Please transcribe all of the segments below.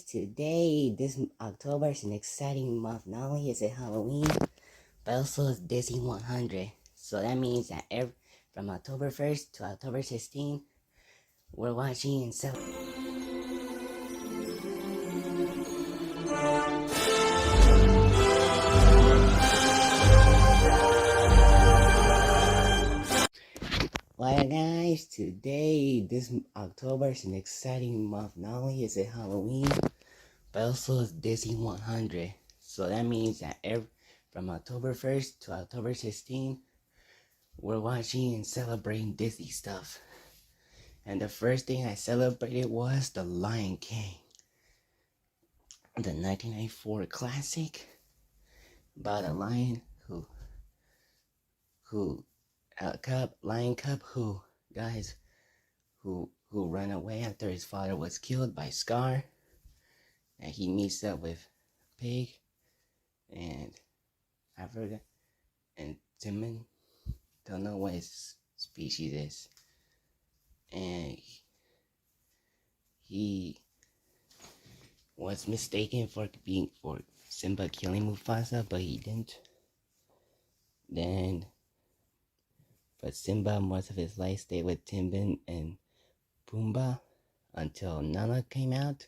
Today, this October is an exciting month. Not only is it Halloween, but also it's Disney 100. So that means that from October 1st to October 16th, we're watching and celebrating. Well, guys, today, this October is an exciting month. Not only is it Halloween, but also it's Disney 100. So that means that from October 1st to October 16th, we're watching and celebrating Disney stuff. And the first thing I celebrated was The Lion King, the 1994 classic about a lion lion cub who ran away after his father was killed by Scar, and he meets up with Pig and I forgot and Timon, don't know what his species is, and he was mistaken for Simba killing Mufasa, but he didn't. But Simba most of his life stayed with Timon and Pumbaa until Nala came out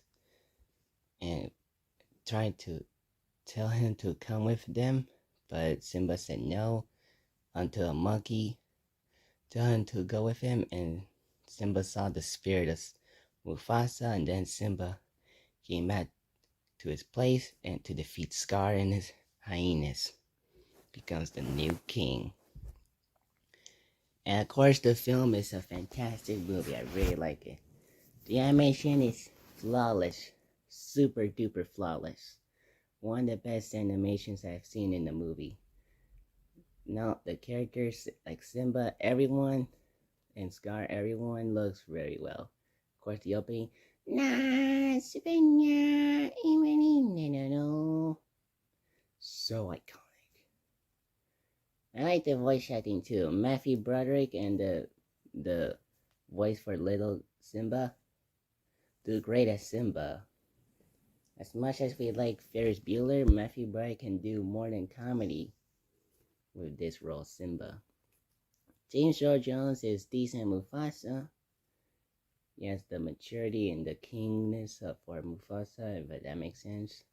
and tried to tell him to come with them, but Simba said no until a monkey told him to go with him, and Simba saw the spirit of Mufasa, and then Simba came back to his place and to defeat Scar and his hyenas, becomes the new king. And of course the film is a fantastic movie. I really like it. The animation is flawless, super duper flawless. One of the best animations I've seen in the movie. Now the characters like Simba, everyone, and Scar, everyone looks very well. Of course the opening, so iconic. I like the voice acting too. Matthew Broderick and the voice for little Simba do great as Simba. As much as we like Ferris Bueller, Matthew Broderick can do more than comedy with this role, Simba. James Earl Jones is decent Mufasa. He has the maturity and the kingness for Mufasa, if that makes sense.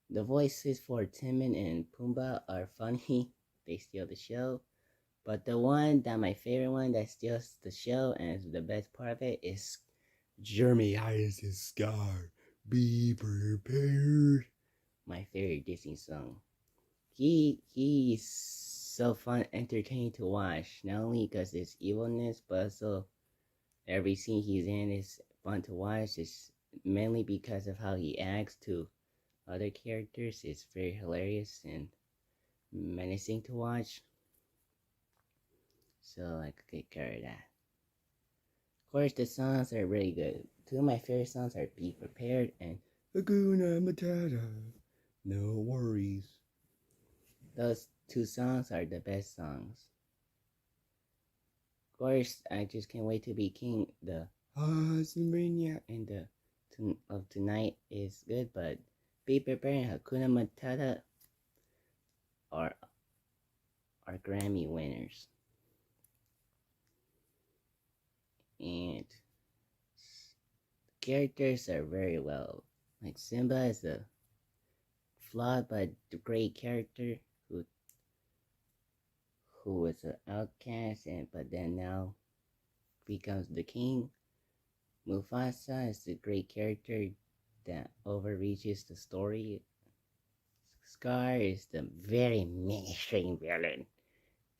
The voices for Timon and Pumbaa are funny. They steal the show. But the one that my favorite one that steals the show and is the best part of it is Jeremy Irons' Scar. Be prepared. My favorite Disney song. He's so fun, entertaining to watch. Not only because it's evilness, but also every scene he's in is fun to watch. It's mainly because of how he acts to other characters. It's very hilarious and menacing to watch. So I could take care of that. Of course, the songs are really good. Two of my favorite songs are Be Prepared and Hakuna Matata. No worries. Those two songs are the best songs. Of course, I just can't wait to be king. The Hasmania and the of tonight is good, but Be Prepared and Hakuna Matata are Grammy winners. And the characters are very well. Like Simba is a flawed but great character who was an outcast but then now becomes the king. Mufasa is a great character that overreaches the story. Scar is the very mainstream villain.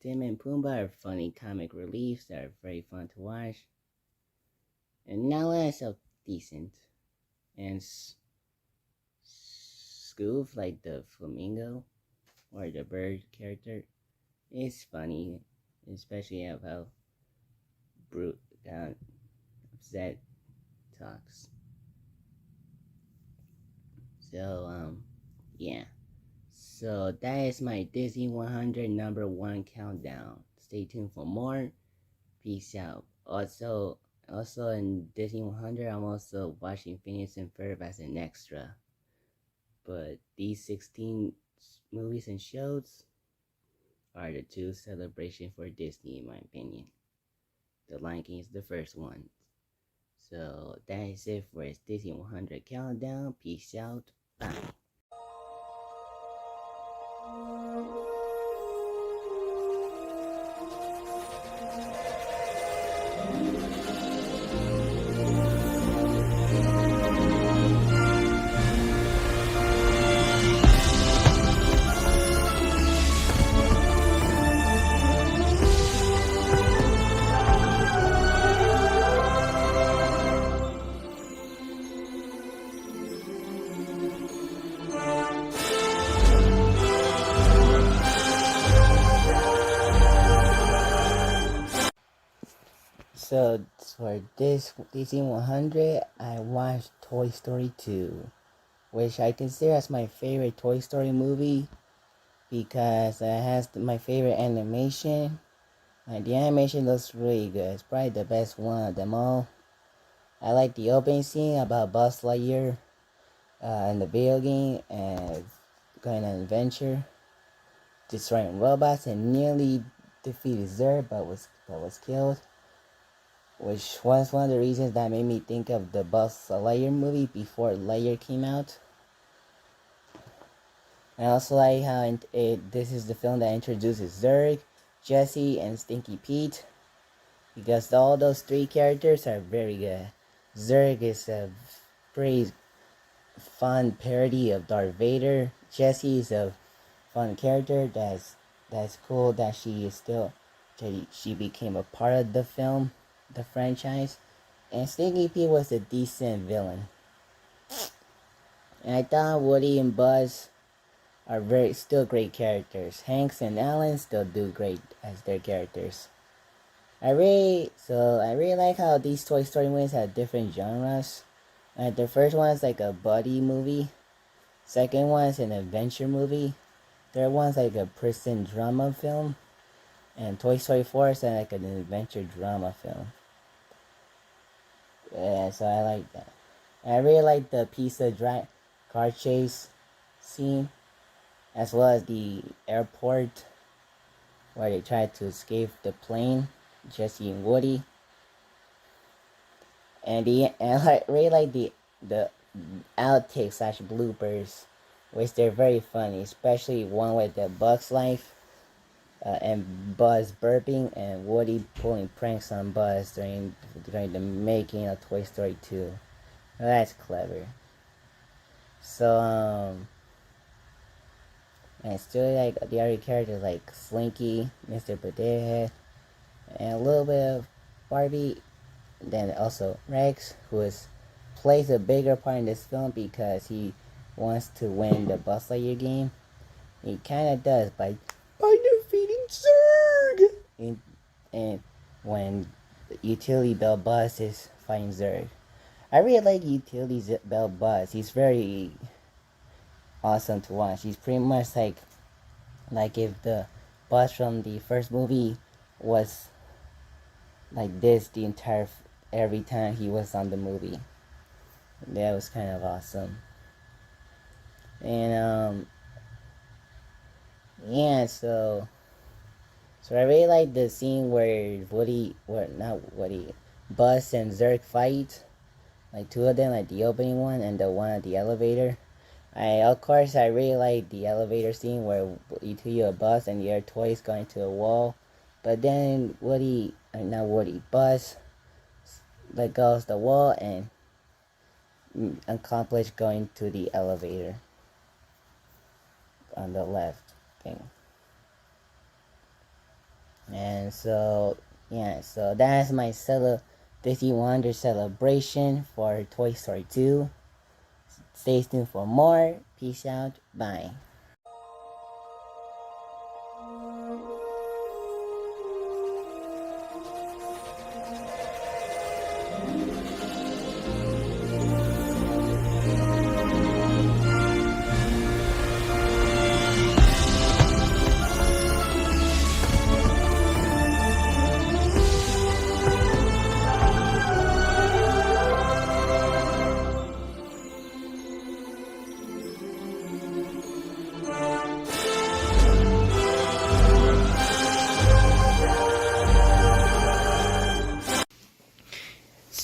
Tim and Pumbaa are funny comic reliefs that are very fun to watch. And Nala is so decent. And Scoof, like the flamingo or the bird character, is funny, especially of how Zed talks. So yeah. So that is my Disney 100 #1 countdown. Stay tuned for more. Peace out. Also, also in Disney 100, I'm also watching Phineas and Ferb as an extra. But these 16 movies and shows are the two celebrations for Disney, in my opinion. The Lion King is the first one. So that is it for its Disney 100 countdown. Peace out. Bye. So for this Disney 100, I watched Toy Story 2, which I consider as my favorite Toy Story movie because it has my favorite animation. And the animation looks really good. It's probably the best one of them all. I like the opening scene about Buzz Lightyear in the video game and going on an adventure, destroying robots and nearly defeated Zurg, but was killed. Which was one of the reasons that made me think of the Buzz Lightyear movie before Lightyear came out. I also like how this is the film that introduces Zurg, Jessie, and Stinky Pete, because all those three characters are very good. Zurg is a pretty fun parody of Darth Vader. Jessie is a fun character that's cool that she became a part of the film, the franchise. And Stinky Pete was a decent villain. And I thought Woody and Buzz are still great characters. Hanks and Alan still do great as their characters. I really like how these Toy Story movies have different genres. The first one is like a buddy movie. Second one is an adventure movie. Third one's like a prison drama film. And Toy Story 4 is like an adventure drama film. Yeah, so I like that. I really like the pizza car chase scene, as well as the airport where they try to escape the plane, Jessie and Woody. And I really like the outtakes / bloopers, which they're very funny, especially one with the Bugs Life and Buzz burping and Woody pulling pranks on Buzz during the making of Toy Story 2. That's clever. So and still like the other characters like Slinky, Mr. Potato Head, and a little bit of Barbie. Then also Rex, who plays a bigger part in this film because he wants to win the Buzz Lightyear game. He kind of does by defeating Zurg. And when Utility Bell Buzz is fighting Zurg, I really like Utility Bell Buzz. He's very awesome to watch. He's pretty much like if the Buzz from the first movie was like this every time he was on the movie. That was kind of awesome. And yeah, so I really like the scene where Buzz and Zurg fight, like two of them, like the opening one and the one at the elevator. Of course I really like the elevator scene where you a Buzz and your toys going to a wall, but then Buzz let go of the wall and accomplished going to the elevator on the left thing. And so that's my Disney 100 celebration for Toy Story 2. Stay tuned for more. Peace out. Bye.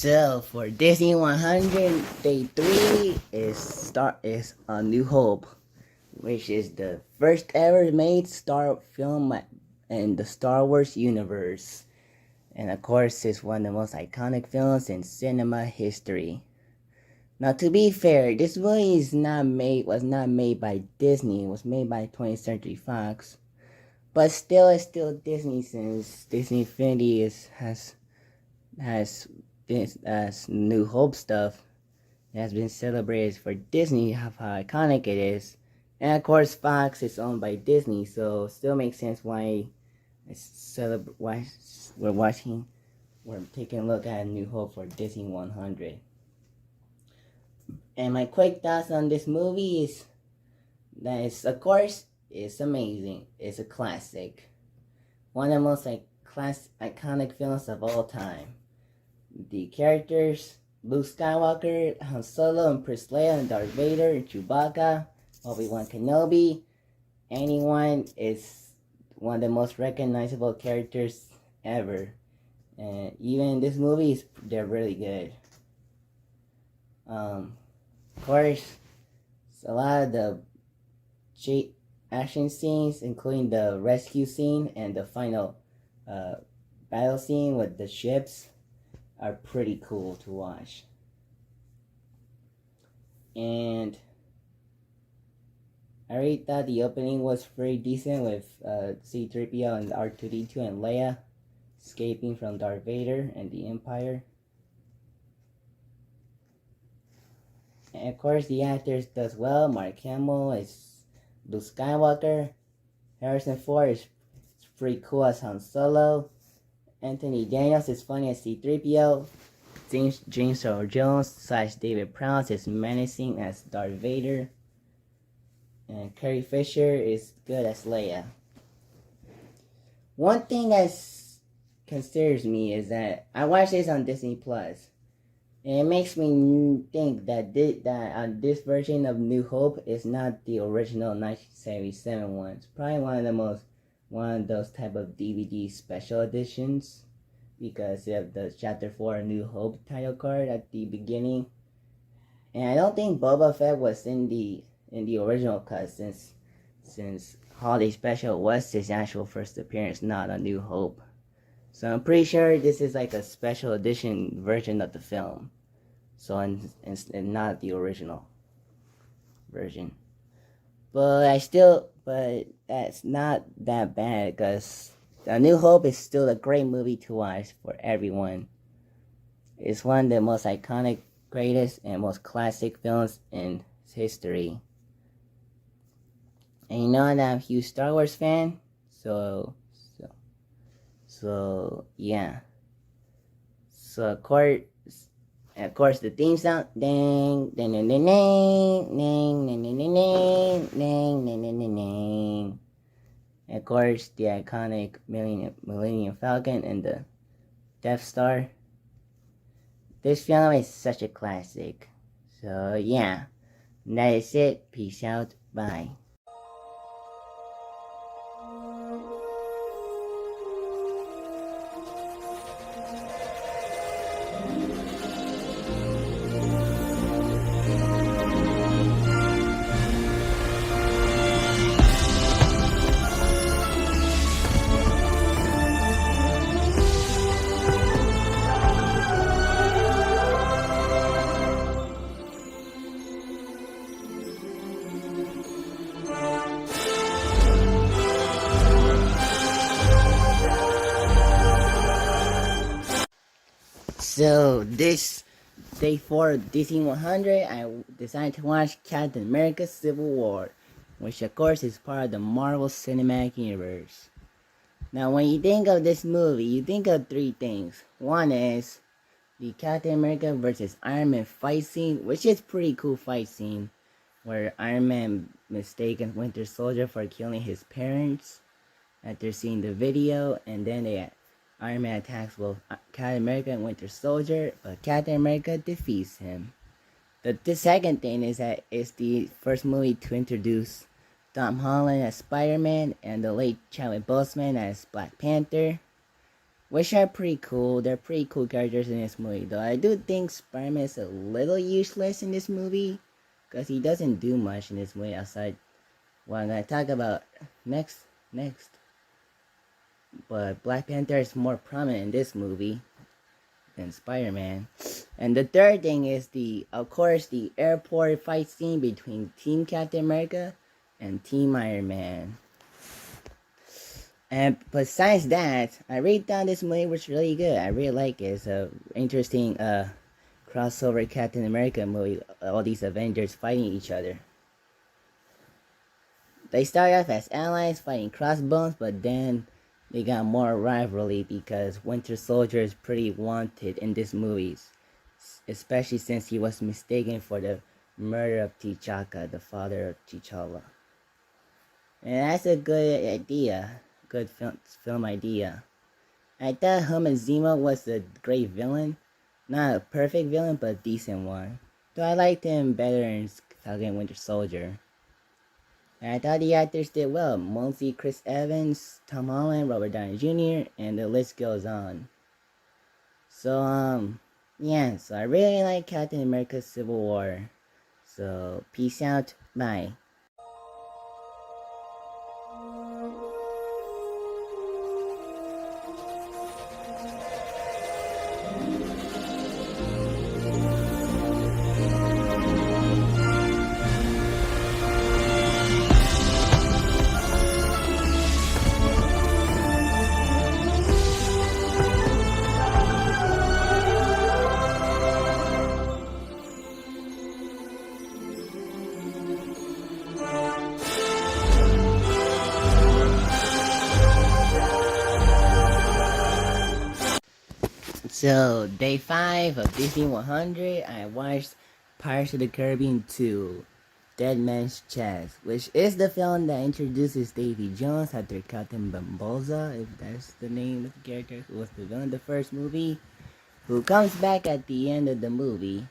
So for Disney 100, Day 3 is A New Hope, which is the first ever made Star film in the Star Wars universe. And of course, it's one of the most iconic films in cinema history. Now, to be fair, this movie was not made by Disney. It was made by 20th Century Fox, but still, it's still Disney since Disney Infinity has this New Hope stuff. It has been celebrated for Disney, how iconic it is, and of course, Fox is owned by Disney, so it still makes sense why we're taking a look at New Hope for Disney 100. And my quick thoughts on this movie is that it's amazing. It's a classic. One of the most iconic films of all time. The characters, Luke Skywalker, Han Solo, and Princess Leia, and Darth Vader, and Chewbacca, Obi-Wan Kenobi. Anyone is one of the most recognizable characters ever. And even this movie, they're really good. Of course, a lot of the action scenes, including the rescue scene and the final battle scene with the ships, are pretty cool to watch. And I really thought the opening was pretty decent with C-3PO and R2-D2 and Leia escaping from Darth Vader and the Empire. And of course, the actors does well. Mark Hamill is Luke Skywalker. Harrison Ford is pretty cool as Han Solo. Anthony Daniels is funny as C-3PO. James Earl Jones / David Prowse is menacing as Darth Vader. And Carrie Fisher is good as Leia. One thing that concerns me is that I watched this on Disney Plus. And it makes me think that this version of New Hope is not the original 1977 one. It's probably one of those type of DVD special editions because of the Chapter 4 New Hope title card at the beginning. And I don't think Boba Fett was in the original cut since Holiday Special was his actual first appearance, not A New Hope. So I'm pretty sure this is like a special edition version of the film. So and not the original version. But that's not that bad because A New Hope is still a great movie to watch for everyone. It's one of the most iconic, greatest, and most classic films in history. And you know that I'm a huge Star Wars fan, so yeah. So of course, the theme song, ding, ding, ding, ding, ding, ding, ding, ding, ding, ding, ding, ding, ding, ding. And of course, the iconic Millennium Falcon and the Death Star. This film is such a classic. So yeah, that is it. Peace out. Bye. So this Day 4 of Disney 100, I decided to watch Captain America Civil War, which of course is part of the Marvel Cinematic Universe. Now when you think of this movie, you think of three things. One is the Captain America versus Iron Man fight scene, which is pretty cool fight scene, where Iron Man mistaken Winter Soldier for killing his parents after seeing the video, and then Iron Man attacks both Captain America and Winter Soldier, but Captain America defeats him. The second thing is that it's the first movie to introduce Tom Holland as Spider-Man and the late Chadwick Boseman as Black Panther. which are pretty cool. They're pretty cool characters in this movie, though. I do think Spider-Man is a little useless in this movie, because he doesn't do much in this movie outside what I'm gonna talk about next. But Black Panther is more prominent in this movie than Spider-Man. And the third thing is of course, the airport fight scene between Team Captain America and Team Iron Man. And besides that, I really thought this movie was really good. I really like it. It's a interesting crossover Captain America movie. All these Avengers fighting each other. They started off as allies fighting Crossbones, but then they got more rivalry because Winter Soldier is pretty wanted in these movies, especially since he was mistaken for the murder of T'Chaka, the father of T'Challa. And that's a good idea, good film idea. I thought Herman Zemo was a great villain, not a perfect villain, but a decent one. Though I liked him better in Falcon Winter Soldier. And I thought the actors did well. Mostly Chris Evans, Tom Holland, Robert Downey Jr., and the list goes on. So, yeah, so I really like Captain America Civil War. So, peace out, bye. So, day 5 of Disney 100, I watched Pirates of the Caribbean 2, Dead Man's Chest, which is the film that introduces Davy Jones after Captain Bamboza, if that's the name of the character who was the villain in the first movie, who comes back at the end of the movie,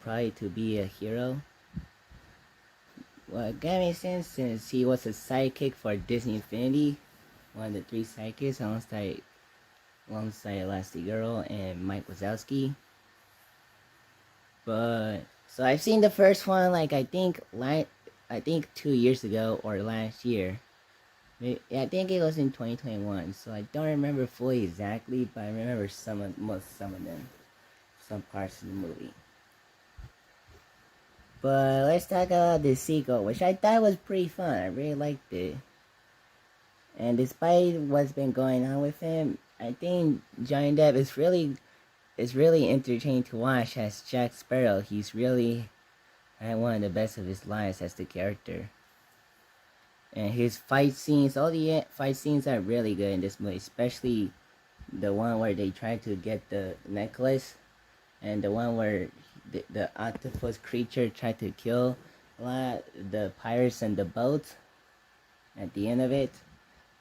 probably to be a hero. Well, it got me sense since he was a sidekick for Disney Infinity, one of the 3 sidekicks alongside Elastigirl and Mike Wazowski. But so I've seen the first one I think 2 years ago or last year. I think it was in 2021. So I don't remember fully exactly, but I remember some of them, some parts of the movie. But let's talk about the sequel, which I thought was pretty fun. I really liked it. And despite what's been going on with him, I think Johnny Depp is really entertaining to watch as Jack Sparrow. He's really had one of the best of his lives as the character. And his fight scenes, all the fight scenes are really good in this movie, especially the one where they try to get the necklace, and the one where the octopus creature tried to kill the pirates and the boat at the end of it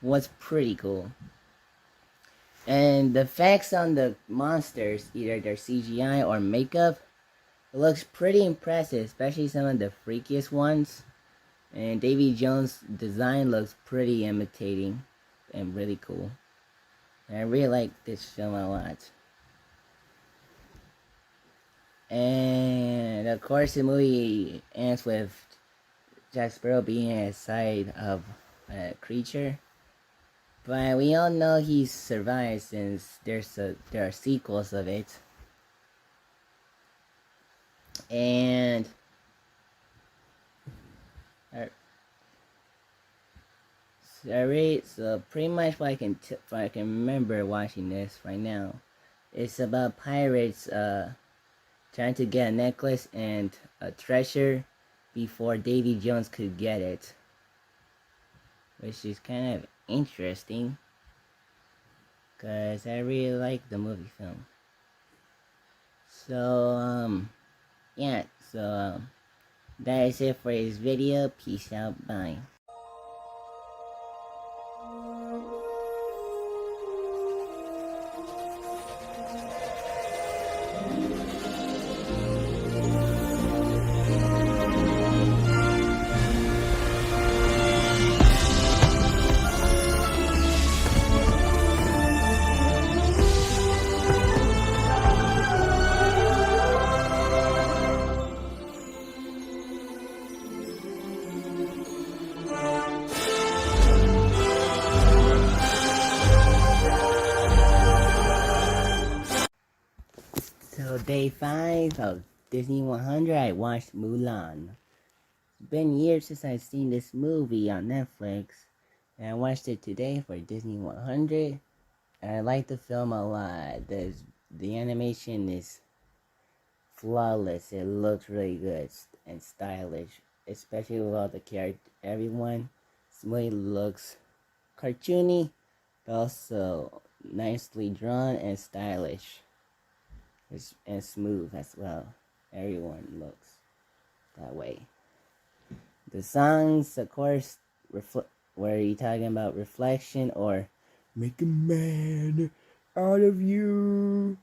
was pretty cool. And the effects on the monsters, either their CGI or makeup, it looks pretty impressive, especially some of the freakiest ones. And Davy Jones' design looks pretty imitating and really cool. And I really like this film a lot. And of course the movie ends with Jack Sparrow being at the side of a creature. But we all know he survived since there are sequels of it. And so pretty much what I can remember watching this right now, it's about pirates trying to get a necklace and a treasure before Davy Jones could get it, which is kind of interesting because I really like the movie film. So yeah, so that is it for this video. Peace out, bye. So day 5 of Disney 100, I watched Mulan. It's been years since I've seen this movie on Netflix, and I watched it today for Disney 100, and I like the film a lot. The animation is flawless. It looks really good and stylish, especially with all the characters. Everyone, really looks cartoony, but also nicely drawn and stylish. And smooth as well. Everyone looks that way. The songs, of course, were you talking about reflection or make a man out of you?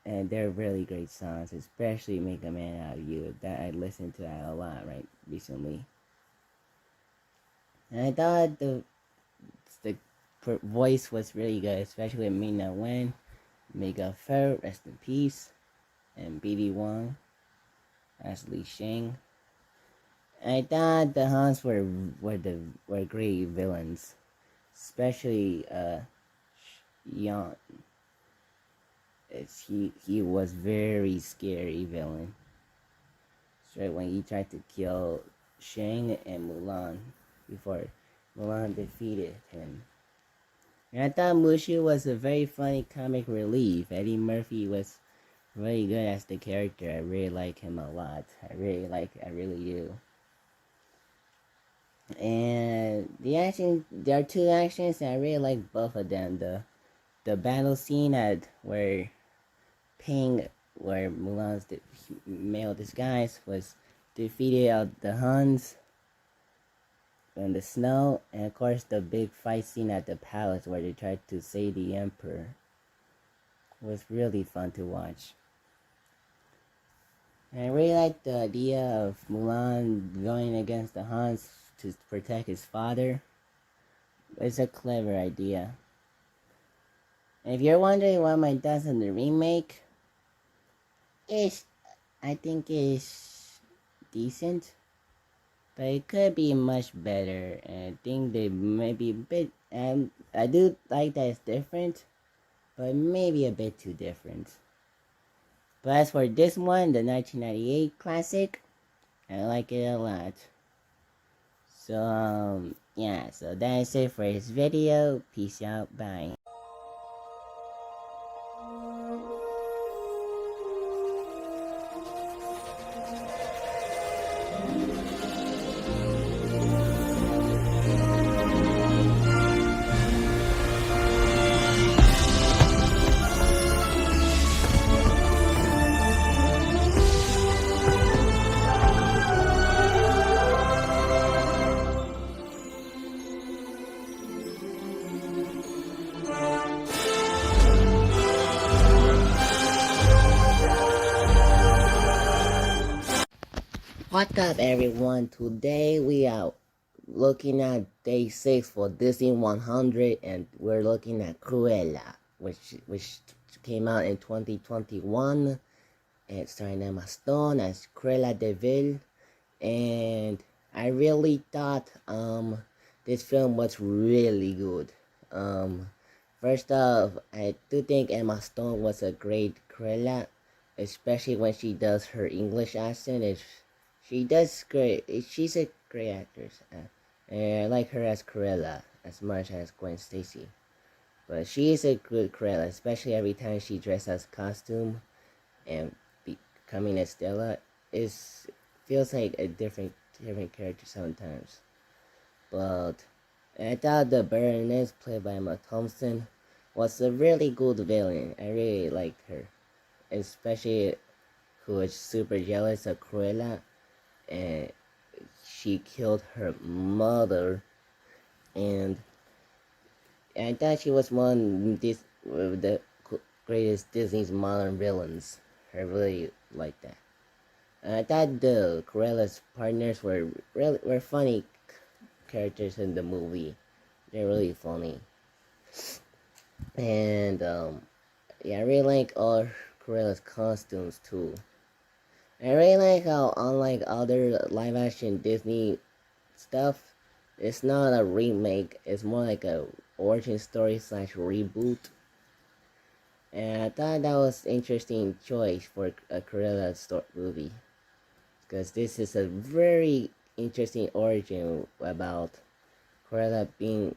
And they're really great songs, especially "Make a Man Out of You." That I listened to that a lot recently, and I thought the voice was really good, especially with Ming-Na Wen, Mega Fer, rest in peace, and BD Wong as Li Shang. I thought the Hans were great villains, especially Yan. He was very scary villain. Straight when he tried to kill Shang and Mulan before Mulan defeated him. And I thought Mushu was a very funny comic relief. Eddie Murphy was really good as the character. I really like him a lot. I really do. And the action, there are two actions, and I really like both of them. The battle scene where Mulan's male disguise was defeated the Huns in the snow, and of course the big fight scene at the palace where they tried to save the emperor was really fun to watch. And I really like the idea of Mulan going against the Huns to protect his father. It's a clever idea. And if you're wondering what my thoughts on the remake, I think it's decent, but it could be much better. And I think they may be a bit. I do like that it's different, but maybe a bit too different. But as for this one, the 1998 classic, I like it a lot. So yeah, so that's it for this video. Peace out, bye. What's up, everyone? Today we are looking at day 6 for Disney 100, and we're looking at Cruella, which came out in 2021. And starring Emma Stone as Cruella de Vil, and I really thought this film was really good. First off, I do think Emma Stone was a great Cruella, especially when she does her English accent. She does great. She's a great actress. And I like her as Cruella as much as Gwen Stacy. But she is a good Cruella, especially every time she dresses as costume and becoming a Stella. Feels like a different character sometimes. But I thought the Baroness, played by Emma Thompson, was a really good villain. I really liked her, especially who was super jealous of Cruella, and she killed her mother. And I thought she was one of the greatest Disney's modern villains. I really liked that. I thought the Cruella's partners were funny characters in the movie. They're really funny. And yeah, I really like all Cruella's costumes too. I really like how, unlike other live action Disney stuff, it's not a remake, it's more like a origin story / reboot. And I thought that was interesting choice for a Cruella movie, because this is a very interesting origin about Cruella being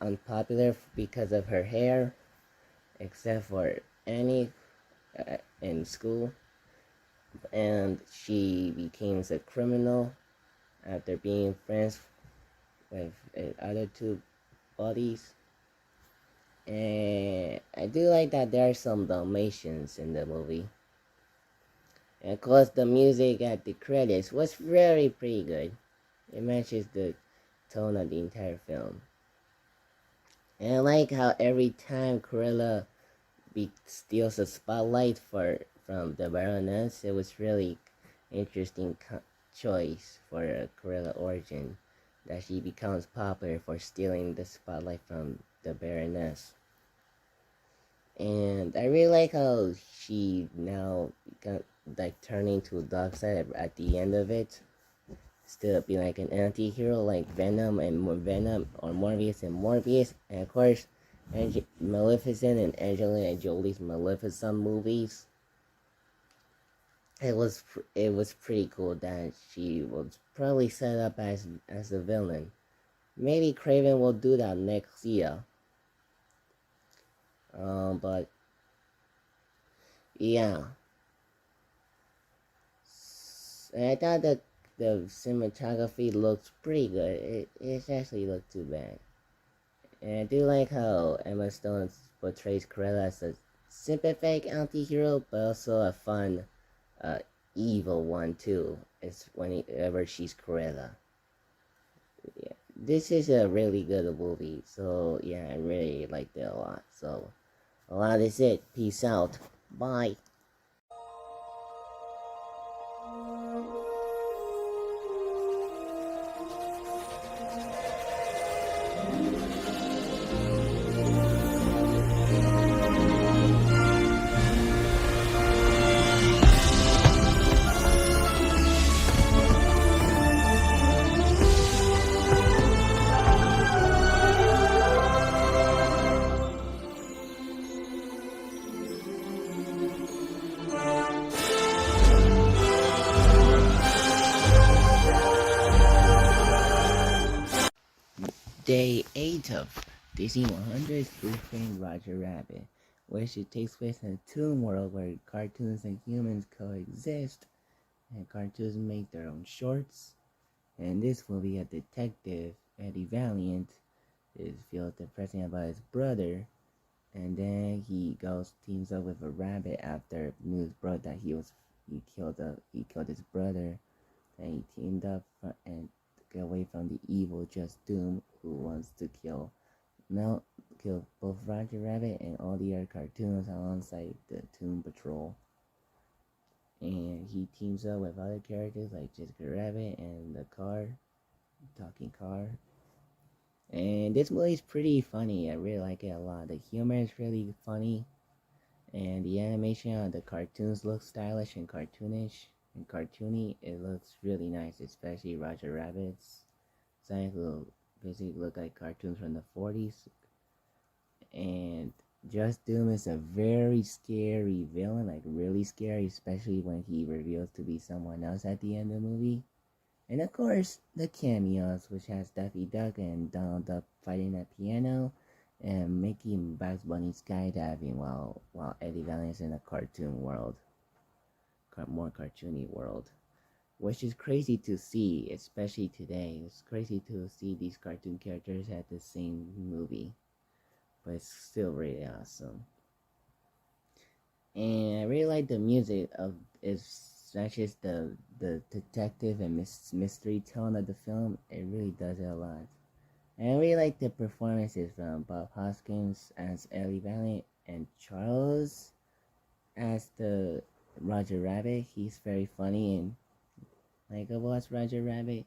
unpopular because of her hair, except for Annie in school, and she becomes a criminal after being friends with other two bodies. And I do like that there are some Dalmatians in the movie. And of course, the music at the credits was very pretty good. It matches the tone of the entire film. And I like how every time Cruella steals a spotlight from the Baroness, it was really interesting choice for a Cruella origin, that she becomes popular for stealing the spotlight from the Baroness. And I really like how she now got like turning to a dark side at the end of it. Still be like an anti-hero like Venom or Morbius and Morbius, and of course Maleficent and Angelina Jolie's Maleficent movies. It was pretty cool that she was probably set up as a villain. Maybe Craven will do that next year. But yeah, and I thought that the cinematography looks pretty good. It actually looked too bad. And I do like how Emma Stone portrays Cruella as a sympathetic anti-hero, but also a fun, uh, evil one too. It's whenever she's Cruella. Yeah, this is a really good movie. So yeah, I really liked it a lot. So, well, that is it. Peace out. Bye. Day 8 of Disney 100 featuring Roger Rabbit, which it takes place in a toon world where cartoons and humans coexist, and cartoons make their own shorts. And in this movie, a detective, Eddie Valiant, is feels depressing about his brother, and then he teams up with a rabbit after news broke that he killed his brother, and he teamed up and get away from the evil Just Doom, who wants to now kill both Roger Rabbit and all the other cartoons alongside the Toon Patrol. And he teams up with other characters like Jessica Rabbit and the talking car. And this movie is pretty funny. I really like it a lot. The humor is really funny, and the animation of the cartoons looks stylish and cartoonish and cartoony. It looks really nice, especially Roger Rabbit's designs will basically look like cartoons from the 40s. And Just Doom is a very scary villain, like really scary, especially when he reveals to be someone else at the end of the movie. And of course, the cameos, which has Daffy Duck and Donald Duck fighting at piano, and Mickey and Bugs Bunny skydiving while Eddie Valiant's in a cartoon world, more cartoony world, which is crazy to see, especially today. It's crazy to see these cartoon characters at the same movie, but it's still really awesome. And I really like the music of it's not just the detective and mystery tone of the film. It really does it a lot. And I really like the performances from Bob Hoskins as Ellie Valiant and Charles as the Roger Rabbit. He's very funny and likable as Roger Rabbit.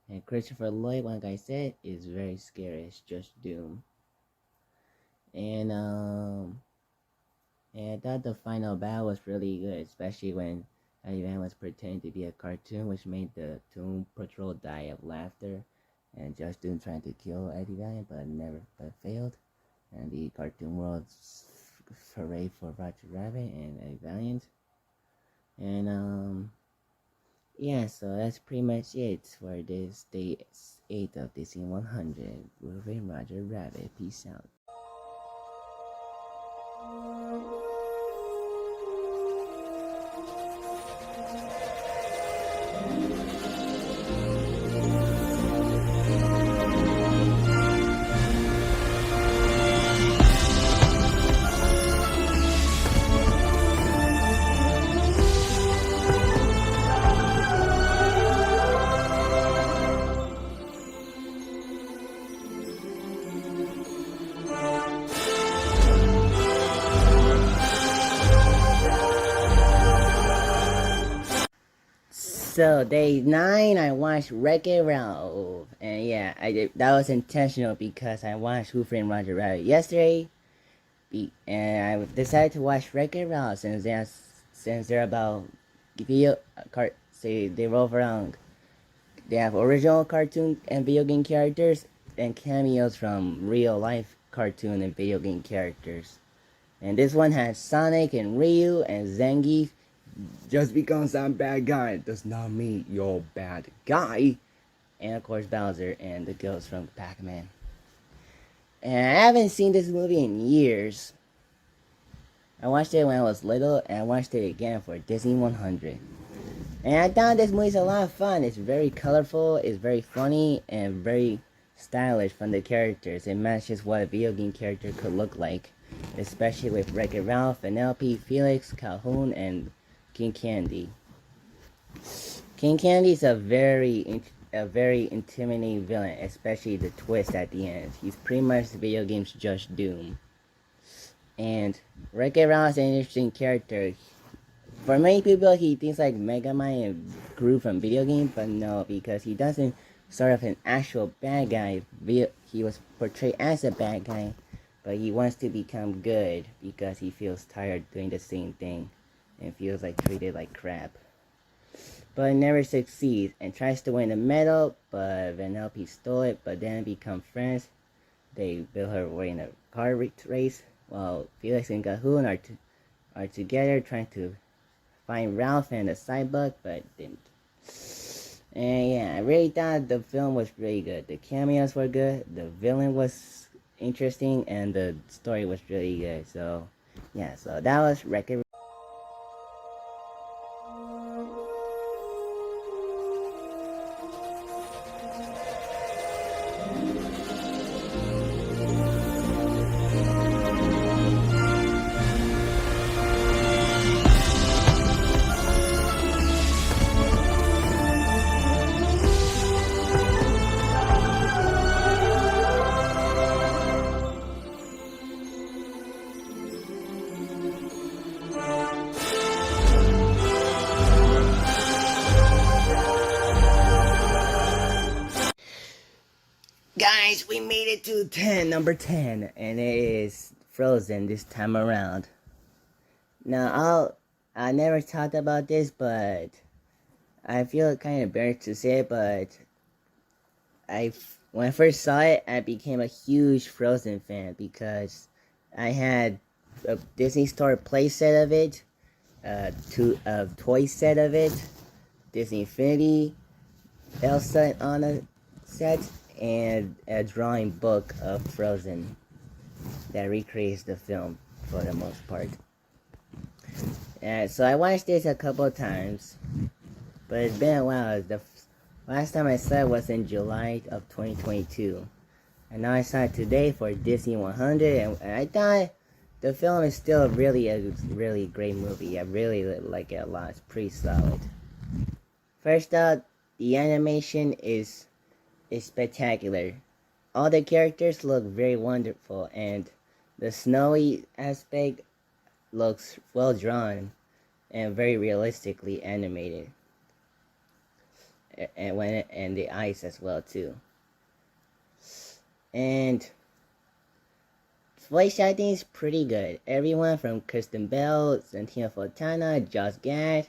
And Christopher Lloyd, like I said, is very scary as Just Doom. And I thought the final battle was really good, especially when Eddie Van was pretending to be a cartoon, which made the Toon Patrol die of laughter, and Just Doom trying to kill Eddie Valiant, but failed. and the Cartoon World's hooray for Roger Rabbit and Eddie Valiant. And yeah, so that's pretty much it for this day 8 of Disney 100. Wolverine Roger Rabbit. Peace out. So day 9, I watched Wreck-It Ralph, and yeah, that was intentional because I watched Who Framed Roger Rabbit yesterday, and I decided to watch Wreck-It Ralph since they're about video say they revolve around. They have original cartoon and video game characters and cameos from real life cartoon and video game characters. And this one has Sonic and Ryu and Zangief. Just because I'm bad guy does not mean you're bad guy. And of course Bowser and the ghost from Pac-Man. And I haven't seen this movie in years. I watched it when I was little, and I watched it again for Disney 100. And I thought this movie's a lot of fun. It's very colorful, it's very funny, and very stylish from the characters. It matches what a video game character could look like, especially with Wreck-It Ralph, Vanellope, Felix, Calhoun, and King Candy. King Candy is a very intimidating villain, especially the twist at the end. He's pretty much the video game's Judge Doom. And Wreck-It Ralph is an interesting character. For many people, he thinks like Mega Man and Gru from video games, but no, because he doesn't start off an actual bad guy. He was portrayed as a bad guy, but he wants to become good because he feels tired doing the same thing and feels like treated like crap. But never succeeds and tries to win a medal, but Vanellope stole it, but then become friends. They build her way in a car race, while Felix and Calhoun are together trying to find Ralph and the Cyborg, but didn't. And yeah, I really thought the film was really good. The cameos were good, the villain was interesting, and the story was really good. So yeah, so that was Wreck-It. Guys, we made it to number 10, and it is Frozen this time around. Now, I never talked about this, but I feel kind of embarrassed to say it, but when I first saw it, I became a huge Frozen fan because I had a Disney Store playset of it, a toy set of it, Disney Infinity, Elsa and Anna set, and a drawing book of Frozen that recreates the film for the most part. And so I watched this a couple of times, but it's been a while. The last time I saw it was in July of 2022, and now I saw it today for Disney 100, and I thought the film is still really a really great movie. I really like it a lot. It's pretty solid. First up, the animation is spectacular. All the characters look very wonderful, and the snowy aspect looks well drawn and very realistically animated. And the eyes as well too. And voice acting is pretty good. Everyone from Kristen Bell, Santina Fontana, Josh Gad,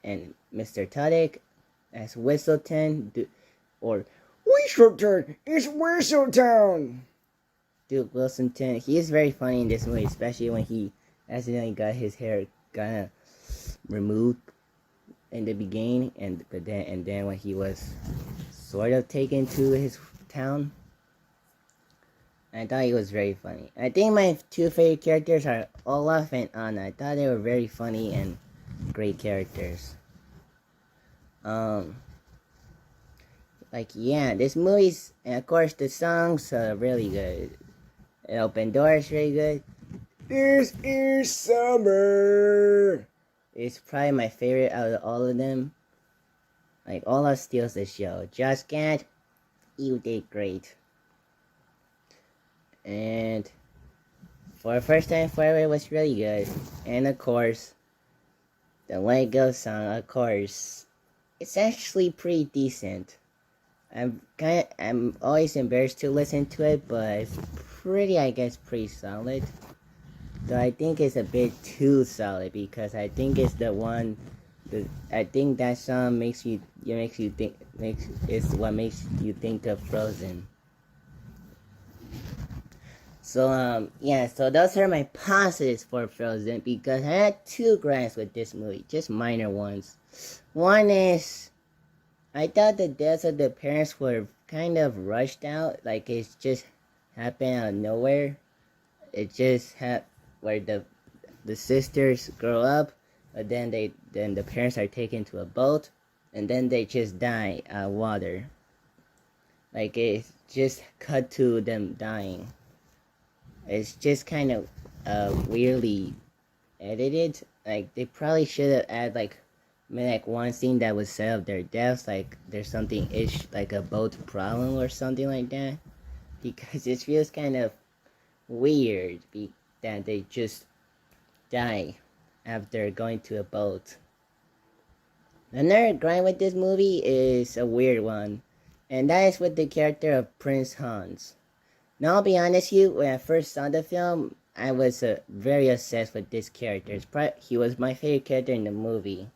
and Mr. Tudyk as Whistleton, or Whistleton, it's Whistleton! Duke Wilsonton. He is very funny in this movie, especially when he accidentally got his hair kind of removed in the beginning, and then when he was sort of taken to his town. I thought he was very funny. I think my two favorite characters are Olaf and Anna. I thought they were very funny and great characters. Like, yeah, this movie's, and of course the songs are really good. Open Doors really good. This is summer. It's probably my favorite out of all of them. Like, Olaf steals the show. Josh Gad, you did great. And for the first time forever, it was really good. And of course, the Let It Go song, of course, it's actually pretty decent. I'm always embarrassed to listen to it, but it's pretty, I guess, pretty solid. Though I think it's a bit too solid because I think it's the one. I think that song makes you think it's what makes you think of Frozen. So yeah, so those are my positives for Frozen because I had two gripes with this movie, just minor ones. One is I thought the deaths of the parents were kind of rushed out, like it just happened out of nowhere. It just where the sisters grow up, but then the parents are taken to a boat, and then they just die out of water. Like it just cut to them dying. It's just kind of weirdly edited. Like they probably should have added like one scene that would set up their deaths, like there's something like a boat problem or something like that, because it feels kind of weird that they just die after going to a boat. Another gripe with this movie is a weird one, and that is with the character of Prince Hans. Now I'll be honest with you, when I first saw the film, I was very obsessed with this character. He was my favorite character in the movie.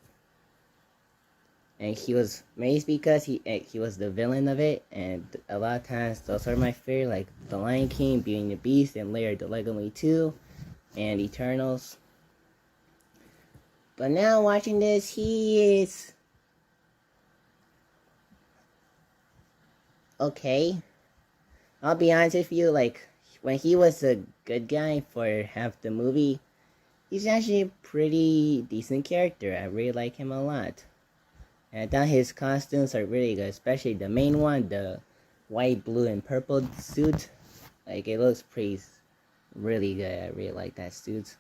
And he was amazed because he was the villain of it, and a lot of times those are my favorite, like The Lion King, Beauty and the Beast, and later The Lego Movie 2, and Eternals. But now watching this, he is okay. I'll be honest with you, like when he was a good guy for half the movie, he's actually a pretty decent character. I really like him a lot. And I thought his costumes are really good, especially the main one, the white, blue, and purple suit. Like, it looks really good. I really like that suit.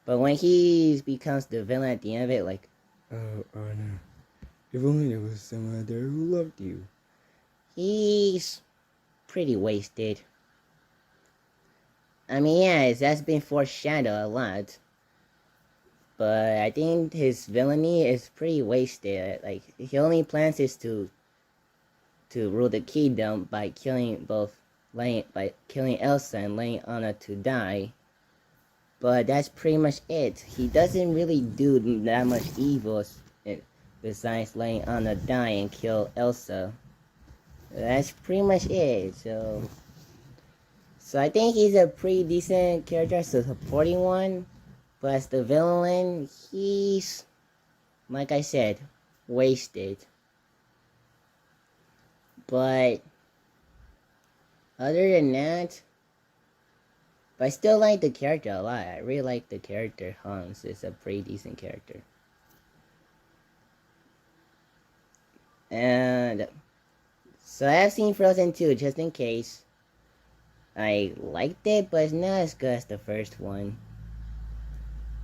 But when he becomes the villain at the end of it, like, oh no, if only there was someone there who loved you. He's pretty wasted. I mean, yeah, that's been foreshadowed a lot. But I think his villainy is pretty wasted. Like, he only plans is to rule the kingdom by killing Elsa and laying Anna to die. But that's pretty much it. He doesn't really do that much evil besides letting Anna die and kill Elsa. That's pretty much it. So I think he's a pretty decent character, so supporting one. But as the villain, he's, like I said, wasted. But other than that, but I still like the character a lot. I really like the character. Hans is a pretty decent character. And so I have seen Frozen 2 just in case. I liked it, but it's not as good as the first one.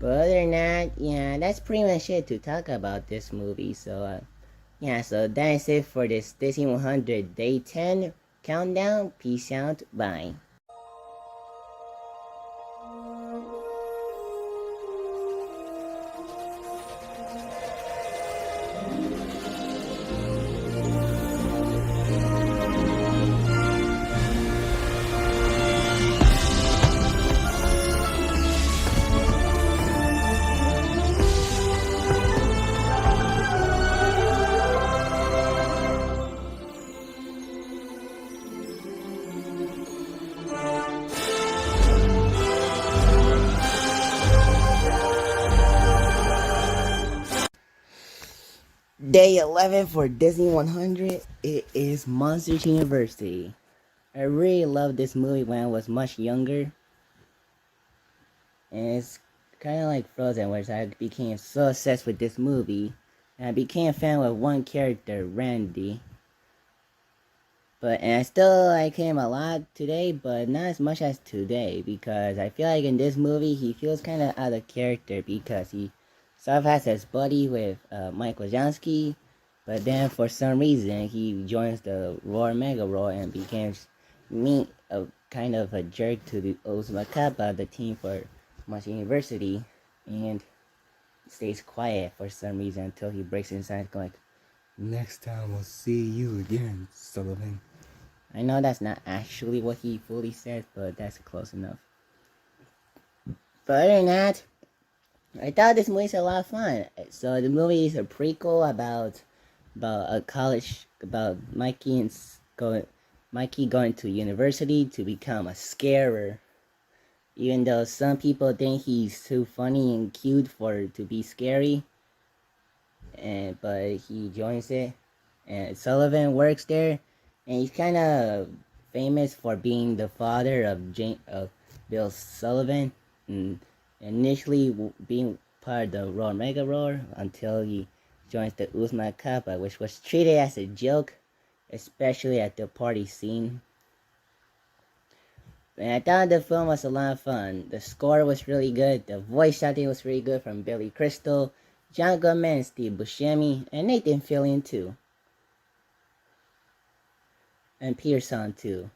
But other than that, yeah, that's pretty much it to talk about this movie. So, yeah, so that is it for this Disney 100 Day 10 countdown. Peace out. Bye. Day 11 for Disney 100. It is Monsters University. I really loved this movie when I was much younger. And it's kind of like Frozen, where I became so obsessed with this movie. And I became a fan with one character, Randy. And I still like him a lot today, but not as much as today, because I feel like in this movie he feels kind of out of character because he sort of has his buddy with Mike Wazowski, but then for some reason he joins the Roar Mega Roar and becomes a kind of a jerk to the Uzma Kappa, the team for Monsters University, and stays quiet for some reason until he breaks inside going, "Next time we'll see you again, Sullivan." I know that's not actually what he fully says, but that's close enough. But other than that, I thought this movie's a lot of fun. So the movie is a prequel about a college, about Mikey going to university to become a scarer. Even though some people think he's too funny and cute to be scary, but he joins it, and Sullivan works there. And he's kind of famous for being the father of Bill Sullivan, and initially being part of the Roar Mega Roar until he joins the Uzma Kappa, which was treated as a joke, especially at the party scene. And I thought the film was a lot of fun. The score was really good. The voice acting was really good from Billy Crystal, John Goodman, and Steve Buscemi, and Nathan Fillion too. And Pearson too.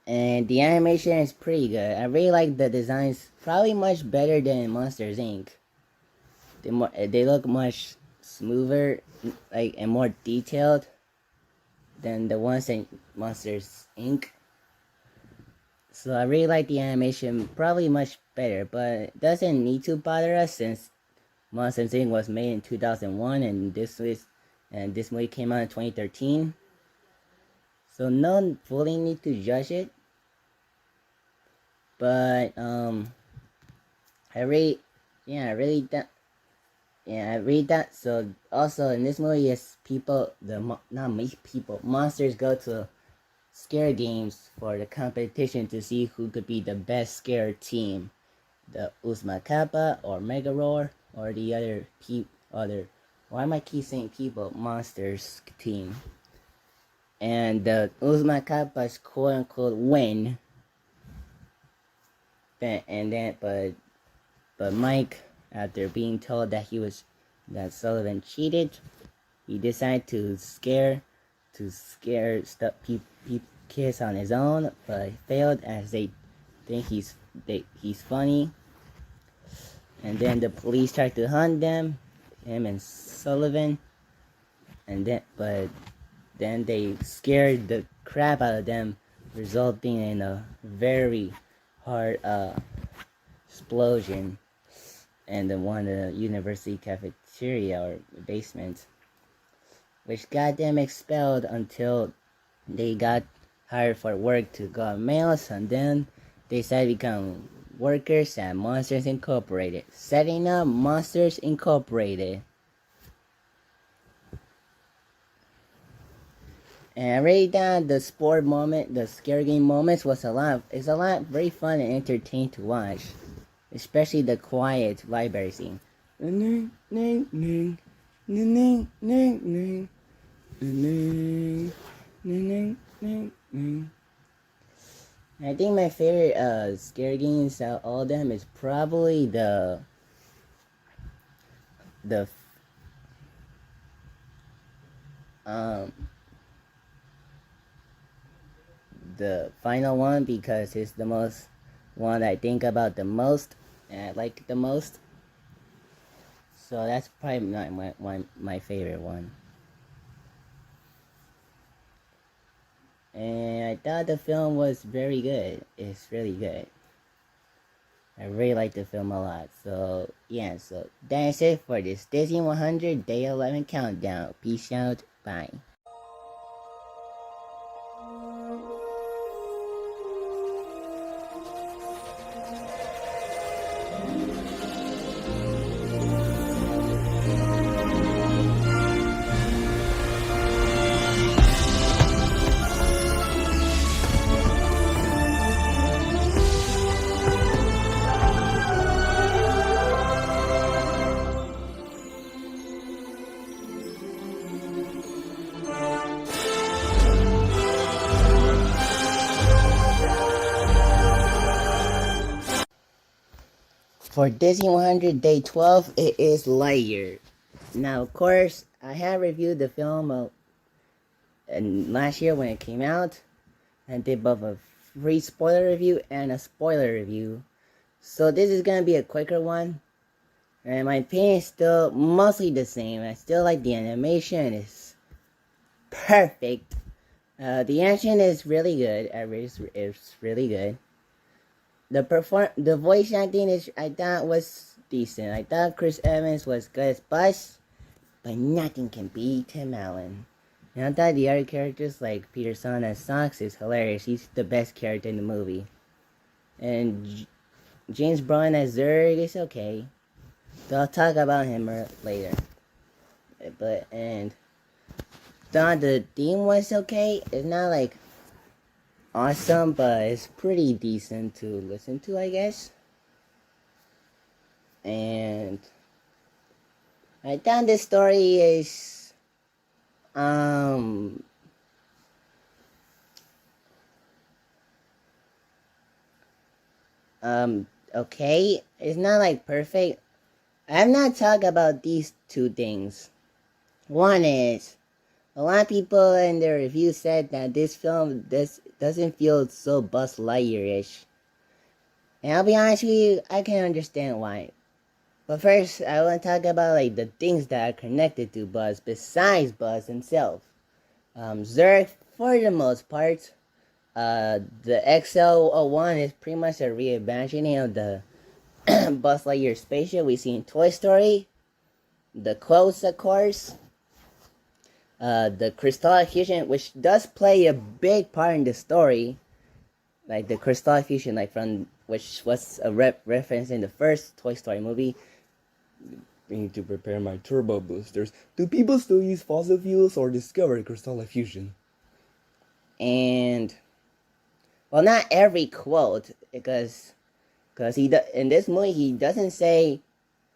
And the animation is pretty good. I really like the designs, probably much better than Monsters Inc. They look much smoother, and more detailed than the ones in Monsters Inc. So I really like the animation, probably much better, but it doesn't need to bother us since Monsters Inc. was made in 2001 and this movie came out in 2013. So no fully need to judge it. But I read that. So also in this movie is monsters go to scare games for the competition to see who could be the best scare team. The Uzma Kappa or Mega Roar or the other why am I keep saying people? Monsters team. And the Uzma Kappa's quote unquote win. But Mike, after being told that Sullivan cheated, he decided to scare kids on his own, but failed as they think he's funny. And then the police tried to hunt him and Sullivan, but then they scared the crap out of them, resulting in a very hard explosion in one of the university cafeteria or basement, which got them expelled until they got hired for work to go on mails, and then they decided to become workers at Monsters Incorporated, setting up Monsters Incorporated. And I rate down the scare game moments it's a lot very fun and entertaining to watch, especially the quiet library scene. I think my favorite scare games out of all of them is probably the final one, because it's the most one I think about the most and I like the most. So that's probably my favorite one. And I thought the film was very good. It's really good. I really like the film a lot. So yeah, so that's it for this Disney 100 Day 11 Countdown. Peace out. Bye. For Disney 100 Day 12, it is Lightyear. Now, of course, I have reviewed the film last year when it came out. I did both a free spoiler review and a spoiler review. So this is gonna be a quicker one. And my opinion is still mostly the same. I still like the animation. It's perfect. The action is really good. It's really good. The voice acting I thought was decent. I thought Chris Evans was good as Buzz, but nothing can beat Tim Allen. And I thought the other characters like Peter Son as Socks is hilarious. He's the best character in the movie. And James Brolin as Zurg is okay. So I'll talk about him later. And thought the theme was okay. It's not like awesome, but it's pretty decent to listen to, I guess. And I thought this story is okay. It's not like perfect. I have not talked about these two things. One is a lot of people in their reviews said that this doesn't feel so Buzz Lightyear-ish. And I'll be honest with you, I can understand why. But first, I want to talk about like the things that are connected to Buzz besides Buzz himself. Zurg, for the most part, the XL01 is pretty much a reimagining of the Buzz Lightyear spaceship we see in Toy Story. The quotes, of course. The crystallic fusion, which does play a big part in the story, like the crystallic fusion, like from which was a reference in the first Toy Story movie. I need to prepare my turbo boosters. Do people still use fossil fuels or discover crystallic fusion? And well, not every quote, because in this movie he doesn't say,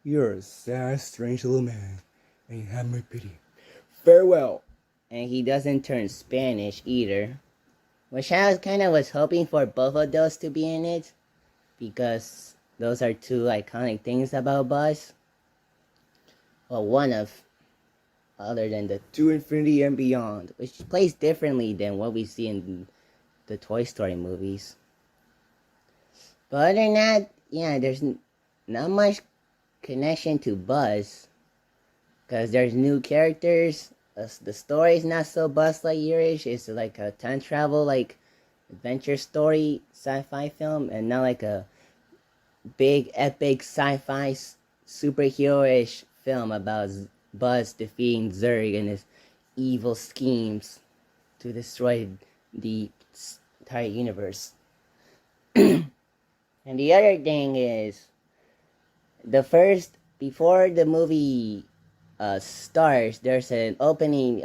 "You're a sad, strange little man, and you have my pity. Farewell." And he doesn't turn Spanish either, which I was hoping for both of those to be in it, because those are two iconic things about Buzz. Well, one of, other than the To Infinity and Beyond, which plays differently than what we see in the Toy Story movies. But other than that, yeah, there's not much connection to Buzz, because there's new characters. The story is not so Buzz Lightyear-ish. It's like a time travel, like adventure story, sci-fi film, and not like a big epic sci-fi superhero-ish film about Buzz defeating Zurg and his evil schemes to destroy the entire universe. And the other thing is, before the movie starts, there's an opening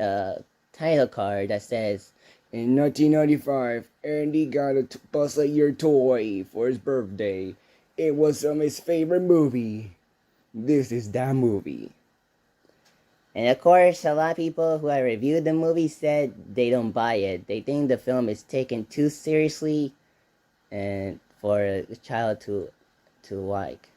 title card that says, "In 1995, Andy got a Buzz Lightyear toy for his birthday. It was from his favorite movie. This is that movie." And of course, a lot of people who have reviewed the movie said they don't buy it. They think the film is taken too seriously and for a child to like.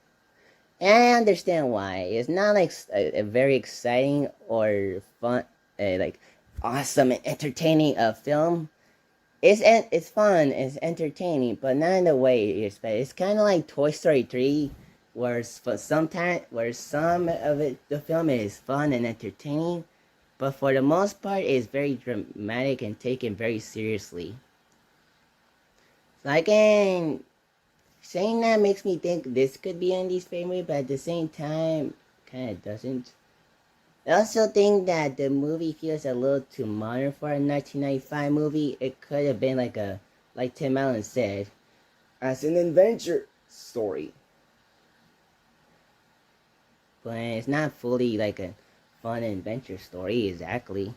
And I understand why. It's not like a very exciting or fun, like awesome and entertaining film. It's fun, it's entertaining, but not in the way you expect. It's kind of like Toy Story 3, where some of it, the film is fun and entertaining, but for the most part, it's very dramatic and taken very seriously. So saying that makes me think this could be Andy's favorite, but at the same time, kind of doesn't. I also think that the movie feels a little too modern for a 1995 movie. It could have been like Tim Allen said, as an adventure story. But it's not fully like a fun adventure story exactly.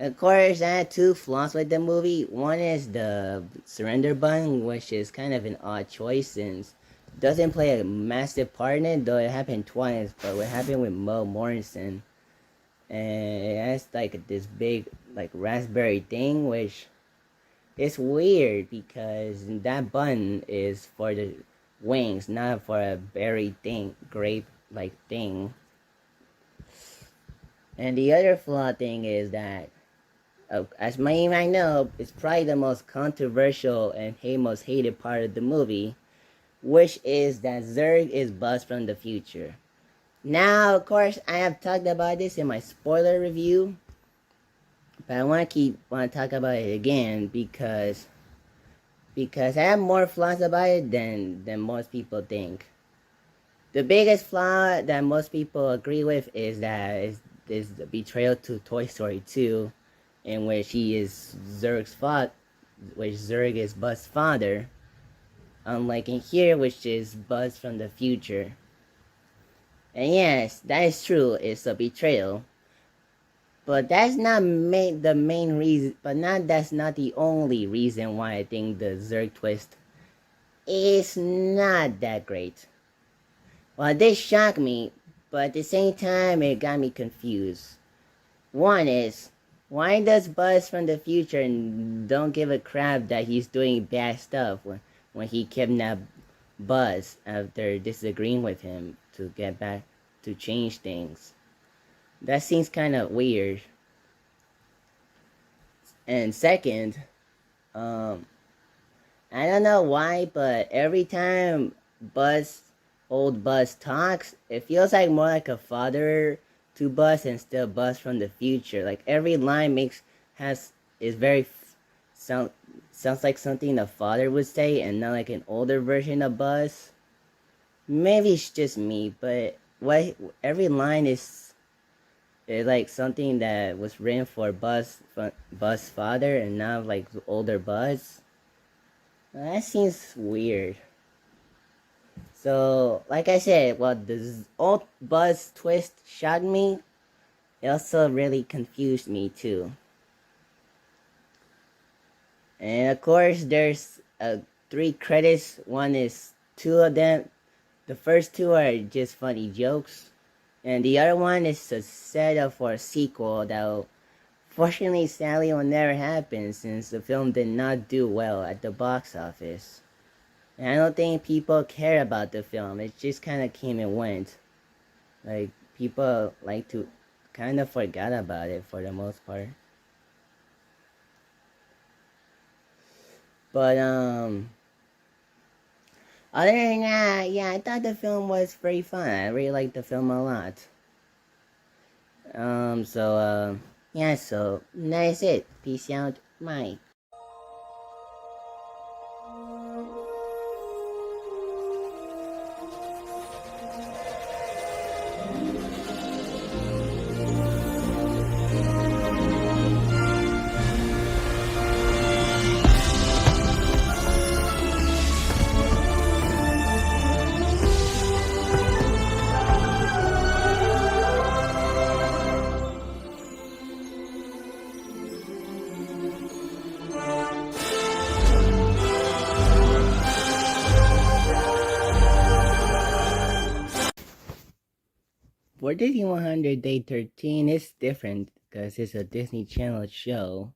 Of course, I had two flaws with the movie. One is the surrender button, which is kind of an odd choice since it doesn't play a massive part in it, though it happened twice. But what happened with Mo Morrison, and it has like this big like raspberry thing, which is weird because that button is for the wings, not for a berry thing, grape like thing. And the other flaw thing is that, as many might know, it's probably the most controversial and most hated part of the movie, which is that Zurg is Buzz from the future. Now, of course, I have talked about this in my spoiler review, but I want to talk about it again because I have more flaws about it than most people think. The biggest flaw that most people agree with is that is the betrayal to Toy Story 2, in which he is Zurg's father, which Zurg is Buzz's father, unlike in here, which is Buzz from the future. And yes, that is true, it's a betrayal. But that's not the main reason, that's not the only reason why I think the Zurg twist is not that great. Well, it did shock me, but at the same time, it got me confused. One is, why does Buzz from the future don't give a crap that he's doing bad stuff when he kidnapped Buzz after disagreeing with him to get back to change things? That seems kind of weird. And second, I don't know why, but every time old Buzz talks, it feels like more like a father to Buzz and still Buzz from the future. Like every line sounds like something a father would say and not like an older version of Buzz. Maybe it's just me, but every line is like something that was written for Buzz's father and not like older Buzz. That seems weird. So, like I said, well, the old Buzz twist shocked me. It also really confused me too. And of course, there's 3 credits. One is 2 of them. The first 2 are just funny jokes, and the other one is a setup for a sequel that, fortunately, sadly, will never happen since the film did not do well at the box office. And I don't think people care about the film. It just kind of came and went. Like, people like to kind of forgot about it for the most part. But, other than that, yeah, I thought the film was very fun. I really liked the film a lot. Yeah, so that's it. Peace out, Mike. For Disney 100 Day 13, it's different because it's a Disney Channel show.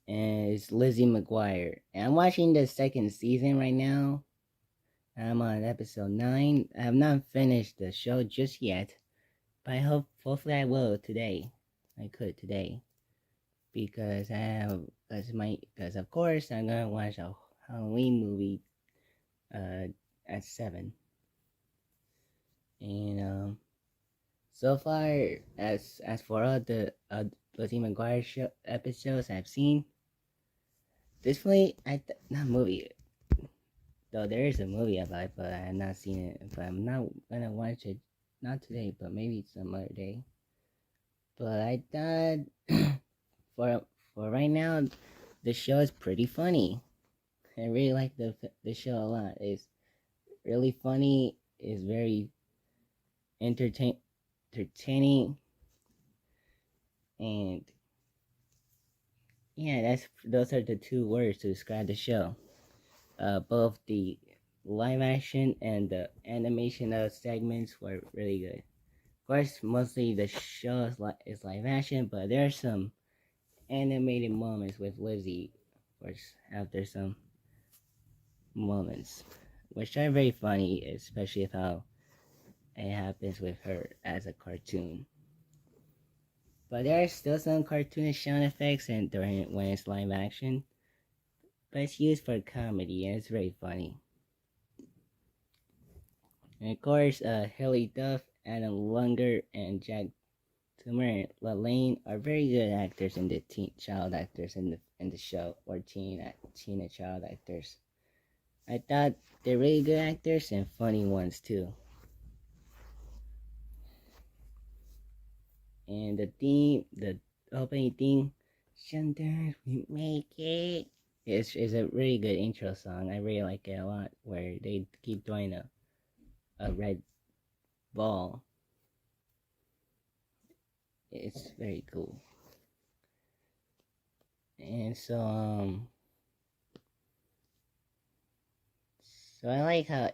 And it's Lizzie McGuire. And I'm watching the 2nd season right now. I'm on episode 9. I have not finished the show just yet. But hopefully I will today. I could today. Because because of course I'm gonna watch a Halloween movie at 7. And so far, as for all the Lizzie McGuire show episodes I've seen, this movie, not movie, though there is a movie about it, but I have not seen it. But I'm not gonna watch it, not today, but maybe some other day. But I thought, for right now, the show is pretty funny. I really like the show a lot. It's really funny. It's very entertaining, and yeah, those are the 2 words to describe the show. Both the live action and the animation segments were really good. Of course, mostly the show is live action, but there are some animated moments with Lizzie, of course, after some moments. which are very funny, especially with how it happens with her as a cartoon. But there are still some cartoonish sound effects and during when it's live action, but it's used for comedy and it's very funny. And of course, Hilary Duff, Adam Lunger, and Jack Toomer and LaLanne are very good actors in the child actors in the show, or teen and child actors. I thought they're really good actors and funny ones too. And the opening theme, sometimes we make it. Is a really good intro song. I really like it a lot. Where they keep throwing a red ball. It's very cool. And so I like how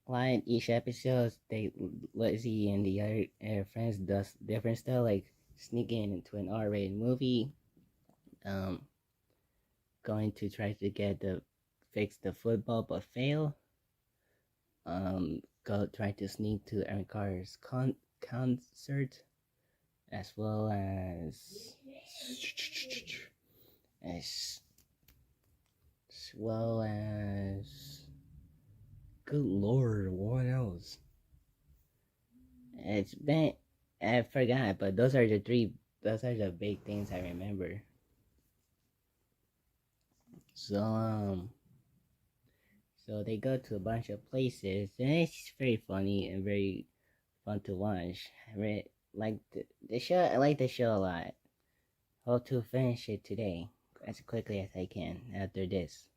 like each episode they Lizzie and the other friends does different stuff, like sneaking into an R-rated movie, going to try to get the fix the football but fail, go try to sneak to Aaron Carter's concert, as well as good lord, what else? It's been I forgot, but those are the big things I remember. So so they go to a bunch of places and it's very funny and very fun to watch. I really like the show. I like the show a lot. Hope to finish it today as quickly as I can after this.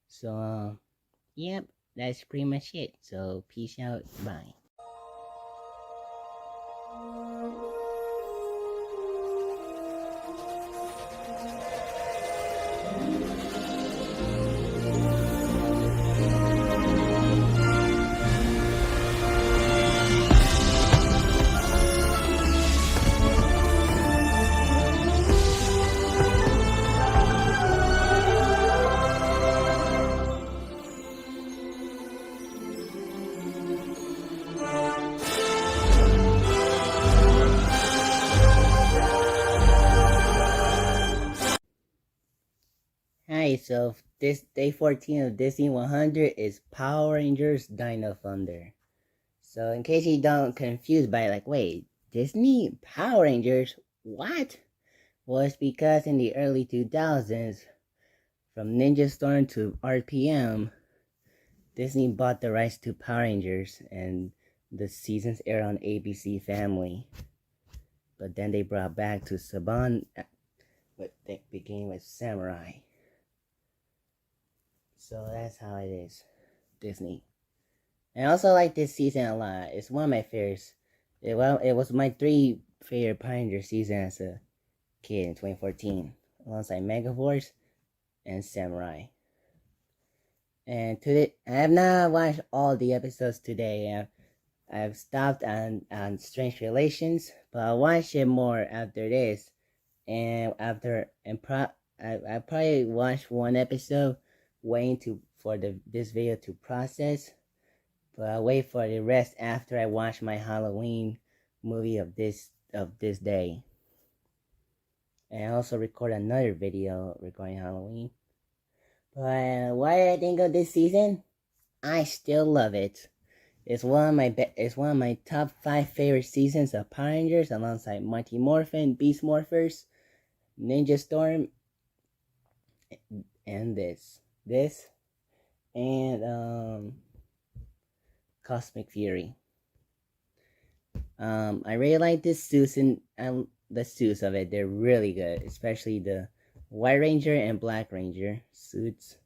So yep, that's pretty much it. So peace out, bye. Hi, so this day 14 of Disney 100 is Power Rangers Dino Thunder. So in case you don't confused by like, wait, Disney Power Rangers? What? Well, it's because in the early 2000s, from Ninja Storm to RPM, Disney bought the rights to Power Rangers and the seasons aired on ABC Family. But then they brought back to Saban, but they began with Samurai. So that's how it is, Disney. And I also like this season a lot. It's one of my favorites. It was my 3 favorite Power Rangers season as a kid in 2014, alongside Megaforce and Samurai. And today, I have not watched all the episodes today. I've stopped on Strange Relations, but I'll watch it more after this. And I probably watch one episode, waiting for this video to process. But I'll wait for the rest after I watch my Halloween movie of this day. And I also record another video regarding Halloween. But what did I think of this season? I still love it. It's one of my top 5 favorite seasons of Power Rangers, alongside Mighty Morphin, Beast Morphers, Ninja Storm, and this, and Cosmic Fury. I really like this suits and the suits of it. They're really good, especially the White Ranger and Black Ranger suits,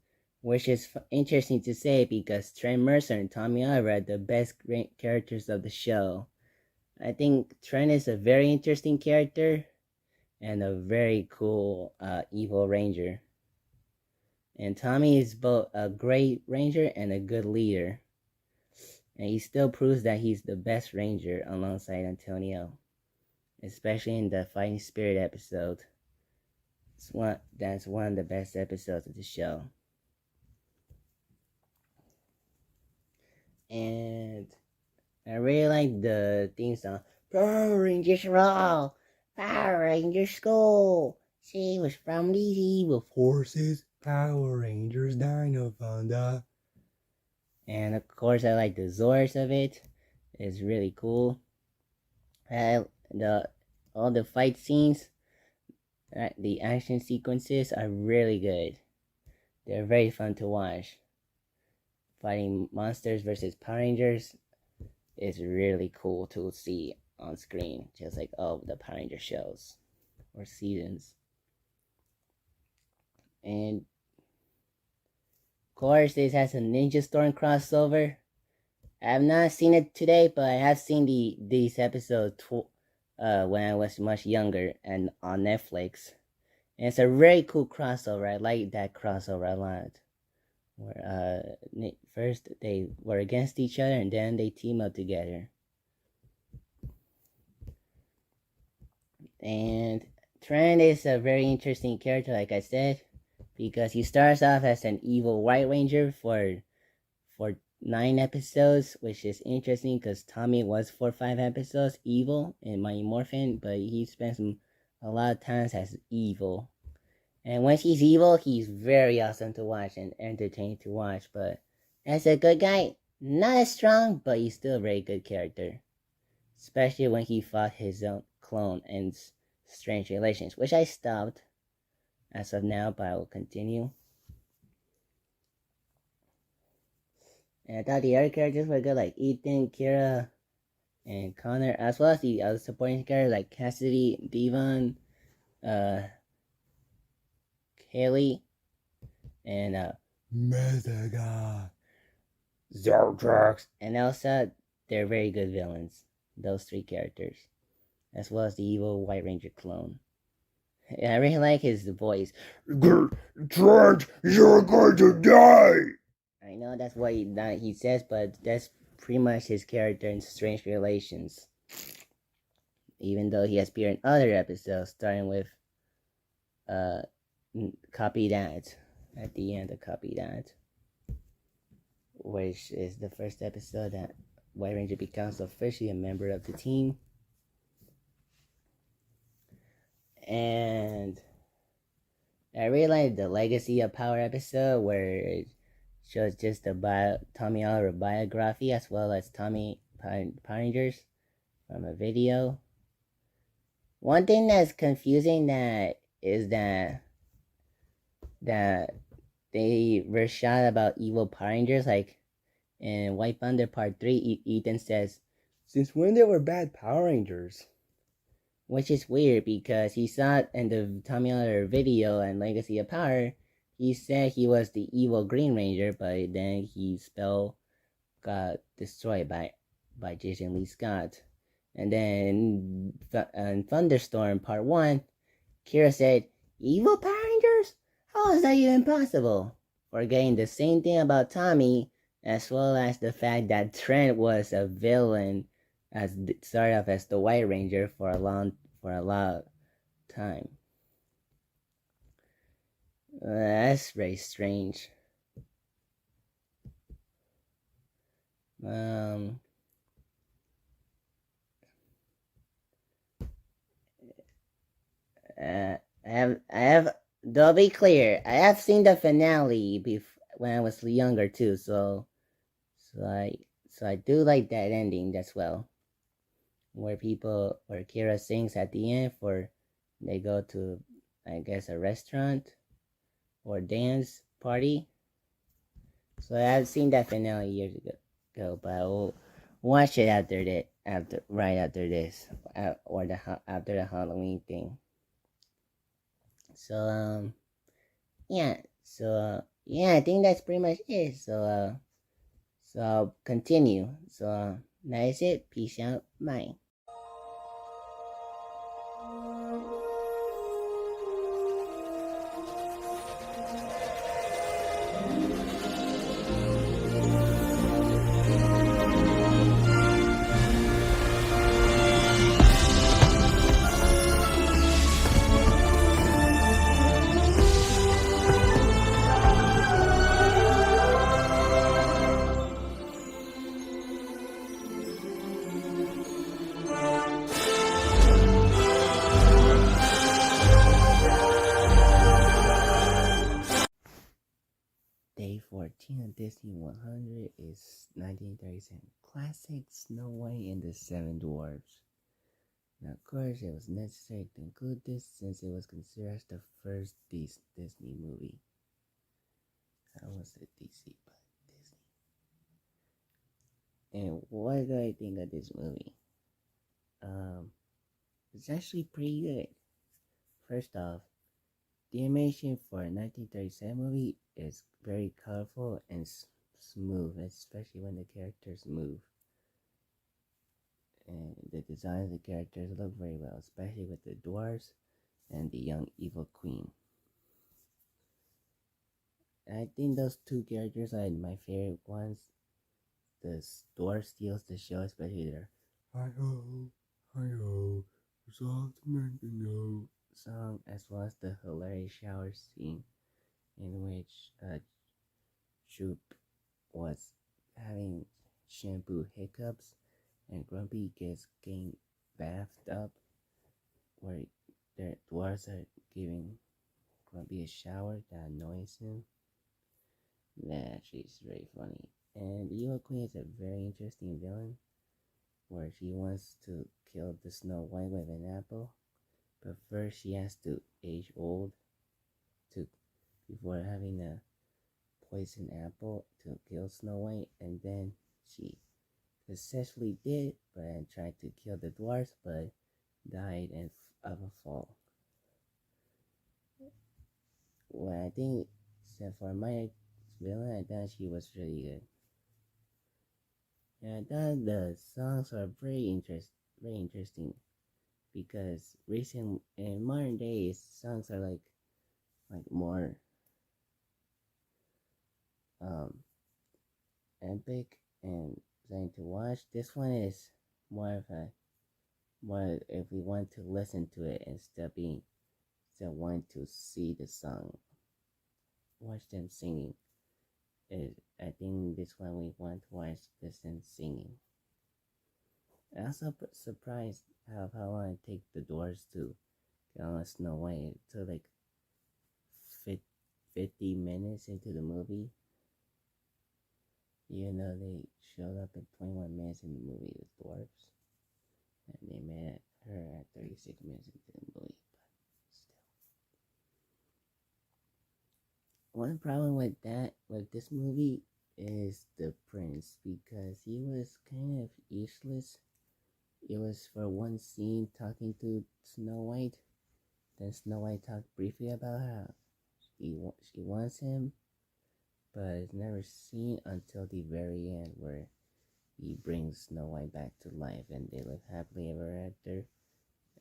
which is interesting to say because Trent Mercer and Tommy Oliver are the best characters of the show. I think Trent is a very interesting character and a very cool evil ranger. And Tommy is both a great ranger and a good leader. And he still proves that he's the best ranger alongside Antonio, especially in the Fighting Spirit episode. That's one of the best episodes of the show. And I really like the theme song. Power Rangers roll! Power Rangers school! She was from these evil forces. Power Rangers Dino Thunder. And of course, I like the Zords of it. It's really cool. All the fight scenes, the action sequences are really good. They're very fun to watch. Fighting monsters versus Power Rangers is really cool to see on screen, just like all the Power Ranger shows or seasons. And of course, this has a Ninja Storm crossover. I have not seen it today, but I have seen these episodes when I was much younger and on Netflix. And it's a very cool crossover. I like that crossover a lot. Where first they were against each other and then they team up together. And Trent is a very interesting character, like I said, because he starts off as an evil White Ranger for 9 episodes, which is interesting because Tommy was for 5 episodes evil in Mighty Morphin, but he spends a lot of times as evil. And when he's evil, he's very awesome to watch and entertaining to watch. But as a good guy, not as strong, but he's still a very good character. Especially when he fought his own clone in Strange Relations, which I stopped as of now, but I will continue. And I thought the other characters were good, like Ethan, Kira, and Connor, as well as the other supporting characters like Cassidy, Devon, Haley, and Mezega, Zordrox, and Elsa. They're very good villains, those 3 characters, as well as the evil White Ranger clone. And I really like his voice. Trent, you're going to die! I know that's what he says, but that's pretty much his character in Strange Relations. Even though he has appeared in other episodes, starting with Copy That, at the end of Copy That, which is the first episode that White Ranger becomes officially a member of the team. And I really like the Legacy of Power episode, where it shows just the Tommy Oliver biography as well as Tommy Power Rangers from a video. One thing that's confusing is that they were shot about evil Power Rangers, like in White Thunder Part 3, Ethan says, "Since when there were bad Power Rangers?" Which is weird because he saw it in the Tommy Oliver video and Legacy of Power. He said he was the evil Green Ranger, but then his spell got destroyed by Jason Lee Scott. And then in Thunderstorm Part 1, Kira said, "Evil Power Rangers? How is that even possible?" Forgetting the same thing about Tommy, as well as the fact that Trent was a villain, as started off as the White Ranger for a long time. That's very strange. I have. To be clear, I have seen the finale when I was younger too. So I do like that ending as well, where Kira sings at the end they go to, I guess, a restaurant or dance party. So I've seen that finale years ago, but I will watch it after this, after this, or after the Halloween thing. So yeah, I think that's pretty much it. So I'll continue. So that is it. Peace out. Bye. Day 14 of Disney 100 is 1937 classic Snow White and the Seven Dwarfs. Now, of course, it was necessary to include this since it was considered the first Disney movie. I almost said DC, but Disney. And what do I think of this movie? It's actually pretty good. First off, the animation for a 1937 movie is very colorful and smooth, especially when the characters move. And the design of the characters look very well, especially with the dwarves and the young evil queen. And I think those two characters are my favorite ones. The dwarf steals the show, especially their hi-ho, it's all to make the know song, as well as the hilarious shower scene in which Troop was having shampoo hiccups and Grumpy gets getting bathed up, where their dwarves are giving Grumpy a shower that annoys him. That actually is very funny. And the Evil Queen is a very interesting villain, where she wants to kill the Snow White with an apple, but first she has to age old before having a poison apple to kill Snow White, and then she successfully did, but tried to kill the dwarfs, but died of a fall. Well, I think, except for my villain, I thought she was really good. And I thought the songs are very interesting, because in modern days, songs are like more epic and something to watch. This one is more if we want to listen to it instead of wanting to see the song, watch them singing. I think this one we want to watch them singing. I'm also surprised how long it takes the dwarves to get on Snow White. It took like 50 minutes into the movie, even though they showed up in 21 minutes in the movie, the dwarves, and they met her at 36 minutes into the movie, but still. One problem with this movie is the prince, because he was kind of useless. It was for one scene talking to Snow White, then Snow White talked briefly about how she wants him, but it's never seen until the very end, where he brings Snow White back to life and they live happily ever after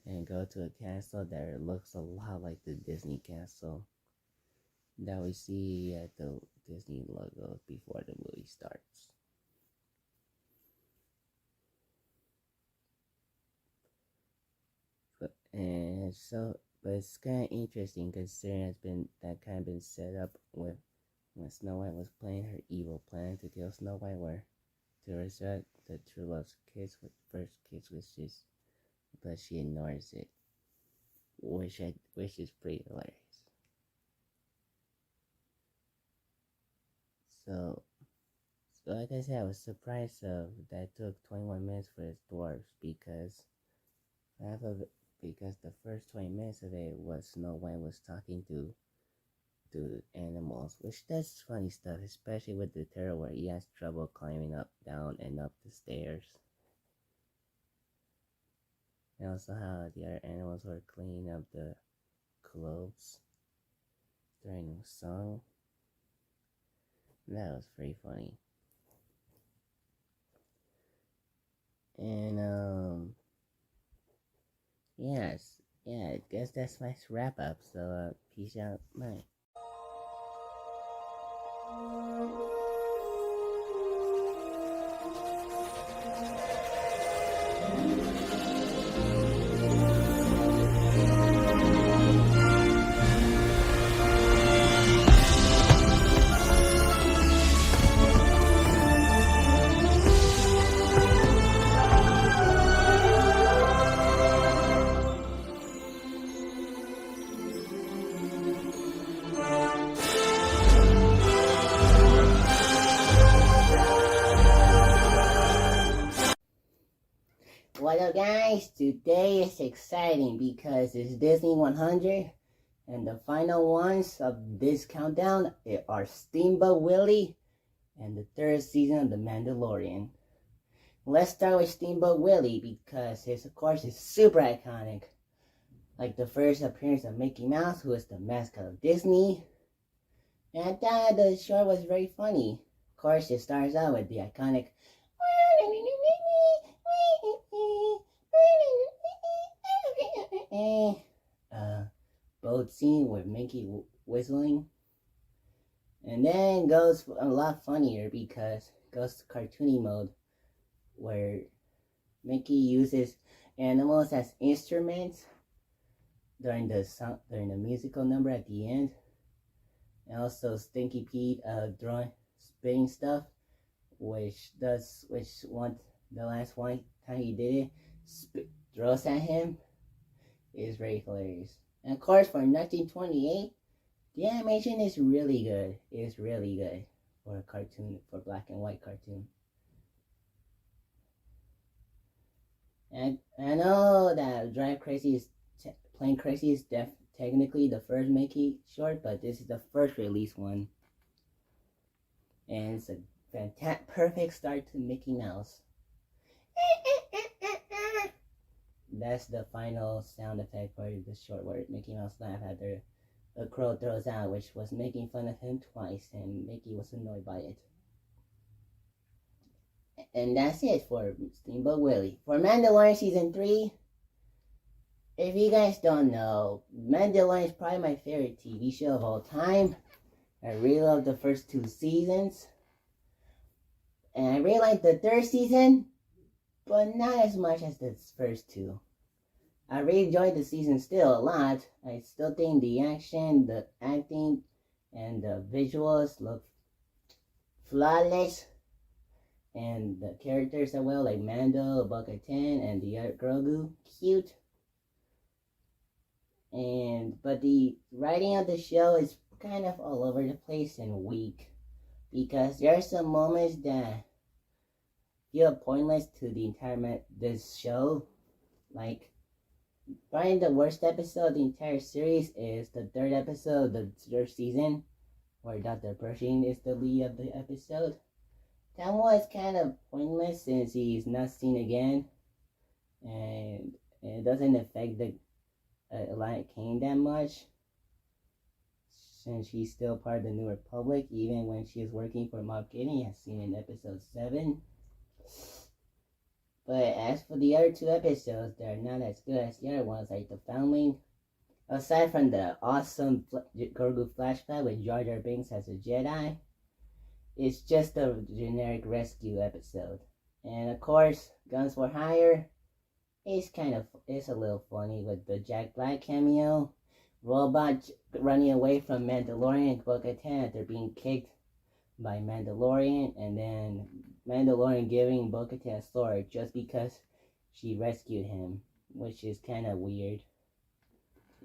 and go to a castle that looks a lot like the Disney castle that we see at the Disney logo before the movie starts. But it's kind of interesting, considering it's been set up with when Snow White was playing her evil plan to kill Snow White, where to resurrect the true love's kiss with first kiss wishes, but she ignores it, which is pretty hilarious. So like I said, I was surprised that took 21 minutes for the dwarves, because the first 20 minutes of it was Snow White was talking to animals, which does funny stuff, especially with the turtle, where he has trouble climbing up, down, and up the stairs. And also how the other animals were cleaning up the clothes during the song. That was pretty funny. And I guess that's my wrap up. So peace out, bye. What up, guys? Today is exciting because it's Disney 100, and the final ones of this countdown are Steamboat Willie and the third season of The Mandalorian. Let's start with Steamboat Willie because his, of course, is super iconic. Like the first appearance of Mickey Mouse, who is the mascot of Disney. And I thought the short was very funny. Of course, it starts out with the iconic boat scene with Mickey whistling. And then goes a lot funnier because it goes to cartoony mode where Mickey uses animals as instruments during the musical number at the end. And also Stinky Pete spitting stuff, the last one time he did it, throws at him. Is very hilarious. And of course, for 1928, the animation is really good. It's really good for a cartoon, for black and white cartoon. And I know that Plane Crazy is technically the first Mickey short, but this is the first release one. And it's a perfect start to Mickey Mouse. That's the final sound effect for the short where Mickey Mouse laughed after a crow throws out, which was making fun of him twice, and Mickey was annoyed by it. And that's it for Steamboat Willie. For Mandalorian Season 3, if you guys don't know, Mandalorian is probably my favorite TV show of all time. I really love the first 2 seasons. And I really like the 3rd season, but not as much as the first 2. I really enjoyed the season still a lot. I still think the action, the acting, and the visuals look flawless. And the characters are well, like Mando, Bo-Katan, and the other Grogu, cute. But the writing of the show is kind of all over the place and weak. Because there are some moments that feel pointless to the entire this show. Like, probably the worst episode of the entire series is the 3rd episode of the 3rd season, where Dr. Pershing is the lead of the episode. That one is kind of pointless since he's not seen again, and it doesn't affect the Alliant Kane that much, since she's still part of the New Republic, even when she is working for Moff Gideon, as seen in episode 7. But as for the other 2 episodes, they're not as good as the other ones, like The Foundling. Aside from the awesome Grogu flashback with Jar Jar Binks as a Jedi, it's just a generic rescue episode. And of course, Guns for Hire it's a little funny with the Jack Black cameo, Robot running away from Mandalorian and Bo-Katan after being kicked by Mandalorian, and then Mandalorian giving Bo-Katan a sword just because she rescued him, which is kind of weird.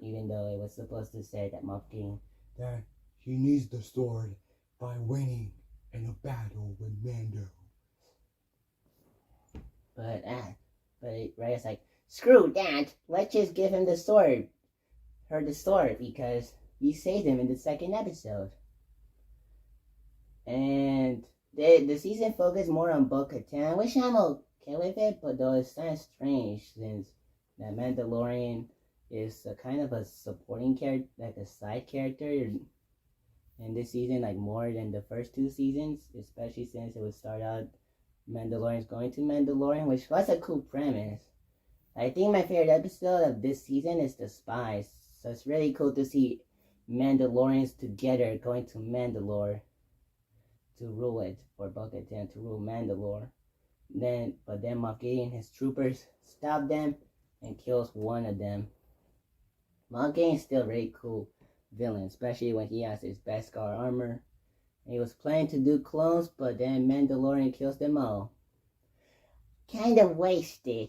Even though it was supposed to say that Moff Gideon, that she needs the sword by winning in a battle with Mando. But Rey's like, screw that, let's just give him the sword. The sword, because he saved him in the 2nd episode. And the season focused more on Bo-Katan, which I'm okay with it, but though it's kind of strange since that Mandalorian is a kind of a supporting character, like a side character in this season, like more than the first 2 seasons, especially since it would start out Mandalorian's going to Mandalorian, which was a cool premise. I think my favorite episode of this season is The Spies, so it's really cool to see Mandalorians together going to Mandalore to rule it, for Bo-Katan to rule Mandalore. But then Moff Gideon and his troopers stop them and kills one of them. Moff Gideon is still a really cool villain, especially when he has his Beskar armor. And he was planning to do clones, but then Mandalorian kills them all. Kind of wasted.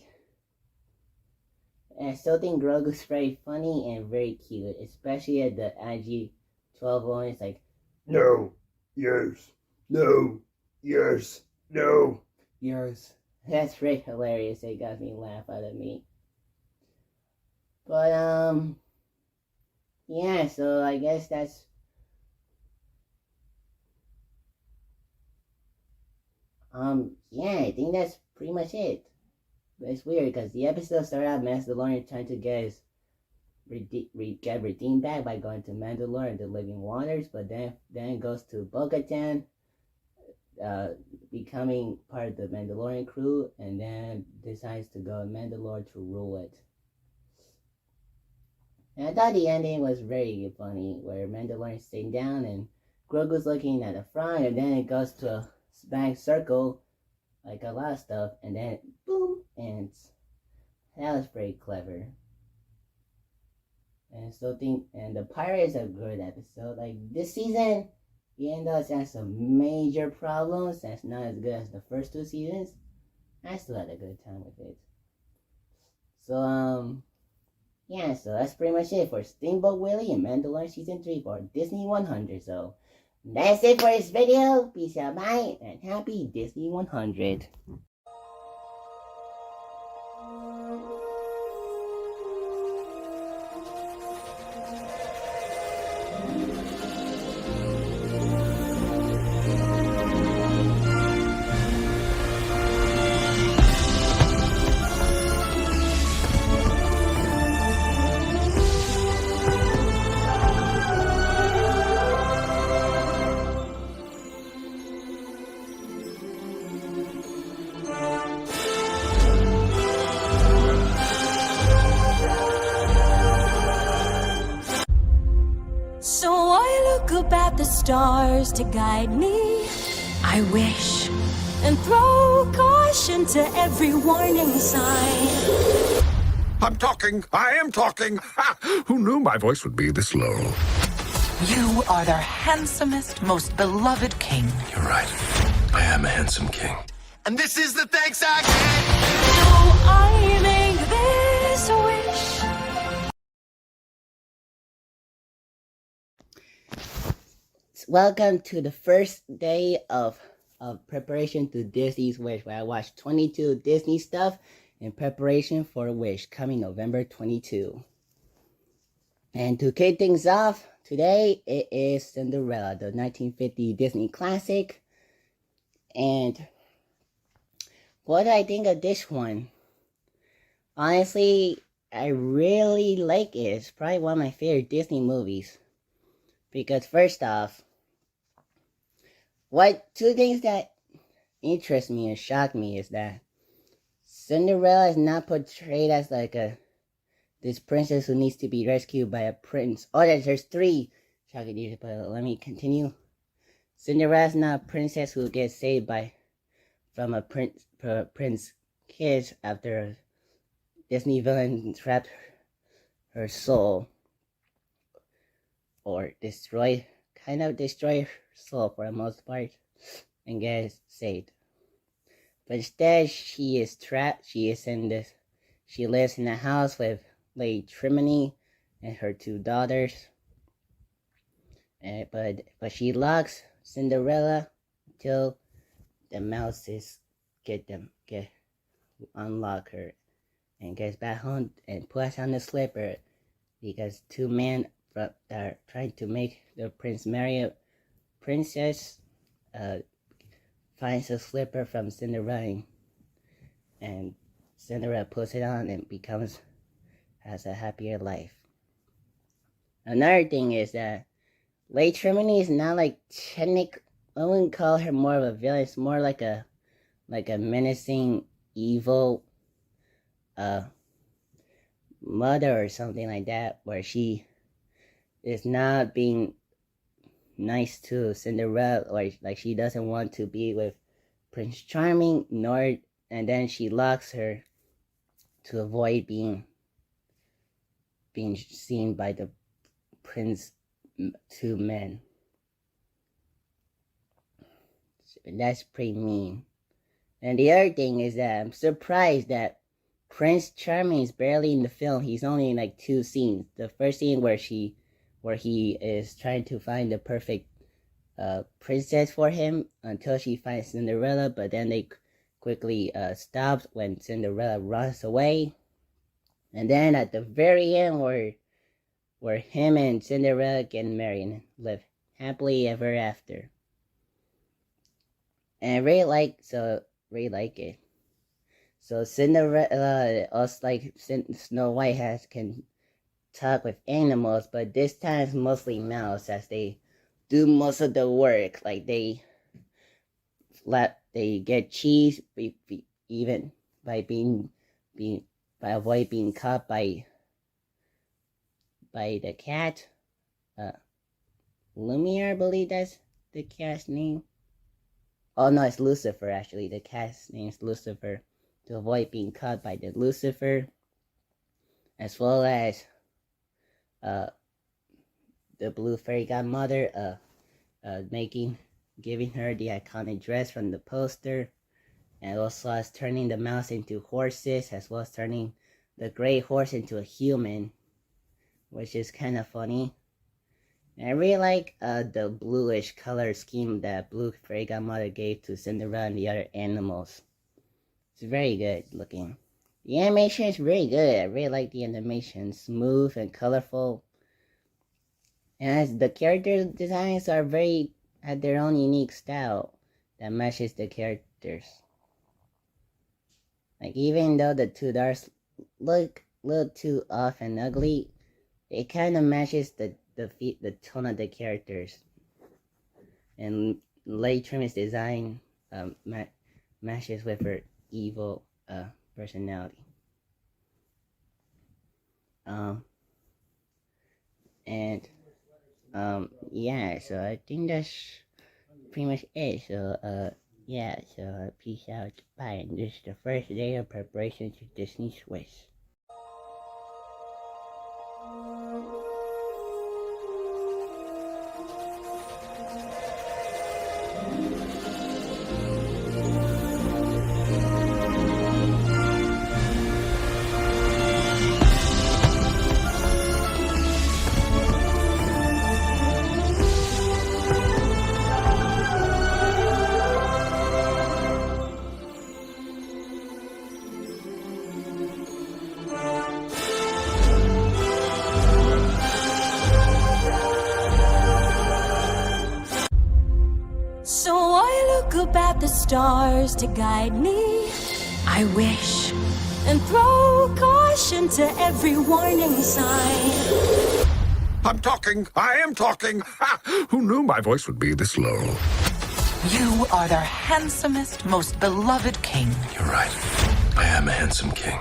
And I still think Grogu's very funny and very cute, especially at the IG-12 one. It's like, no, yes, no, yes, no, yes. That's pretty hilarious. It got me laugh out of me. But yeah. So I guess that's yeah. I think that's pretty much it. But it's weird because the episode started out Mandalorian trying to get his get redeemed back by going to Mandalore and the Living Waters, but then it goes to Bo-Katan, becoming part of the Mandalorian crew, and then decides to go to Mandalore to rule it. And I thought the ending was very funny, where Mandalorian's sitting down and Grogu's looking at the front, and then it goes to a smack circle, like a lot of stuff, and then boom, and that was pretty clever. And still think, and the pirate is a good episode. Like this season, even though it has some major problems, that's not as good as the first two seasons. I still had a good time with it. So yeah, so that's pretty much it for Steamboat Willie and Mandalorian Season 3 for Disney 100. So that's it for this video. Peace out, bye, and happy Disney 100. So I look up at the stars to guide me. I wish and throw caution to every warning sign. I'm talking. I am talking. Ha! Who knew my voice would be this low? You are their handsomest, most beloved king. You're right. I am a handsome king. And this is the thanks I get. So I make this wish. Welcome to the first day of preparation to Disney's Wish, where I watched 22 Disney stuff in preparation for Wish coming November 22. And to kick things off, today it is Cinderella, the 1950 Disney classic. And what do I think of this one? Honestly, I really like it. It's probably one of my favorite Disney movies. Because first off, two things that interest me and shock me is that Cinderella is not portrayed as like this princess who needs to be rescued by a prince. Oh, there's three shocking details, but let me continue. Cinderella is not a princess who gets saved from a prince kiss after a Disney villain trapped her soul, or destroy her soul for the most part, and gets saved. But instead, she is trapped. She lives in a house with Lady Trimini and her two daughters. But she locks Cinderella until the mouses unlock her and gets back home and puts on the slipper, because two men that are trying to make the prince marry a princess finds a slipper from Cinderella, and Cinderella puts it on and has a happier life. Another thing is that Lady Trimini is not like I wouldn't call her more of a villain. It's more like a menacing, evil mother or something like that, where she is not being nice to Cinderella, or like she doesn't want to be with Prince Charming, and then she locks her to avoid being seen by the prince two men. That's pretty mean. And the other thing is that I'm surprised that Prince Charming is barely in the film. He's only in like 2 scenes. The first scene where he is trying to find the perfect princess for him until she finds Cinderella, but then they quickly stops when Cinderella runs away. And then at the very end, where him and Cinderella get married and live happily ever after. And I really like it. So Cinderella, us like Snow White can talk with animals, but this time it's mostly mouse, as they do most of the work. Like they get cheese even by avoid being caught by the cat. Lumiere, I believe that's the cat's name. Oh no, it's Lucifer actually. The cat's name is Lucifer, to avoid being caught by the Lucifer, as well as the blue fairy godmother giving her the iconic dress from the poster, and also as turning the mouse into horses, as well as turning the gray horse into a human, which is kind of funny. And I really like the bluish color scheme that blue fairy godmother gave to Cinderella and the other animals. It's very good looking. The animation is very good. I really like the animation. Smooth and colorful. And as the character designs have their own unique style that matches the characters. Like even though the two dolls look a little too off and ugly, it kind of matches the tone of the characters. And Lady Trim's design matches with her evil personality. Yeah, so I think that's pretty much it. So yeah, so peace out, bye. And this is the first day of preparation to Disney Swiss. So I look up at the stars to guide me. I wish and throw caution to every warning sign. I'm talking. I am talking. Ha! Who knew my voice would be this low? You are their handsomest, most beloved king. You're right. I am a handsome king.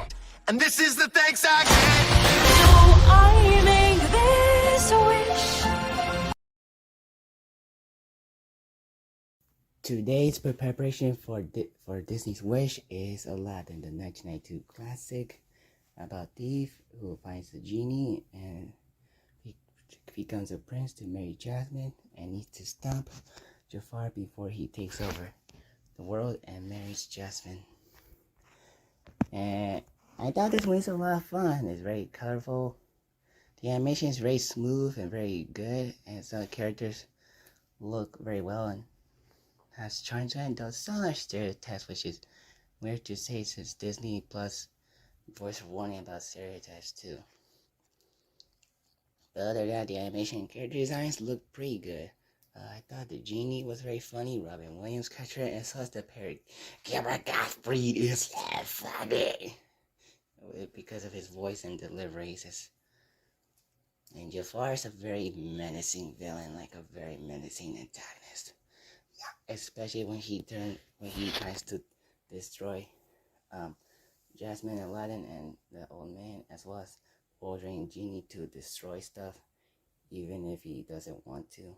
And this is the thanks I get. So I make this wish. Today's preparation for Disney's Wish is Aladdin, the 1992 classic about a thief who finds a genie and he becomes a prince to marry Jasmine and needs to stop Jafar before he takes over the world and marries Jasmine. And I thought this was a lot of fun. It's very colorful. The animation is very smooth and very good, and some characters look very well and has charms and does some like stereotypes, which is weird to say since Disney Plus voice warning about stereotypes too. But other than that, the animation and character designs look pretty good. I thought the genie was very funny. Robin Williams captured it, and so is the parrot. Gilbert Gottfried is funny because of his voice and deliveries. And Jafar is a very menacing villain, like a very menacing antagonist. Yeah, especially when he tries to destroy Jasmine, Aladdin, and the old man, as well as ordering Genie to destroy stuff, even if he doesn't want to.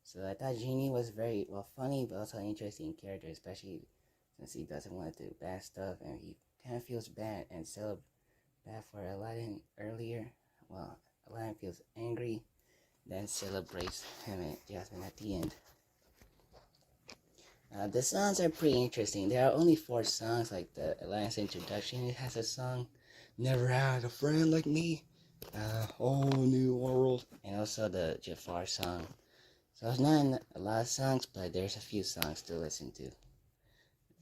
So I thought Genie was very funny, but also an interesting character, especially since he doesn't want to do bad stuff, and he kind of feels bad and bad for Aladdin earlier. Well, Aladdin feels angry, then celebrates him and Jasmine at the end. The songs are pretty interesting. There are only 4 songs, like the Aladdin's introduction. It has a song, Never Had a Friend Like Me, Whole New World, and also the Jafar song. So it's not a lot of songs, but there's a few songs to listen to.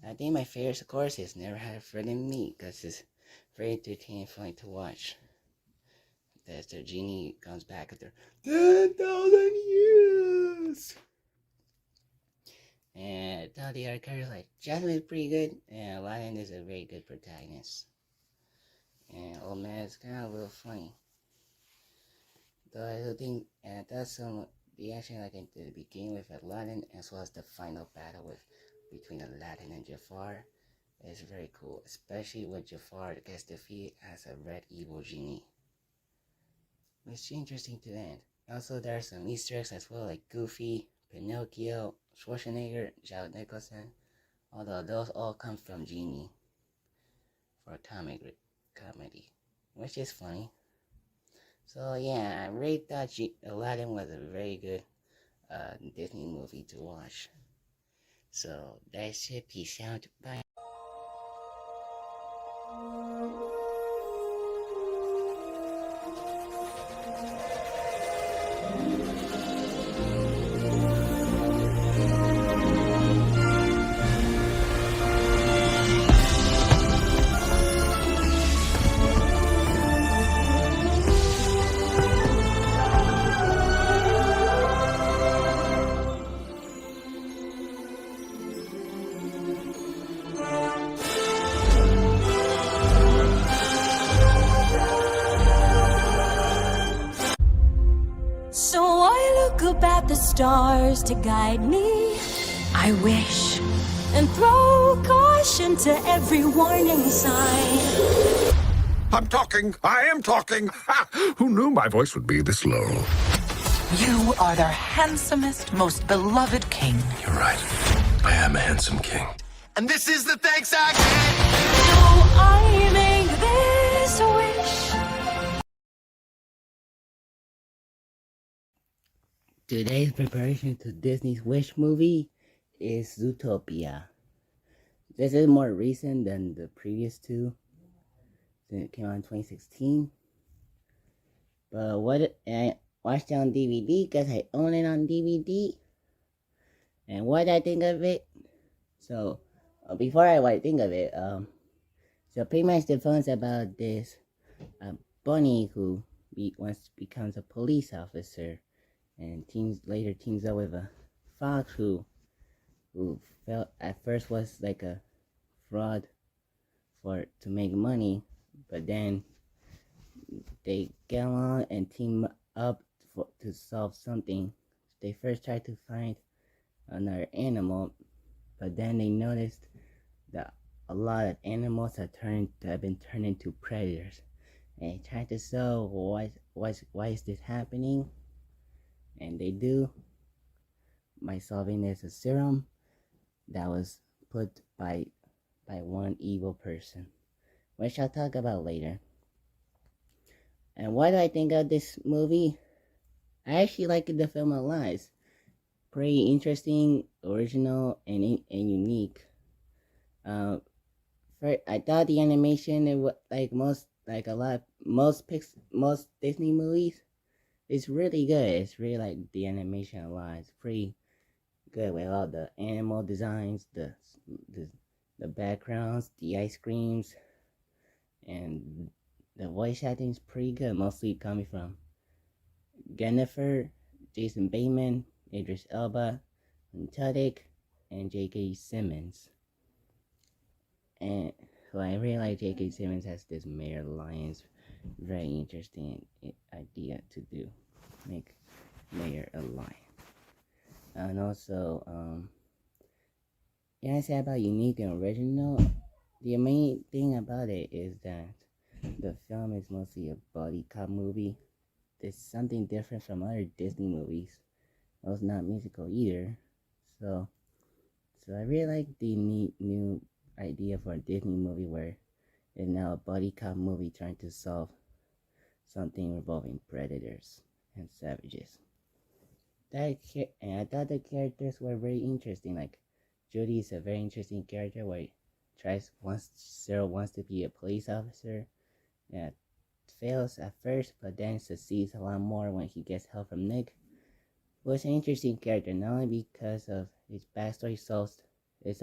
I think my favorite, of course, is Never Had a Friend in Me, because it's very entertaining, funny to watch. As the genie comes back after 10,000 years. And I thought the other characters, like Jasmine, is pretty good, and Aladdin is a very good protagonist. And Old Man is kind of a little funny. Though I do think, and I thought some the action like in the beginning with Aladdin, as well as the final battle between Aladdin and Jafar, is very cool. Especially when Jafar gets defeated as a red evil genie. It's interesting to end. Also, there are some Easter eggs as well, like Goofy, Pinocchio, Schwarzenegger, Jack Nicholson. Although those all come from Genie for comedy, which is funny. So yeah, I really thought Aladdin was a very good Disney movie to watch. So that's it. Peace out. Bye. So I look up at the stars to guide me. I wish and throw caution to every warning sign. I'm talking. I am talking. Ha! Who knew my voice would be this low? You are their handsomest, most beloved king. You're right. I am a handsome king. And this is the thanks I get. So I make this wish. Today's preparation to Disney's Wish movie is Zootopia. This is more recent than the previous two. It came out in 2016. But I watched it on DVD because I own it on DVD. And what I think of it? So, before I think of it, so pretty much the film's about this bunny who once becomes a police officer. And later teams up with a fox who felt at first was like a fraud to make money, but then they get along and team up to solve something. They first tried to find another animal, but then they noticed that a lot of animals have been turned into predators, and they tried to solve why is this happening. And they do by solving this a serum that was put by one evil person, which I'll talk about later. And what do I think of this movie? I actually like the film a lot. It's pretty interesting, original, and unique. I thought the animation, it was like most Disney movies. It's really good. It's really like the animation a lot. It's pretty good with all the animal designs, the backgrounds, the ice creams, and the voice acting is pretty good. Mostly coming from Jennifer, Jason Bateman, Idris Elba, Tudyk, and J.K. Simmons. And so I really like J.K. Simmons as this Mayor of the Lions. Very interesting idea to do, make Mayor a lion. And also, yeah, I say about unique and original. The main thing about it is that the film is mostly a buddy cop movie. It's something different from other Disney movies. Well, it's not musical either. So I really like the new idea for a Disney movie where it's now a buddy cop movie trying to solve something involving predators and savages. And I thought the characters were very interesting. Like Judy is a very interesting character where Cyril wants to be a police officer. Yeah, fails at first, but then succeeds a lot more when he gets help from Nick. Who is an interesting character, not only because of his backstory, it's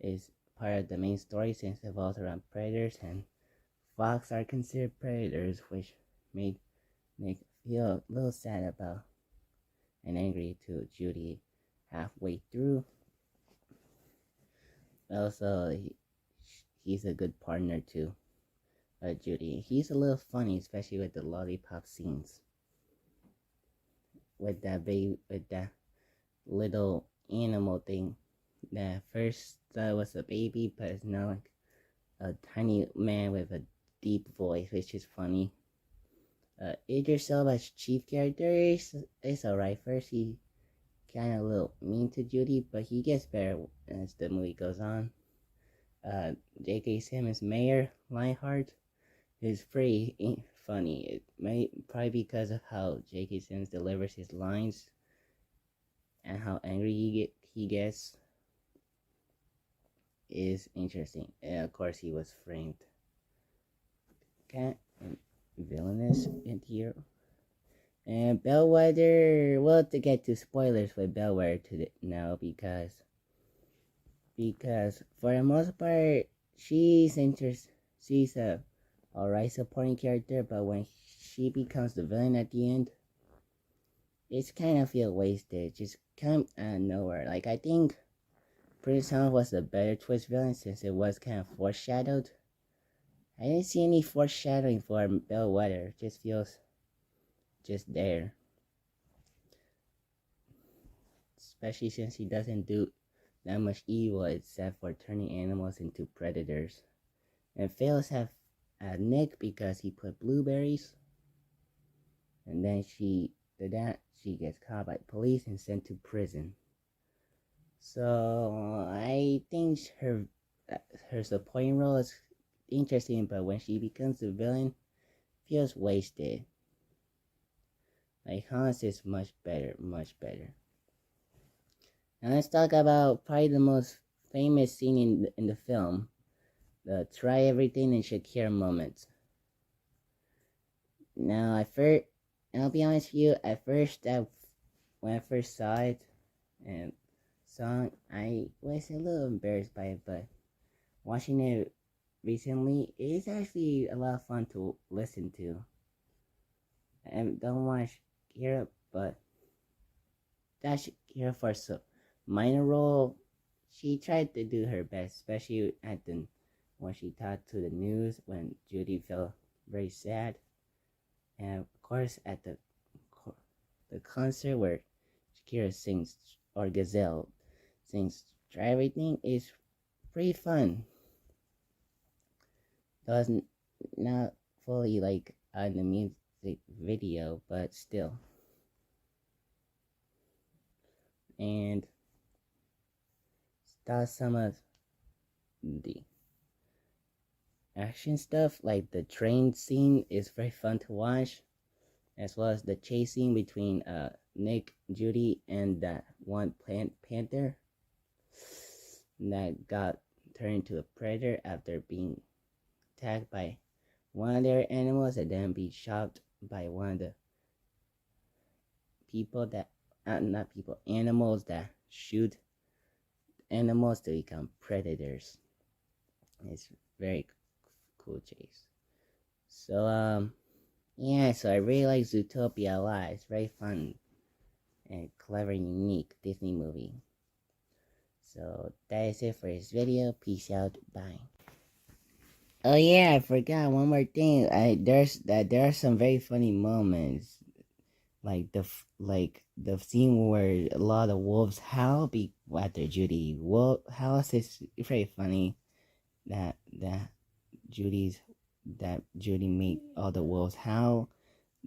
is part of the main story since it revolves around predators, and fox are considered predators, which made Nick feel a little sad about and angry to Judy halfway through. Also, he's a good partner to Judy. He's a little funny, especially with the lollipop scenes. With that little animal thing that first was a baby, but it's now like a tiny man with a deep voice, which is funny. Idris Elba's chief character is alright. First, he kind of a little mean to Judy, but he gets better as the movie goes on. J.K. Simmons' Mayor Lionheart is pretty funny. It may probably because of how J.K. Simmons delivers his lines and how angry he gets is interesting. And of course, he was framed. Villainous interior. And Bellwether, well, to get to spoilers with Bellwether now, because for the most part, she's a alright supporting character, but when she becomes the villain at the end, it's kind of feel wasted. Just come out of nowhere. Like, I think Prince Tom was a better twist villain since it was kind of foreshadowed. I didn't see any foreshadowing for Bellwether. It just feels just there. Especially since he doesn't do that much evil except for turning animals into predators. And fails have Nick because he put blueberries. And then she gets caught by police and sent to prison. So I think her supporting role is interesting, but when she becomes the villain, feels wasted. Like Hans is much better. Now let's talk about probably the most famous scene in the film, the try everything and Shakira moment. Now I'll be honest with you, when I first saw it and song, I was a little embarrassed by it, but watching it recently, it's actually a lot of fun to listen to. And don't want to hear it, but that Shakira for so minor role, she tried to do her best, especially when she talked to the news when Judy felt very sad, and of course at the concert where Shakira sings, or Gazelle sings "Try Everything" is pretty fun. Doesn't not fully like on the music video, but still. And that's some of the action stuff, like the train scene is very fun to watch, as well as the chasing between Nick, Judy, and that one panther that got turned into a predator after being attacked by one of their animals and then be shot by one of the animals that shoot animals to become predators. It's very cool chase. So yeah, so I really like Zootopia a lot. It's very fun and clever and unique Disney movie. So that is it for this video. Peace out. Bye. Oh yeah, I forgot one more thing. There are some very funny moments, like the scene where a lot of wolves howl after Judy howls. Is very funny. That Judy made all the wolves howl.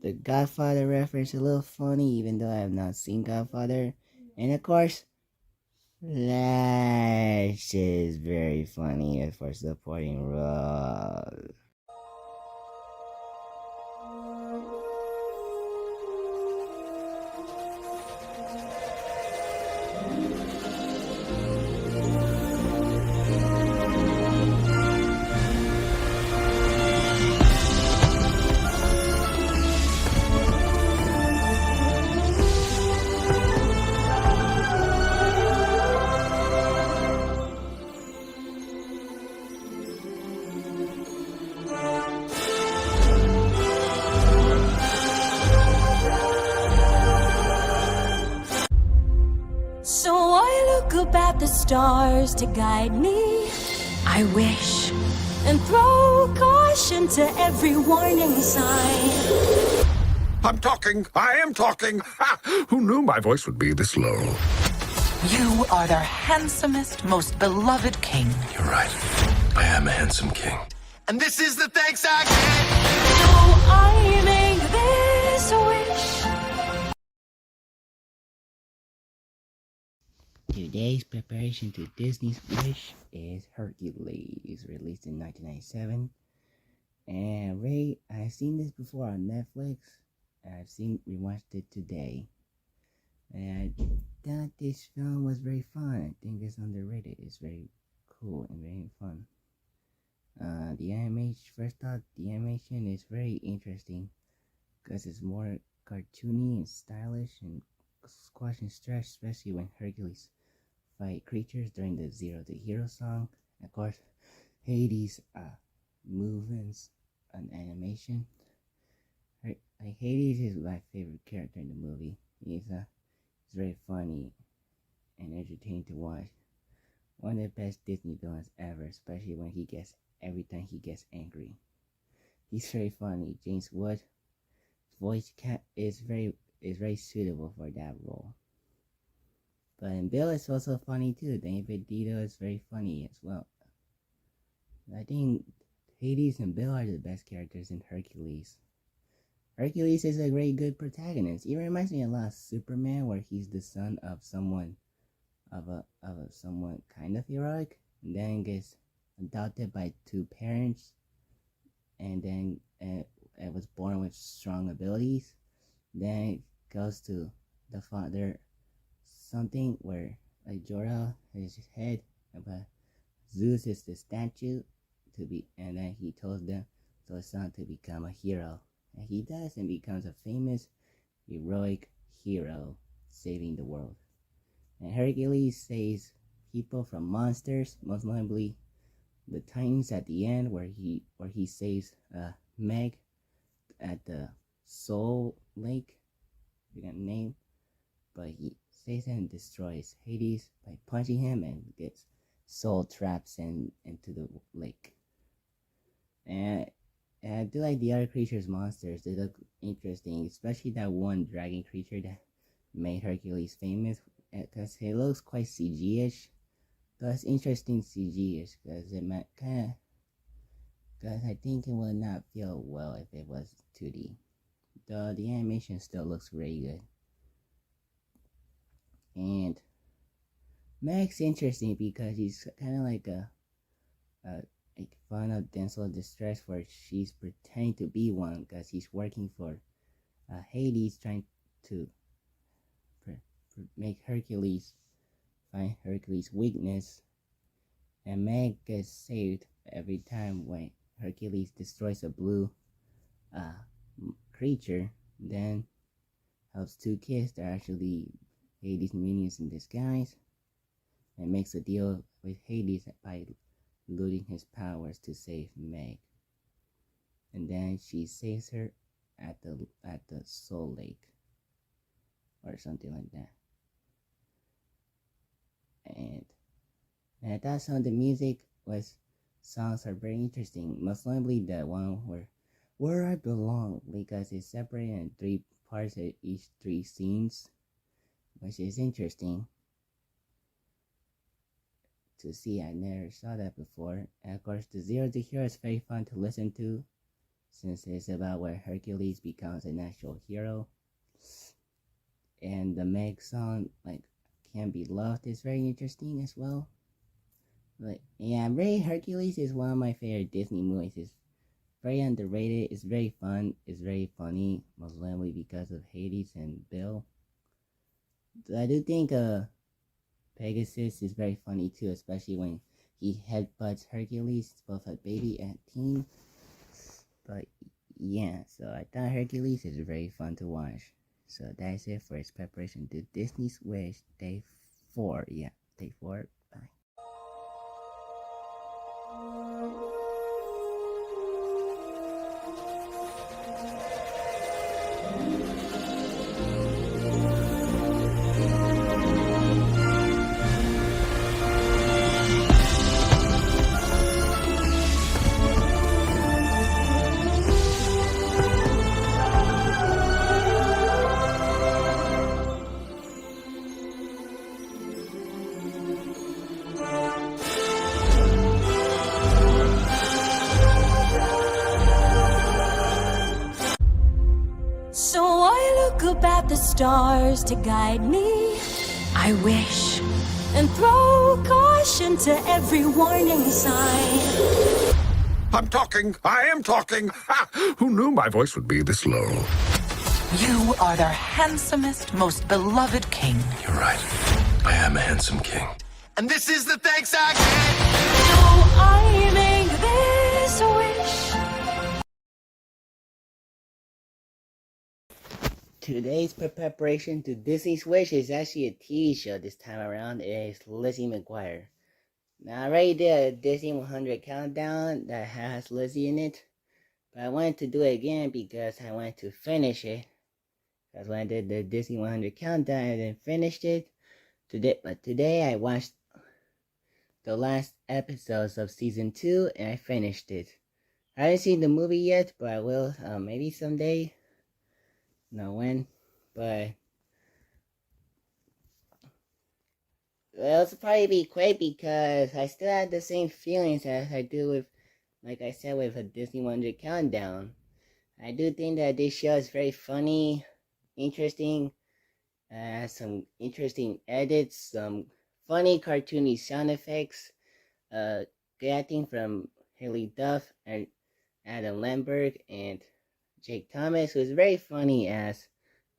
The Godfather reference a little funny, even though I have not seen Godfather. And of course, Lash is very funny for supporting role. I look up at the stars to guide me, I wish and throw caution to every warning sign. I'm talking. I am talking. Ha! Who knew my voice would be this low? You are their handsomest, most beloved king. You're right. I am a handsome king. And this is the thanks I get. So I make this wish. Today's preparation to Disney's Wish is Hercules, released in 1997. And Ray, I've seen this before on Netflix. I've rewatched it today. And I thought this film was very fun. I think it's underrated. It's very cool and very fun. The animation is very interesting because it's more cartoony and stylish and squash and stretch, especially when Hercules fight creatures during the Zero to Hero song. Of course, Hades' movements and animation. Like Hades is my favorite character in the movie. He's very funny and entertaining to watch. One of the best Disney villains ever, especially every time he gets angry. He's very funny. James Wood's voice is very suitable for that role. But Bill is also funny too. David Dito is very funny as well. I think Hades and Bill are the best characters in Hercules. Hercules is a very good protagonist. He reminds me a lot of Superman, where he's the son of someone kind of heroic, and then gets adopted by two parents, and then was born with strong abilities. Then it goes to the father something where like Jor-El is his head, but Zeus is the statue and then he tells his son to become a hero. And he does and becomes a famous, heroic hero, saving the world. And Hercules saves people from monsters, most notably the Titans at the end, where he saves Meg at the Soul Lake, I forgot the name, but he saves him and destroys Hades by punching him and gets soul traps into the lake. And I do like the other creatures, monsters. They look interesting, especially that one dragon creature that made Hercules famous, because he looks quite CG-ish. But it's interesting CG-ish, because I think it would not feel well if it was 2D. Though the animation still looks really good. And Meg's interesting because he's kind of like a fun of damsel distress, where she's pretending to be one because he's working for Hades, trying to make Hercules find Hercules' weakness. And Meg gets saved every time when Hercules destroys a blue creature, then helps two kids that are actually Hades' minions in disguise, and makes a deal with Hades by looting his powers to save Meg. And then she saves her at the Soul Lake or something like that. And I thought some of the music songs are very interesting, most notably the one where I Belong, because it's separated in 3 parts of each 3 scenes, which is interesting to see. I never saw that before. And of course, the Zero to Hero is very fun to listen to, since it's about where Hercules becomes an actual hero. And the Meg song, like Can't Be Loved, is very interesting as well. But yeah, Hercules is one of my favorite Disney movies. It's very underrated. It's very fun. It's very funny, mostly because of Hades and Bill. So I do think Pegasus is very funny too, especially when he headbutts Hercules, both a baby and teen. But yeah, so I thought Hercules is very fun to watch. So that's it for its preparation to Disney's Wish, Day 4. Yeah, Day 4. Bye. stars to guide me. I wish and throw caution to every warning sign. I'm talking. I am talking. Ha! Who knew my voice would be this low? You are their handsomest, most beloved king. You're right. I am a handsome king. And this is the thanks I get. So I make this wish. Today's preparation to Disney's Wish is actually a TV show this time around. It is Lizzie McGuire. Now, I already did a Disney 100 countdown that has Lizzie in it, but I wanted to do it again because I wanted to finish it. Because when I did the Disney 100 countdown, I didn't finish it. Today I watched the last episodes of season 2 and I finished it. I haven't seen the movie yet, but I will maybe someday. Not when, but well, it'll probably be quick because I still have the same feelings as I do with, like I said, with a Disney 100 countdown. I do think that this show is very funny, interesting, some interesting edits, some funny cartoony sound effects, good acting from Haley Duff and Adam Lambert and Jake Thomas, who is very funny as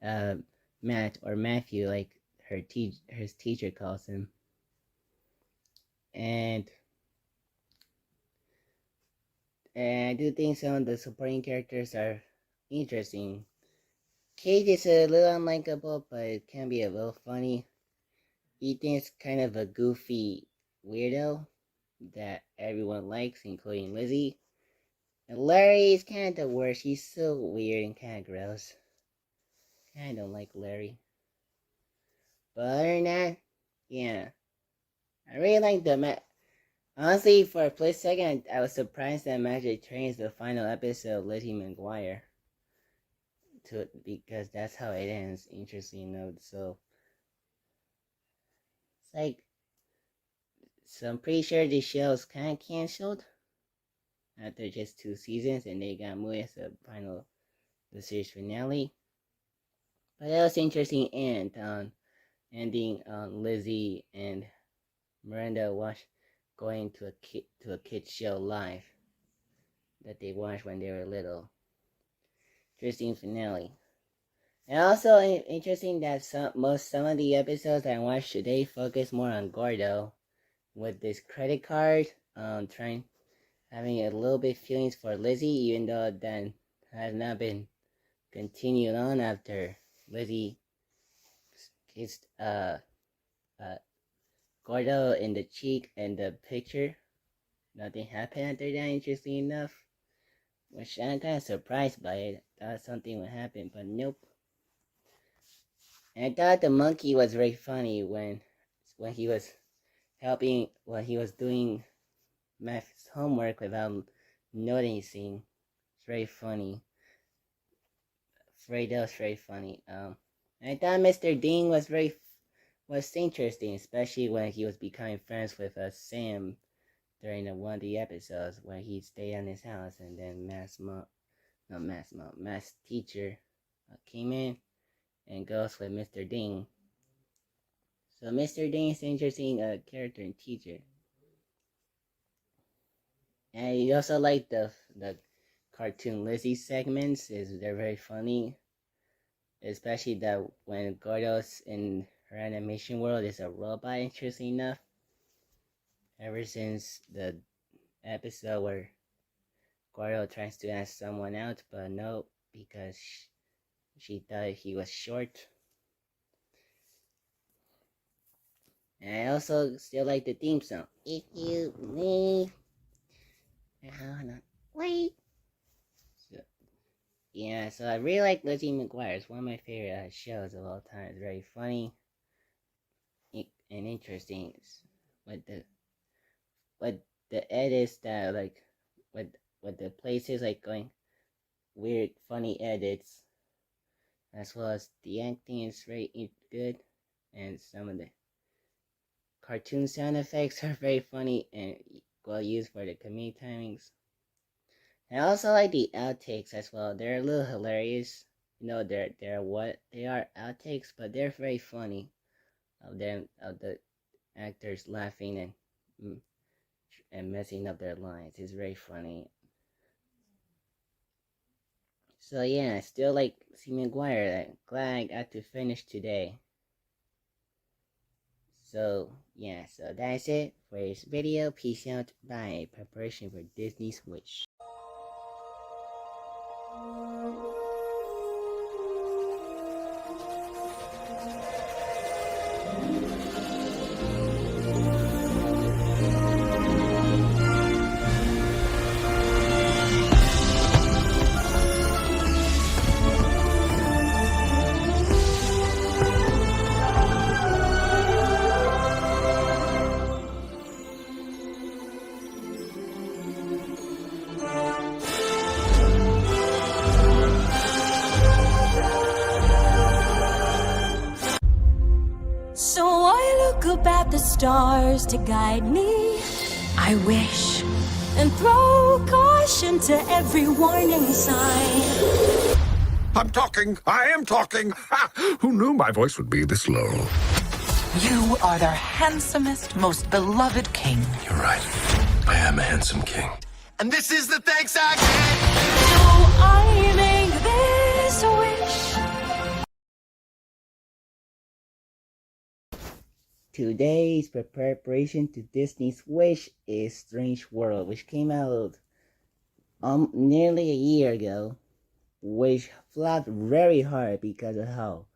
Matt or Matthew, like his teacher calls him. And I do think some of the supporting characters are interesting. Kate is a little unlikable, but it can be a little funny. Ethan's kind of a goofy weirdo that everyone likes, including Lizzie. And Larry is kind of the worst. He's so weird and kind of gross. I don't like Larry. But other than that, yeah. I really like the honestly, for a split second, I was surprised that Magic Train is the final episode of Lizzie McGuire. Because that's how it ends, interesting note. So I'm pretty sure the show is kind of cancelled after just 2 seasons, and they got moved as the series finale. But that was interesting ending on Lizzie and Miranda going to a kid's show live that they watched when they were little. Interesting finale. And also interesting that some of the episodes I watched today focus more on Gordo with this credit card, having a little bit feelings for Lizzie, even though that has not been continued on after Lizzie kissed Gordo in the cheek and the picture. Nothing happened after that, interesting enough. Which I'm kind of surprised by it. Thought something would happen, but nope. And I thought the monkey was very funny when he was doing Math's homework without noticing. It's very funny. That was very funny. I thought Mr. Dean was interesting, especially when he was becoming friends with Sam during one of the episodes where he stayed in his house, and then Math's teacher came in and goes with Mr. Dean. So Mr. Dean is an interesting character and teacher. And I also like the cartoon Lizzie segments. They're very funny. Especially that when Gordo's in her animation world is a robot, interesting enough. Ever since the episode where Gordo tries to ask someone out, but no, because she thought he was short. And I also still like the theme song. If you leave, wait. So I really like Lizzie McGuire. It's one of my favorite shows of all time. It's very funny and interesting. What the edits that what the places going weird funny edits, as well as the acting is very good, and some of the cartoon sound effects are very funny and well used for the comedic timings. I also like the outtakes as well. They're a little hilarious. they're what they are outtakes, but they're very funny of the actors laughing and messing up their lines. It's very funny. So yeah, I still like C. Maguire. I'm glad I got to finish today. So yeah, so that's it for this video. Peace out. Bye. Preparation for Disney's Wish. So I look up at the stars to guide me. I wish and throw caution to every warning sign. I'm talking. I am talking. Who knew my voice would be this low? You are their handsomest, most beloved king. You're right. I am a handsome king. And this is the thanks I get. So I make this wish. Today's preparation to Disney's Wish is Strange World, which came out nearly a year ago, which flopped very hard because of how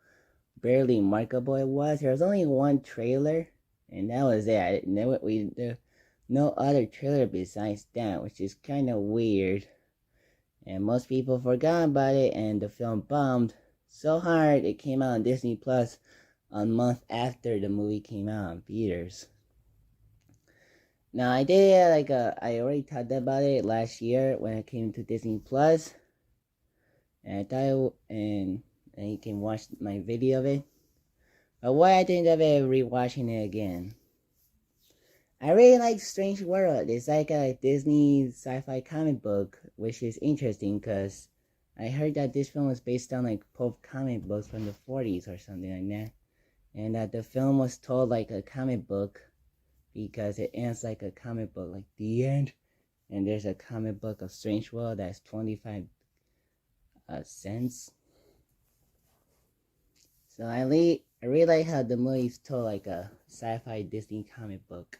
barely marketable it was. There was only one trailer, and that was it. No other trailer besides that, which is kind of weird. And most people forgot about it, and the film bombed so hard it came out on Disney Plus a month after the movie came out in theaters. Now I did I already talked about it last year when it came to Disney Plus, and I thought and you can watch my video of it. But what I think of it rewatching it again, I really like Strange World. It's like a Disney sci-fi comic book, which is interesting because I heard that this film was based on like pulp comic books from the 40s or something like that. And that the film was told like a comic book because it ends like a comic book, like the end. And there's a comic book of Strange World that's 25 cents. So I really like how the movie's told like a sci-fi Disney comic book.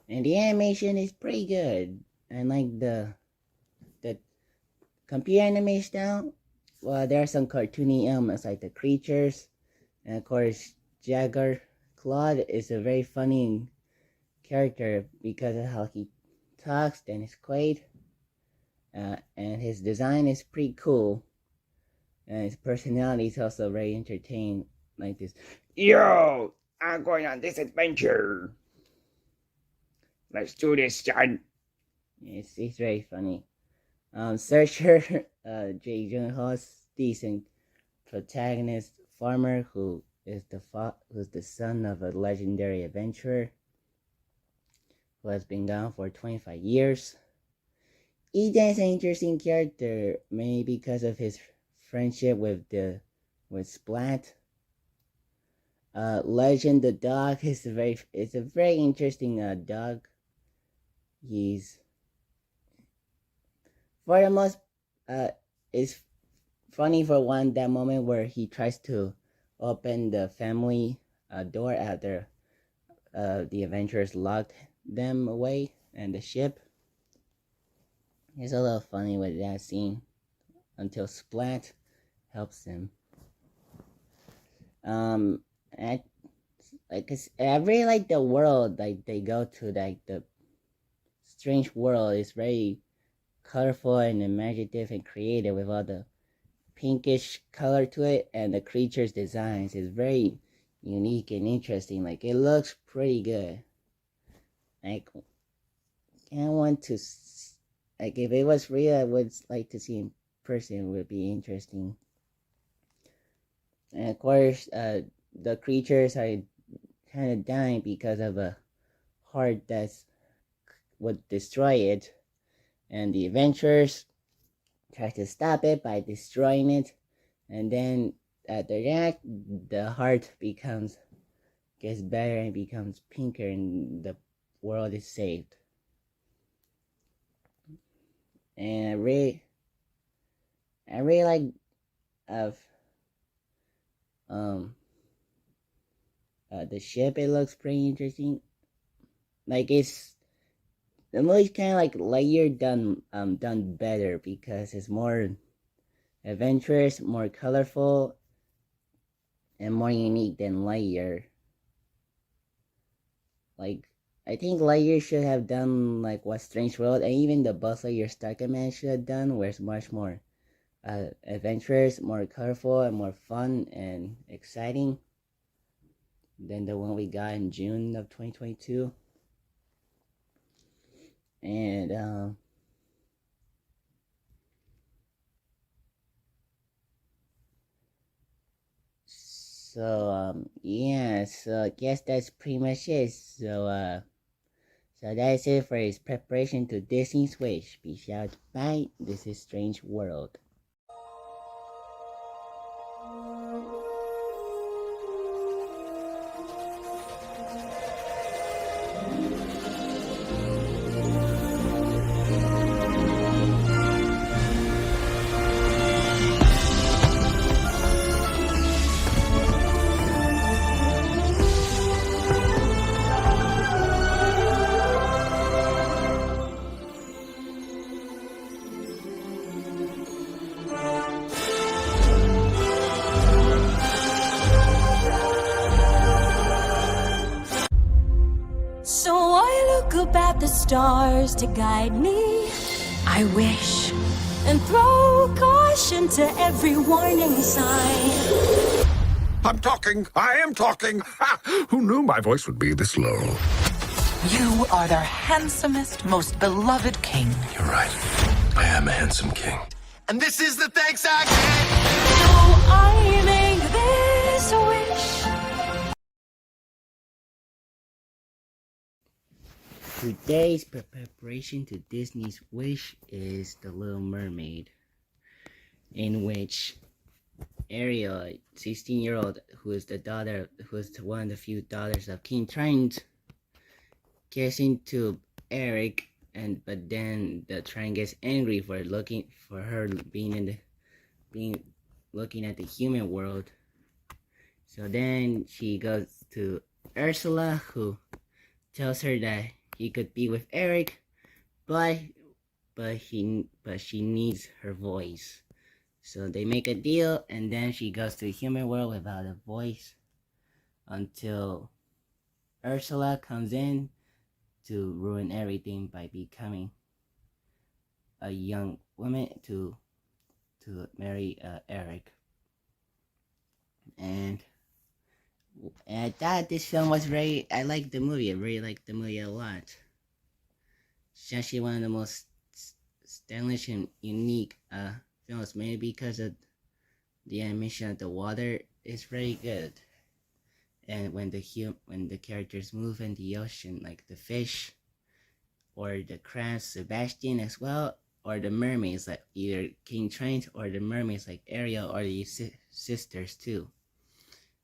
And the animation is pretty good. And like the computer animation style, well, there are some cartoony elements like the creatures. And of course, Jagger Claude is a very funny character because of how he talks and is quaint. And his design is pretty cool. And his personality is also very entertaining, like this. Yo, I'm going on this adventure. Let's do this, son. It's very funny. Searcher, Jake Gyllenhaal's decent protagonist farmer who's the son of a legendary adventurer who has been gone for 25 years. Ethan is an interesting character, mainly because of his friendship with Splat. Legend the dog is a very interesting dog. He's for the most it's funny for that moment where he tries to open the family door after the adventurers locked them away and the ship. It's a little funny with that scene until Splat helps him. I really like the world like they go to, like the Strange World is very colorful and imaginative and creative with all the pinkish color to it, and the creatures' designs is very unique and interesting. Like it looks pretty good. Like I want to if it was real, I would like to see in person. It would be interesting. And of course, the creatures are kind of dying because of a heart that would destroy it, and the adventurers try to stop it by destroying it, And then after that, the heart gets better and becomes pinker, and the world is saved. And I really like of the ship. It looks pretty interesting. Like the movie's kind of like Lightyear done better because it's more adventurous, more colorful, and more unique than Lightyear. Like, I think Lightyear should have done like what Strange World and even the Buzz Lightyear Star Command should have done, where it's much more adventurous, more colorful, and more fun and exciting than the one we got in June of 2022. And yeah, so I guess that's pretty much it. So that's it for his preparation to Disney's Wish. Peace out, bye. This is Strange World. So I look up at the stars to guide me. I wish and throw caution to every warning sign. I'm talking. I am talking. Ha! Who knew my voice would be this low? You are their handsomest, most beloved king. You're right. I am a handsome king. And this is the thanks I get. So I make this wish. Today's preparation to Disney's Wish is The Little Mermaid, in which Ariel, a 16-year-old who is one of the few daughters of King Triton, gets into Eric, but then the Triton gets angry for her looking at the human world. So then she goes to Ursula, who tells her that he could be with Eric, but she needs her voice. So they make a deal, and then she goes to the human world without a voice until Ursula comes in to ruin everything by becoming a young woman to marry Eric. And I thought this film was I liked the movie. I really liked the movie a lot. It's actually one of the most stylish and unique films, maybe because of the animation of the water is very good. And when the characters move in the ocean, like the fish, or the crabs, Sebastian as well, or the mermaids, like either King Triton or the mermaids like Ariel or the sisters too.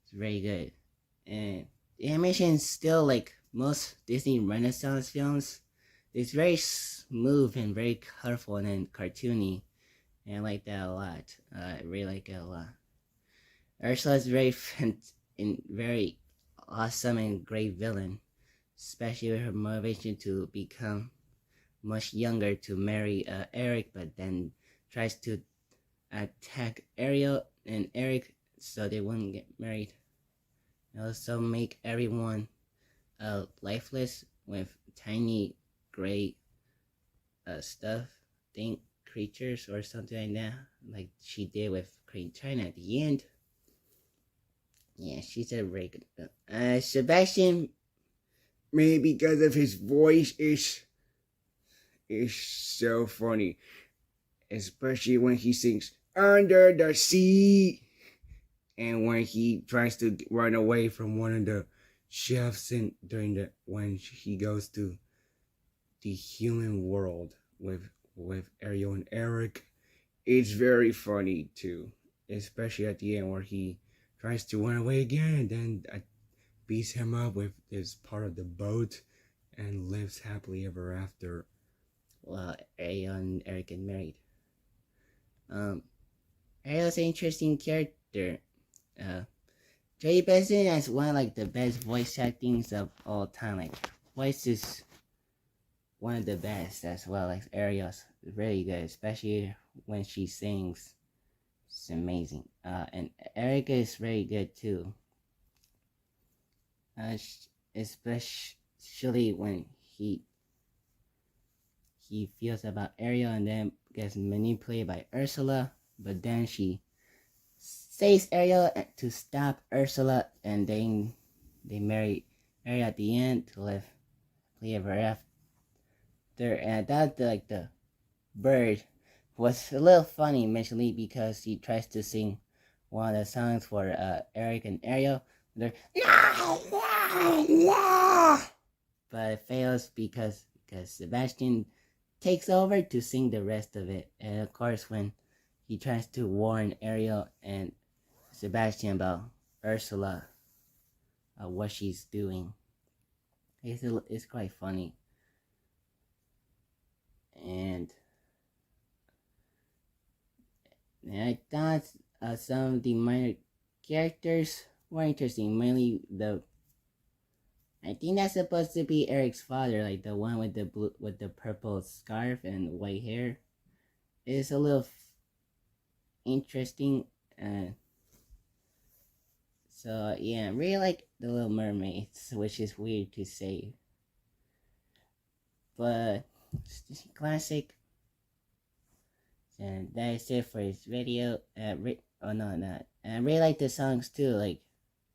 It's very good. And the animation is still like most Disney Renaissance films. It's very smooth and very colorful and then cartoony. And I like that a lot. I really like it a lot. Ursula is very awesome and great villain. Especially with her motivation to become much younger to marry Eric, but then tries to attack Ariel and Eric so they wouldn't get married. Also make everyone lifeless with tiny gray creatures or something like that, like she did with Queen China at the end. Yeah, she's a very good Sebastian, Maybe because of his voice is so funny, especially when he sings "Under the Sea." And when he tries to run away from one of the chefs when he goes to the human world with Ariel and Eric, it's very funny too. especially at the end where he tries to run away again, and then beats him up with his part of the boat, and lives happily ever after. Well, Ariel and Eric get married. Ariel's an interesting character. Joey Benson has one of like the best voice actings of all time. Like voice is one of the best as well. Like Ariel's really good, especially when she sings. It's amazing. And Erica is very good too. Especially when he feels about Ariel and then gets manipulated by Ursula, but then she saves Ariel to stop Ursula, and then they marry Ariel at the end to live ever after. And I thought the bird was a little funny initially because he tries to sing one of the songs for Eric and Ariel. They're no, but it fails because Sebastian takes over to sing the rest of it. And of course, when he tries to warn Ariel and Sebastian about Ursula, what she's doing, it's quite funny. And I thought some of the minor characters were interesting. Mainly I think that's supposed to be Eric's father, like the one with the purple scarf and white hair. It's a little interesting. So yeah, I really like The Little Mermaids, which is weird to say, but it's just a classic. And that is it for this video. Oh no, not. And I really like the songs too. Like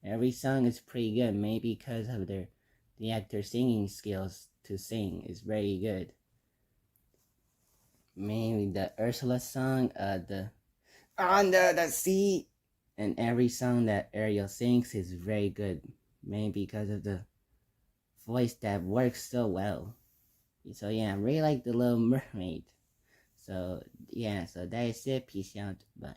every song is pretty good, maybe because of the actor's singing skills to sing is very good. Mainly the Ursula song, the Under the Sea, and every song that Ariel sings is very good, mainly because of the voice that works so well. So yeah, I really like The Little Mermaid. So yeah, so that is it. Peace out. Bye.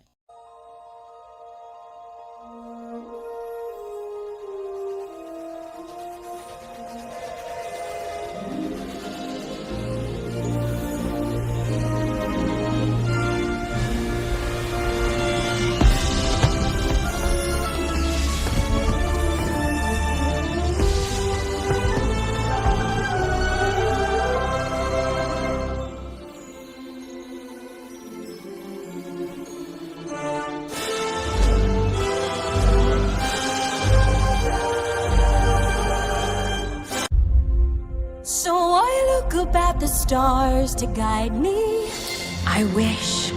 So I look up at the stars to guide me. I wish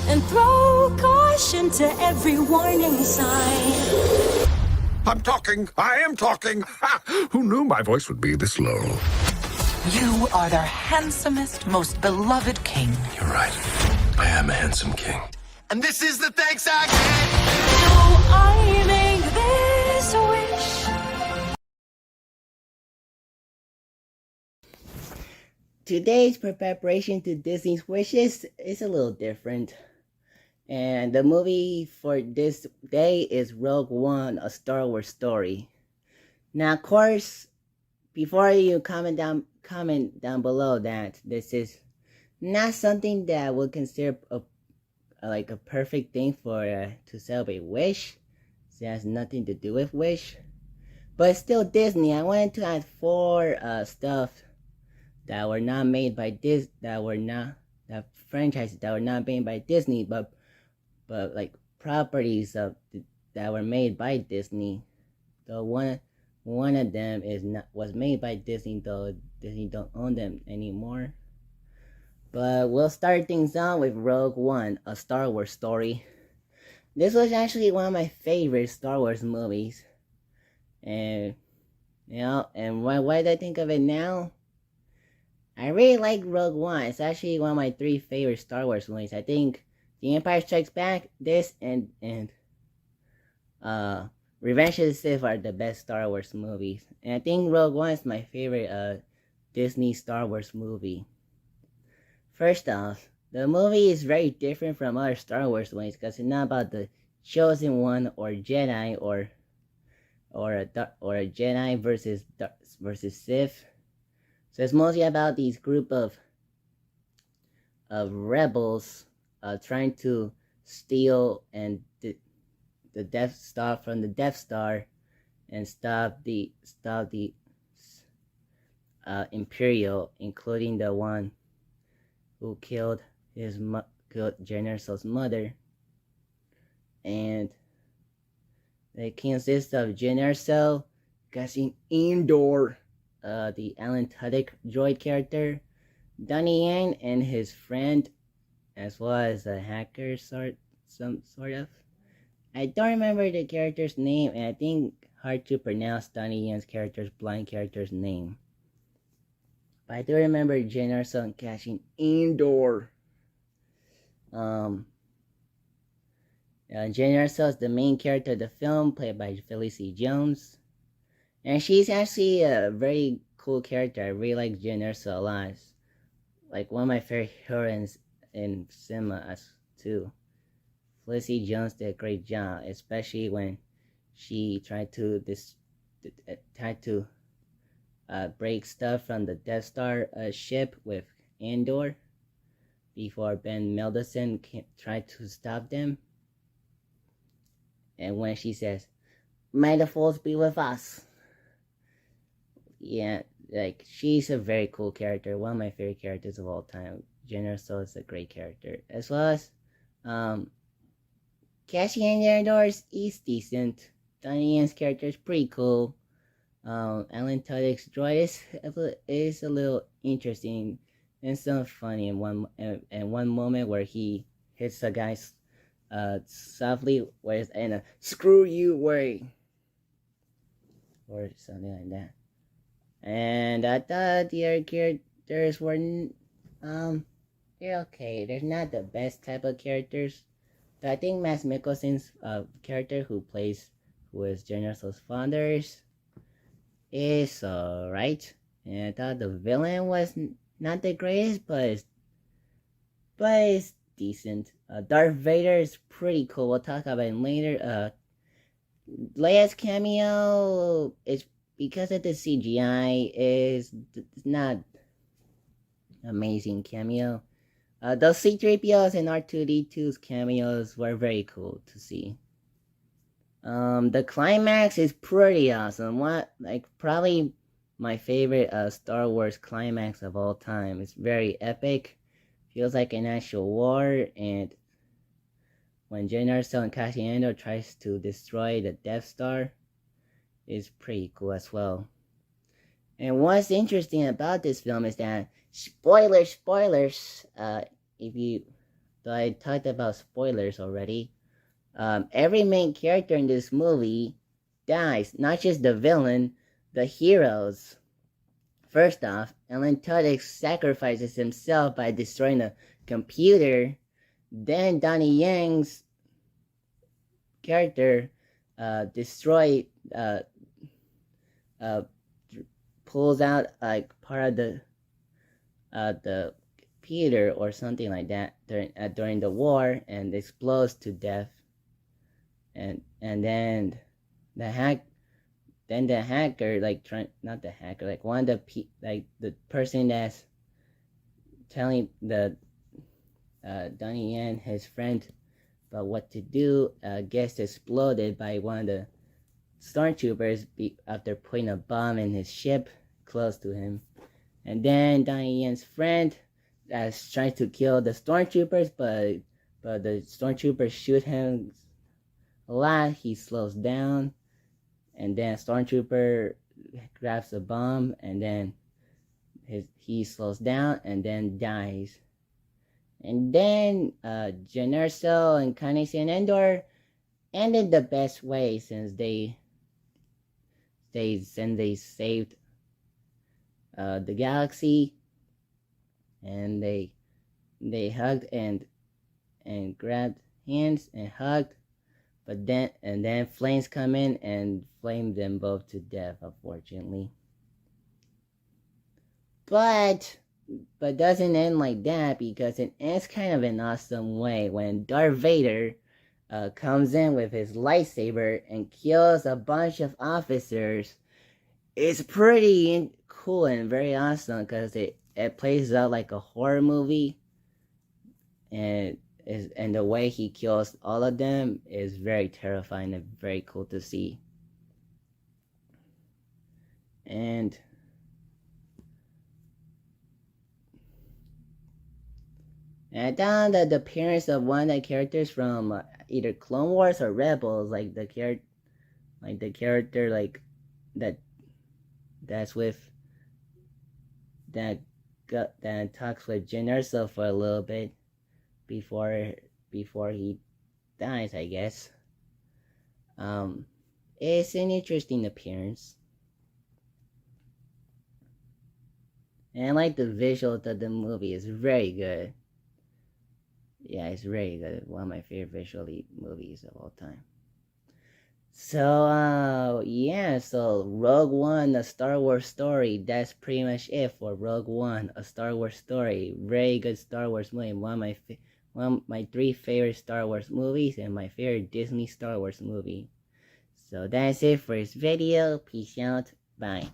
and throw caution to every warning sign. I'm talking. I am talking. Ha! Who knew my voice would be this low? You are their handsomest, most beloved king. You're right. I am a handsome king. And this is the thanks I get. So I make this wish. Today's preparation to Disney's wishes is a little different. And the movie for this day is Rogue One, A Star Wars Story. Now, of course, before you comment down below that this is not something that I would consider a perfect thing for to celebrate Wish. So it has nothing to do with Wish. But it's still Disney. I wanted to add 4 stuff that were not made by that franchises that were not made by Disney, but like properties that were made by Disney. So one of them was made by Disney, though Disney don't own them anymore. But we'll start things out with Rogue One, A Star Wars Story. This was actually one of my favorite Star Wars movies, and and why did I think of it now? I really like Rogue One. It's actually one of my 3 favorite Star Wars movies. I think The Empire Strikes Back, this, and Revenge of the Sith are the best Star Wars movies. And I think Rogue One is my favorite Disney Star Wars movie. First off, the movie is very different from other Star Wars movies because it's not about the chosen one or Jedi or a Jedi versus Sith. So it's mostly about these group of rebels trying to steal and the Death Star from the Death Star and stop the Imperial, including the one who killed Jyn Erso's mother. And they consist of Jyn Erso, Cassian Andor, the Alan Tudyk droid character, Donnie Yen and his friend, as well as a hacker some sort of. I don't remember the character's name, and I think hard to pronounce Donnie Yen's blind character's name. But I do remember Jyn Erso and Cassian Andor. Jyn Erso is the main character of the film, played by Felicity Jones. And she's actually a very cool character. I really like Jyn Erso a lot. Like one of my favorite heroines in cinema too. Felicity Jones did a great job, especially when she tried to break stuff from the Death Star ship with Andor before Ben Mendelsohn tried to stop them. And when she says, "May the Force be with us." Yeah, like she's a very cool character, one of my favorite characters of all time. Jyn Erso is a great character, as well as Cassian Andor is decent. Donnie Yen's character is pretty cool. Alan Tudyk's droid is a little interesting and some funny in one moment where he hits a guy softly in a "screw you" way or something like that. And I thought the other characters were they're okay. They're not the best type of characters. But I think Mads Mikkelsen's character who is Jyn Erso's father is alright. And I thought the villain was not the greatest, but it's decent. Darth Vader is pretty cool. We'll talk about it later. Leia's cameo is because of the CGI is not amazing cameo. Those C-3POs and R2-D2's cameos were very cool to see. The climax is pretty awesome. Probably my favorite Star Wars climax of all time. It's very epic. Feels like an actual war, and when Jyn Erso and Cassian Andor tries to destroy the Death Star, is pretty cool as well. And what's interesting about this film is that spoilers. I talked about spoilers already. Every main character in this movie dies, not just the villain, the heroes. First off, Alan Tudyk sacrifices himself by destroying a computer. Then Donnie Yen's character pulls out like part of the computer or something like that during the war and explodes to death. And then the hacker, the person that's telling the Donnie Yen, his friend, about what to do, gets exploded by one of the stormtroopers after putting a bomb in his ship close to him. And then Donnie Yen's friend tries to kill the stormtroopers, but the stormtroopers shoot him a lot. He slows down, and then a stormtrooper grabs a bomb, and then he slows down and then dies. And then Jyn Erso and Cassian Andor ended the best way, since they saved the galaxy, and they hugged and grabbed hands and hugged, but then flames come in and flame them both to death, unfortunately. But doesn't end like that, because it ends kind of an awesome way when Darth Vader comes in with his lightsaber and kills a bunch of officers. It's pretty cool and very awesome because it plays out like a horror movie, and the way he kills all of them is very terrifying and very cool to see. And I thought that the appearance of one of the characters from either Clone Wars or Rebels, like the character that's with that talks with Jyn Erso for a little bit before he dies, I guess. It's an interesting appearance. And I like the visuals of the movie. It's very good. Yeah, it's very good. One of my favorite visual movies of all time. So, yeah, so Rogue One, a Star Wars story. That's pretty much it for Rogue One, a Star Wars story. Very good Star Wars movie. One of my 3 favorite Star Wars movies and my favorite Disney Star Wars movie. So that's it for this video. Peace out. Bye.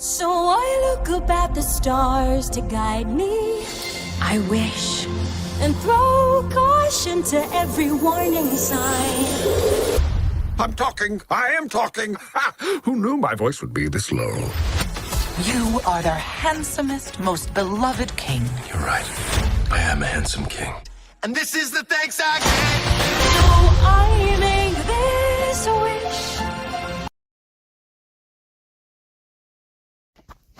So I look up at the stars to guide me. I wish and throw caution to every warning sign. I'm talking. I am talking. Ha! Who knew my voice would be this low? You are their handsomest, most beloved king. You're right. I am a handsome king. And this is the thanks I get. So I make this wish.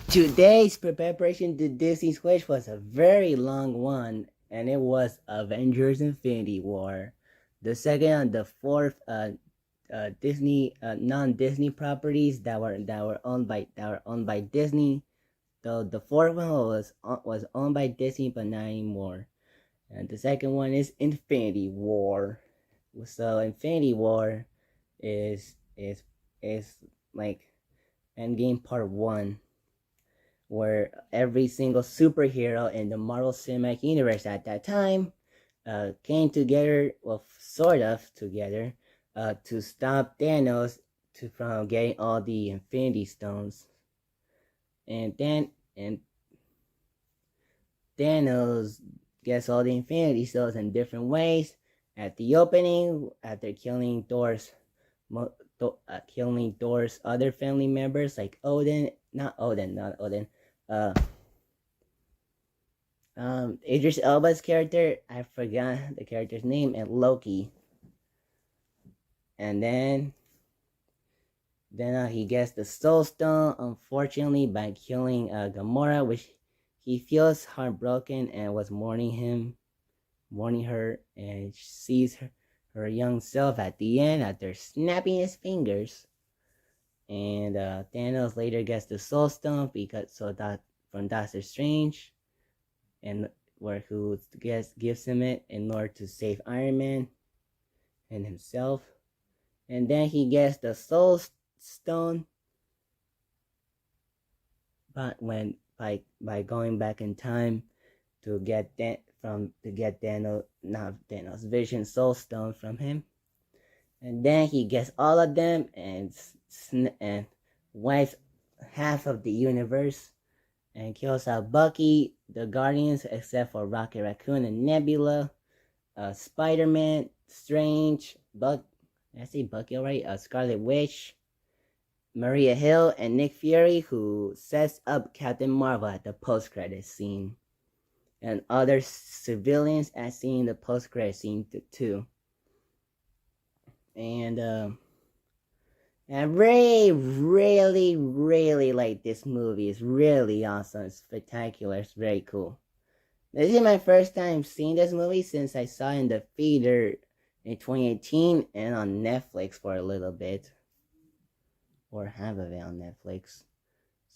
Today's preparation to Disney's Wish was a very long one, and it was Avengers: Infinity War, the second and the fourth Disney non-Disney properties that were owned by Disney. Though the fourth one was owned by Disney, but not anymore. And the second one is Infinity War. So Infinity War is like Endgame Part 1, where every single superhero in the Marvel Cinematic Universe at that time came together, well, sort of together, to stop Thanos from getting all the Infinity Stones. And Thanos gets all the Infinity Stones in different ways. At the opening, after killing Thor's other family members like Idris Elba's character, I forgot the character's name, and Loki. And then he gets the Soul Stone, unfortunately, by killing Gamora, which he feels heartbroken and was mourning her, and sees her young self at the end after snapping his fingers. And Thanos later gets the Soul Stone from Doctor Strange, and who gives him it in order to save Iron Man and himself. And then he gets the Soul Stone, but by going back in time to get Thanos Vision Soul Stone from him. And then he gets all of them and wipes half of the universe and kills out Bucky, the Guardians, except for Rocket Raccoon and Nebula, Spider-Man, Strange, Bucky already, Scarlet Witch, Maria Hill, and Nick Fury, who sets up Captain Marvel at the post-credit scene, and other civilians as seen in the post-credit scene too. And I really like this movie. It's really awesome. It's spectacular. It's very cool. This is my first time seeing this movie since I saw it in the theater in 2018 and on Netflix for a little bit. Or half of it on Netflix.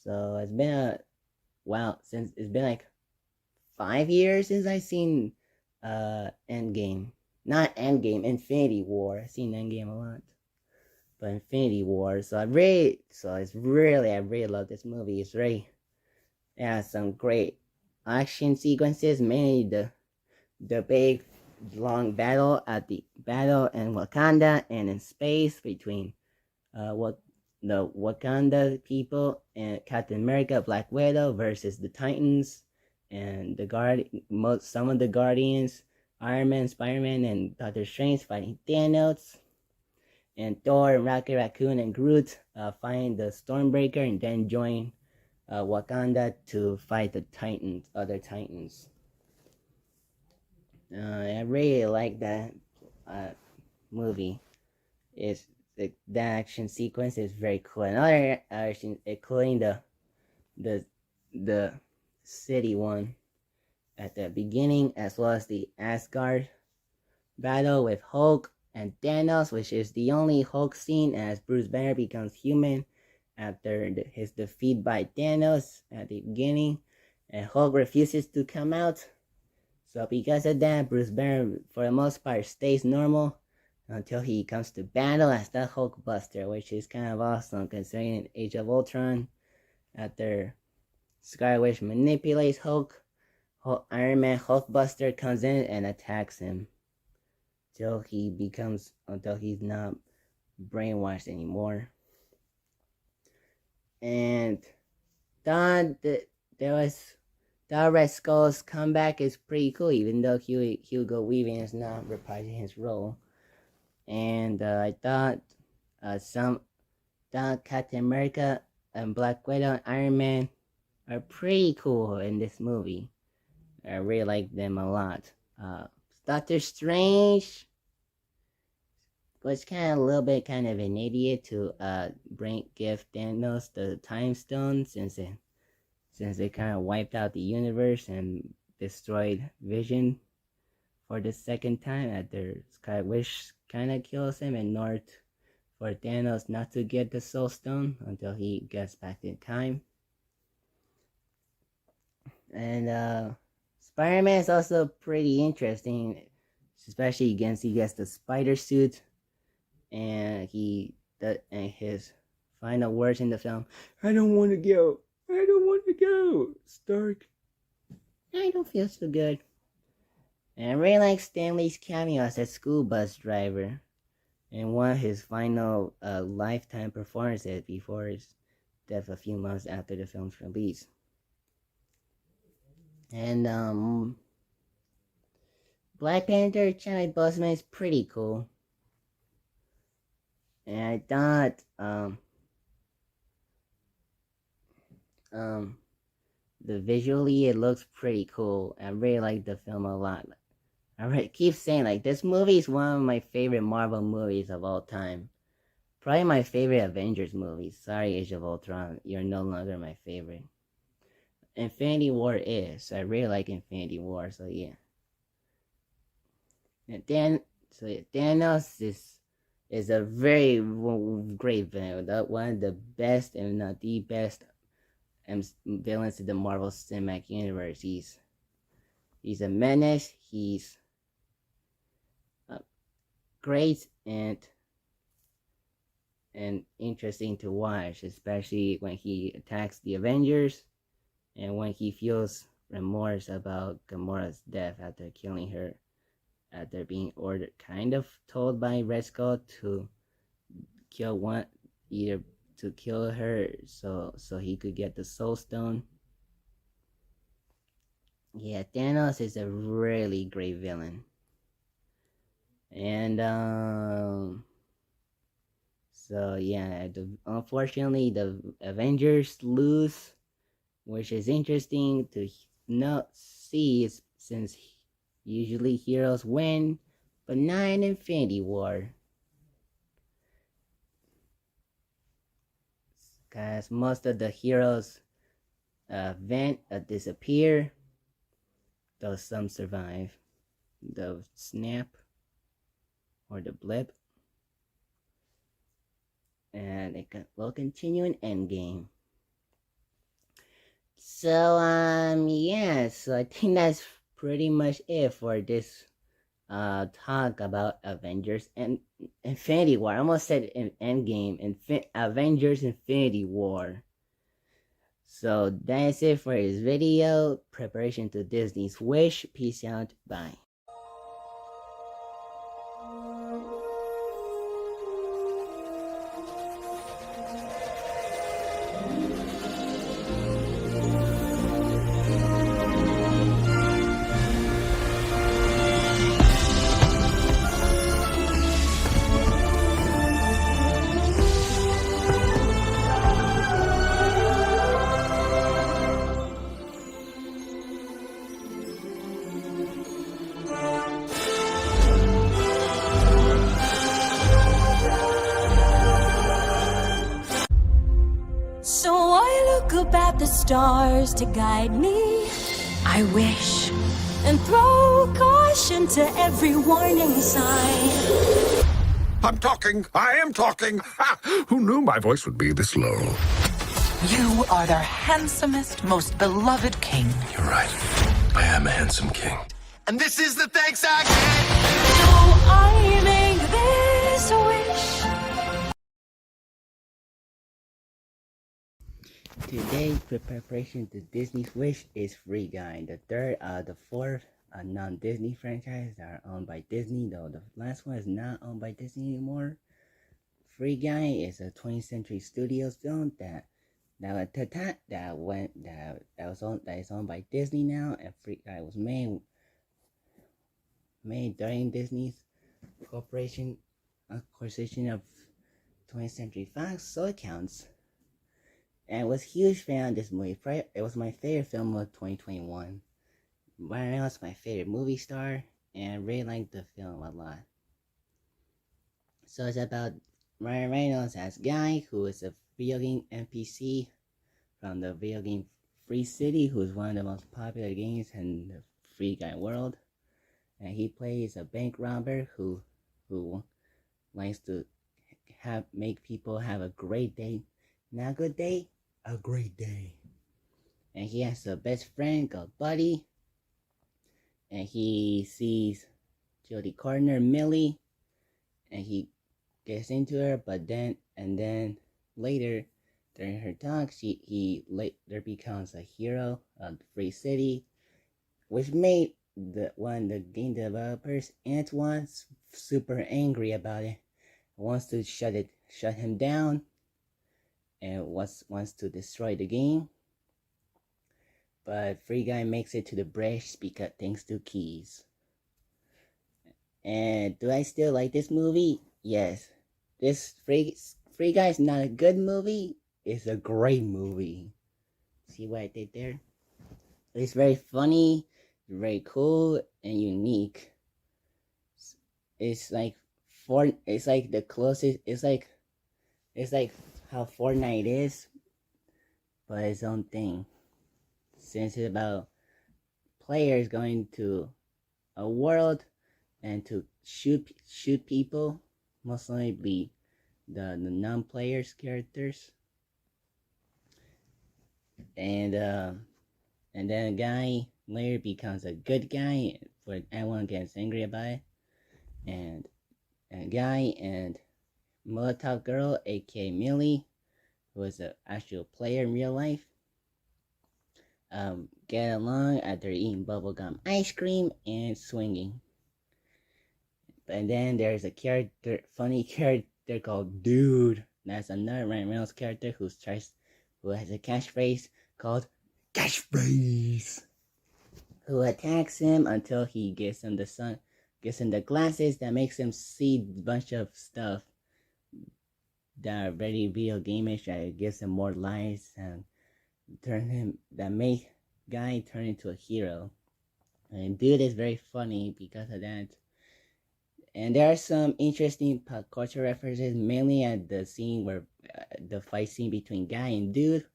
So it's been since it's been like 5 years since I've seen Endgame. Not Endgame, Infinity War. I've seen Endgame a lot. But Infinity War. I really love this movie. It has some great action sequences, mainly the big long battle in Wakanda and in space between the Wakanda people and Captain America, Black Widow versus the Titans and some of the Guardians, Iron Man, Spider-Man, and Doctor Strange fighting Thanos. And Thor, Rocket Raccoon, and Groot find the Stormbreaker and then join Wakanda to fight the other Titans. I really like that movie. The action sequence is very cool. Another action, including the city one at the beginning, as well as the Asgard battle with Hulk and Thanos, which is the only Hulk scene as Bruce Banner becomes human after his defeat by Thanos at the beginning, and Hulk refuses to come out. So because of that, Bruce Banner, for the most part, stays normal until he comes to battle as the Hulkbuster, which is kind of awesome considering in Age of Ultron, after Scarlet Witch manipulates Hulk, Iron Man Hulkbuster comes in and attacks him until he's not brainwashed anymore. And Red Skull's comeback is pretty cool, even though Hugo Weaving is not reprising his role. And I thought Captain America and Black Widow and Iron Man are pretty cool in this movie. I really like them a lot. Doctor Strange was a little bit kind of an idiot to give Thanos the Time Stone since they kind of wiped out the universe and destroyed Vision for the second time after Scarlet Witch kind of kills him, in order for Thanos not to get the Soul Stone until he gets back in time. And Spider-Man is also pretty interesting, especially he gets the spider suit, and his final words in the film, I don't want to go, Stark. I don't feel so good. And I really like Stanley's cameo as a school bus driver in one of his final lifetime performances before his death a few months after the film's release. And Black Panther, Chadwick Boseman is pretty cool. And I thought visually it looks pretty cool. I really like the film a lot. I keep saying, like, this movie is one of my favorite Marvel movies of all time. Probably my favorite Avengers movie. Sorry, Age of Ultron, you're no longer my favorite. Infinity War is. I really like Infinity War, so yeah. And Thanos is a very great villain. One of the best, if not the best, villains in the Marvel Cinematic Universe. He's a menace. He's great and interesting to watch, especially when he attacks the Avengers and when he feels remorse about Gamora's death after killing her, after being told by Red Skull to kill her so he could get the Soul Stone. Yeah, Thanos is a really great villain. And so yeah, unfortunately the Avengers lose, which is interesting to see, since usually heroes win, but not in Infinity War. because most of the heroes disappear, though some survive the snap or the blip, and will continue in Endgame. So yeah, so I think that's pretty much it for this talk about Avengers and Infinity War. I almost said Endgame, Avengers Infinity War. So that's it for this video. Preparation to Disney's Wish. Peace out. Bye. So I look up at the stars to guide me. I wish and throw caution to every warning sign. I'm talking. I am talking. Who knew my voice would be this low? You are their handsomest, most beloved king. You're right. I am a handsome king. And this is the thanks I get. So I make this wish. Today's preparation to Disney's Wish is Free Guy, the third of the fourth non-Disney franchise that are owned by Disney, though the last one is not owned by Disney anymore. Free Guy is a 20th Century Studios film that is owned by Disney now, and Free Guy was made during Disney's acquisition of 20th Century Fox, so it counts. And I was a huge fan of this movie. It was my favorite film of 2021. Ryan Reynolds is my favorite movie star, and I really liked the film a lot. So it's about Ryan Reynolds as Guy, who is a video game NPC from the video game Free City, who is one of the most popular games in the Free Guy world. And he plays a bank robber who likes to make people have a great day. Not a good day, a great day. And he has a best friend called Buddy. And he sees Jodie Comer, Millie, and he gets into her. But then later, during her talk, he later becomes a hero of Free City, which made one of the game developers, Antoine, super angry about it. Wants to shut him down, and wants to destroy the game. But Free Guy makes it to the bridge because thanks to keys. And do I still like this movie? Yes. This Free Guy is not a good movie. It's a great movie. See what I did there? It's very funny, very cool, and unique. It's like the closest. It's like how Fortnite is, but its own thing. Since it's about players going to a world and to shoot people, mostly the non-players characters, and then a guy later becomes a good guy, but everyone gets angry about it, and a guy and Molotov girl, aka Millie, who is an actual player in real life, get along after eating bubblegum ice cream and swinging. And then there's a funny character called Dude. That's another Ryan Reynolds character who has a catchphrase called Catchphrase, who attacks him until he gets him the glasses that makes him see a bunch of stuff that are very video game-ish, that gives him more lives and make Guy turn into a hero. And Dude is very funny because of that. And there are some interesting pop culture references, mainly at the scene where the fight scene between Guy and Dude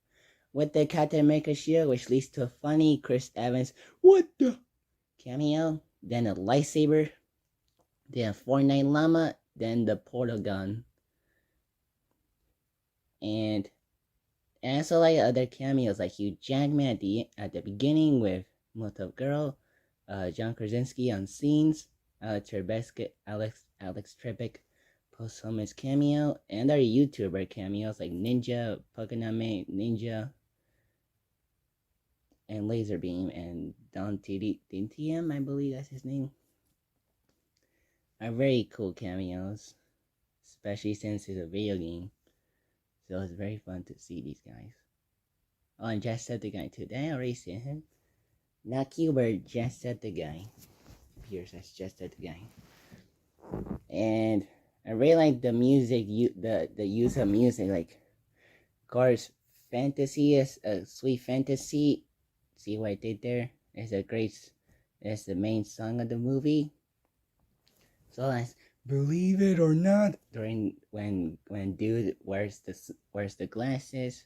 with the Captain America shield, which leads to a funny Chris Evans "What the" cameo, then a lightsaber, then a Fortnite llama, then the portal gun, and also like other cameos like Hugh Jackman at the beginning with Motive Girl, John Krasinski on scenes, Alex Trebek posthumous cameo, and our YouTuber cameos like Ninja, Pokoname Ninja, and Laserbeam, and Don TDM, I believe that's his name, are very cool cameos, especially since it's a video game. So it's very fun to see these guys. Oh, and Jacksepticeye too. Did I already see him? Not Q-Bird, Jacksepticeye. Pierce as Jacksepticeye. And I really like the music, the use of music. Like, of course, fantasy is a sweet fantasy. See what I did there? It's the main song of the movie. So that's Believe It or Not during when Dude wears the glasses,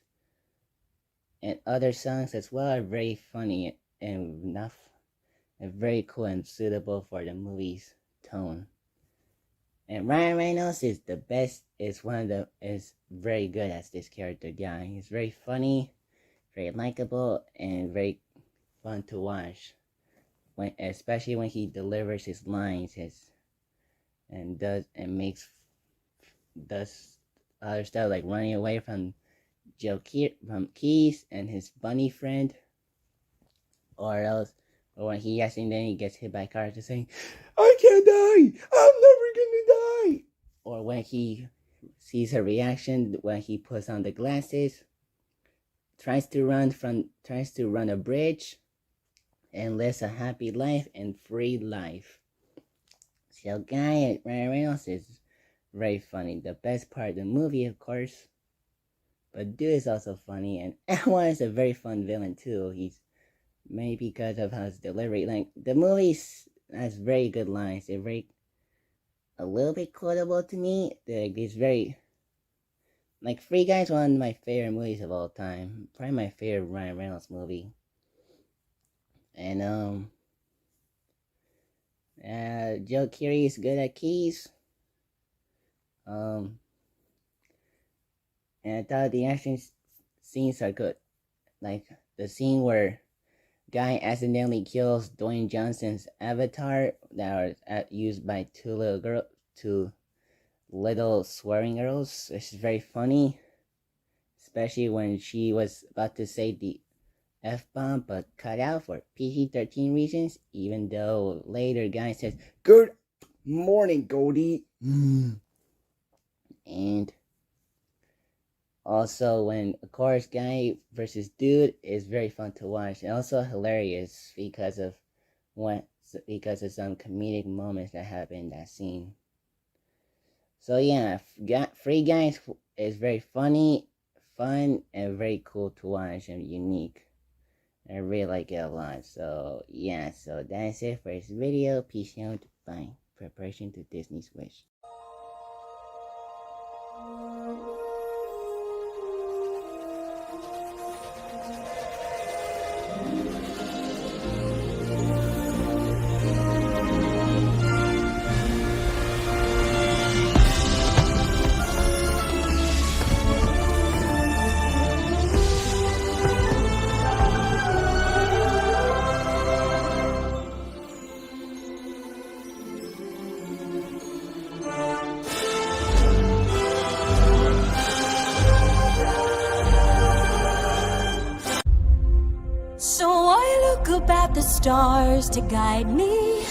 and other songs as well are very funny and enough and very cool and suitable for the movie's tone. And Ryan Reynolds is the best. Is very good as this character guy. He's very funny, very likable, and very fun to watch. Especially when he delivers his lines, does other stuff like running away from Keys and his bunny friend, or when he accidentally gets hit by a car to saying, "I can't die, I'm never gonna die," or when he sees her reaction when he puts on the glasses, tries to run a bridge, and lives a happy life and free life. So Guy Ryan Reynolds is very funny. The best part of the movie, of course. But Dude is also funny, and Edward is a very fun villain too. He's maybe because of his delivery. Like, the movie has very good lines. They're a little bit quotable to me. It's very like Free Guy is one of my favorite movies of all time. Probably my favorite Ryan Reynolds movie. And Joe Keery is good at keys. And I thought the action scenes are good. Like the scene where Guy accidentally kills Dwayne Johnson's avatar that was used by two little swearing girls. It's very funny. Especially when she was about to say the F-bomb, but cut out for PG-13 reasons, even though later Guy says, "Good morning, Goldie." And also when, of course, Guy versus Dude is very fun to watch, and also hilarious because of some comedic moments that happen in that scene. So yeah, Free Guy is very funny, fun, and very cool to watch and unique. I really like it a lot. So yeah, so that's it for this video. Peace out. Bye. Preparation to Disney's Wish. So I look up at the stars to guide me.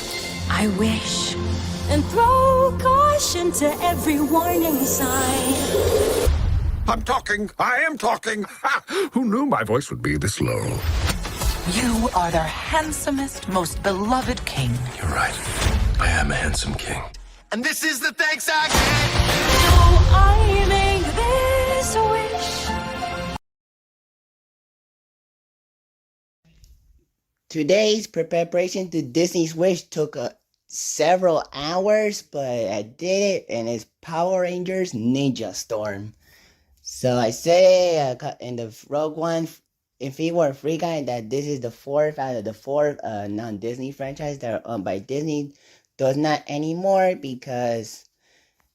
I wish and throw caution to every warning sign. I'm talking. I am talking. Ha! Who knew my voice would be this low? You are their handsomest, most beloved king. You're right. I am a handsome king. And this is the thanks I get. So I make this wish. Today's preparation to Disney's Wish took several hours, but I did it, and it's Power Rangers Ninja Storm. So I say in the Rogue One, if he were a free guy, that this is the fourth out of the four non-Disney franchise that are owned by Disney. Does not anymore because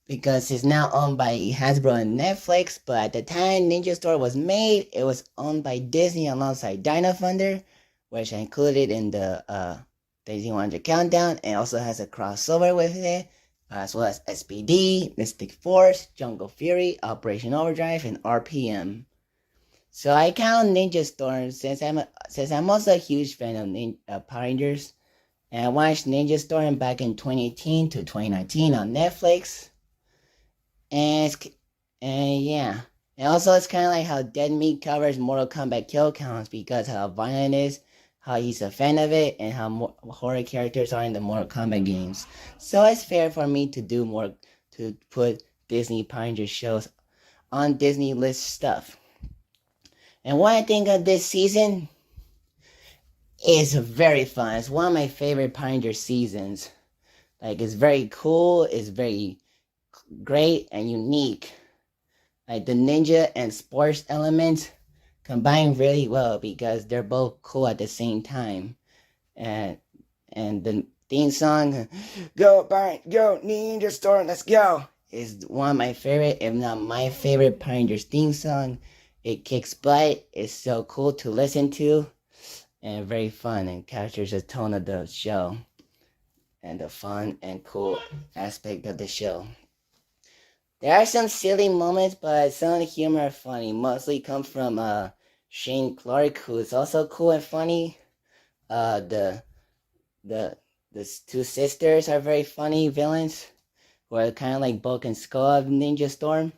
it's now owned by Hasbro and Netflix. But at the time Ninja Storm was made, it was owned by Disney alongside Dino Thunder, which I included in the Disney 100 Countdown, and also has a crossover with it, as well as SPD, Mystic Force, Jungle Fury, Operation Overdrive, and RPM. So I count Ninja Storm since I'm also a huge fan of Power Rangers, and I watched Ninja Storm back in 2018 to 2019 on Netflix. And yeah. And also it's kind of like how Dead Meat covers Mortal Kombat kill counts because how violent it is, how he's a fan of it, and how horror characters are in the Mortal Kombat games. So it's fair for me to do more, to put Disney Power Rangers shows on Disney list stuff. And what I think of this season is very fun. It's one of my favorite Power Rangers seasons. Like, it's very cool, it's very great and unique. Like, the ninja and sports elements combine really well because they're both cool at the same time. And the theme song, Go Ninja Storm, let's go, is one of my favorite, if not my favorite Power Rangers theme song. It kicks butt, it's so cool to listen to, and very fun, and captures the tone of the show and the fun and cool aspect of the show. There are some silly moments, but some of the humor are funny. Mostly comes from Shane Clark, who is also cool and funny. The two sisters are very funny villains, who are kind of like Bulk and Skull of Ninja Storm.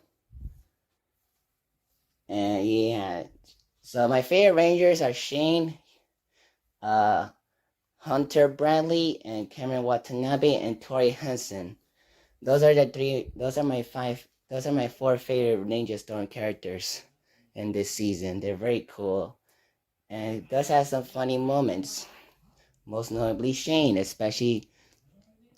And yeah, so my favorite Rangers are Shane, Hunter Bradley, and Cameron Watanabe, and Tori Hansen. Those are my four favorite Ninja Storm characters in this season. They're very cool, and it does have some funny moments. Most notably Shane, especially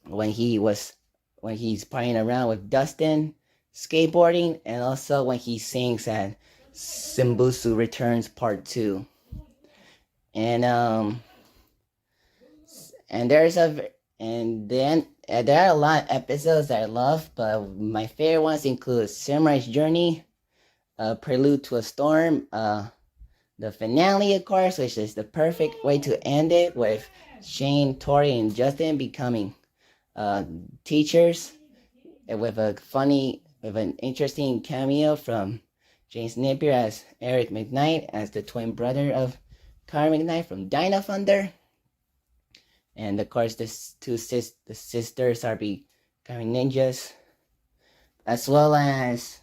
when he's playing around with Dustin, skateboarding, and also when he sings at Simbusu Returns Part 2. And there are a lot of episodes that I love, but my favorite ones include Samurai's Journey, Prelude to a Storm, the finale, of course, which is the perfect way to end it, with Shane, Tori, and Justin becoming teachers, with an interesting cameo from James Napier as Eric McKnight, as the twin brother of Kyle McKnight from Dino Thunder. And of course, the sisters are becoming ninjas, as well as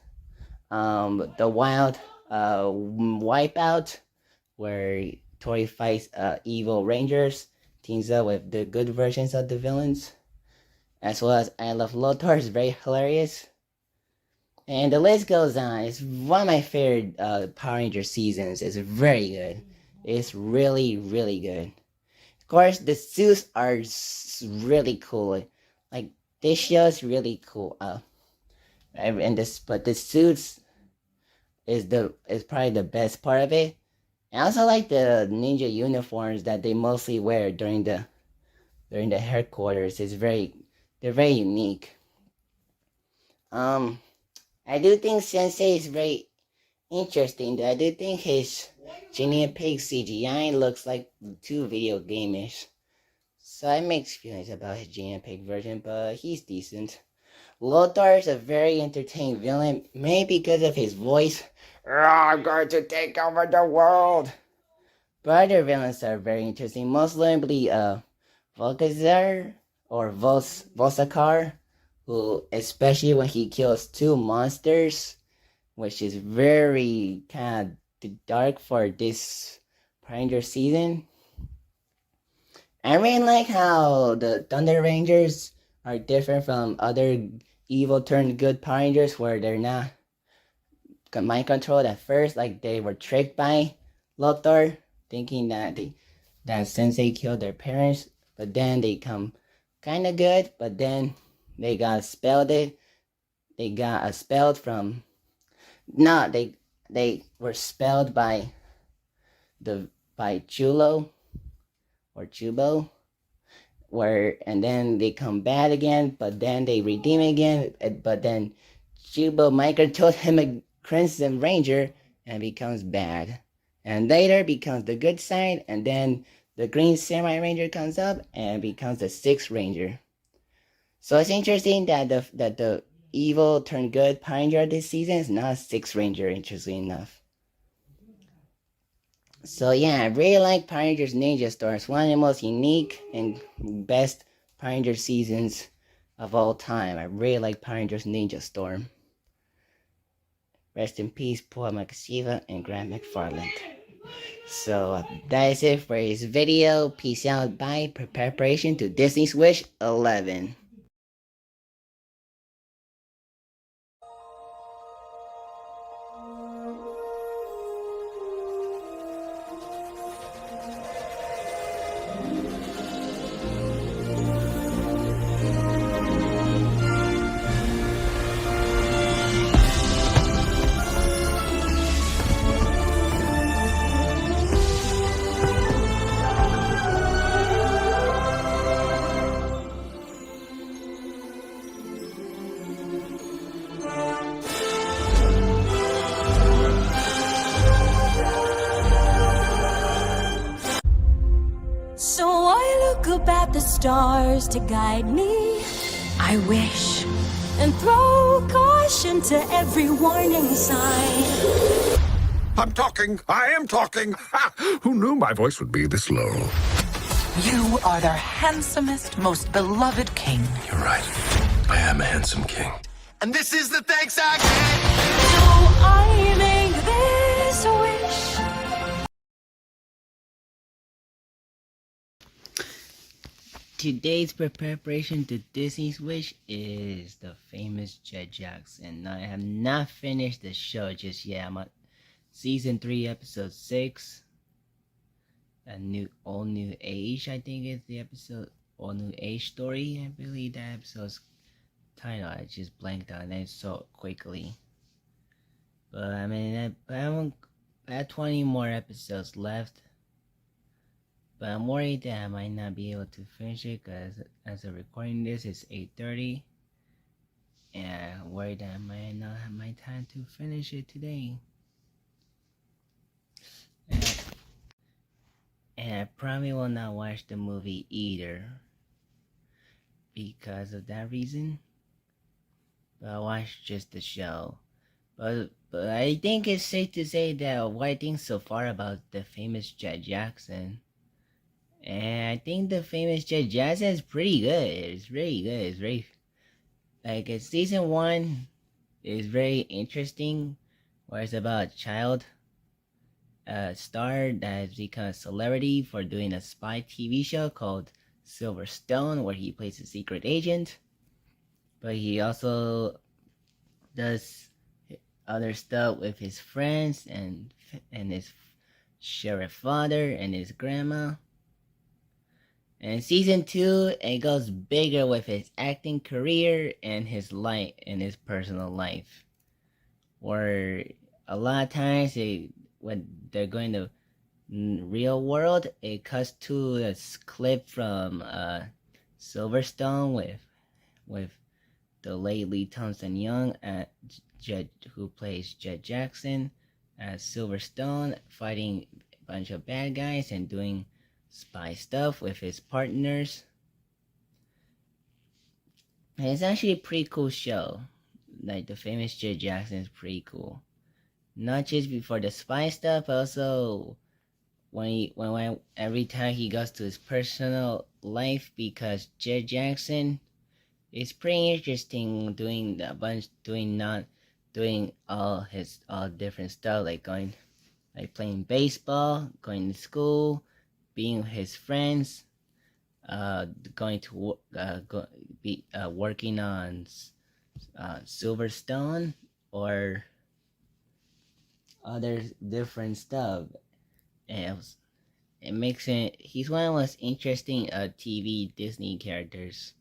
the Wild Wipeout, where Tori fights evil rangers, teams up with the good versions of the villains, as well as I Love Lothar is very hilarious. And the list goes on. It's one of my favorite Power Ranger seasons. It's very good. It's really, really good. Of course, the suits are really cool. Like, this show is really cool. But the suits is probably the best part of it. I also like the ninja uniforms that they mostly wear during the headquarters. They're very unique. I do think Sensei is very interesting. I do think his Ginny and Pig CGI looks like too video game-ish. So I have mixed feelings about his Ginny and Pig version, but he's decent. Lothar is a very entertaining villain, maybe because of his voice. I'm going to take over the world. But other villains are very interesting, most notably Volkazar or Volsakar, who, especially when he kills two monsters, which is very kind of dark for this Power Ranger season. I really like how the Thunder Rangers are different from other evil turned good Power Rangers, where they're not mind controlled at first, like they were tricked by Lothar, thinking that Sensei killed their parents, but then they come kind of good, but then they got expelled from No, they were spelled by Chulo or Chubo, and then they come bad again, but then they redeem again, but then Chubo Micro told him a Crimson Ranger and becomes bad, and later becomes the good side, and then the Green Samurai Ranger comes up and becomes the Sixth Ranger. So it's interesting that the evil turned good Power Ranger this season is not Sixth Ranger, interestingly enough. So yeah, I really like Power Rangers Ninja Storm. It's one of the most unique and best Power Ranger seasons of all time. I really like Power Rangers Ninja Storm. Rest in peace, Paul Makasiva and Grant McFarland. So that is it for this video. Peace out. Bye. Preparation to Disney's Wish 11. So I look up at the stars to guide me. I wish and throw caution to every warning sign. I'm talking. I am talking. Ha! Who knew my voice would be this low? You are their handsomest, most beloved king. You're right. I am a handsome king. And this is the thanks I get. So I make this wish. Today's preparation to Disney's Wish is the famous Jet Jackson. I have not finished the show just yet. I'm on season 3, episode 6. All New Age, I think is the episode. All New Age story. I believe that episode's title. I just blanked on it so quickly. But I mean, I have 20 more episodes left. But I'm worried that I might not be able to finish it because as I'm recording this, it's 8:30. And I'm worried that I might not have my time to finish it today. And I probably will not watch the movie either. Because of that reason. But I'll watch just the show. But I think it's safe to say that what I think so far about the famous Jet Jackson. And I think the famous Jet Jackson is pretty good. It's really good. It's very season 1 is very interesting, where it's about a child star that has become a celebrity for doing a spy TV show called Silverstone, where he plays a secret agent. But he also does other stuff with his friends and his sheriff father and his grandma. And season 2, it goes bigger with his acting career and his life and his personal life. Where a lot of times when they're going to real world, it cuts to a clip from Silverstone with the late Lee Thompson Young who plays Jet Jackson as Silverstone, fighting a bunch of bad guys and doing spy stuff with his partners. And it's actually a pretty cool show. Like the famous Jet Jackson is pretty cool. Not just before the spy stuff, but also every time he goes to his personal life, because Jet Jackson is pretty interesting doing all different stuff, like playing baseball, going to school, being with his friends, working on Silverstone or other different stuff. And it makes it. He's one of the most interesting TV Disney characters.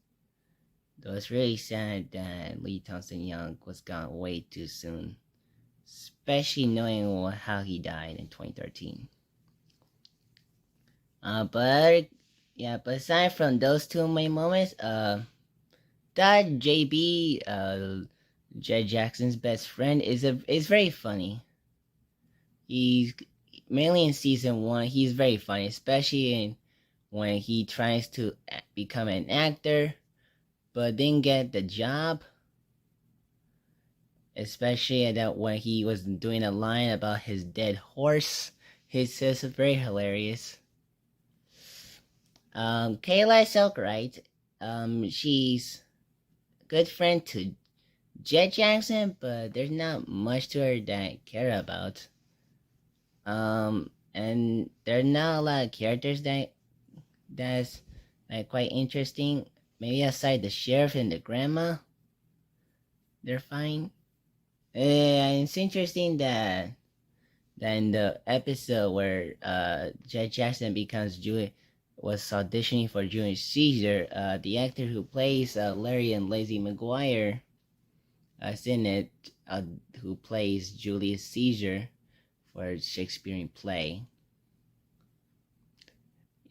Though it's really sad that Lee Thompson Young was gone way too soon. especially knowing how he died in 2013. But aside from those two main moments, that JB, Jed Jackson's best friend, is very funny. He's mainly in season 1. He's very funny, especially when he tries to become an actor, but didn't get the job. Especially that when he was doing a line about his dead horse, his is very hilarious. Kayla Silkright, she's a good friend to Jed Jackson, but there's not much to her that I care about. And there are not a lot of characters that's like quite interesting. Maybe aside the sheriff and the grandma, they're fine. It's interesting that in the episode where Jed Jackson becomes was auditioning for Julius Caesar, the actor who plays Larry and Lizzie McGuire is in it, who plays Julius Caesar for a Shakespearean play.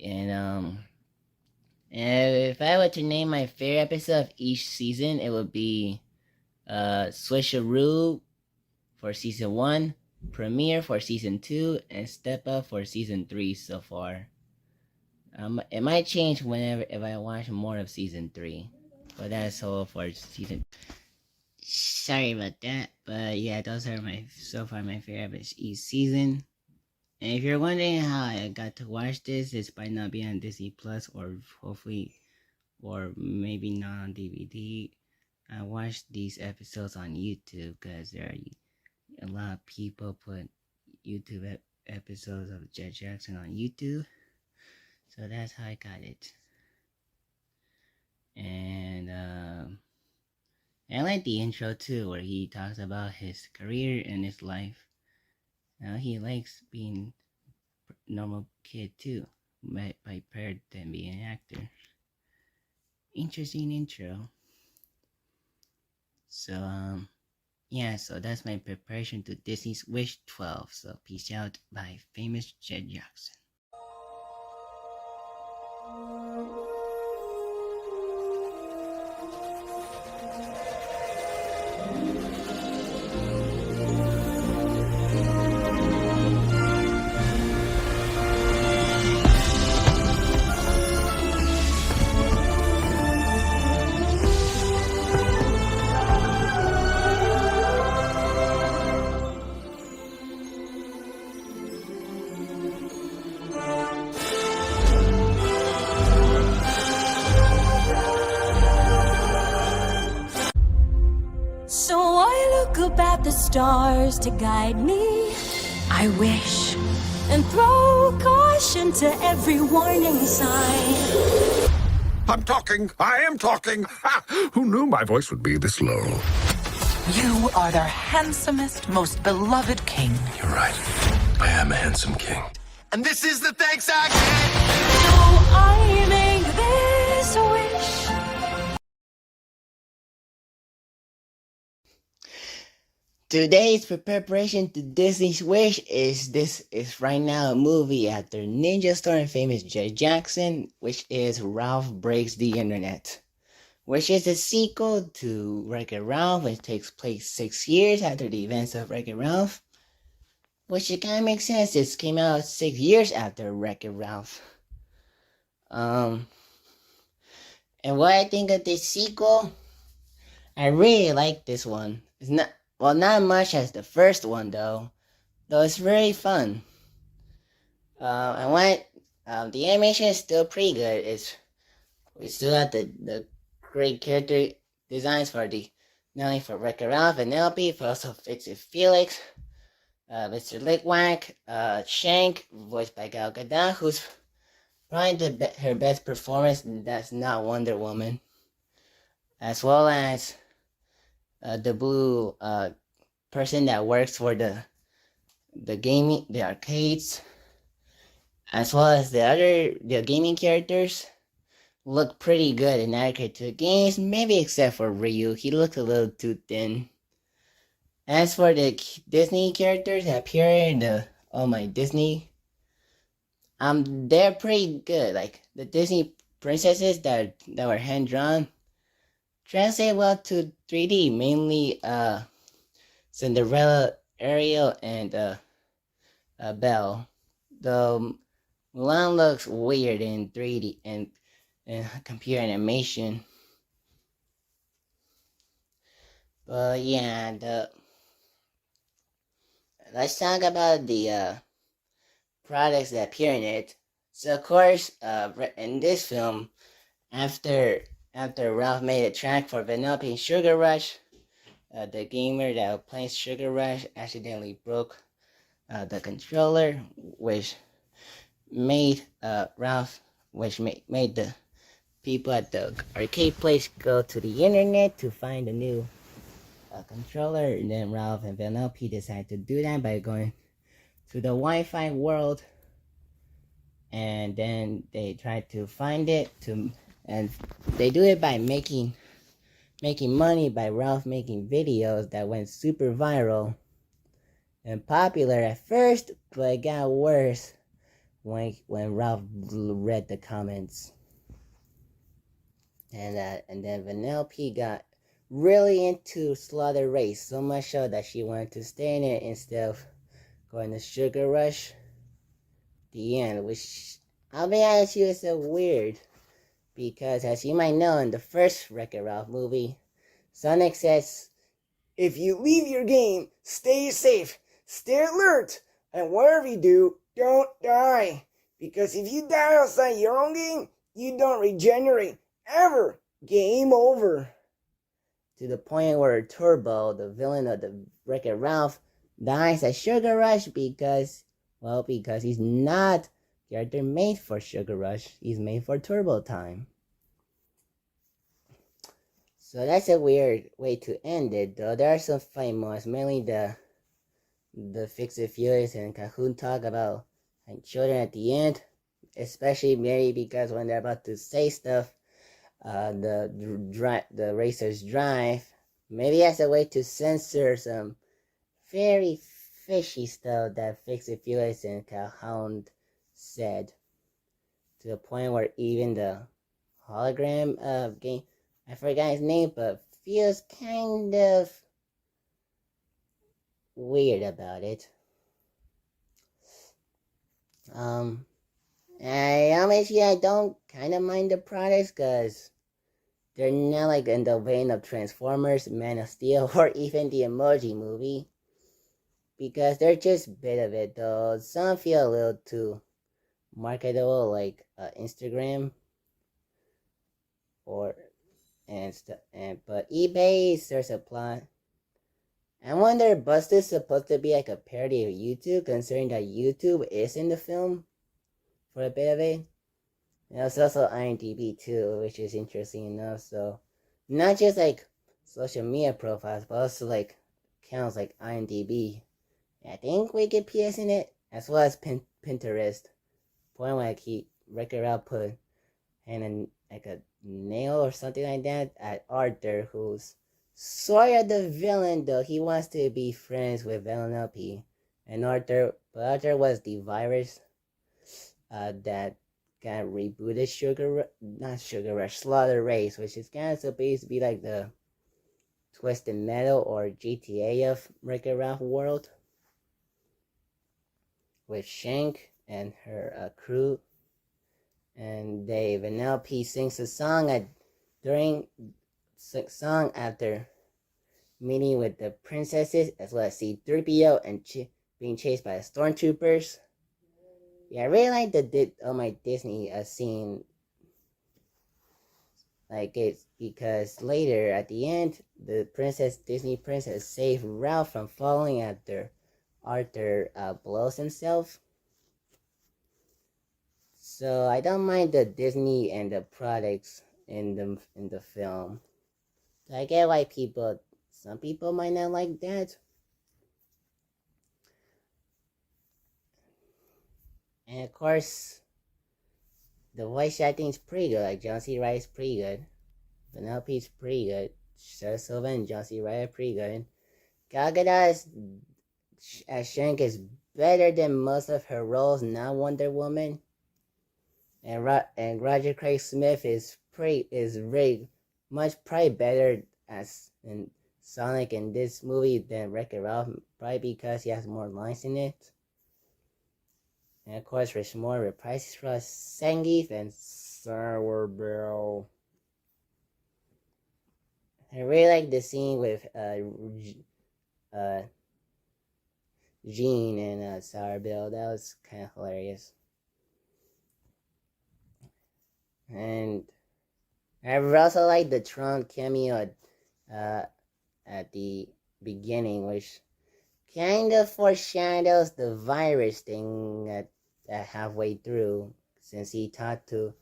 And if I were to name my favorite episode of each season, it would be Swisheroo for season 1, Premiere for season 2, and Step Up for season 3 so far. It might change if I watch more of season 3, but that's all for season. Sorry about that, but yeah, those are so far my favorite each season. And if you're wondering how I got to watch this, it's by not being on Disney Plus, or hopefully, or maybe not on DVD. I watched these episodes on YouTube because there are a lot of people put YouTube episodes of Jed Jackson on YouTube. So that's how I got it. And I like the intro too, where he talks about his career and his life. Now he likes being a normal kid too, by paired than being an actor. Interesting intro. So so that's my preparation to Disney's Wish 12. So peace out, by famous Jed Jackson. So I look up at the stars to guide me. I wish and throw caution to every warning sign. I'm talking. I am talking. Ha! Who knew my voice would be this low? You are their handsomest, most beloved king. You're right. I am a handsome king. And this is the thanks I get. So I make this wish. Today's preparation to Disney's Wish is right now a movie after Ninja Storm and famous Jed Jackson, which is Ralph Breaks the Internet, which is a sequel to Wreck-It Ralph, which takes place 6 years after the events of Wreck-It Ralph, which it kind of makes sense. It came out 6 years after Wreck-It Ralph. And what I think of this sequel, I really like this one. It's not much as the first one though it's very fun. The animation is still pretty good. We still have the great character designs for not only for Wreck-It Ralph and Penelope, but also Fitz and Felix, Mr. Lickwack, Shank, voiced by Gal Gadot, who's probably her best performance that's not Wonder Woman, as well as the blue person that works for the arcades, as well as the gaming characters, look pretty good and accurate to the games, maybe except for Ryu. He looked a little too thin. As for the Disney characters that appear in the Disney, they're pretty good. Like the Disney princesses that were hand drawn translate well to 3D. Mainly Cinderella, Ariel, and Belle. The Mulan looks weird in 3D and computer animation. But yeah, let's talk about the products that appear in it. So of course, in this film, after Ralph made a track for Vanellope Sugar Rush, the gamer that plays Sugar Rush accidentally broke the controller, which made made the people at the arcade place go to the internet to find a new controller. And then Ralph and Vanellope decided to do that by going to the Wi-Fi world, and then they tried to find it and they do it by making money by Ralph making videos that went super viral and popular at first, but it got worse when Ralph read the comments. And then Vanellope got really into Slaughter Race, so much so that she wanted to stay in it instead of going to Sugar Rush. The end, which I'll be honest with you, is so weird. Because as you might know, in the first Wreck-It Ralph movie, Sonic says, "If you leave your game, stay safe, stay alert, and whatever you do, don't die. Because if you die outside your own game, you don't regenerate ever. Game over." To the point where Turbo, the villain of the Wreck-It Ralph, dies at Sugar Rush because he's not character made for Sugar Rush. He's made for Turbo Time. So that's a weird way to end it, though. There are some funny moments, mainly the Fix-It-Furious and Cahoon talk about like children at the end, especially maybe because when they're about to say stuff, the racers drive. Maybe as a way to censor some very fishy stuff that Fix-It-Furious and Calhoun said, to the point where even the hologram game, I forgot his name, but feels kind of weird about it. I honestly, I don't kind of mind the products because they're not like in the vein of Transformers, Man of Steel, or even the Emoji Movie, because they're just a bit of it, though. Some feel a little too marketable, like Instagram, but eBay serves a plot. I wonder if Buster's supposed to be like a parody of YouTube, considering that YouTube is in the film for a bit of it. And it's also IMDb too, which is interesting enough. So not just like social media profiles, but also like accounts like IMDb. I think Wikipedia is in it, as well as Pinterest. Point where he Wreck-It Ralph put and like a nail or something like that at Arthur, who's sort of the villain, though he wants to be friends with Vanellope. And Arthur was the virus that got rebooted Slaughter Race, which is kind of supposed to be like the Twisted Metal or GTA of Wreck-It Ralph world, with Shank and her crew. And Vanellope sings a song after meeting with the princesses, as well as C-3PO and being chased by the stormtroopers. Yeah, I really like my Disney scene. Like it's because later at the end, the Disney princess saved Ralph from falling after Arthur blows himself. So I don't mind the Disney and the products in the film. So I get why some people might not like that. And of course, the voice acting is pretty good. Like John C. Reilly's pretty good. Vanellope's pretty good. Sarah Silverman and John C. Reilly are pretty good. Gal Gadot as Shank is better than most of her roles, not Wonder Woman. And Roger Craig Smith is very much probably better as in Sonic in this movie than Wreck-It Ralph, probably because he has more lines in it. And of course, there's more reprises for Zangief and Sour Bell. I really like the scene with Jean and Sour Bell. That was kind of hilarious. And I also like the Tron cameo at the beginning, which kind of foreshadows the virus thing at halfway through, since he talked about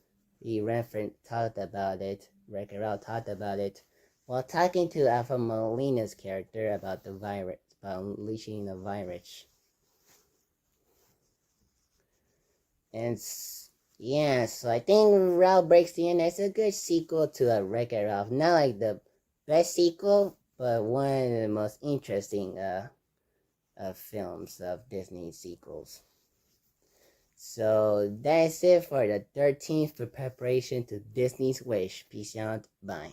it. Wreck-It Ralph talked about it while talking to Alpha Molina's character about the virus, about unleashing the virus. And yeah, so I think Ralph Breaks the Internet is a good sequel to a Wreck-It Ralph. Not like the best sequel, but one of the most interesting films of Disney sequels. So that's it for the 13th for preparation to Disney's Wish. Peace out. Bye.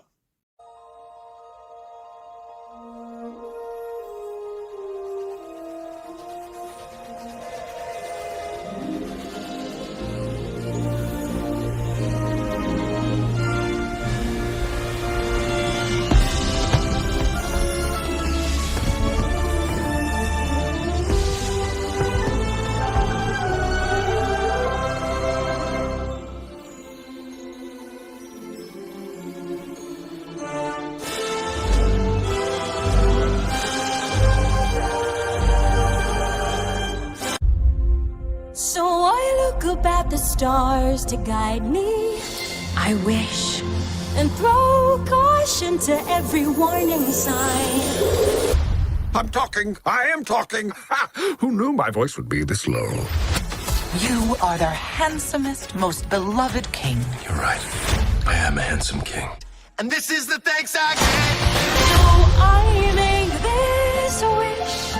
So I look up at the stars to guide me. I wish and throw caution to every warning sign. I'm talking. I am talking. Ha! Who knew my voice would be this low? You are their handsomest, most beloved king. You're right. I am a handsome king. And this is the thanks I get. So I make this wish.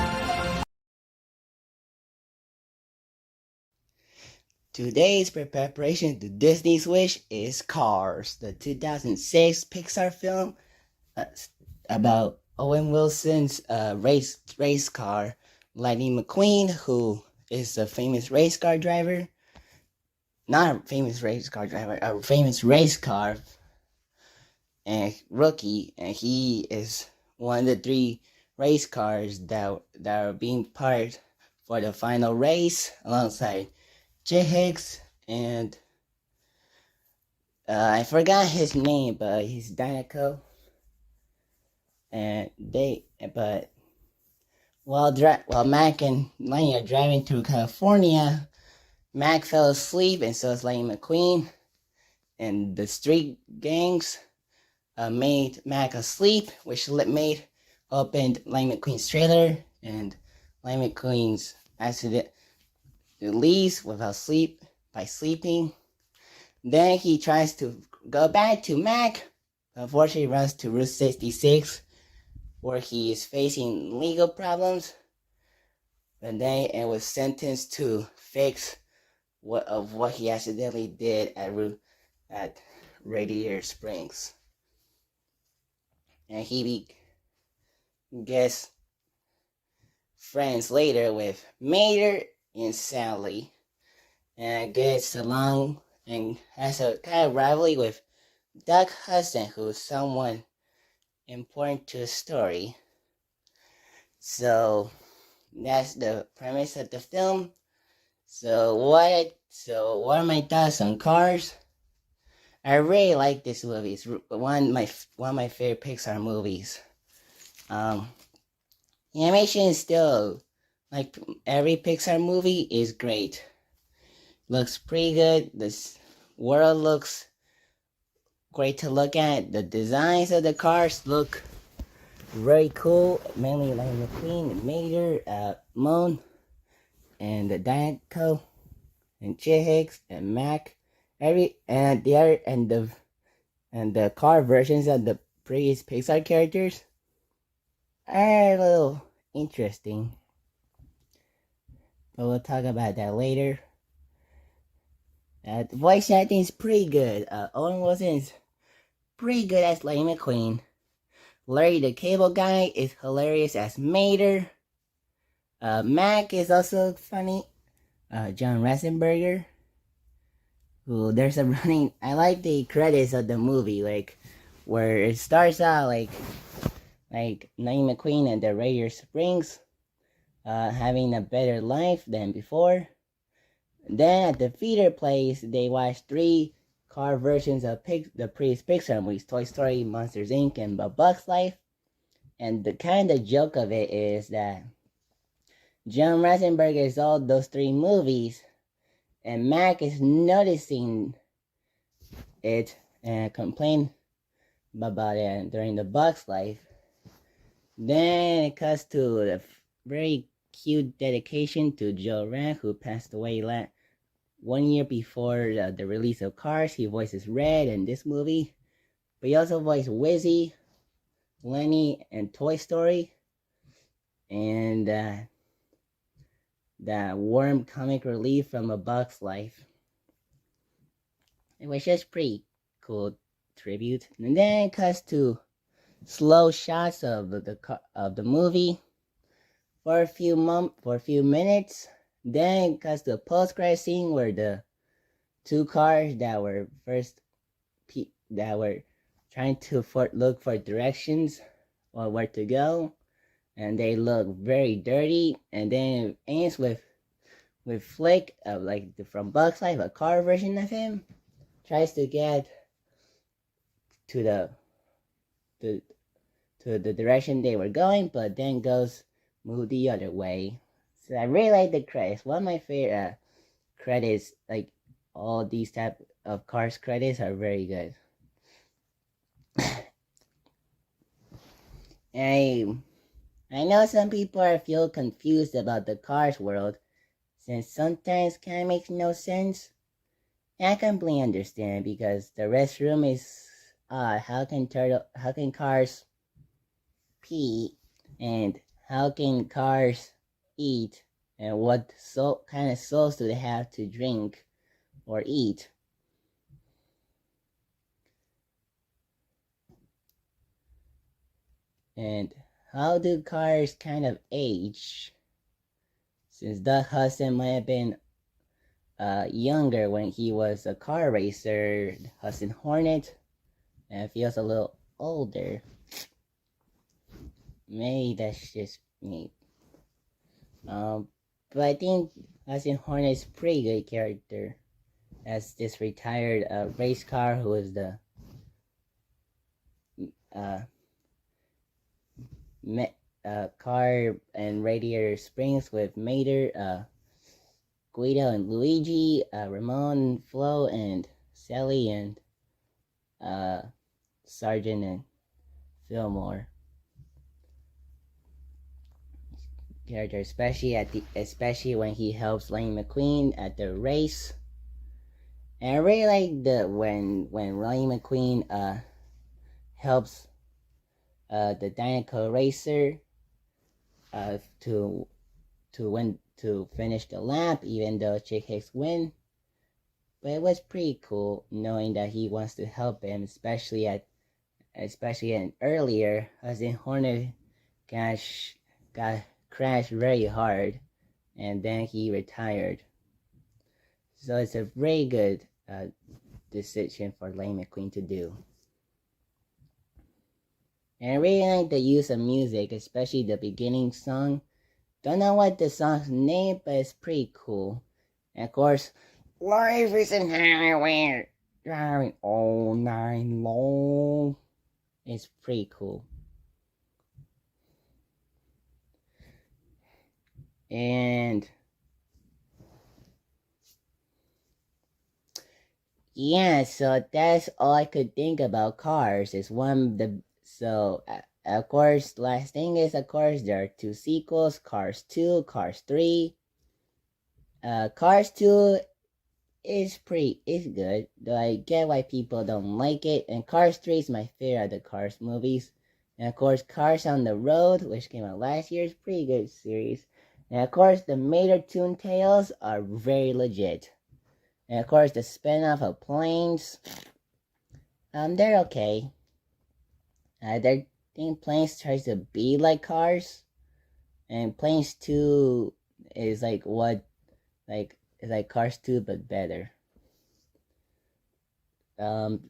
Today's preparation to Disney's Wish is Cars, the 2006 Pixar film about Owen Wilson's race car, Lightning McQueen, who is a famous race car driver. Not a famous race car driver, a famous race car and rookie, and he is one of the 3 race cars that are being part for the final race alongside J. Hicks and I forgot his name, but he's Dinoco. And while Mac and Lightning are driving through California, Mac fell asleep, and so is Lightning McQueen. And the street gangs made Mac asleep, which opened Lightning McQueen's trailer, and Lightning McQueen's accident leaves by sleeping. Then he tries to go back to Mac, but unfortunately runs to Route 66, where he is facing legal problems. And then it was sentenced to fix what he accidentally did at Radiator Springs. And he gets friends later with Mater and Sally, and gets along and has a kind of rivalry with Doug Hudson, who's someone important to the story. So that's the premise of the film. So what are my thoughts on Cars? I really like this movie. It's one of my favorite Pixar movies. Animation is still, like every Pixar movie, is great. Looks pretty good. This world looks great to look at. The designs of the cars look very cool. Mainly like McQueen and Mater, Moan, and the Dinoco, and J. Hicks and Mac. The car versions of the previous Pixar characters are a little interesting, but we'll talk about that later. The voice acting is pretty good. Owen Wilson is pretty good as Lightning McQueen. Larry the Cable Guy is hilarious as Mater. Mac is also funny. John Ratzenberger, who there's a running. I like the credits of the movie, like where it starts out like Lightning McQueen and the Radiator Springs, having a better life than before. Then at the theater place, they watched 3 car versions of the previous Pixar movies: Toy Story, Monsters Inc., and A Bug's Life. And the kind of joke of it is that John Ratzenberger saw those 3 movies, and Mac is noticing it and complained about it during The Bug's Life. Then it cuts to a very cute dedication to Joe Rank, who passed away 1 year before the release of Cars. He voices Red in this movie, but he also voiced Wizzy, Lenny, and Toy Story, and the warm comic relief from A Bug's Life. It was just pretty cool tribute. And then it cuts to slow shots of the movie for a few minutes. Then it cuts to a post-credit scene where the 2 cars that were trying to look for directions or where to go, and they look very dirty. And then it ends with Flick, from Bug's Life, a car version of him, tries to get to the direction they were going, but then move the other way. So I really like the credits. One of my favorite credits, like all these type of Cars credits, are very good. I know some people feel confused about the Cars world, since sometimes kind of makes no sense. And I completely understand, because the restroom is how can cars pee, and how can cars eat, and what kind of sauce do they have to drink or eat? And how do cars kind of age? Since Doug Hudson might have been younger when he was a car racer, Hudson Hornet, and feels a little older. Maybe that's just me. But I think Hudson Hornet is a pretty good character as this retired race car who is the car and Radiator Springs with Mater, Guido and Luigi, Ramon, Flo, and Sally, and Sargent and Fillmore. Character, especially when he helps Lightning McQueen at the race. And I really like when Lightning McQueen helps the Dynaco racer to finish the lap, even though Chick Hicks win. But it was pretty cool knowing that he wants to help him, especially an earlier, as in Hornet got crashed very hard, and then he retired. So it's a very good decision for Lightning McQueen to do. And I really like the use of music, especially the beginning song. Don't know what the song's name, but it's pretty cool. And of course, life isn't highway, driving all night long. It's pretty cool. And yeah, so that's all I could think about Cars. Of course, last thing is, of course, there are 2 sequels: Cars 2, Cars 3. Cars 2 is good, though I get why people don't like it. And Cars 3 is my favorite of the Cars movies, And of course, Cars on the Road, which came out last year, is a pretty good series. And of course, the Mater Toon Tales are very legit. And of course, the spin-off of Planes, they're okay. They're think Planes tries to be like Cars, and Planes 2 is like is like Cars 2 but better.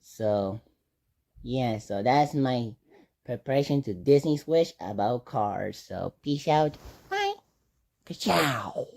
So yeah, so that's my preparation to Disney's wish about Cars. So peace out. Bye. Ka-chow.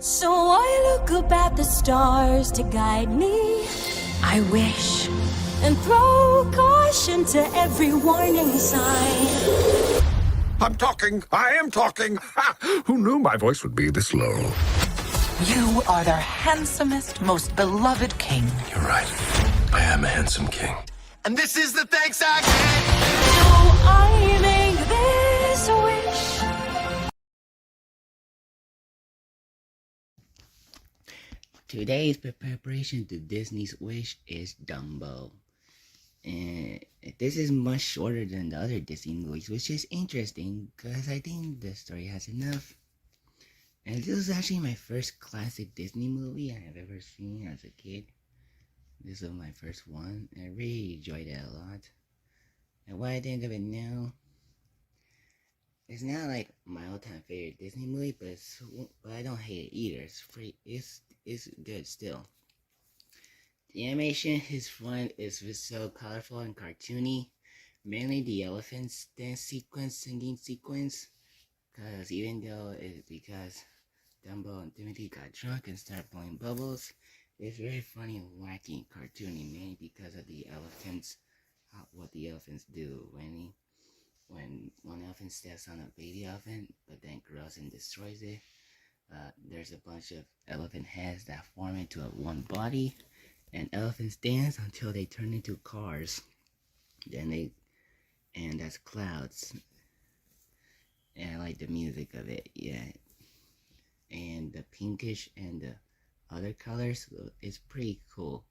So I look up at the stars to guide me. I wish and throw caution to every warning sign. I'm talking. I am talking. Who knew my voice would be this low? You are their handsomest, most beloved king. You're right. I am a handsome king. And this is the thanks I get. So I make this wish. Today's preparation to Disney's wish is Dumbo. And this is much shorter than the other Disney movies, which is interesting because I think the story has enough. And this is actually my first classic Disney movie I have ever seen as a kid. This was my first one. I really enjoyed it a lot. And what I think of it now, it's not like my all-time favorite Disney movie, but I don't hate it either. It's good still. The animation is fun. It's so colorful and cartoony. Mainly the elephants dance sequence, singing sequence. Because even though it's because Dumbo and Timothy got drunk and started blowing bubbles, it's very funny and wacky and cartoony, mainly because of the elephants, what the elephants do when one elephant steps on a baby elephant, but then grows and destroys it. There's a bunch of elephant heads that form into one body, and elephants dance until they turn into cars. And that's clouds. And I like the music of it, yeah. And the pinkish and the other colors is pretty cool.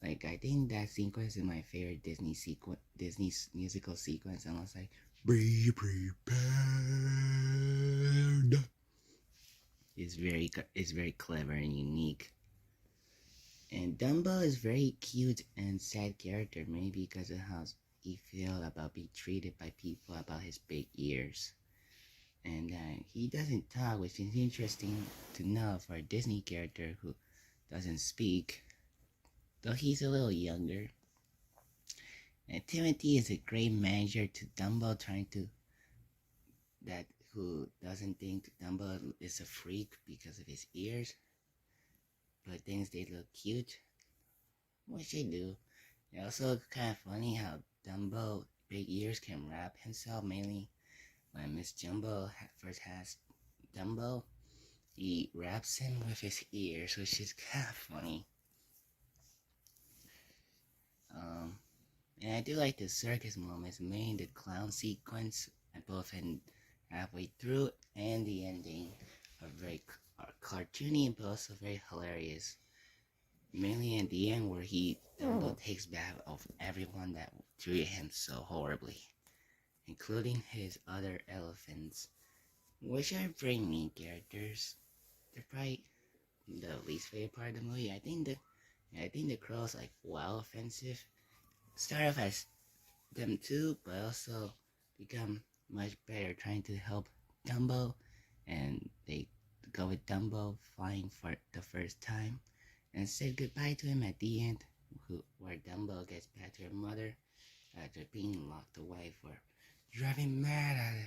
Like, I think that sequence is my favorite Disney's musical sequence. And I was like, be prepared. It's very clever and unique. And Dumbo is very cute and sad character, maybe because of how he feels about being treated by people about his big ears. And he doesn't talk, which is interesting to know for a Disney character who doesn't speak, though he's a little younger. And Timothy is a great manager to Dumbo, who doesn't think Dumbo is a freak because of his ears, but thinks they look cute, which they do. It's also kind of funny how Dumbo, big ears, can wrap himself, mainly when Miss Jumbo first has Dumbo, he wraps him with his ears, which is kind of funny. And I do like the circus moments, mainly the clown sequence, both in halfway through and the ending are very cartoony, but also very hilarious. Mainly at the end where Dumbo takes back of everyone that treated him so horribly, including his other elephants, which are very mean characters. They're probably the least favorite part of the movie. I think the crows like well offensive. Start off as them too, but also become much better trying to help Dumbo, and they go with Dumbo flying for the first time and said goodbye to him at the end, where Dumbo gets back to her mother after being locked away for driving mad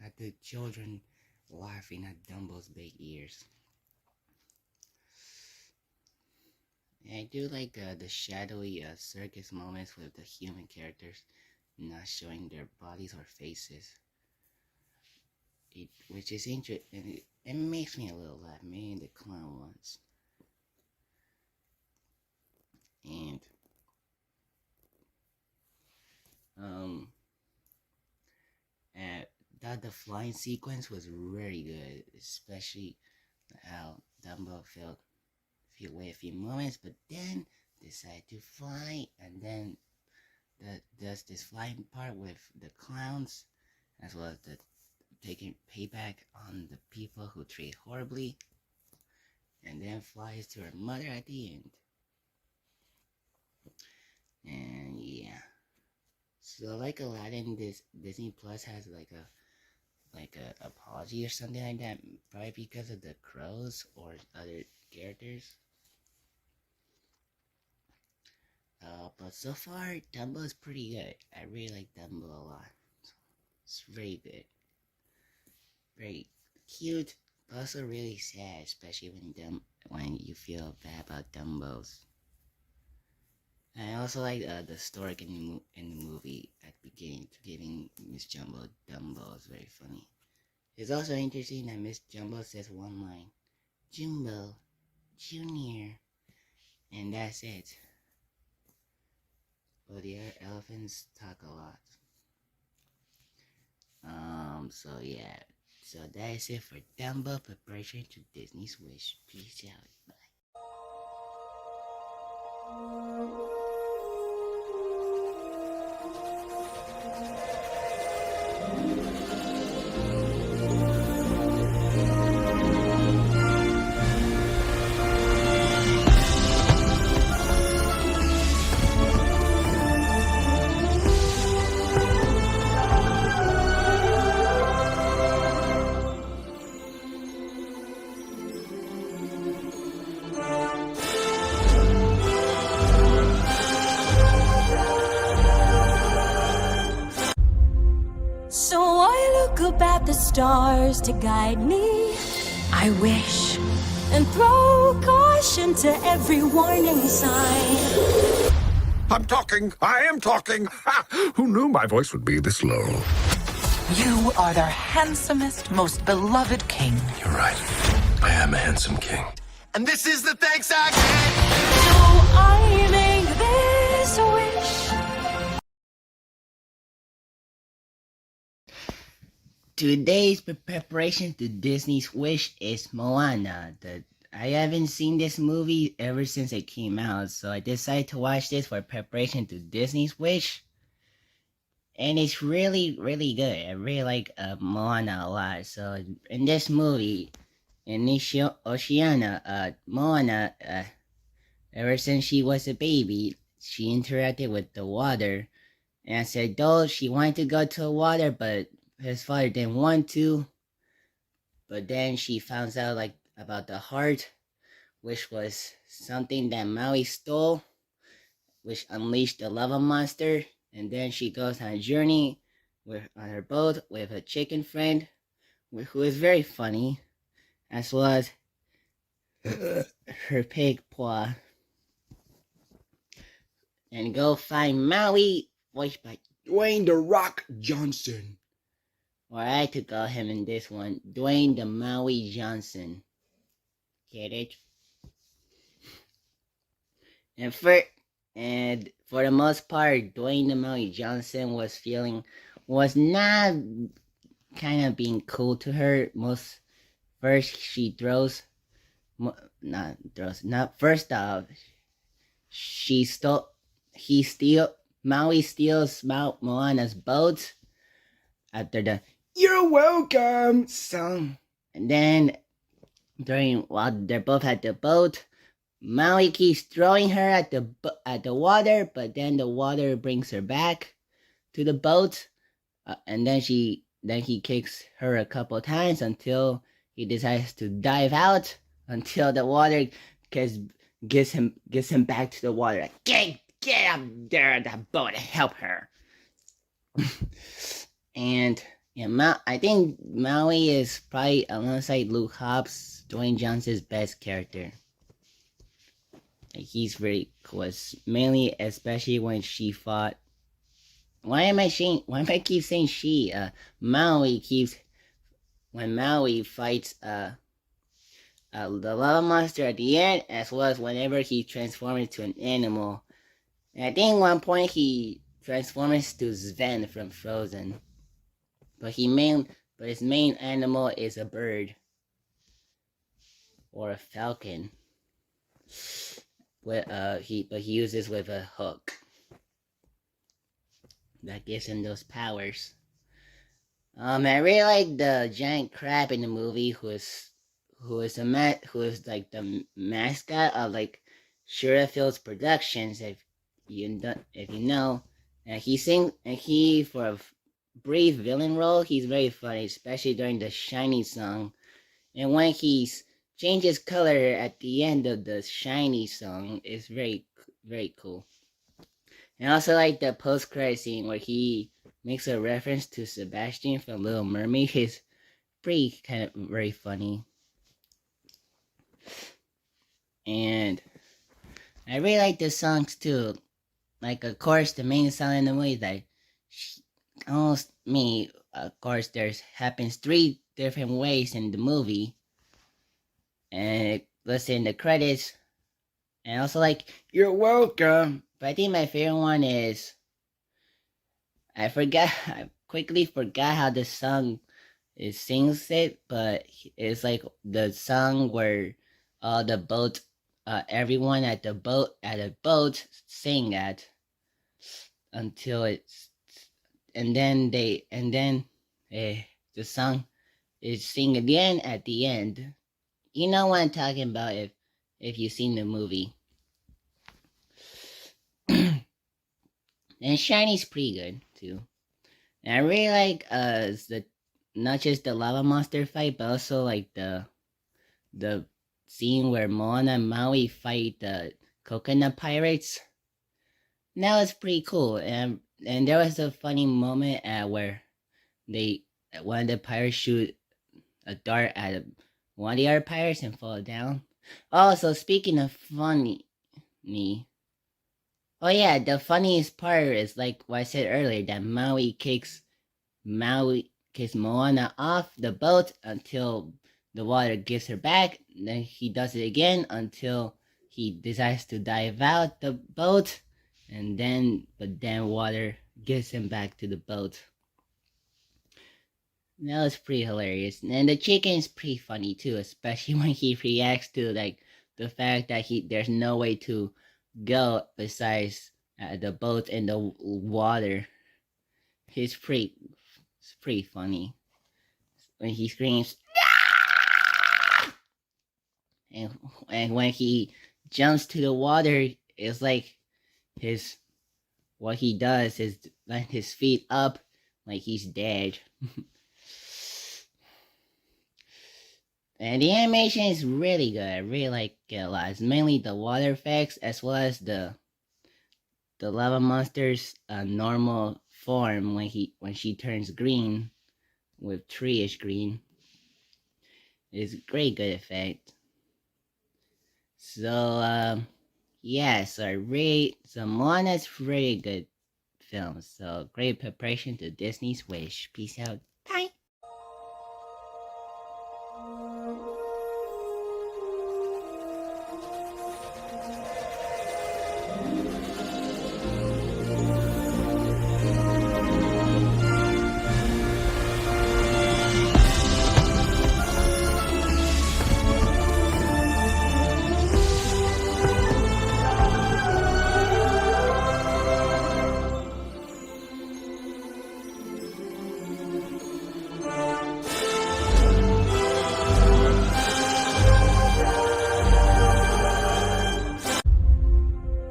at the children laughing at Dumbo's big ears. I do like the shadowy circus moments with the human characters not showing their bodies or faces. Which is interesting. It makes me a little laugh, mainly the clown ones. And the flying sequence was very good, especially how Dumbo felt away a few moments, but then decided to fly, and then does this flying part with the clowns, as well as the taking payback on the people who treat horribly, and then flies to her mother at the end. And yeah, so like Aladdin, this Disney Plus has like a apology or something like that, probably because of the crows or other characters. But so far, Dumbo is pretty good. I really like Dumbo a lot. It's very good. Very cute, but also really sad, especially when you feel bad about Dumbos. And I also like the story in the movie at the beginning, giving Miss Jumbo Dumbo is very funny. It's also interesting that Miss Jumbo says one line, "Jumbo, Junior," and that's it. But the other elephants talk a lot. So yeah. So that is it for Dumbo preparation to Disney's Wish. Peace out. Bye. So I look up at the stars to guide me. I wish and throw caution to every warning sign. I'm talking. I am talking. Ha! Who knew my voice would be this low? You are their handsomest, most beloved king. You're right. I am a handsome king. And this is the thanks I get. So I make this wish. Today's preparation to Disney's Wish is Moana. I haven't seen this movie ever since it came out, so I decided to watch this for preparation to Disney's Wish. And it's really, really good. I really like Moana a lot. So in this movie, in Oceania, Moana, ever since she was a baby, she interacted with the water. And as an adult, she wanted to go to the water, but his father didn't want to. But then she found out about the heart, which was something that Maui stole, which unleashed the lava monster. And then she goes on a journey on her boat with a chicken friend, who is very funny, as well as her pig Paw, and go find Maui, voiced by Dwayne The Rock Johnson. or I like to call him in this one, Dwayne the Maui Johnson. Get it? And for the most part, Dwayne the Maui Johnson was not kind of being cool to her. First off, Maui steals Moana's boat after the You're welcome song. And then while they're both at the boat, Maui keeps throwing her at the water, but then the water brings her back to the boat, and then he kicks her a couple times until he decides to dive out, until the water gets him back to the water. Like, get up there, that boat, and help her. And yeah, I think Maui is probably, alongside Luke Hobbs, Dwayne Johnson's best character. he's very cool. Mainly, especially when she fought. Why am I keep saying she? Maui keeps when Maui fights the lava monster at the end, as well as whenever he transforms into an animal. And I think one point he transforms to Sven from Frozen, but his main animal is a bird or a falcon. He uses with a hook that gives him those powers. I really like the giant crab in the movie, who is like the mascot of like Shurafield's Productions, if you know. And he for a brief villain role, he's very funny, especially during the Shiny song. And when he changes color at the end of the Shiny song, it's very, very cool. And I also like the post-credit scene where he makes a reference to Sebastian from Little Mermaid. It's pretty kind of very funny. And I really like the songs too. Like, of course, the main song in the movie is like, of course, there's happens 3 different ways in the movie. And listen the credits. And also like, you're welcome. But I think my favorite one is, I quickly forgot how the song sings it, but it's like the song where the boat, everyone at the boat sing at until it's, and then the song is sing again at the end. You know what I'm talking about if you've seen the movie. And Shiny's pretty good too. And I really like not just the lava monster fight, but also like the scene where Moana and Maui fight the coconut pirates. That was pretty cool. And there was a funny moment where one of the pirates shoot a dart at one of the other pirates and fall down. Also, speaking of funny, oh yeah, the funniest part is like what I said earlier, that Maui kicks Moana off the boat until the water gives her back. Then he does it again until he decides to dive out the boat, but then water gives him back to the boat. That was pretty hilarious. And the chicken is pretty funny too, especially when he reacts to like the fact that there's no way to go besides the boat and the water. It's pretty funny when he screams, and when he jumps to the water, it's like what he does is like his feet up like he's dead. And the animation is really good. I really like it a lot. It's mainly the water effects as well as the lava monster's normal form when she turns green with tree-ish green. It's a great good effect. So Moana's really good film. So great preparation to Disney's Wish. Peace out. Bye.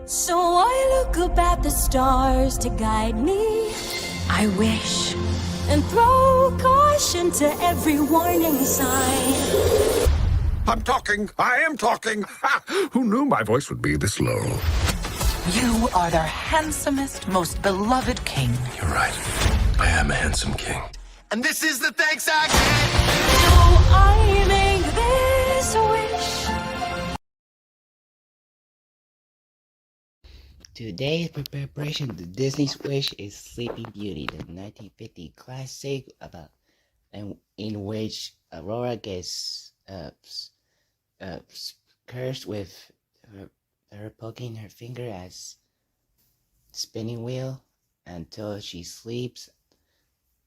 So I look up at the stars to guide me. I wish and throw caution to every warning sign. I'm talking. I am talking. Ha! Who knew my voice would be this low? You are their handsomest, most beloved king. You're right. I am a handsome king. And this is the thanks I get. So I make this wish. Today's preparation to Disney's Wish is Sleeping Beauty, the 1950 classic in which Aurora gets cursed with her poking her finger as spinning wheel until she sleeps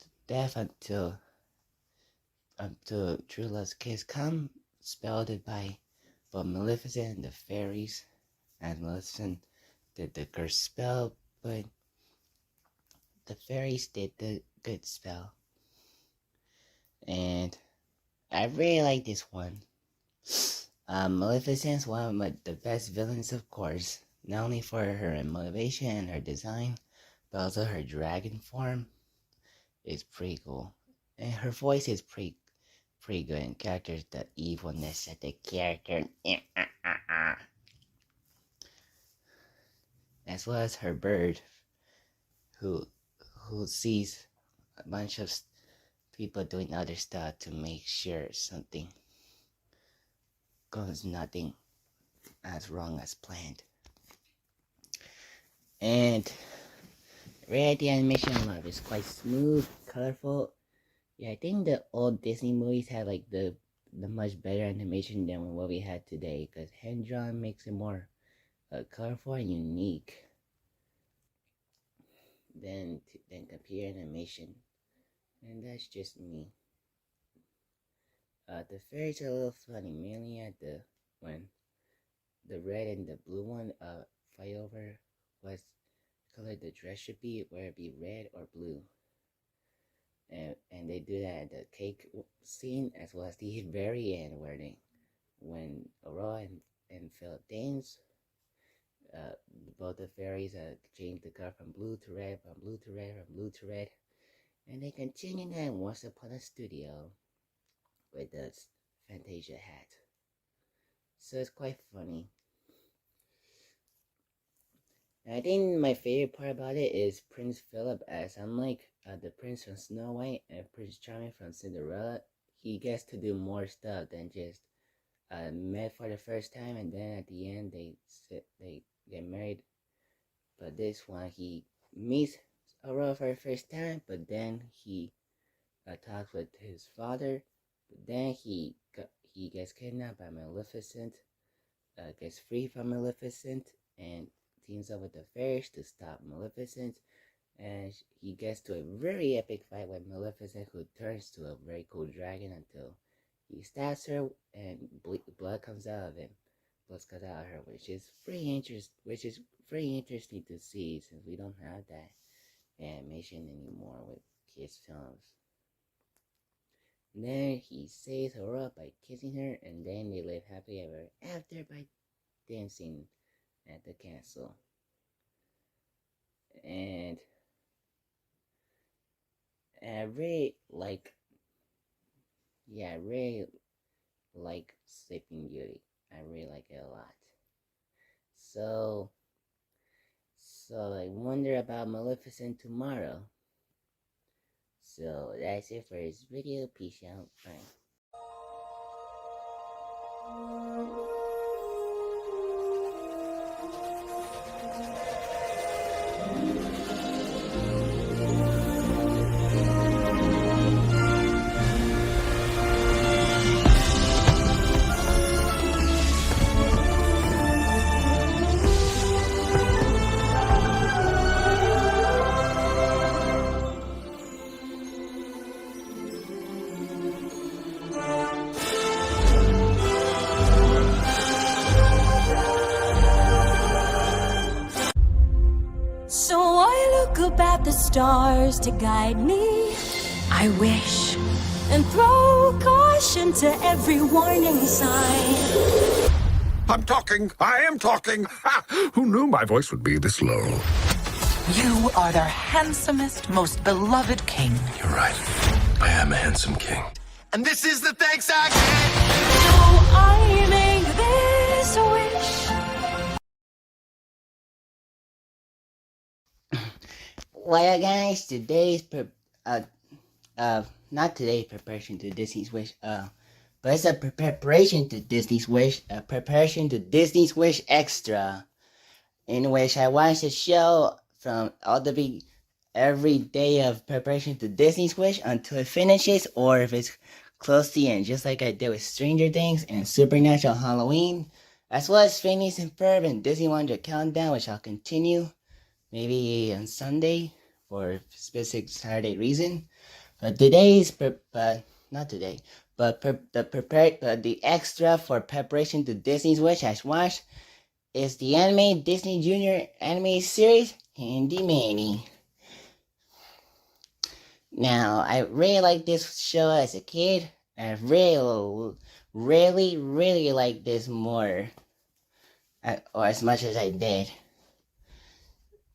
to death until True Love's kiss come, spelled by both Maleficent and the fairies, as Maleficent did the curse spell, but the fairies did the good spell. And I really like this one. Maleficent's one of the best villains, of course, not only for her motivation and her design, but also her dragon form is pretty cool. And her voice is pretty good, and characters the evilness of the character. As well as her bird, who sees a bunch of people doing other stuff to make sure something goes nothing as wrong as planned. And really, the animation is quite smooth, colorful. Yeah, I think the old Disney movies had like the much better animation than what we had today, because hand-drawn makes it more colorful and unique than computer animation, and that's just me. The fairies are a little funny, mainly at when the red and the blue one fight over what color the dress should be, whether it be red or blue. And they do that at the cake scene, as well as the very end when Aurora and Philip dance. Both the fairies change the color from blue to red, from blue to red, from blue to red, and they continue that Once Upon a Studio with the Fantasia hat. So it's quite funny. And I think my favorite part about it is Prince Philip, as unlike the Prince from Snow White and Prince Charming from Cinderella, he gets to do more stuff than just met for the first time and then at the end they get married. But this one, he meets Aurora for the first time, but then he talks with his father, but then he gets kidnapped by Maleficent, gets free from Maleficent, and teams up with the fairies to stop Maleficent, and he gets to a very epic fight with Maleficent, who turns to a very cool dragon until he stabs her and blood comes out of him. Blood comes out of her, which is pretty interesting to see, since we don't have that animation anymore with kids films. And then he saves her up by kissing her, and then they live happily ever after by dancing at the castle. And I really like Sleeping Beauty. I really like it a lot. So I wonder about Maleficent tomorrow. So that's it for this video. Peace out. Bye. So I look up at the stars to guide me. I wish and throw caution to every warning sign. I'm talking. I am talking. Ha! Who knew my voice would be this low? You are their handsomest, most beloved king. You're right. I am a handsome king. And this is the thanks I get. So I make this wish. Well, guys, today's not today's preparation to Disney's Wish, but it's a preparation to Disney's Wish, a preparation to Disney's Wish Extra. in which I watch the show from every day of preparation to Disney's Wish until it finishes, or if it's close to the end, just like I did with Stranger Things and Supernatural Halloween, as well as Phineas and Ferb and Disney Wonder Countdown, which I'll continue maybe on Sunday for a specific Saturday reason. But not today, but the extra for preparation to Disney's Wish I watched is the anime Disney Junior anime series Handy Manny. Now, I really liked this show as a kid. I really liked this more, or as much as I did.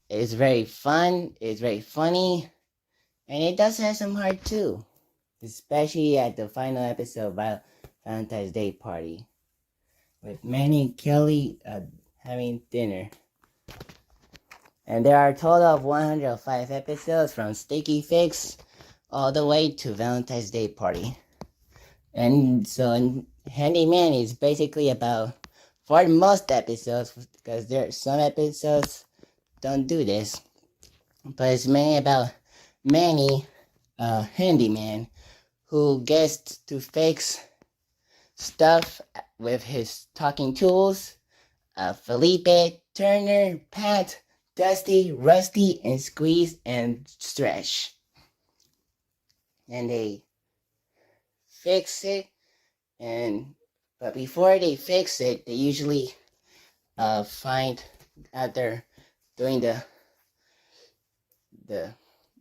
It's very fun, it's very funny, and it does have some heart too. Especially at the final episode of Valentine's Day Party, with Manny and Kelly having dinner. And there are a total of 105 episodes from Sticky Fix all the way to Valentine's Day Party. And so Handy Manny is basically about, for most episodes, because there are some episodes don't do this, but it's mainly about Manny, handyman, who gets to fix stuff with his talking tools. Felipe, Turner, Pat, Dusty, Rusty, and Squeeze, and Stretch. And they fix it, but before they fix it, they usually find after doing the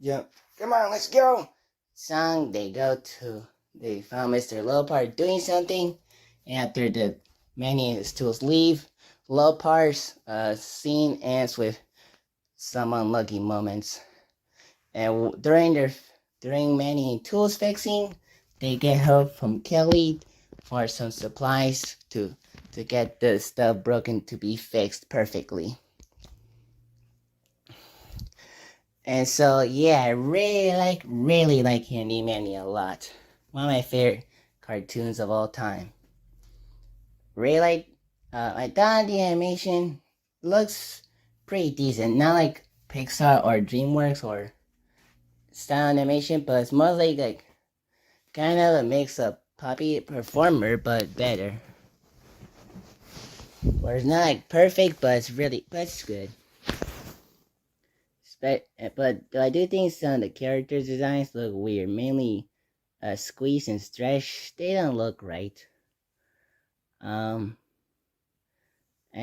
Yeah, come on, let's go. song, they found Mr. Lopar doing something, and after Manny and his tools leave, Lopar's scene ends with some unlucky moments. And during Manny and tools fixing, they get help from Kelly for some supplies to get the stuff broken to be fixed perfectly. And so, yeah, I really like Handy Manny a lot. One of my favorite cartoons of all time. Really like, I thought the animation looks pretty decent. Not like Pixar or DreamWorks or style animation, but it's mostly like kind of a mix of Poppy Performer, but better. Or it's not like perfect, but it's good. But I do think some of the character designs look weird. Mainly Squeeze and Stretch, they don't look right. I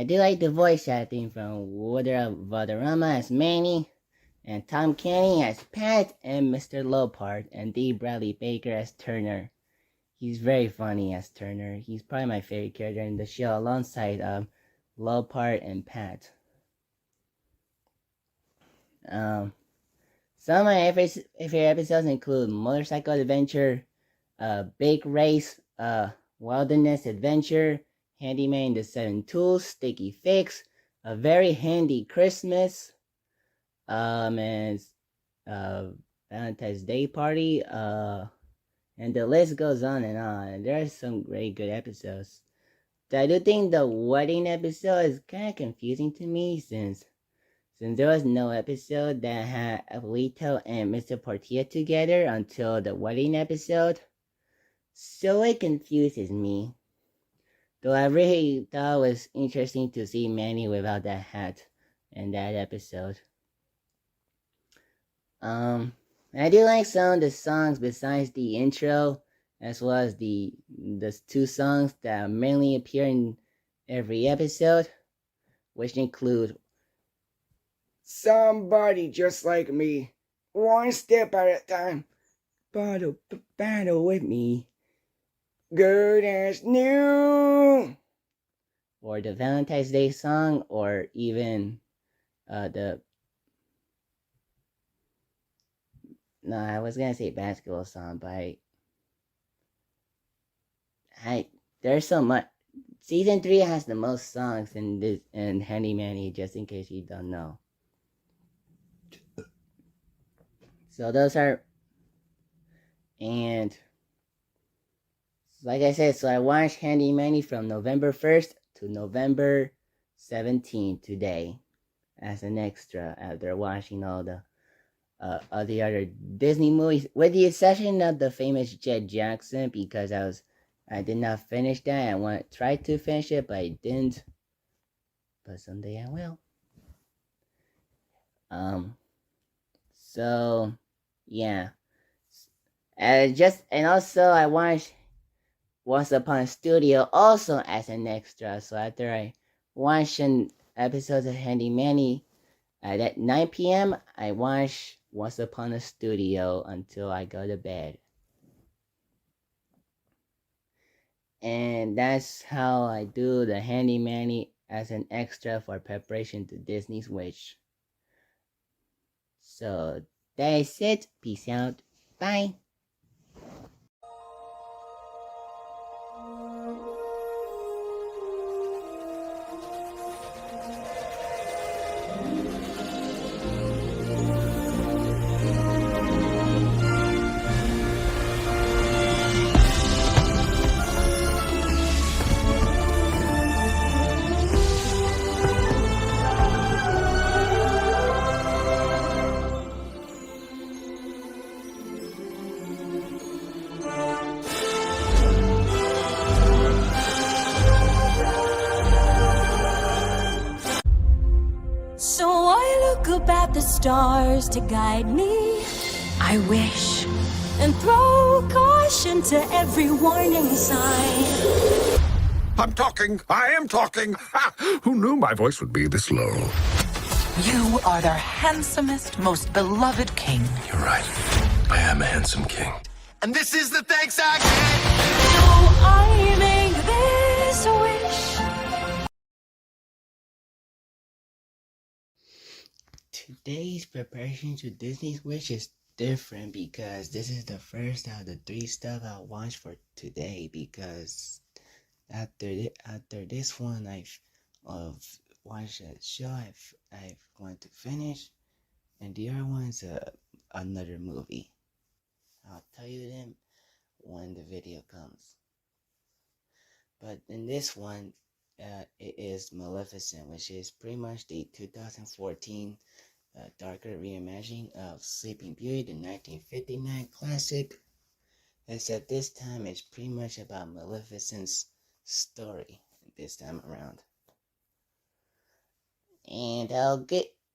do like the voice acting from Woodrow Valderrama as Manny, and Tom Kenny as Pat, and Mr. Lopart, and D. Bradley Baker as Turner. He's very funny as Turner. He's probably my favorite character in the show, alongside Lopart and Pat. Some of my favorite episodes include Motorcycle Adventure, Big Race, Wilderness Adventure, Handyman the 7 Tools, Sticky Fix, A Very Handy Christmas, and Valentine's Day Party, and the list goes on and on. And there are some great good episodes. I do think the wedding episode is kind of confusing to me since there was no episode that had Abuelito and Mr. Portilla together until the wedding episode. So it confuses me. Though I really thought it was interesting to see Manny without that hat in that episode. I do like some of the songs besides the intro, as well as the 2 songs that mainly appear in every episode, which include Somebody just like me, one step at a time. Battle with me, good as new. or the Valentine's Day song, or even I was gonna say basketball song, but there's so much. Season 3 has the most songs in Handy Manny, just in case you don't know. So those are, and like I said, so I watched Handy Manny from November 1st to November 17th today. as an extra after watching all the other Disney movies, with the exception of the famous Jet Jackson, because I did not finish that. I tried to finish it, but I didn't. But someday I will. So yeah. And also I watched Once Upon a Studio also as an extra. So after I watched an episode of Handy Manny at 9 p.m., I watch Once Upon a Studio until I go to bed. And that's how I do the Handy Manny as an extra for preparation to Disney's Wish. So that's it. Peace out. Bye. So I look up at the stars to guide me. I wish and throw caution to every warning sign. I'm talking. I am talking. Ha! Who knew my voice would be this low? You are their handsomest, most beloved king. You're right. I am a handsome king. And this is the thanks I get. So I make this wish. Today's preparation to Disney's Wish is different because this is the first out of the 3 stuff I'll watch for today, because after this one I've watched a show I've want to finish, and the other one's another movie. I'll tell you them when the video comes. But in this one, it is Maleficent, which is pretty much the 2014 darker reimagining of Sleeping Beauty, the 1959 classic. Except this time it's pretty much about Maleficent's story this time around. And I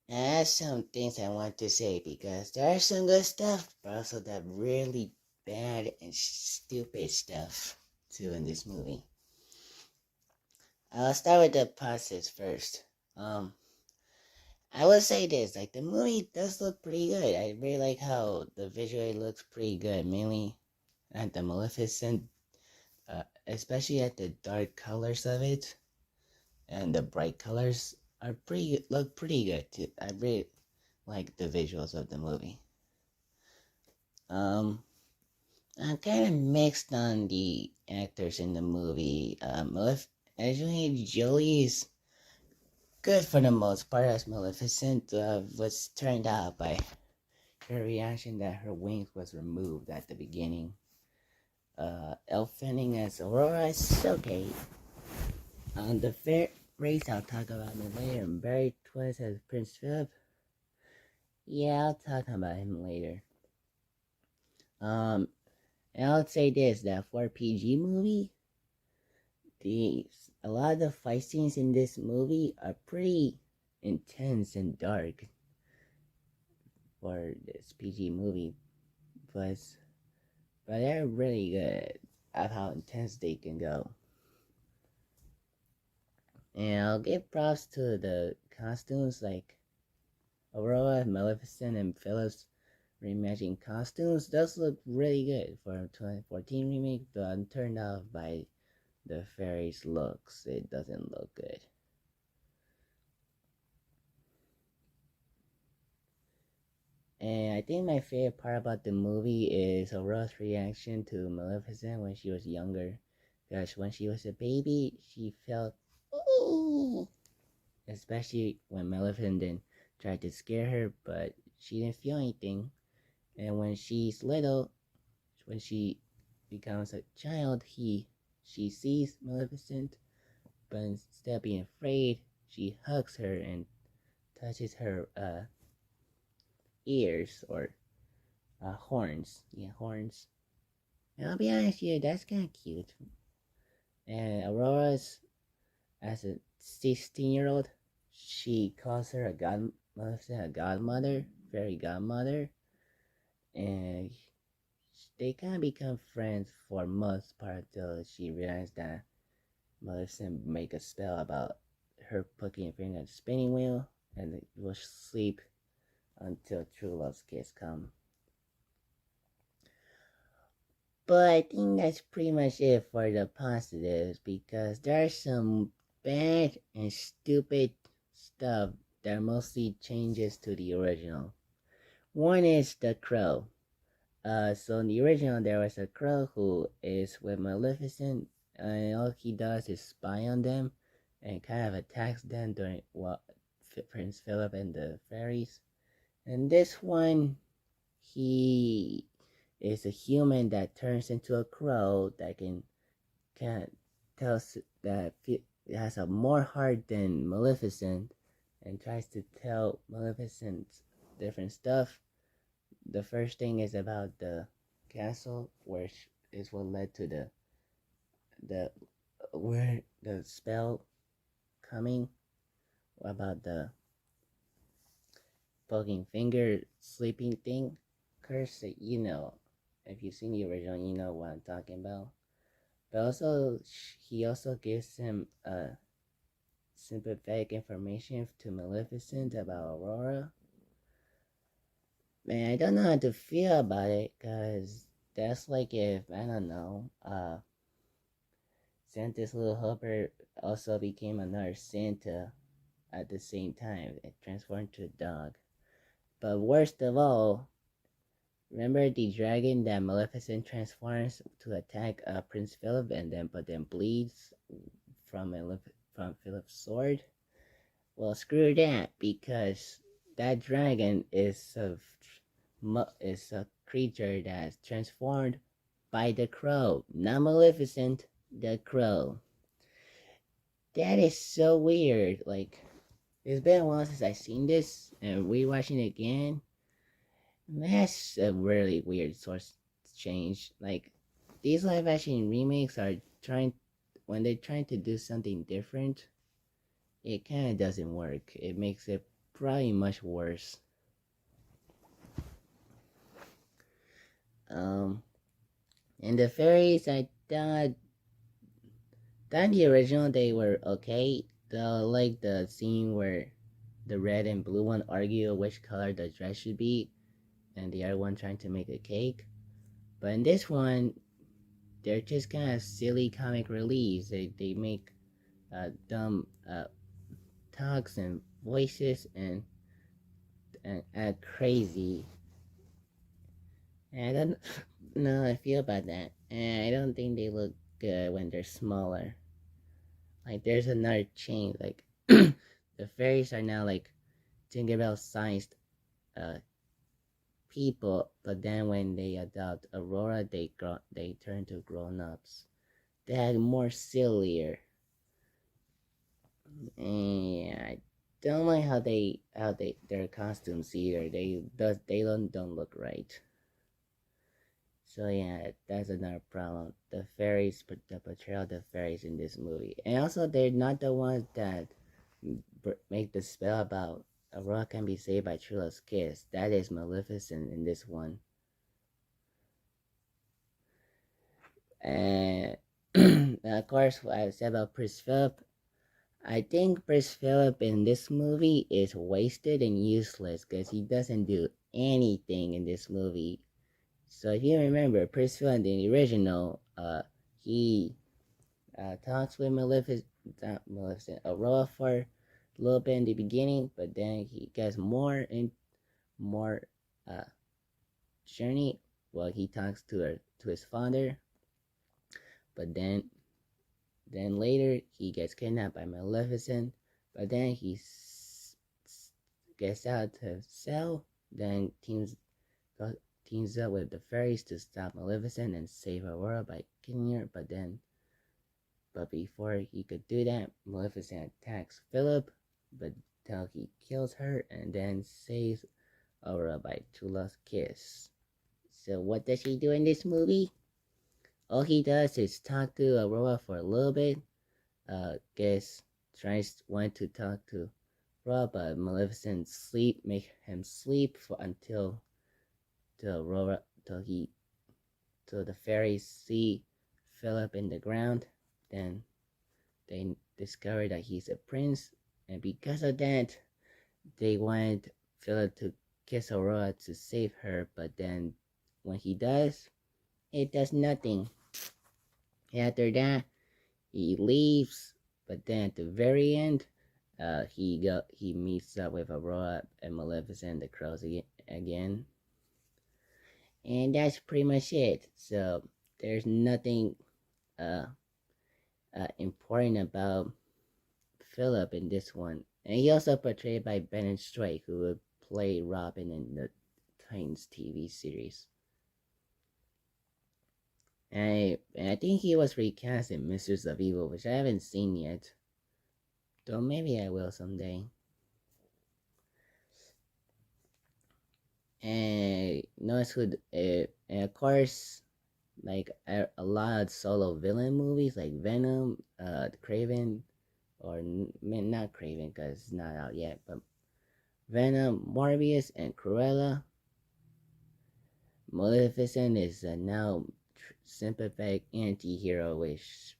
have some things I want to say, because there are some good stuff, but also that really bad and stupid stuff too in this movie. I'll start with the positives first. I will say this, like, the movie does look pretty good. I really like how the visual looks pretty good, mainly at the Maleficent, especially at the dark colors of it, and the bright colors look pretty good too. I really like the visuals of the movie. I'm kind of mixed on the actors in the movie. Angelina Jolie is good for the most part as Maleficent. Was turned out by her reaction that her wings was removed at the beginning. Elle Fanning as Aurora is okay. On the fair race, I'll talk about him later. And Barry Twist as Prince Philip. Yeah, I'll talk about him later. And I'll say this, that for a PG movie, a lot of the fight scenes in this movie are pretty intense and dark for this PG movie, but they're really good at how intense they can go. And I'll give props to the costumes, like Aurora, Maleficent, and Philip's reimagining costumes. Those look really good for a 2014 remake, but turned out by the fairy's looks, it doesn't look good. And I think my favorite part about the movie is Aurora's reaction to Maleficent when she was younger. Because when she was a baby, she felt, ooh, especially when Maleficent then tried to scare her, but she didn't feel anything. And when she's little, when she becomes a child, she sees Maleficent, but instead of being afraid, she hugs her and touches her ears or horns. Yeah, horns. And I'll be honest with you, that's kind of cute. And Aurora's, as a 16-year-old, she calls her a godmother, fairy godmother, and they kind of become friends for most part until she realized that Maleficent make a spell about her poking her finger at the spinning wheel, and they will sleep until true love's kiss come. But I think that's pretty much it for the positives, because there's some bad and stupid stuff that are mostly changes to the original. One is the crow. So in the original, there was a crow who is with Maleficent, and all he does is spy on them and kind of attacks them during Prince Philip and the fairies. And this one, he is a human that turns into a crow that can tell that it has a more heart than Maleficent, and tries to tell Maleficent different stuff. The first thing is about the castle, which is what led to where the spell coming, about the poking finger sleeping thing curse. That, you know, if you've seen the original, you know what I'm talking about. But also, he also gives him sympathetic information to Maleficent about Aurora. Man, I don't know how to feel about it, because that's like if, I don't know, Santa's little helper also became another Santa at the same time. It transformed to a dog. But worst of all, remember the dragon that Maleficent transforms to attack Prince Philip, and then bleeds from Philip's sword? Well, screw that, because that dragon is a creature that's transformed by the crow, not Maleficent, the crow. That is so weird. Like, it's been a while since I've seen this, and rewatching it again, that's a really weird source change. Like, these live action remakes are when they're trying to do something different, it kind of doesn't work. It makes it probably much worse. And the fairies, I thought the original, they were okay. Like the scene where the red and blue one argue which color the dress should be, and the other one trying to make a cake. But in this one, they're just kind of silly comic reliefs. They make dumb talks and voices and act crazy. And I don't know how I feel about that. And I don't think they look good when they're smaller. Like, there's another change. Like, the fairies are now like Tinkerbell sized people, but then when they adopt Aurora, they turn to grown-ups. They're more sillier. And I don't like how their costumes either. They don't look right. So yeah, that's another problem. The portrayal of the fairies in this movie, and also they're not the ones that make the spell about Aurora can be saved by true love's kiss. That is Maleficent in this one. And of course, what I said about Prince Philip, I think Prince Philip in this movie is wasted and useless because he doesn't do anything in this movie. So if you remember, Prince Philip in the original, he talks with Aurora for a little bit in the beginning, but then he gets more journey. Well, he talks to his father, but then later he gets kidnapped by Maleficent, but then he gets out to sell, then teams up with the fairies to stop Maleficent and save Aurora by killing her, but before he could do that, Maleficent attacks Philip, but till he kills her and then saves Aurora by true love's kiss. So what does he do in this movie? All he does is talk to Aurora for a little bit. Want to talk to Aurora, but Maleficent make him sleep until the fairies see Philip in the ground. Then they discover that he's a prince, and because of that, they want Philip to kiss Aurora to save her, but then when he does, it does nothing. After that, he leaves, but then at the very end, he meets up with Aurora and Maleficent the crows again. And that's pretty much it. So there's nothing important about Philip in this one. And he also portrayed by Bennett Strake, who would play Robin in the Titans TV series. And I think he was recast in Mistress of Evil, which I haven't seen yet. Though maybe I will someday. And notice who, and of course, like a lot of solo villain movies like Venom, Kraven, or not Kraven because it's not out yet, but Venom, Morbius, and Cruella. Maleficent is a now sympathetic anti-hero which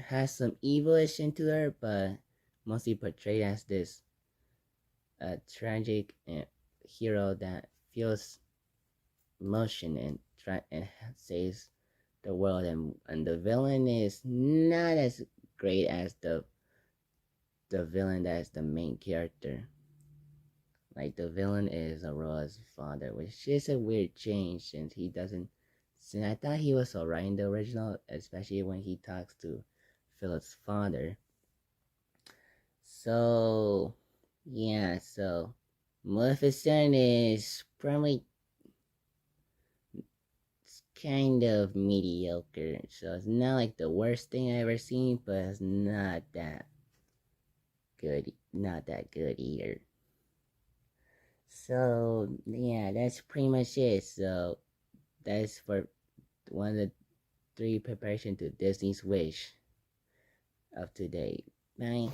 has some evilish into her, but mostly portrayed as this tragic hero that feels emotion and saves the world, and the villain is not as great as the villain that is the main character. Like, the villain is Aurora's father, which is a weird change since I thought he was alright in the original, especially when he talks to Philip's father. So yeah, so Maleficent is probably kind of mediocre. So it's not like the worst thing I ever seen, but it's not that good either. So yeah, that's pretty much it. So that's for one of the 3 preparation to Disney's Wish of today. Bye.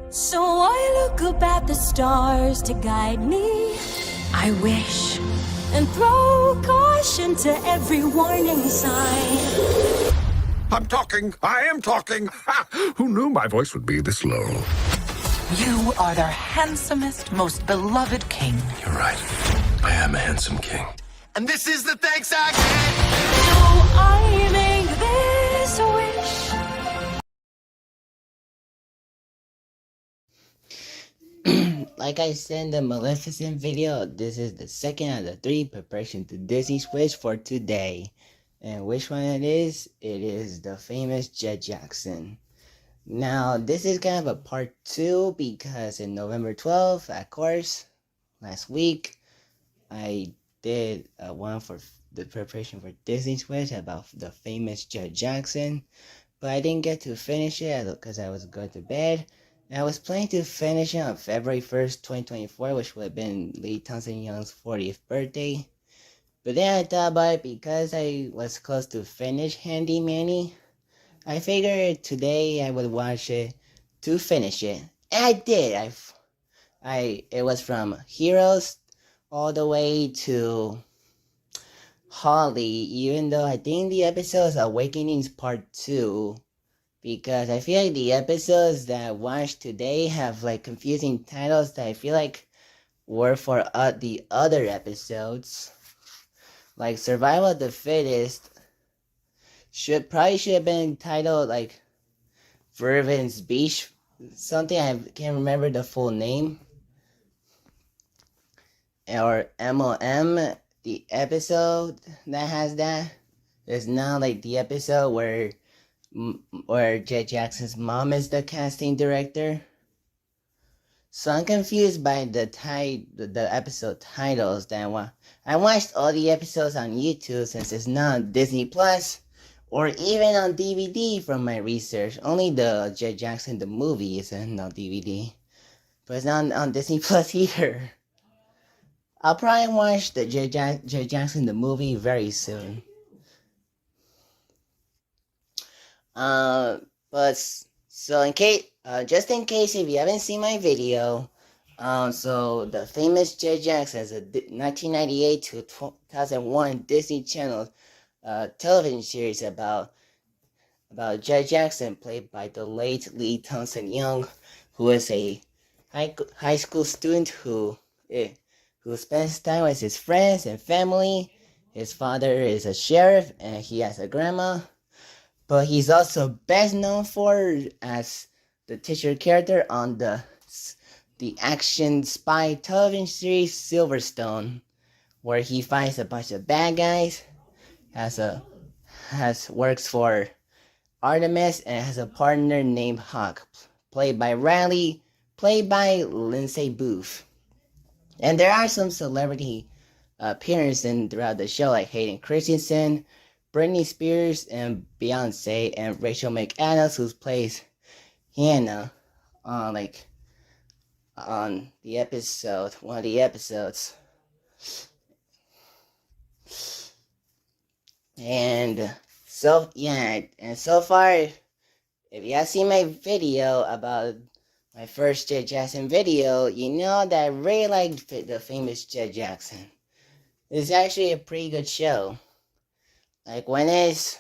So I look up at the stars to guide me. I wish and throw caution to every warning sign. I'm talking. I am talking. Ha! Who knew my voice would be this low? You are their handsomest, most beloved king. You're right. I am a handsome king. And this is the thanks I get. So I make this wish. Like I said in the Maleficent video, this is the second of the 3 preparation to Disney's Wish for today. And which one it is? It is the famous Jet Jackson. Now, this is kind of a part 2 because in November 12th, of course, last week, I did one for the preparation for Disney's Wish about the famous Jet Jackson. But I didn't get to finish it because I was going to bed. I was planning to finish it on February 1st, 2024, which would have been Lee Thompson Young's 40th birthday. But then I thought about it because I was close to finish Handy Manny. I figured today I would watch it to finish it. And I did. It was from Heroes all the way to Holly, even though I think the episode is Awakenings Part 2. Because I feel like the episodes that I watched today have like confusing titles that I feel like were for the other episodes. like Survival of the Fittest should have been titled like Vervin's Beach something. I can't remember the full name. Or MOM, the episode that has that is now like the episode where Jet Jackson's mom is the casting director. So I'm confused by the episode titles. I watched all the episodes on YouTube since it's not on Disney Plus or even on DVD from my research. Only the Jet Jackson the movie isn't on DVD, but it's not on Disney Plus either. I'll probably watch the Jet Jackson the movie very soon. But so just in case if you haven't seen my video, so the famous Jet Jackson is a 1998 to 2001 Disney Channel television series about Jet Jackson, played by the late Lee Thompson Young, who is a high school student who spends time with his friends and family. His father is a sheriff and he has a grandma. But he's also best known as the titular character on the action spy television series Silverstone, where he fights a bunch of bad guys, works for Artemis, and has a partner named Hawk, played by Lindsay Booth. And there are some celebrity appearances throughout the show, like Hayden Christensen, Britney Spears, and Beyonce, and Rachel McAdams, who plays Hannah on the episode, one of the episodes. And so far, if you have seen my video about my first Jet Jackson video, you know that I really liked the famous Jet Jackson. It's actually a pretty good show. Like when it's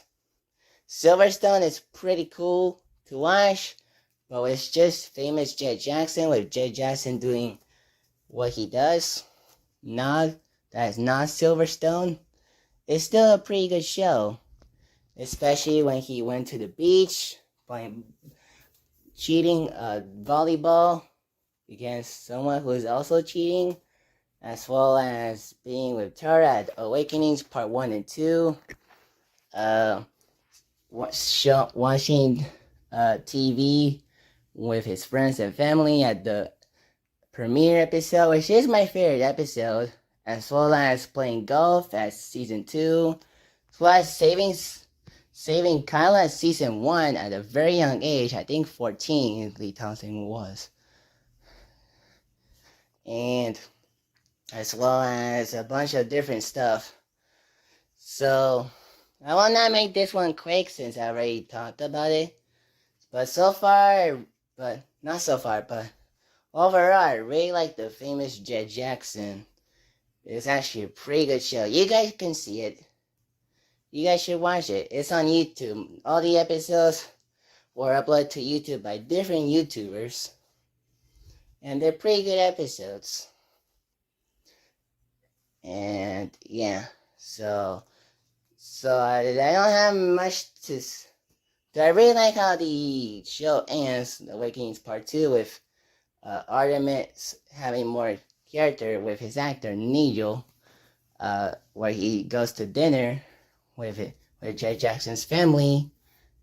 Silverstone, it's pretty cool to watch, but it's just famous Jet Jackson with Jet Jackson doing what he does. That is not Silverstone. It's still a pretty good show, especially when he went to the beach playing cheating volleyball against someone who is also cheating, as well as being with Tara at Awakenings Part 1 and 2. Watching TV with his friends and family at the premiere episode, which is my favorite episode, as well as playing golf at season 2, as well as saving Kyla at season 1 at a very young age, I think 14 Lee Thompson was. And as well as a bunch of different stuff. So I will not make this one quick since I already talked about it. But overall, I really like the famous Jet Jackson. It's actually a pretty good show. You guys can see it. You guys should watch it. It's on YouTube. All the episodes were uploaded to YouTube by different YouTubers. And they're pretty good episodes. And yeah, so I don't have much to. I really like how the show ends, Awakenings Part 2, with Artemis having more character with his actor Nigel, where he goes to dinner with Jet Jackson's family.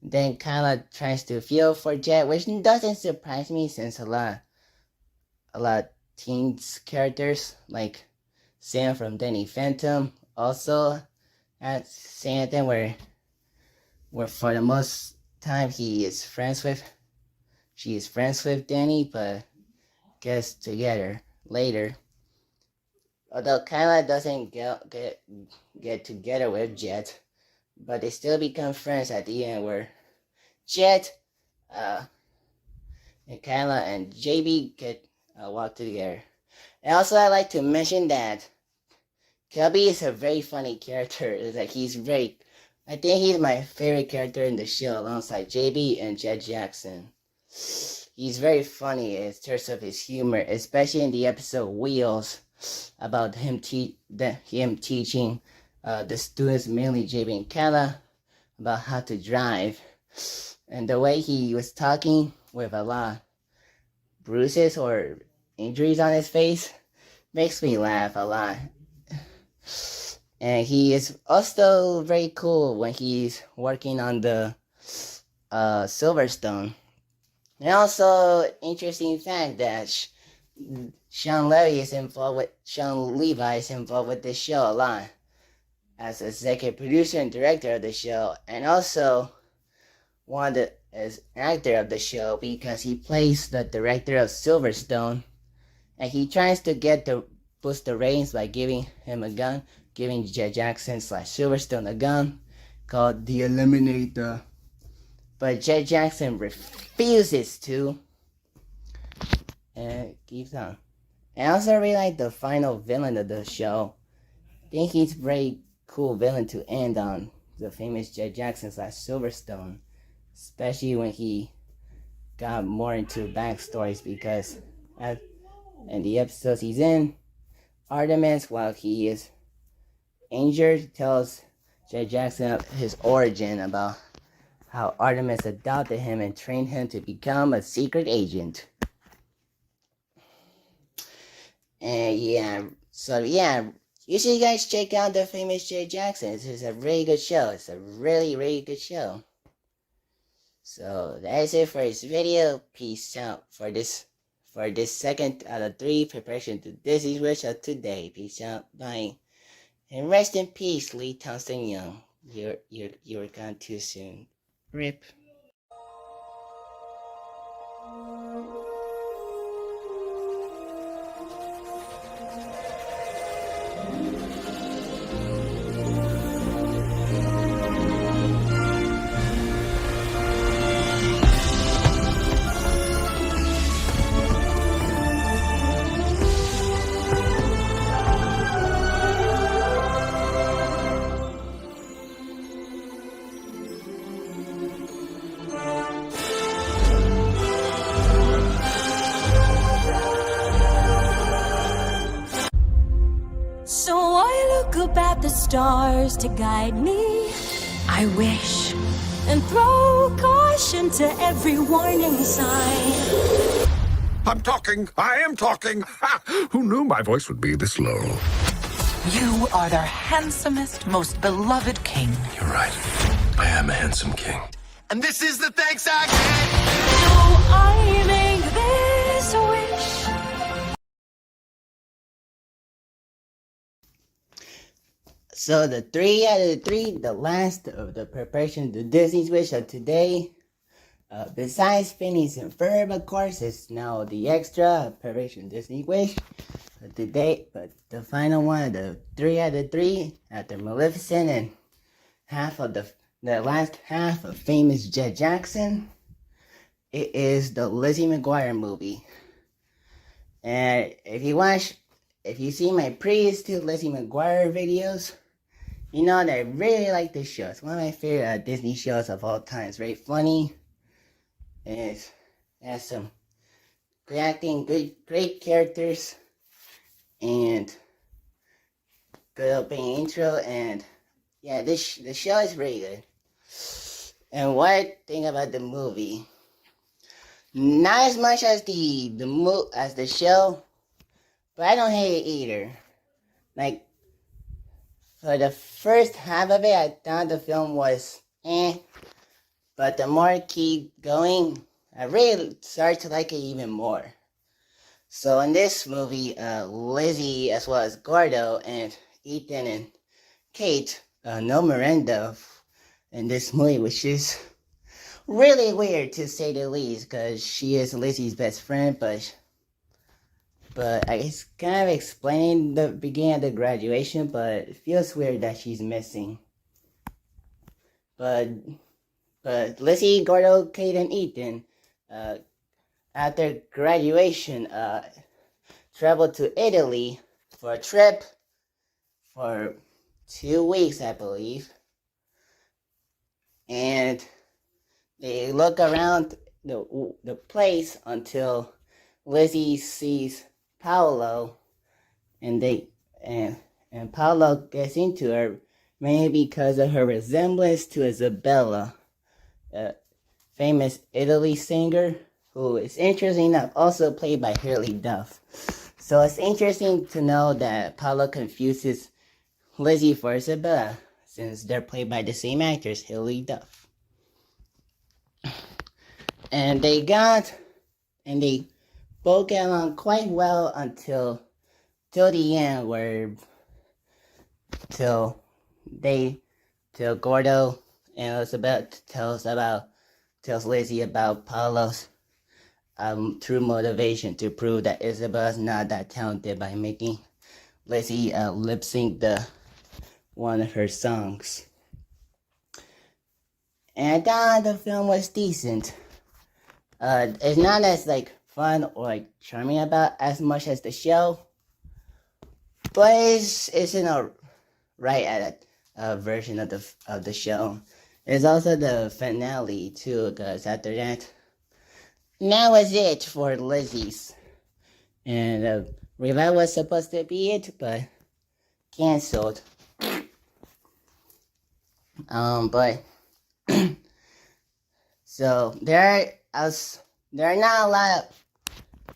Then Kyla tries to feel for Jet, which doesn't surprise me since a lot of teens characters like Sam from Danny Phantom also at Santa, where for the most time she is friends with Danny, but gets together later. Although Kyla doesn't get together with Jet, but they still become friends at the end, where Jet and Kyla and JB get walk together. And also, I like to mention that Kelby is a very funny character. It's like I think he's my favorite character in the show alongside JB and Jet Jackson. He's very funny in terms of his humor, especially in the episode Wheels, about him teaching the students, mainly JB and Kala, about how to drive. And the way he was talking with a lot of bruises or injuries on his face makes me laugh a lot. And he is also very cool when he's working on the Silverstone. And also, interesting fact that Sean Levi is involved with this show a lot as executive producer and director of the show, and also as actor of the show because he plays the director of Silverstone, and he tries to boost the ratings by giving Jet Jackson / Silverstone a gun called the Eliminator. But Jet Jackson refuses to, and keeps on. I also really like the final villain of the show. I think he's a very cool villain to end on, the famous Jet Jackson / Silverstone, especially when he got more into backstories, because in the episodes he's in, Artemis, while he is injured, tells Jet Jackson his origin, about how Artemis adopted him and trained him to become a secret agent. And you should guys check out the famous Jet Jackson. It's a really good show. It's a really, really good show. So that's it for this video. Peace out for this second out of 3 preparation to Disney's Wish of today. Peace out. Bye. And rest in peace, Lee Thompson Young. You were gone too soon. RIP. So I look up at the stars to guide me. I wish and throw caution to every warning sign. I'm talking. I am talking. Ha! Who knew my voice would be this low? You are their handsomest, most beloved king. You're right. I am a handsome king. And this is the thanks I get. So I make this wish. So the 3 out of 3, the last of the preparation to Disney's Wish of today, besides Phineas and Ferb, of course, is now the extra preparation Disney Wish of today. But the final one, the 3 out of 3, after Maleficent and half of the last half of famous Jet Jackson, it is the Lizzie McGuire movie. And if you see my previous 2 Lizzie McGuire videos, you know that I really like this show. It's one of my favorite Disney shows of all time. It's very funny. It has some good acting, great characters, and good opening intro. And yeah, the show is really good. And one thing about the movie, not as much as the show, but I don't hate it either. Like, for the first half of it, I thought the film was but the more I keep going, I really start to like it even more. So in this movie, Lizzie, as well as Gordo and Ethan and Kate, no Miranda in this movie, which is really weird to say the least, because she is Lizzie's best friend, but it's kind of explaining the beginning of the graduation, but it feels weird that she's missing. But Lizzie, Gordo, Kate, and Ethan, after graduation, traveled to Italy for a trip for 2 weeks, I believe. And they look around the place until Lizzie sees Paolo, and Paolo gets into her mainly because of her resemblance to Isabella, a famous Italy singer who is interesting enough also played by Hilary Duff. So it's interesting to know that Paolo confuses Lizzie for Isabella, since they're played by the same actress, Hilary Duff. And they both get along quite well until the end, where till Gordo and Elizabeth tells Lizzie about Paolo's true motivation to prove that Isabella's not that talented by making Lizzie lip sync one of her songs. And I thought the film was decent. It's not as fun or charming about as much as the show, but it's in a right version of the show. It's also the finale too, because after that was it for Lizzie's, and revival was supposed to be it, but canceled. But so there are not a lot of.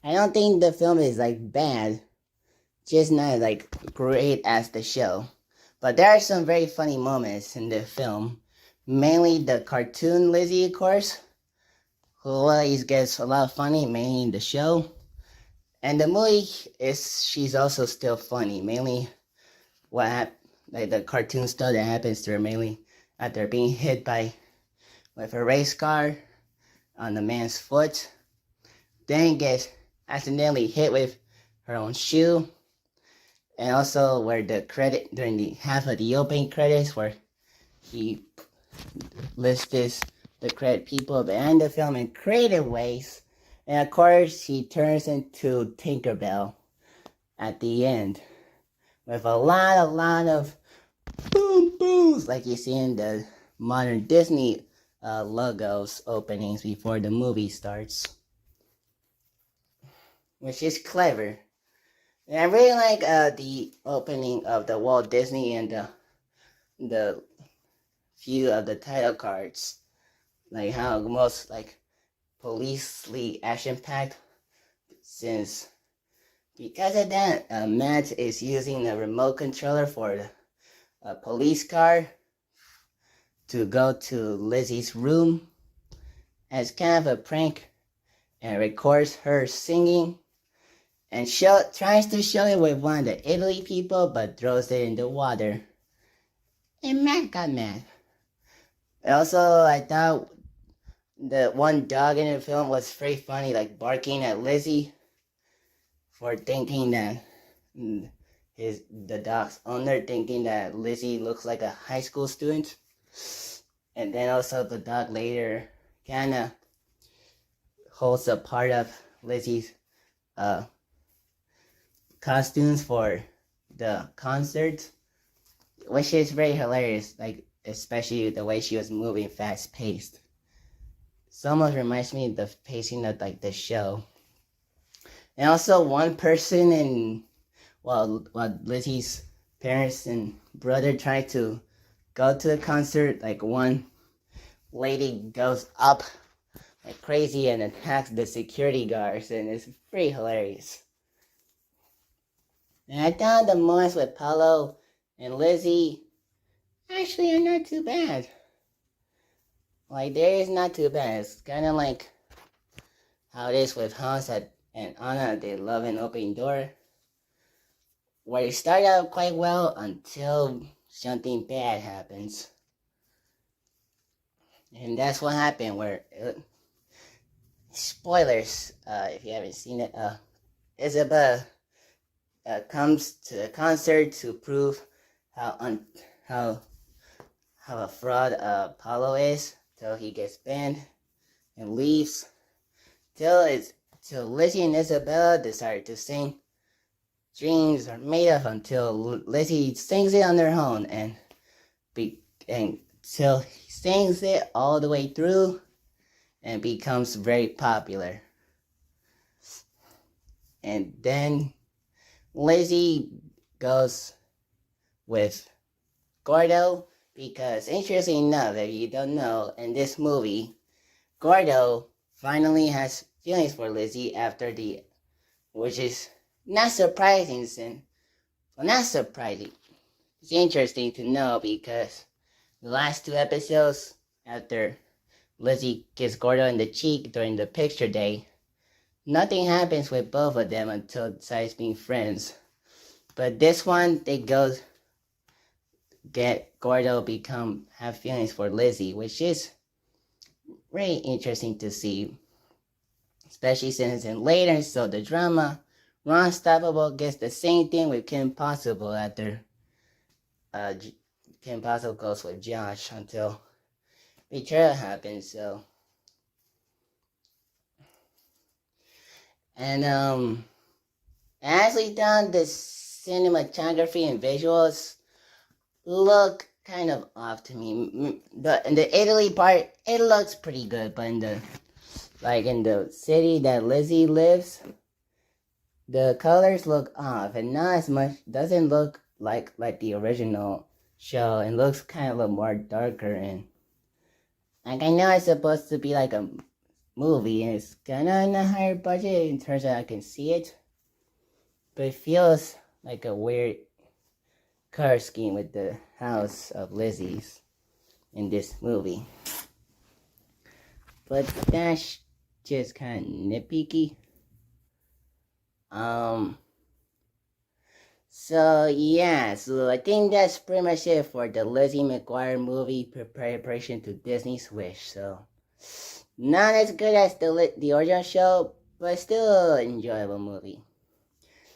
I don't think the film is bad, just not great as the show. But there are some very funny moments in the film, mainly the cartoon Lizzie, of course, who always gets a lot of funny, mainly in the show. And the movie she's also still funny, mainly the cartoon stuff that happens to her, mainly after being hit with a race car on the man's foot, then gets accidentally hit with her own shoe, and also where during the half of the opening credits where he lists the credit people behind the film in creative ways, and of course he turns into Tinkerbell at the end with a lot of boom booms like you see in the modern Disney logos openings before the movie starts, which is clever. And I really like the opening of the Walt Disney and the few of the title cards, like how most policely action-packed, since because of that, Matt is using the remote controller for a police car to go to Lizzie's room as kind of a prank, and records her singing and tries to show it with one of the Italy people, but throws it in the water. And Matt got mad. Also, I thought the one dog in the film was very funny, barking at Lizzie for thinking that the dog's owner thinking that Lizzie looks like a high school student. And then also the dog later kind of holds a part of Lizzie's costumes for the concert, which is very hilarious, especially the way she was moving fast paced. So almost reminds me of the pacing of the show. And also one person while Lizzie's parents and brother try to go to the concert, one lady goes up like crazy and attacks the security guards, and it's pretty hilarious. And I thought the moments with Paolo and Lizzie actually are not too bad. There is not too bad. It's kind of like how it is with Hans and Anna, They Love an Open Door, where it started out quite well until something bad happens. And that's what happened, where spoilers, if you haven't seen it, Isabella comes to the concert to prove how a fraud Paolo is, till he gets banned and leaves, till Lizzie and Isabella decide to sing Dreams Are Made Of, until Lizzie sings it on their own and till he sings it all the way through and becomes very popular. And then Lizzie goes with Gordo, because interesting enough, if you don't know, in this movie, Gordo finally has feelings for Lizzie after which is not surprising, not surprising. It's interesting to know because the last 2 episodes, after Lizzie gets Gordo in the cheek during the picture day, nothing happens with both of them until decides being friends. But this one, they go get Gordo have feelings for Lizzie, which is very interesting to see. Especially since in later, so the drama, Ron Unstoppable gets the same thing with Kim Possible after Kim Possible goes with Josh until betrayal happens, so. And actually done, the cinematography and visuals look kind of off to me. In the Italy part, it looks pretty good, but in the city that Lizzie lives, the colors look off and not as much, doesn't look like the original show. It looks kind of a little more darker, and like I know it's supposed to be like a movie and it's kind of in a higher budget in terms of I can see it, but it feels like a weird color scheme with the house of Lizzie's in this movie. But that's just kind of nitpicky. So yeah, so I think that's pretty much it for the Lizzie McGuire movie preparation to Disney's Wish. So not as good as the original show, but still an enjoyable movie.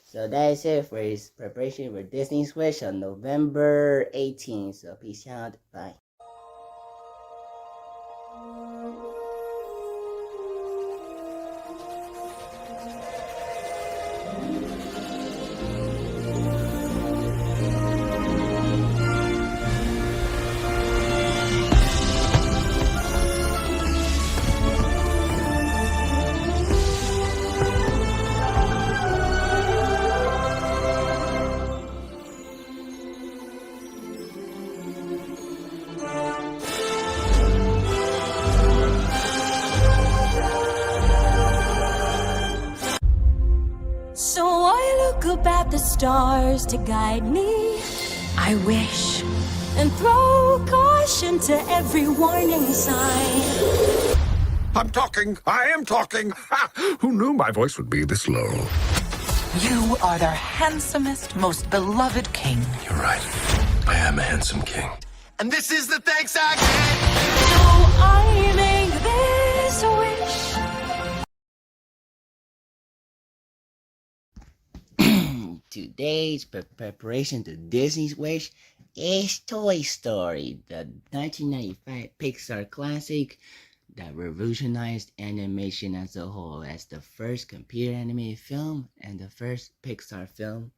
So that is it for his preparation for Disney's Wish on November 18th. So peace out, bye. So I look up at the stars to guide me. I wish and throw caution to every warning sign. I'm talking. I am talking. Ha! Who knew my voice would be this low? You are their handsomest, most beloved king. You're right. I am a handsome king. And this is the thanks I get. So I make this wish. Today's preparation to Disney's Wish is Toy Story, the 1995 Pixar classic that revolutionized animation as a whole as the first computer animated film and the first Pixar film.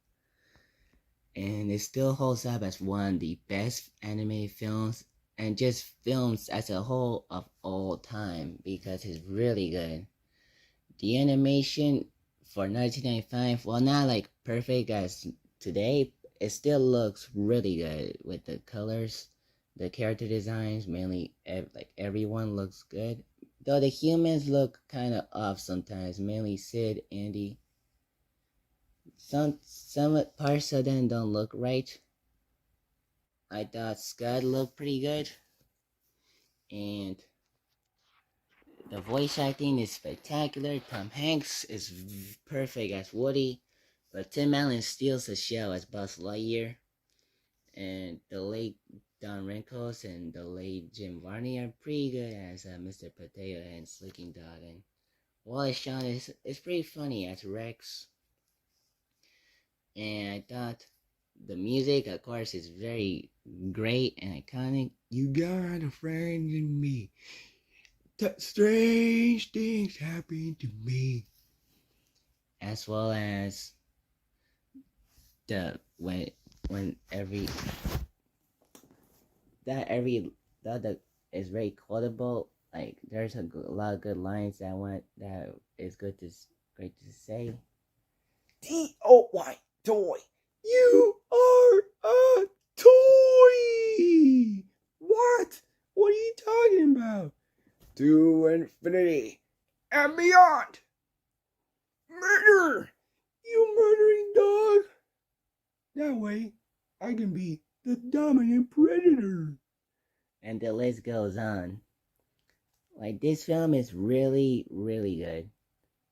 And it still holds up as one of the best animated films and just films as a whole of all time because it's really good. The animation for 1995, well, not like perfect as today, it still looks really good with the colors, the character designs, mainly like everyone looks good. Though the humans look kind of off sometimes, mainly Sid, Andy. Some parts of them don't look right. I thought Scott looked pretty good, and the voice acting is spectacular. Tom Hanks is perfect as Woody, but Tim Allen steals the show as Buzz Lightyear. And the late Don Rickles and the late Jim Varney are pretty good as Mr. Potato Head and Slinky Dog. And Wallace Shawn is pretty funny as Rex. And I thought the music, of course, is very great and iconic. You got a friend in me. Strange things happen to me. As well as the that is very quotable. Like there's a lot of good lines that is great to say. Toy. You are a toy. What? What are you talking about? To infinity and beyond. Murder! You murdering dog! That way, I can be the dominant predator. And the list goes on. Like, this film is really, really good.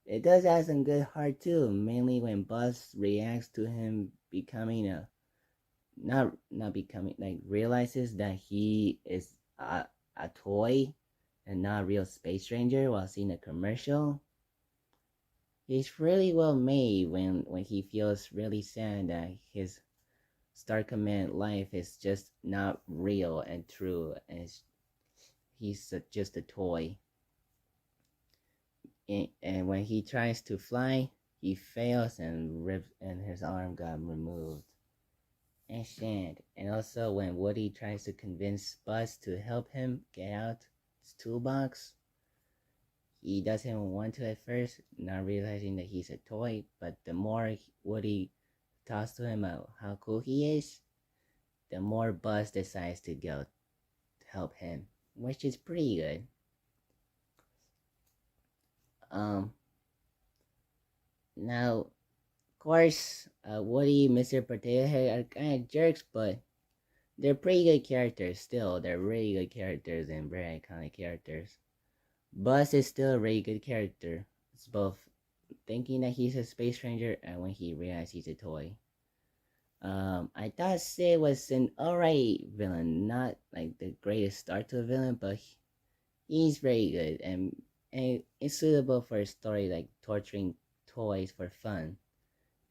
It does have some good heart too, mainly when Buzz reacts to him becoming not becoming, like, realizes that he is a toy and not a real space ranger while seeing a commercial. It's really well made when he feels really sad that his Star Command life is just not real and true, and he's just a toy. And when he tries to fly, he fails and his arm got removed. And sad. And also when Woody tries to convince Buzz to help him get out his toolbox, he doesn't want to at first, not realizing that he's a toy, but the more Woody talks to him about how cool he is, the more Buzz decides to go to help him, which is pretty good. Now, of course, Woody and Mr. Potato Head are kind of jerks, but they're pretty good characters still. They're really good characters and very iconic characters. Buzz is still a really good character. It's both thinking that he's a space ranger and when he realizes he's a toy. I thought Sid was an alright villain, not like the greatest start to a villain, but he's very good and it's suitable for a story like torturing toys for fun.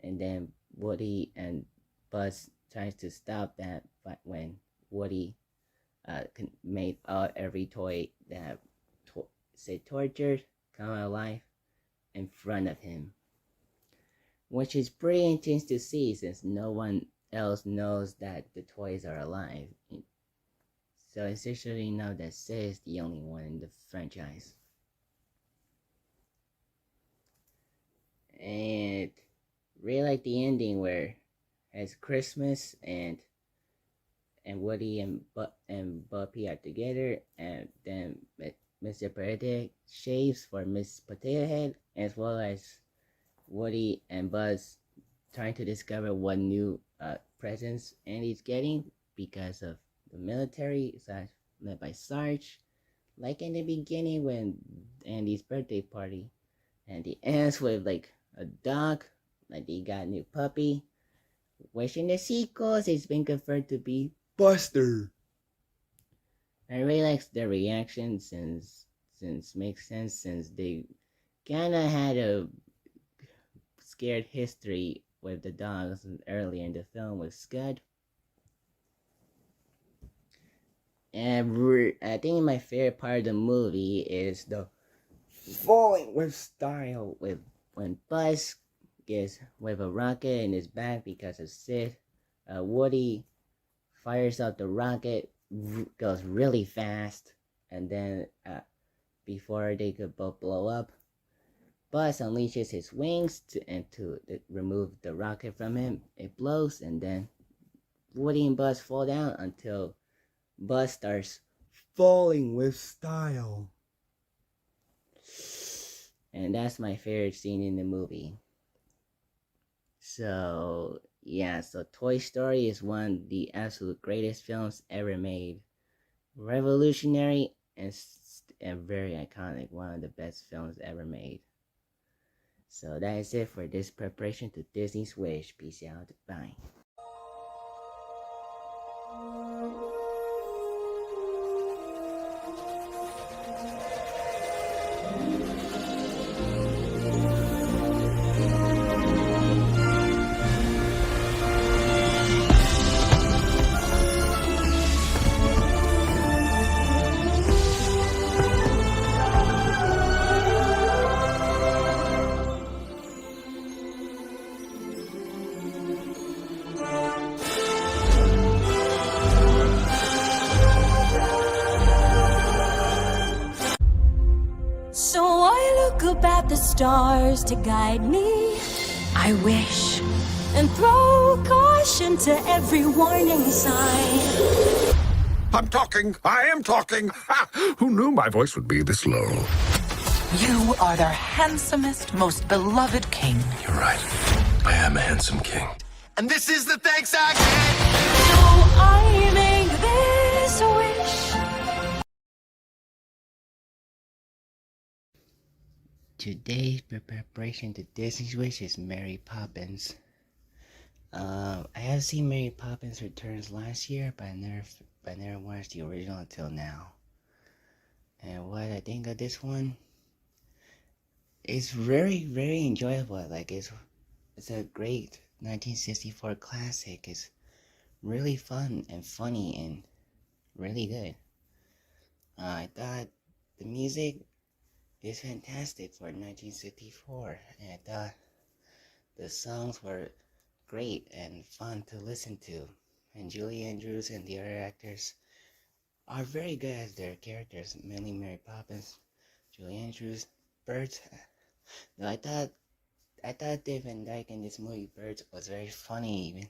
And then Woody and Buzz tries to stop that, but when Woody made every toy that Sid tortured come alive in front of him, which is pretty intense to see since no one else knows that the toys are alive. So it's essentially now that Sid is the only one in the franchise. And really like the ending where it's Christmas and Woody and Buppy are together, and then Mr. Potato Head shaves for Miss Potato Head, as well as Woody and Buzz trying to discover what new presents Andy's getting because of the military led by Sarge. Like in the beginning when Andy's birthday party, and it ends with like a dog, like they got a new puppy, which in the sequels it's been confirmed to be Buster. I really like their reaction since makes sense since they kinda had a scared history with the dogs earlier in the film with Scud. And I think my favorite part of the movie is the falling with style with when Buzz gets with a rocket in his back because of Sid. Woody fires out the rocket, goes really fast, and then before they could both blow up, Buzz unleashes his wings to remove the rocket from him. It blows, and then Woody and Buzz fall down until Buzz starts falling with style. And that's my favorite scene in the movie. So, yeah, so Toy Story is one of the absolute greatest films ever made. Revolutionary and very iconic. One of the best films ever made. So that is it for this preparation to Disney's Wish. Peace out. Bye. So I look up at the stars to guide me. I wish and throw caution to every warning sign. I'm talking. I am talking. Who knew my voice would be this low? You are their handsomest, most beloved king. You're right. I am a handsome king. And this is the thanks I get. So I make this wish. Today's preparation to Disney's Wish is Mary Poppins. I have seen Mary Poppins Returns last year, but I never watched the original until now. And what I think of this one, it's very, very enjoyable. Like it's a great 1964 classic. It's really fun and funny and really good. I thought the music is fantastic for 1964, and I thought the songs were great and fun to listen to. And Julie Andrews and the other actors are very good as their characters, mainly Mary Poppins, Julie Andrews, Bert. No, I thought Dave Van Dyke in this movie, Bert, was very funny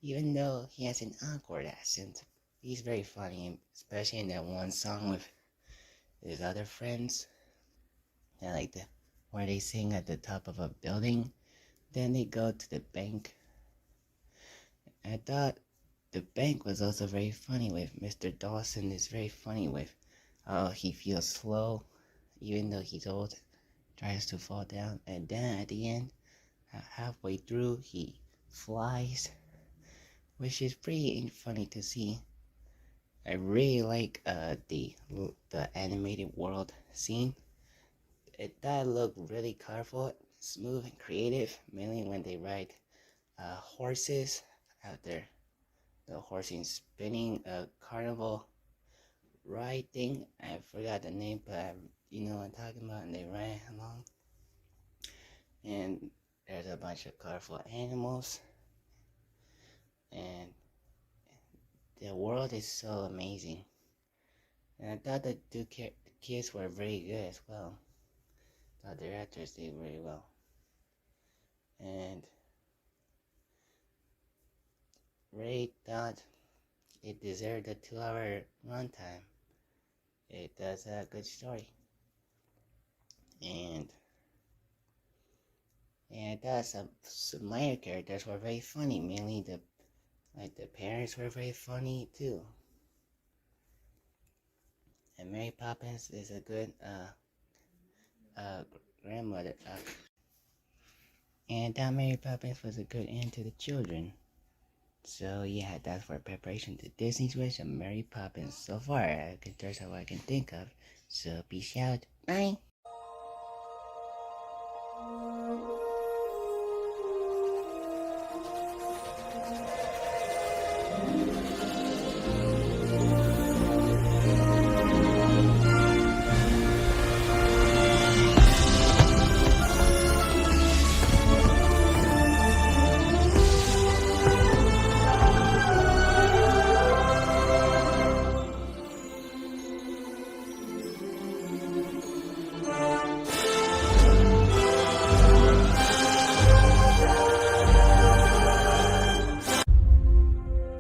even though he has an awkward accent. He's very funny, especially in that one song with his other friends. I like where they sing at the top of a building, then they go to the bank. I thought the bank was also very funny with Mr. Dawson is very funny with how he feels slow, even though he's old, tries to fall down, and then at the end, halfway through, he flies, which is pretty funny to see. I really like the animated world scene. That looked really colorful, smooth, and creative, mainly when they ride horses out there. The horses spinning a carnival ride thing. I forgot the name, but you know what I'm talking about, and they ride along. And there's a bunch of colorful animals. And the world is so amazing. And I thought the two kids were very good as well. Thought their actors did very well. And Ray thought it deserved a 2-hour runtime. It does a good story. And I thought some minor characters were very funny. Mainly the parents were very funny too. And Mary Poppins is a good grandmother. And that Mary Poppins was a good end to the children. So yeah, that's for preparation to Disney's Wish of Mary Poppins. So far, that's all I can think of. So peace out. Bye.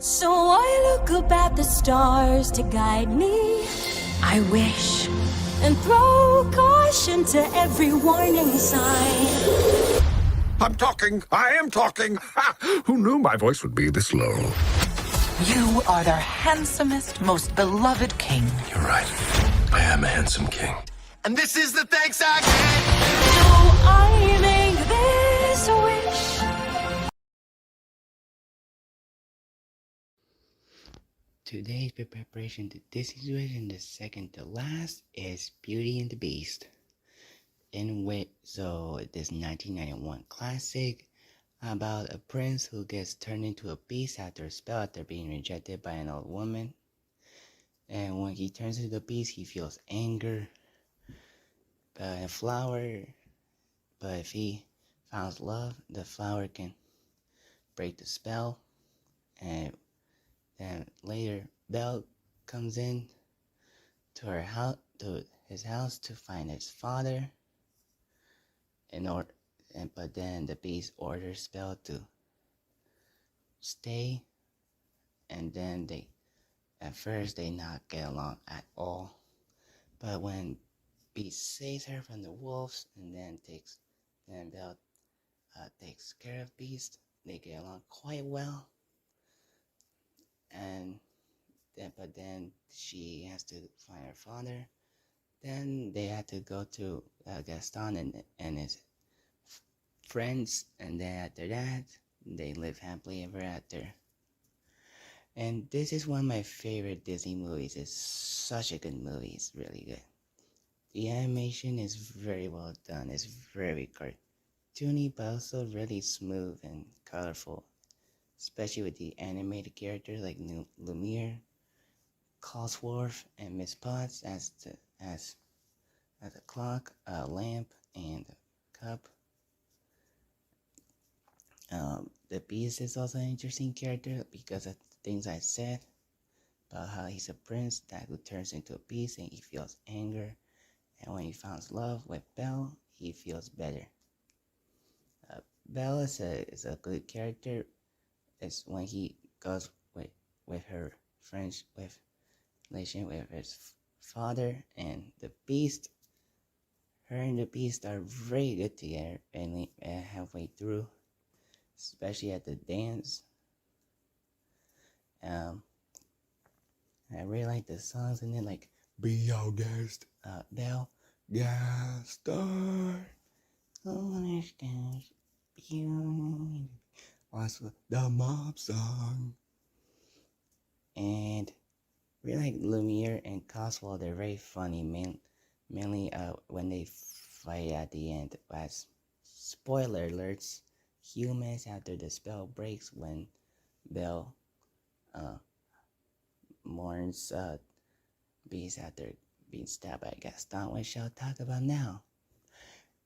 So I look up at the stars to guide me. I wish and throw caution to every warning sign. I'm talking. I am talking. Who knew my voice would be this low? You are their handsomest, most beloved king. You're right. I am a handsome king. And this is the thanks I get. So I make this wish. Today's preparation to Disney's Wish and the second to last is Beauty and the Beast. So this 1991 classic about a prince who gets turned into a beast after a spell after being rejected by an old woman. And when he turns into the beast, he feels anger, a flower. But if he finds love, the flower can break the spell. And then later, Belle comes in to his house to find his father. But then the beast orders Belle to stay, and then At first, they not get along at all. But when Beast saves her from the wolves, and then Belle takes care of Beast, they get along quite well. But then she has to find her father. Then they had to go to Gaston and his friends, and then after that, they live happily ever after. And this is one of my favorite Disney movies. It's such a good movie. It's really good. The animation is very well done. It's very cartoony, but also really smooth and colorful. Especially with the animated characters like Lumiere, Cosworth, and Miss Potts as a clock, a lamp, and a cup. The Beast is also an interesting character because of the things I said about how he's a prince who turns into a beast and he feels anger, and when he finds love with Belle, he feels better. Belle is a good character. It's when he goes with her French relation with his father, and the Beast. Her and the Beast are very good together, and halfway through, especially at the dance. I really like the songs in it, like Be Our Guest, Belle, Gaston. understand you. Also, the mob song. And really like Lumiere and Coswell. They're very funny, mainly when they fight at the end. As spoiler alerts, humans after the spell breaks when Belle mourns Beast after being stabbed by Gaston, which I'll talk about now.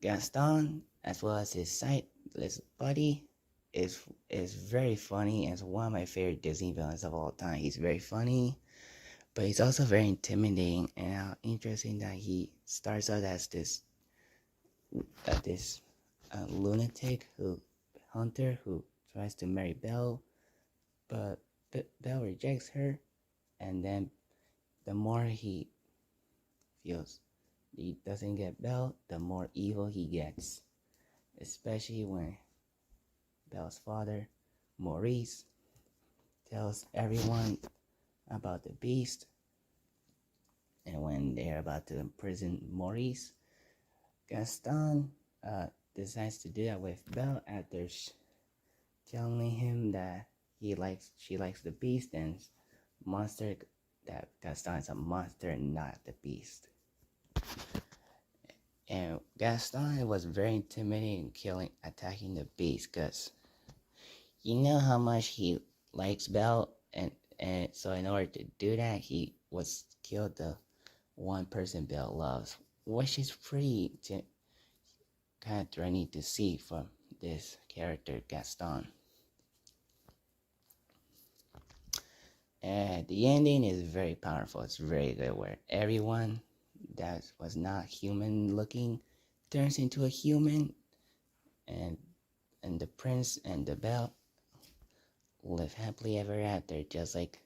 Gaston, as well as his sightless buddy, is very funny and is one of my favorite Disney villains of all time. He's very funny, but he's also very intimidating, and how interesting that he starts out as this lunatic hunter who tries to marry Belle, but Belle rejects her, and then the more he feels he doesn't get Belle, the more evil he gets, especially when Belle's father, Maurice, tells everyone about the Beast, and when they're about to imprison Maurice, Gaston decides to do that with Belle after telling him that she likes the Beast and monster, that Gaston is a monster, not the Beast. And Gaston was very intimidating, attacking the Beast, because you know how much he likes Belle, and so in order to do that, he was killed the one person Belle loves, which is pretty kind of threatening to see from this character Gaston. And the ending is very powerful. It's very good, where everyone that was not human looking turns into a human, and the prince and the Belle live happily ever after, just like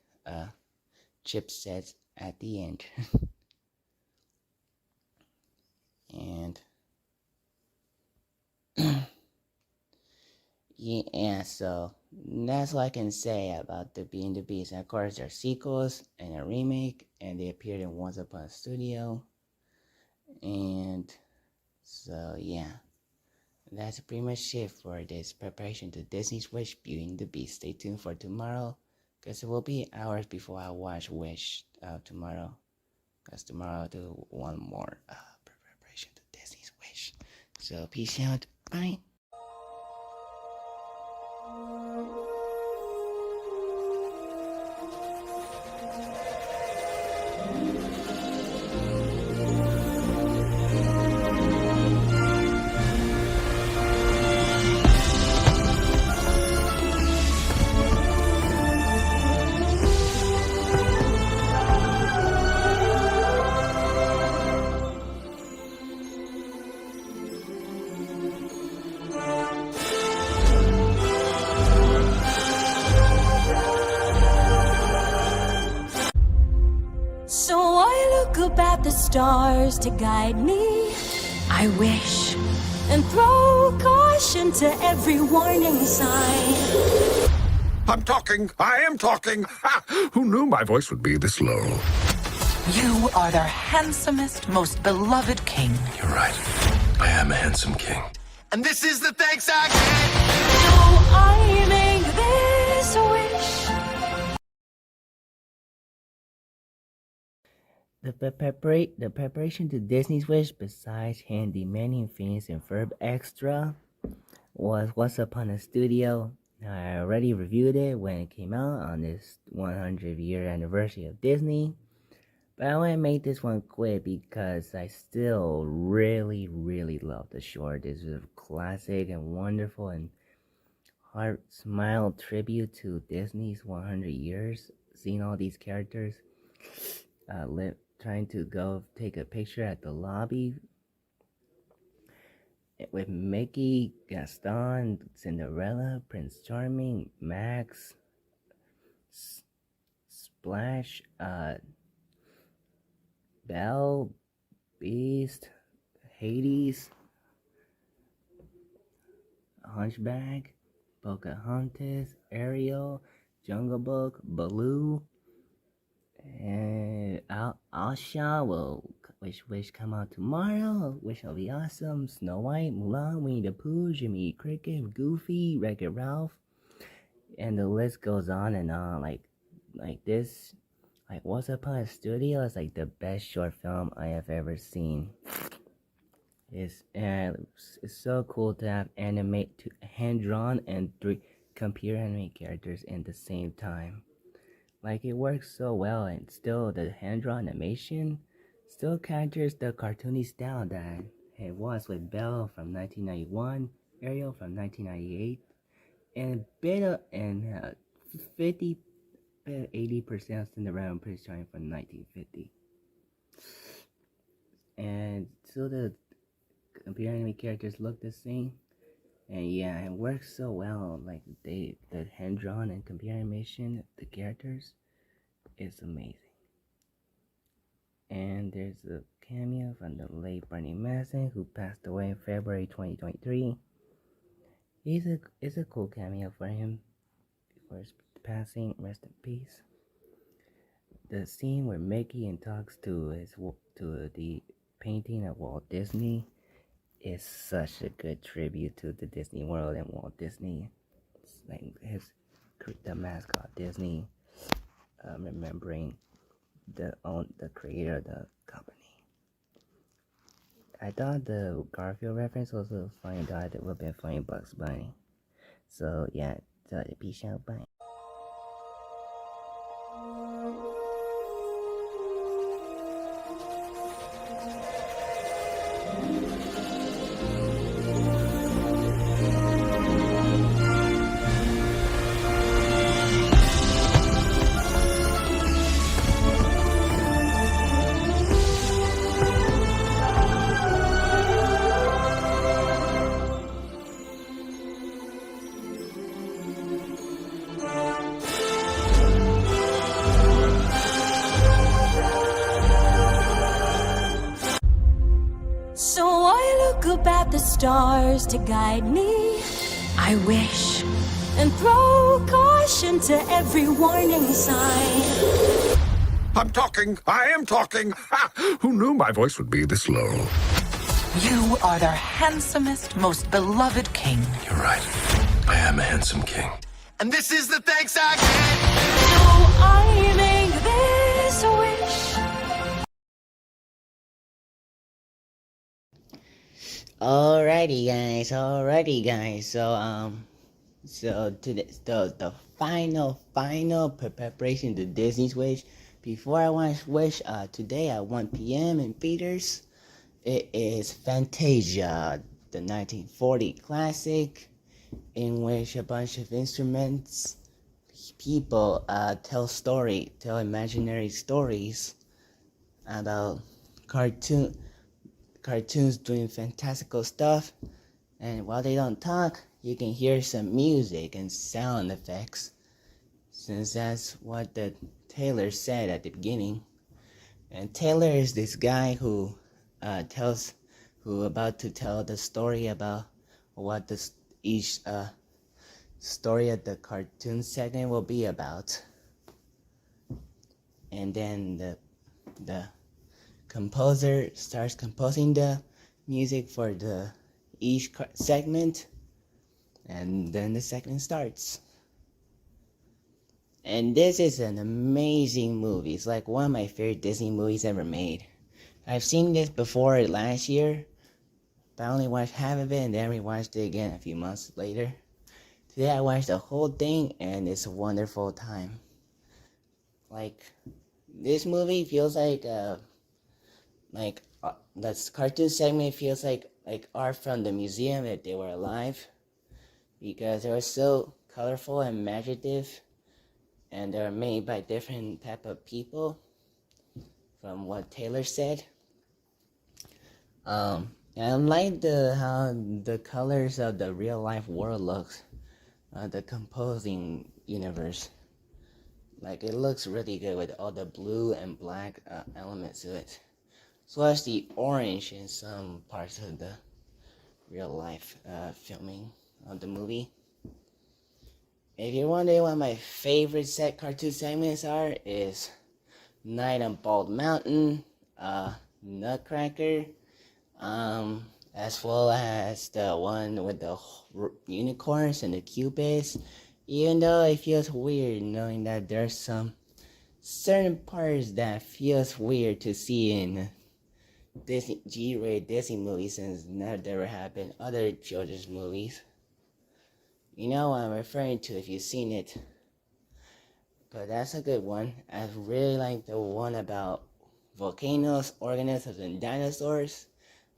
Chip says at the end. And yeah, so that's all I can say about the Beauty and the Beast. And of course, there are sequels and a remake, and they appeared in Once Upon a Studio. And so yeah, that's pretty much it for this preparation to Disney's Wish, Beauty and the Beast. Stay tuned for tomorrow, because it will be hours before I watch Wish tomorrow, because tomorrow I'll do one more preparation to Disney's Wish. So peace out, bye. at the stars to guide me. I wish and throw caution to every warning sign. I'm talking. I am talking. Ha! Who knew my voice would be this low? You are their handsomest, most beloved king. You're right. I am a handsome king. And this is the thanks I get. So I make this wish. The preparation to Disney's wish, besides handy-manning things in Verb Extra, was Once Upon a Studio. I already reviewed it when it came out on this 100-year anniversary of Disney, but I want to make this one quick because I still really love the short. This is a classic and wonderful and heart smile tribute to Disney's 100 years. Seeing all these characters trying to go take a picture at the lobby with Mickey, Gaston, Cinderella, Prince Charming, Max, Splash, Belle, Beast, Hades, Hunchback, Pocahontas, Ariel, Jungle Book, Baloo, and Asha will wish come out tomorrow. Wish will be awesome. Snow White, Mulan, Winnie the Pooh, Jimmy Cricket, Goofy, Wreck-It Ralph, and the list goes on and on. Like this, like Once Upon a Studio is like the best short film I have ever seen. It's so cool to have hand drawn and 3 computer animated characters in the same time. Like it works so well, and still the hand drawn animation still captures the cartoony style that it was with Belle from 1991, Ariel from 1998, and 80% of Cinderella and Prince Charming from 1950. And still the computer animated characters look the same, and yeah, it works so well. Like the hand drawn and computer animation, the characters, is amazing. And there's a cameo from the late Bernie Mason, who passed away in February 2023. It's a cool cameo for him before his passing. Rest in peace. The scene where Mickey talks to the painting of Walt Disney is such a good tribute to the Disney World and Walt Disney. It's like the mascot Disney, remembering the creator of the company. I thought the Garfield reference was funny. I thought it would have been funny Bugs Bunny. So yeah, peace out, bye. So I look up at the stars to guide me. I wish and throw caution to every warning sign. I'm talking. I am talking. Ha! Who knew my voice would be this low? You are their handsomest, most beloved king. You're right. I am a handsome king. And this is the thanks I get. So I make this wish. Alrighty guys, so to the final preparation to Disney's wish. Before I want to wish today at 1 p.m. in theaters, it is Fantasia, the 1940 classic, in which a bunch of people tell imaginary stories about cartoons doing fantastical stuff, and while they don't talk, you can hear some music and sound effects, since that's what the Taylor said at the beginning. And Taylor is this guy who about to tell the story about what each story of the cartoon segment will be about. And then the composer starts composing the music for each segment, and then the segment starts. And this is an amazing movie. It's like one of my favorite Disney movies ever made. I've seen this before last year, but I only watched half of it and then rewatched it again a few months later. Today I watched the whole thing and it's a wonderful time. Like, this movie feels like the cartoon segment feels like art from the museum if they were alive, because they were so colorful and imaginative, and they're made by different type of people, from what Taylor said. And I like how the colors of the real life world looks, the composing universe. Like, it looks really good with all the blue and black elements to it, as well as the orange in some parts of the real life filming of the movie. If you're wondering what my favorite cartoon segments are, is Night on Bald Mountain, Nutcracker, as well as the one with the unicorns and the cupids. Even though it feels weird knowing that there's some certain parts that feels weird to see in Disney G-rated Disney movies, since never happened other children's movies. You know what I'm referring to if you've seen it. But that's a good one. I really like the one about volcanoes, organisms, and dinosaurs.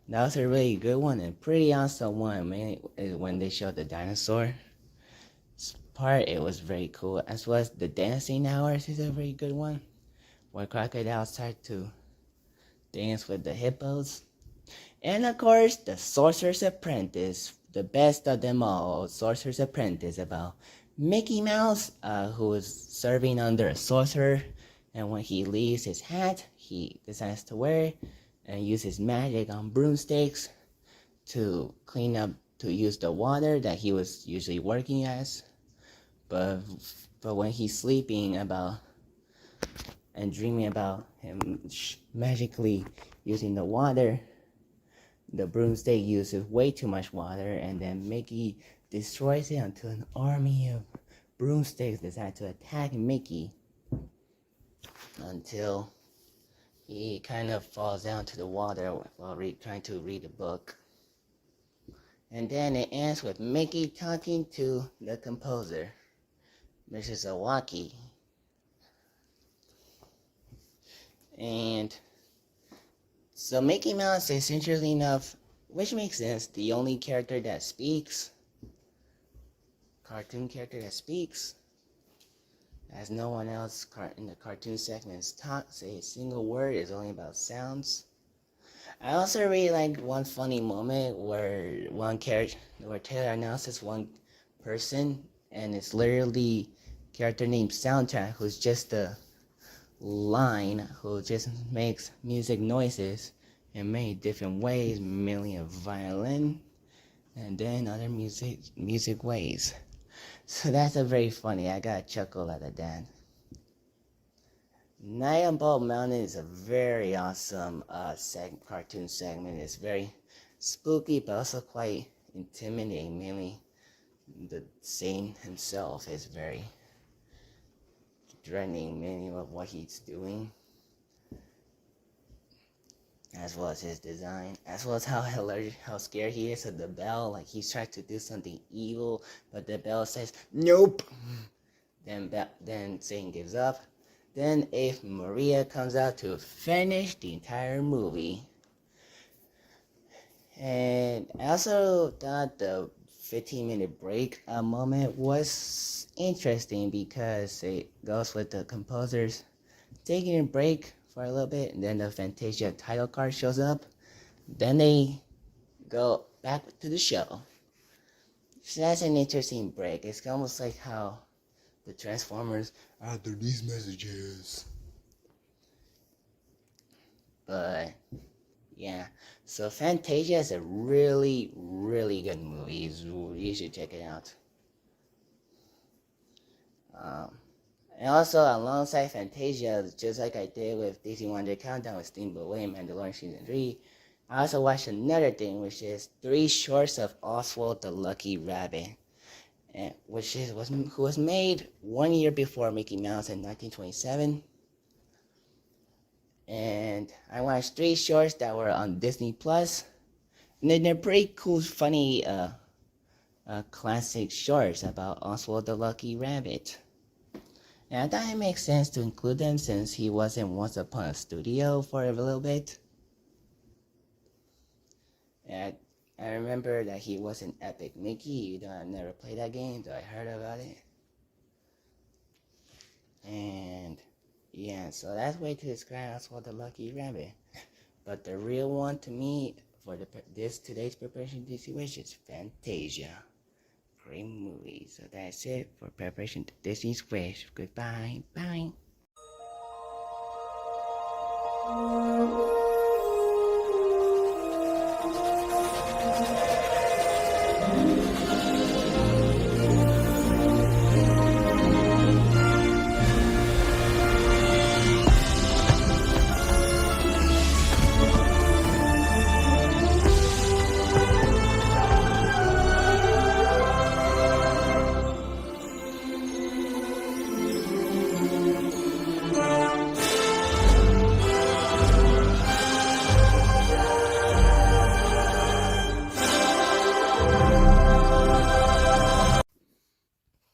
That was a really good one and pretty awesome one. Mainly when they showed the dinosaur part, it was very cool. As well as the dancing hours is a very good one, where crocodiles start to dance with the hippos. And of course, the Sorcerer's Apprentice, the best of them all. Sorcerer's Apprentice, about Mickey Mouse, who is serving under a sorcerer, and when he leaves his hat, he decides to wear it and use his magic on broomsticks to clean up, to use the water that he was usually working as. But when he's sleeping about and dreaming about him magically using the water, the broomstick uses way too much water, and then Mickey destroys it until an army of broomsticks decide to attack Mickey, until he kind of falls down to the water while trying to read a book. And then it ends with Mickey talking to the composer, Mrs. Owaki. And so Mickey Mouse is, interestingly enough, which makes sense, the only character that speaks, cartoon character that speaks, as no one else in the cartoon segments talks a single word, is only about sounds. I also really like one funny moment where Taylor announces one person, and it's literally a character named Soundtrack, who's just a line who just makes music noises in many different ways, mainly a violin and then other music ways. So that's a very funny. I got a chuckle out of that. Night on Bald Mountain is a very awesome cartoon segment. It's very spooky, but also quite intimidating. Mainly the Saint himself is very threatening, mainly of what he's doing, as well as his design, as well as how scared he is of the bell. Like, he's trying to do something evil, but the bell says nope. Then Satan gives up. Then Ave Maria comes out to finish the entire movie. And I also thought the 15-minute break moment was interesting, because it goes with the composers taking a break for a little bit, and then the Fantasia title card shows up. Then they go back to the show. So that's an interesting break. It's almost like how the Transformers, after these messages, But yeah, so Fantasia is a really, really good movie. You should check it out. And also, alongside Fantasia, just like I did with Disney Wonder Countdown with Steamboat Willie, Mandalorian Season 3, I also watched another thing, which is 3 Shorts of Oswald the Lucky Rabbit, and who was made 1 year before Mickey Mouse in 1927. And I watched 3 shorts that were on Disney Plus, and they're pretty cool, funny, classic shorts about Oswald the Lucky Rabbit. And I thought it makes sense to include them since he was in Once Upon a Studio for a little bit. And I remember that he was in Epic Mickey, even though I never played that game, though I heard about it. And yeah, so that's way to describe Oswald the Lucky Rabbit. But the real one to me for today's preparation DC Wish is Fantasia. Great movie. So that's it for preparation to Disney's Wish. Goodbye. Bye.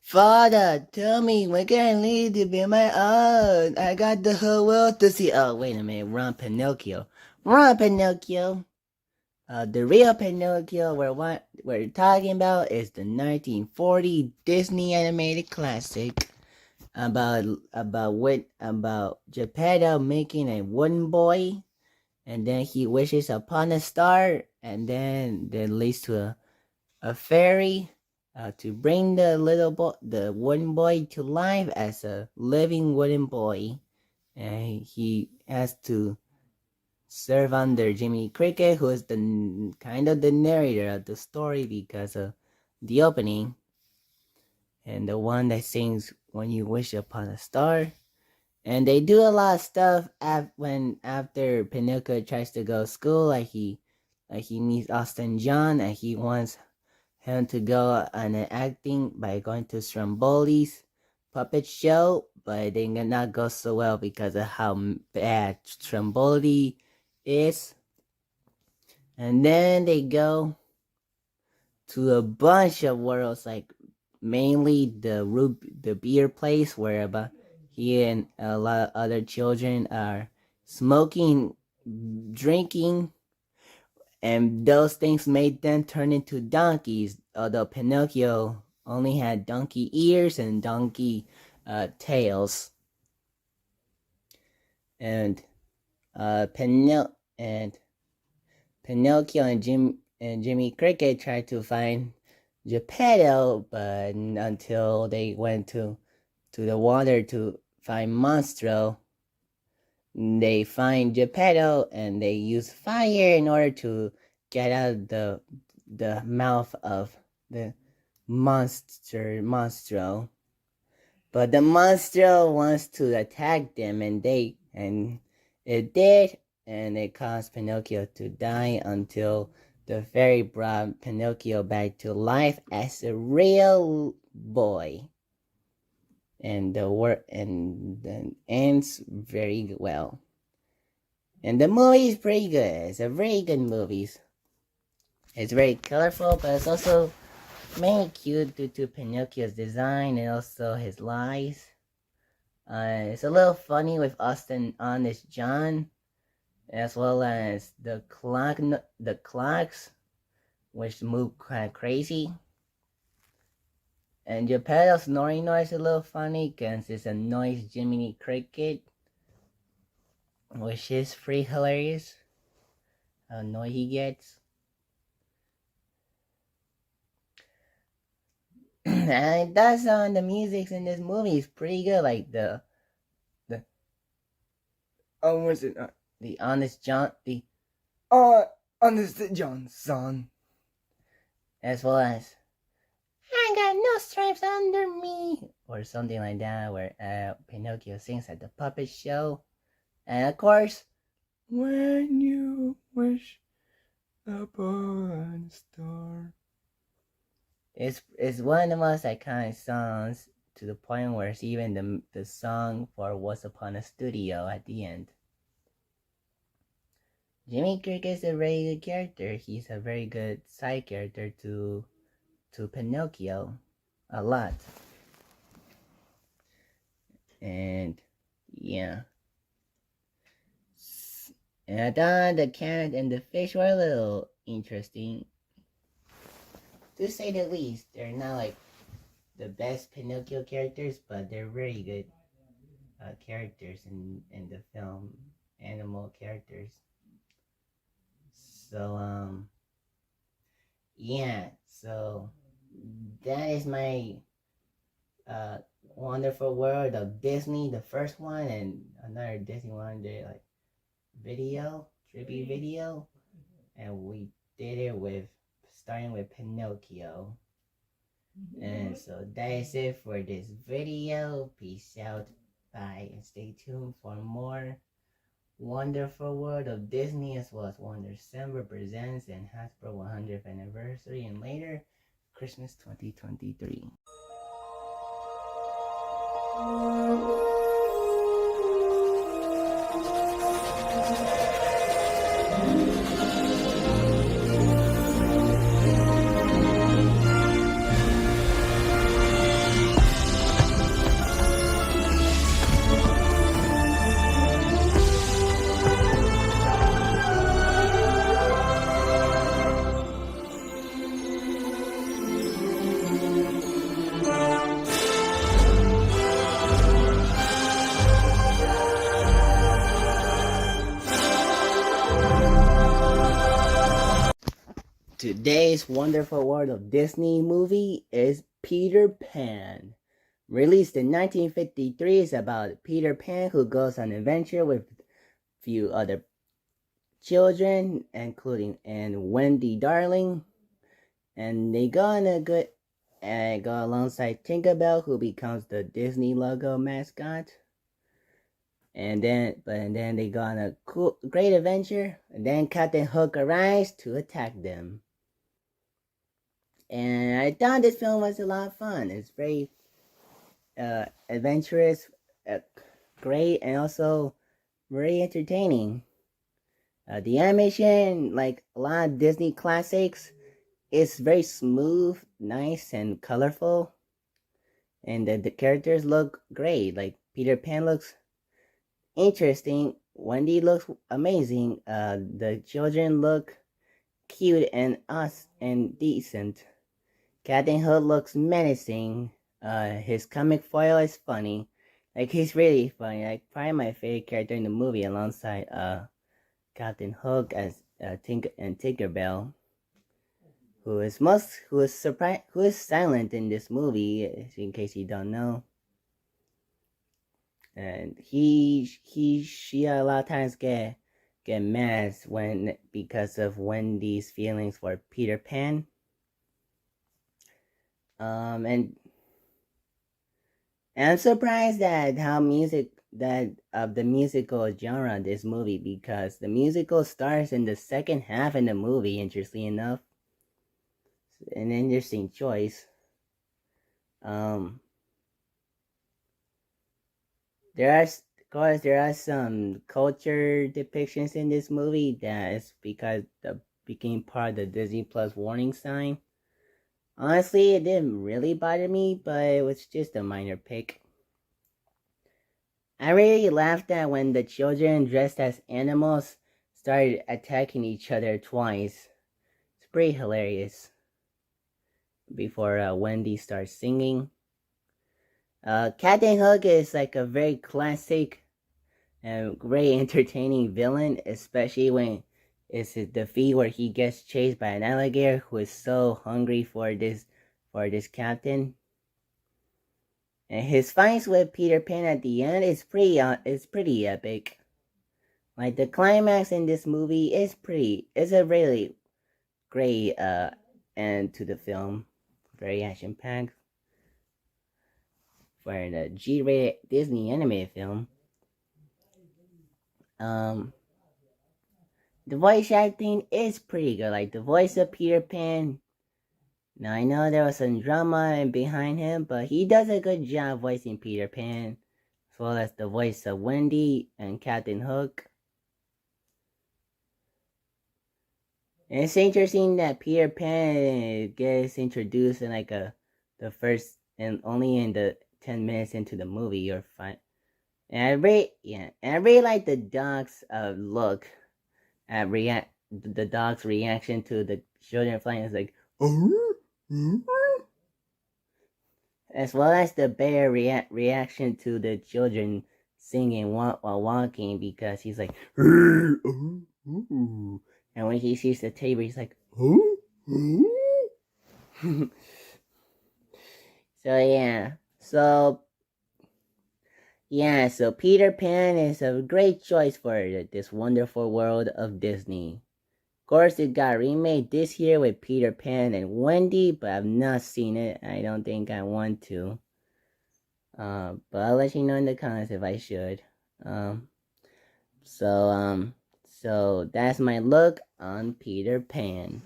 Father, tell me when can I leave to be my own? I got the whole world to see. Oh, wait a minute. Wrong Pinocchio. Wrong Pinocchio. The real Pinocchio we're talking about is the 1940 Disney animated classic about Geppetto making a wooden boy, and then he wishes upon a star, and then that leads to a fairy to bring the wooden boy to life as a living wooden boy, and he has to serve under Jiminy Cricket, who is the kind of the narrator of the story because of the opening, and the one that sings "When You Wish Upon a Star." And they do a lot of stuff after Pinocchio tries to go to school, like he meets Austin John, and he wants him to go on an acting by going to Stromboli's puppet show, but it did not go so well because of how bad Stromboli is. And then they go to a bunch of worlds, like mainly the beer place where he and a lot of other children are smoking, drinking, and those things made them turn into donkeys, although Pinocchio only had donkey ears and donkey tails. And Pinocchio and Jimmy Cricket tried to find Geppetto, but until they went to the water to find Monstro, they find Geppetto and they use fire in order to get out of the mouth of the Monstro. But the Monstro wants to attack them, and it did, and it caused Pinocchio to die until the fairy brought Pinocchio back to life as a real boy. And then ends very well. And the movie is pretty good. It's a very good movie. It's very colorful, but it's also mainly cute due to Pinocchio's design and also his lies. It's a little funny with Austin Honest John, as well as the clocks, which move kind of crazy. And Geppetto's snoring noise is a little funny because it annoys Jiminy Cricket, which is pretty hilarious. How annoyed he gets. And that's on the music in this movie is pretty good. Like the the honest John, the Honest Johnson. as well as I got no stripes under me, or something like that, where Pinocchio sings at the puppet show, and of course, When you wish upon a star. it's one of the most iconic songs, to the point where it's even the song for Once Upon a Studio at the end. Jimmy Cricket is a very good character. He's a very good side character to Pinocchio, a lot. And yeah. And I thought the cat and the fish were a little interesting, to say the least. They're not like the best Pinocchio characters, but they're very good characters in the film, animal characters. So yeah, so that is my Wonderful World of Disney, the first one, and another Disney one, they like tribute video, and we did it with starting with Pinocchio. And so that is it for this video. Peace out, bye, and stay tuned for more Wonderful World of Disney, as well as Wonder December Presents and Hasbro 100th Anniversary, and later Christmas 2023. Today's Wonderful World of Disney movie is Peter Pan. Released in 1953, it's about Peter Pan who goes on an adventure with a few other children, including Wendy Darling. And they go alongside Tinkerbell, who becomes the Disney logo mascot. And then they go on a great adventure, and then Captain Hook arrives to attack them. And I thought this film was a lot of fun. It's very adventurous, great, and also very entertaining. The animation, like a lot of Disney classics, is very smooth, nice, and colorful. And the characters look great. Like Peter Pan looks interesting. Wendy looks amazing. The children look cute and decent. Captain Hook looks menacing. His comic foil is funny. Like, he's really funny. Like, probably my favorite character in the movie, alongside Captain Hook as Tinkerbell, who is silent in this movie, in case you don't know. And she a lot of times get mad because of Wendy's feelings for Peter Pan. And I'm surprised at the musical genre of this movie, because the musical starts in the second half in the movie, interestingly enough. An interesting choice. There are some culture depictions in this movie that is because became part of the Disney Plus warning sign. Honestly, it didn't really bother me, but it was just a minor pick. I really laughed at when the children dressed as animals started attacking each other twice. It's pretty hilarious. Before Wendy starts singing. Captain Hook is like a very classic and very entertaining villain, especially when it's his defeat where he gets chased by an alligator who is so hungry for this captain. And his fights with Peter Pan at the end is pretty epic. Like the climax in this movie is it's a really great end to the film. Very action packed for the G-rated Disney animated film. The voice acting is pretty good. Like the voice of Peter Pan. Now I know there was some drama behind him, but he does a good job voicing Peter Pan, as well as the voice of Wendy and Captain Hook. And it's interesting that Peter Pan gets introduced in like the first and only in the 10 minutes into the movie you're fine. And I really like the dog's look at the dog's reaction to the children flying. It's like, as well as the bear reaction to the children singing while walking, because he's like, and when he sees the table, he's like, So Peter Pan is a great choice for this wonderful world of Disney. Of course, it got remade this year with Peter Pan and Wendy, but I've not seen it. I don't think I want to. But I'll let you know in the comments if I should. So that's my look on Peter Pan.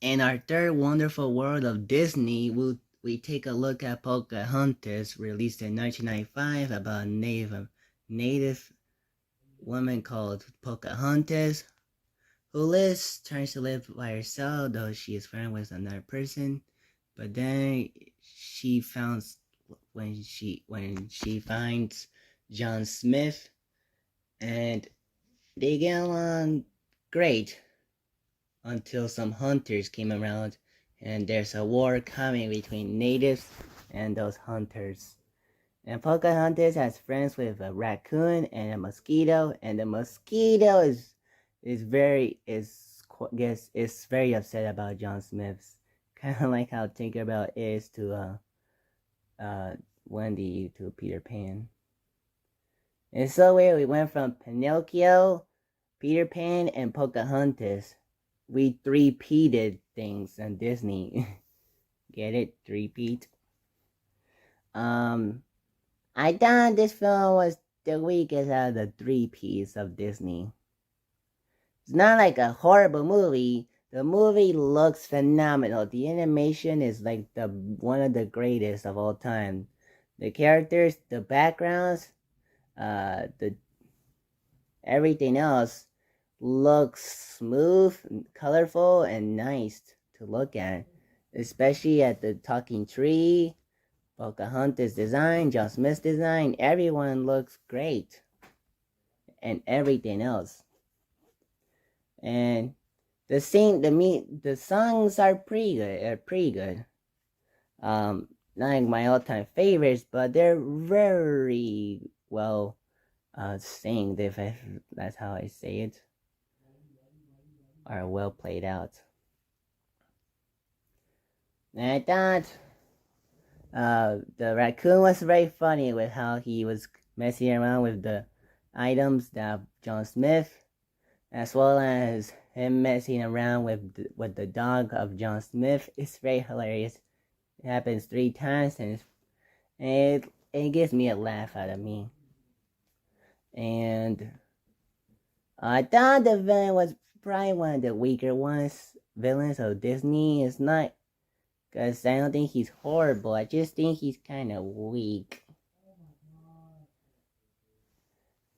In our third wonderful world of Disney, we take a look at Pocahontas, released in 1995, about a native woman called Pocahontas, who tries to live by herself, though she is friends with another person. But then when she finds John Smith, and they get along great. Until some hunters came around, and there's a war coming between natives and those hunters. And Pocahontas has friends with a raccoon and a mosquito, and the mosquito is very upset about John Smith's, kind of like how Tinkerbell is to Wendy to Peter Pan. And so we went from Pinocchio, Peter Pan, and Pocahontas. We three-peated things on Disney. Get it? Three-peat. I thought this film was the weakest out of the three-peats of Disney. It's not like a horrible movie. The movie looks phenomenal. The animation is like one of the greatest of all time. The characters, the backgrounds, everything else looks smooth, colorful, and nice to look at. Especially at the talking tree, Pocahontas' design, John Smith's design. Everyone looks great. And everything else. And the songs are pretty good. Not like my all-time favorites, but they're very well sing, if that's how I say it, are well played out. And I thought the raccoon was very funny with how he was messing around with the items that John Smith, as well as him messing around with the dog of John Smith. It's very hilarious. It happens 3 times, and it gives me a laugh out of me. And I thought the villain was probably one of the weaker villains of Disney. It's not, because I don't think he's horrible. I just think he's kind of weak.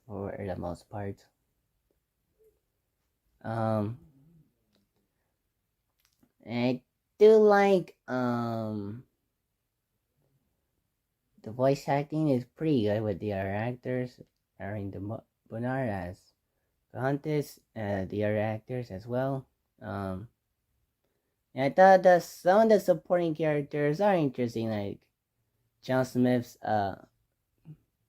For the most part. And I do like the voice acting is pretty good with the other actors. Aaron Bonar as Pocahontas, the other actors as well. And I thought that some of the supporting characters are interesting, like John Smith's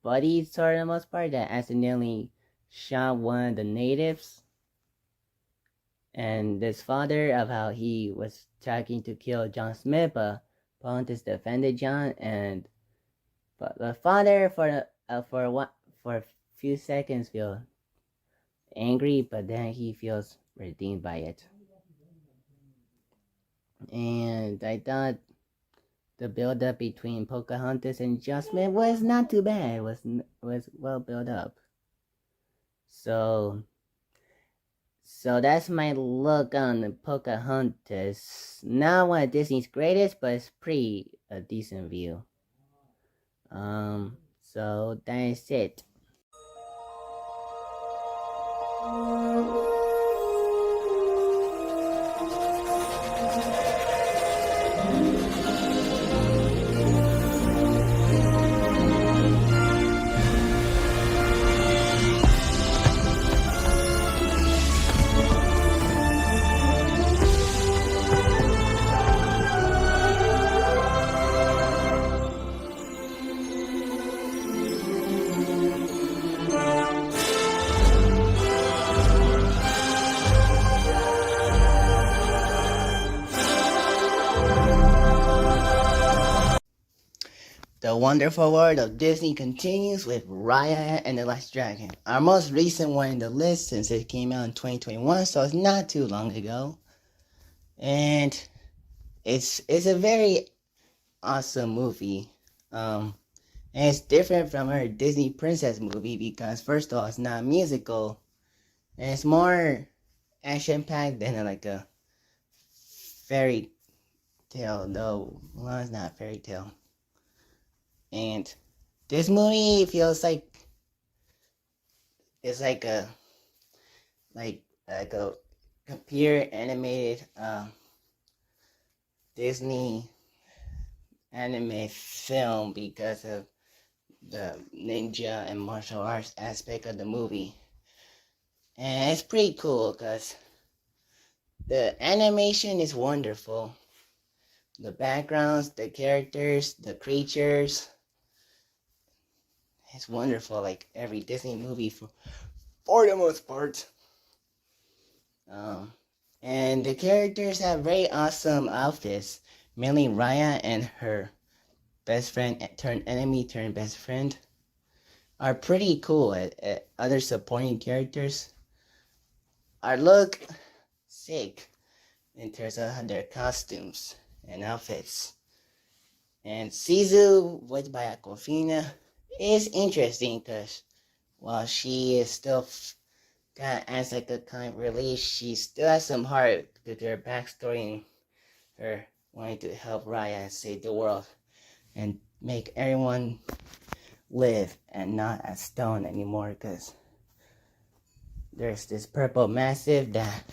buddy, for the most part, that accidentally shot one of the natives, and this father of how he was trying to kill John Smith, but Pocahontas defended John, and but the father for a few seconds feels angry, but then he feels redeemed by it. And I thought the build up between Pocahontas and John Smith was not too bad. It was well built up. So that's my look on Pocahontas. Not one of Disney's greatest, but it's pretty a decent view. So that's it. The wonderful world of Disney continues with Raya and the Last Dragon, our most recent one in the list since it came out in 2021, so it's not too long ago. And it's a very awesome movie. And it's different from her Disney princess movie because first of all, it's not a musical, and it's more action-packed than like a fairy tale, though. Well, it's not a fairy tale. And this movie feels like it's like a computer animated Disney anime film because of the ninja and martial arts aspect of the movie. And it's pretty cool because the animation is wonderful. The backgrounds, the characters, the creatures. It's wonderful, like every Disney movie for the most part. And the characters have very awesome outfits. Mainly Raya and her best friend turned enemy turned best friend are pretty cool. At other supporting characters look sick in terms of their costumes and outfits. And Sisu, voiced by Aquafina, is interesting because while she is still kind of acts like a kind release, she still has some heart due to her backstory and her wanting to help Raya and save the world and make everyone live and not as stone anymore, because there's this purple massive that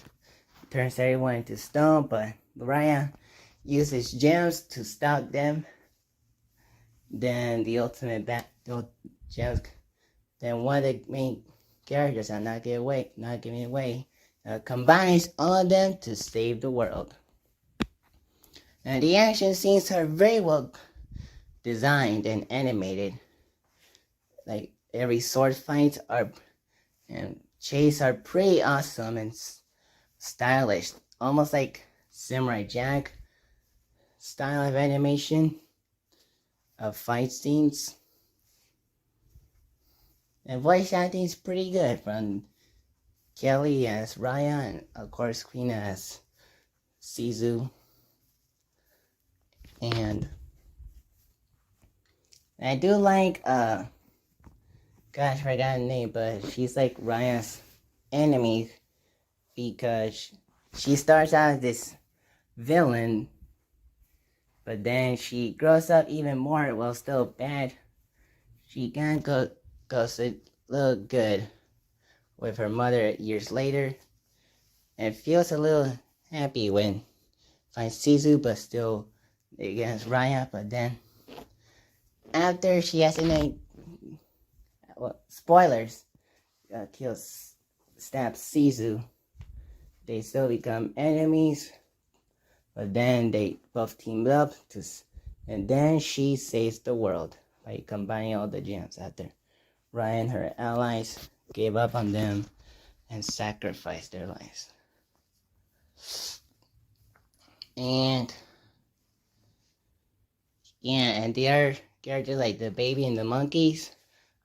turns everyone into stone, but Raya uses gems to stop them. Then the ultimate gems. Then one of the main characters, I'm not giving away, combines all of them to save the world. And the action scenes are very well designed and animated. Like every sword fight and chase are pretty awesome and stylish, almost like Samurai Jack style of animation of fight scenes. And voice acting is pretty good from Kelly as Raya and of course Queen as Sisu. And I do like gosh, I forgot her name, but she's like Raya's enemy because she starts out as this villain, but then she grows up even more while still bad. She kind of goes a little good with her mother years later and feels a little happy when find Sisu, but still against Raya. But then after she accidentally, well, spoilers, stabs Sisu, they still become enemies. But then they both teamed up and then she saves the world by combining all the gems after Raya and her allies gave up on them and sacrificed their lives. And yeah, and the other characters like the baby and the monkeys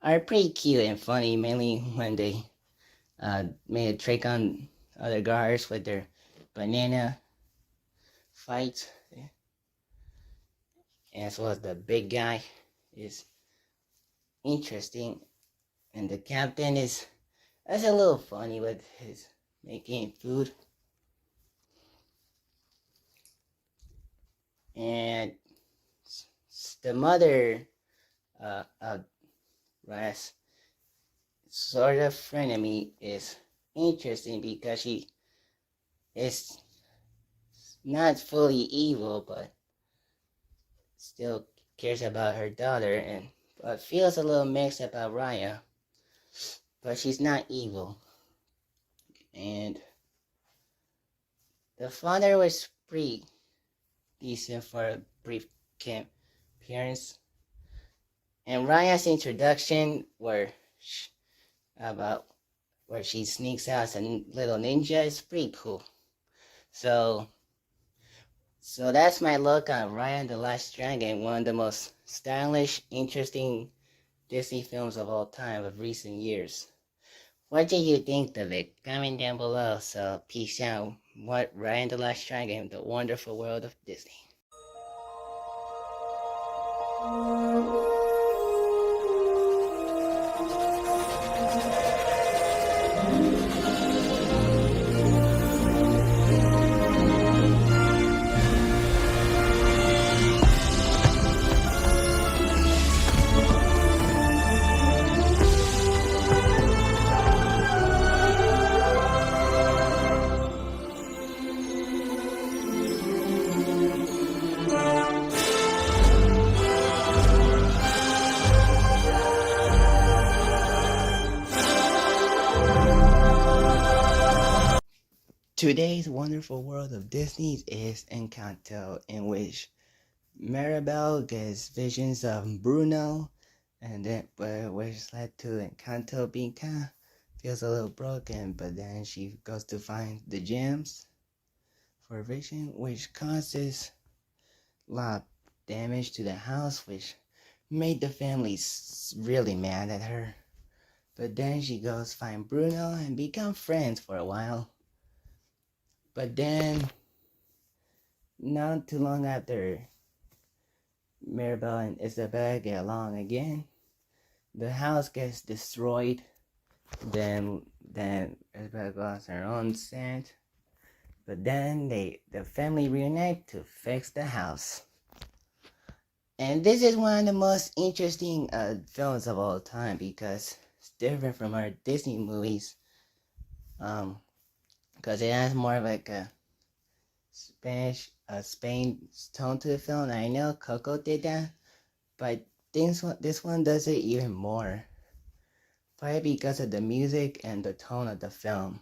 are pretty cute and funny, mainly when they made a trick on other guards with their banana fights. As well as the big guy is interesting, and the captain is a little funny with his making food. And the mother Raya's sort of frenemy is interesting because she is not fully evil, but still cares about her daughter, and but feels a little mixed about Raya. But she's not evil. And the father was pretty decent for a brief camp appearance. And Raya's introduction, where she sneaks out as a little ninja, is pretty cool. So that's my look on Raya and the Last Dragon, one of the most stylish, interesting Disney films of all time of recent years. What did you think of it? Comment down below. So peace out. What Raya and the Last Dragon, the wonderful world of Disney. Today's wonderful world of Disney is Encanto, in which Mirabel gets visions of Bruno, and then which led to Encanto being feels a little broken, but then she goes to find the gems for vision, which causes a lot of damage to the house, which made the family really mad at her. But then she goes find Bruno and become friends for a while. But then, not too long after Mirabel and Isabelle get along again, the house gets destroyed. Then Isabelle goes her own scent. But then the family reunite to fix the house. And this is one of the most interesting films of all time because it's different from our Disney movies. Because it has more of like a Spain tone to the film. I know Coco did that, but this one does it even more. Probably because of the music and the tone of the film.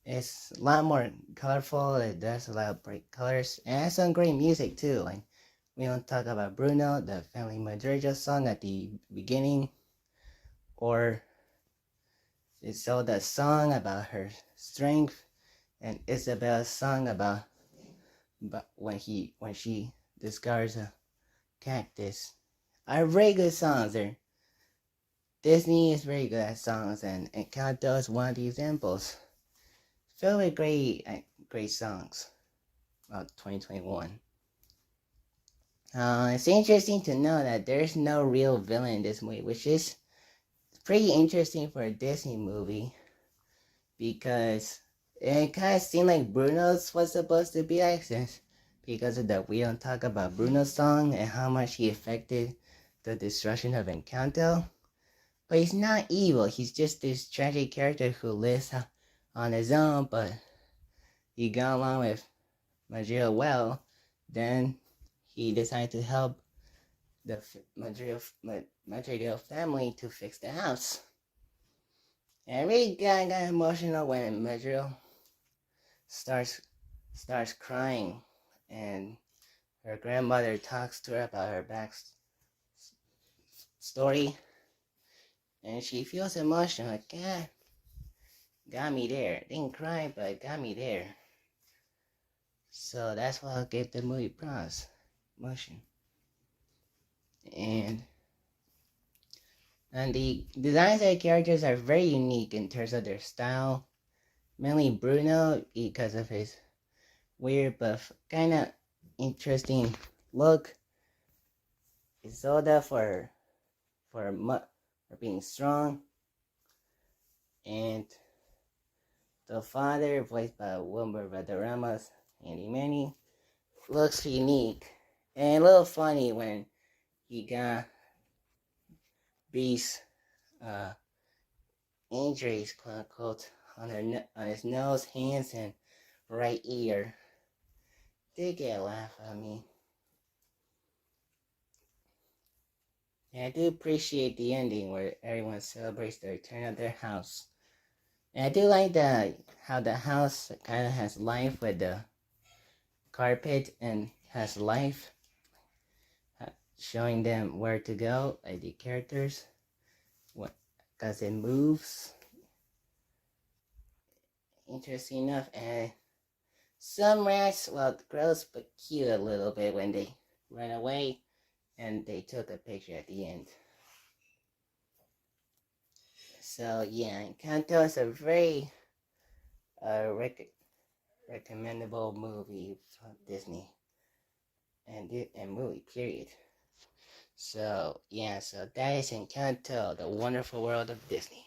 It's a lot more colorful. It does a lot of bright colors, and it has some great music too. Like we don't talk about Bruno, the Family Madrigal song at the beginning, or Isolda's song about her strength, and Isabel's song about when she discards a cactus, are very good songs. Disney is very good at songs, and Encanto is one of the examples. Filled with great songs about 2021. It's interesting to know that there's no real villain in this movie, which is pretty interesting for a Disney movie, because it kind of seemed like Bruno's was supposed to be like this, because of the We Don't Talk About Bruno song and how much he affected the destruction of Encanto. But he's not evil, he's just this tragic character who lives on his own, but he got along with Majiro well, then he decided to help the Majiro family to fix the house. And I really got emotional when Majiro starts crying, and her grandmother talks to her about her back story, and she feels emotional. Like, God, got me there. Didn't cry, but got me there. So that's what gave the movie pros, emotion. And the designs of the characters are very unique in terms of their style. Mainly Bruno, because of his weird but kind of interesting look. Isolda for being strong. And the father, voiced by Wilmer Valderrama's Andy Manny, looks unique and a little funny when he got Beast's injuries, quote unquote, on his nose, hands, and right ear. Did get a laugh out of me. And I do appreciate the ending where everyone celebrates the return of their house. And I do like how the house kind of has life with the carpet and has life, showing them where to go, like the characters, because it moves. Interesting enough, and some rats, well, gross but cute a little bit when they ran away, and they took a picture at the end. So yeah, Encanto is a very recommendable movie from Disney and movie period. So yeah, so that is Encanto, the wonderful world of Disney.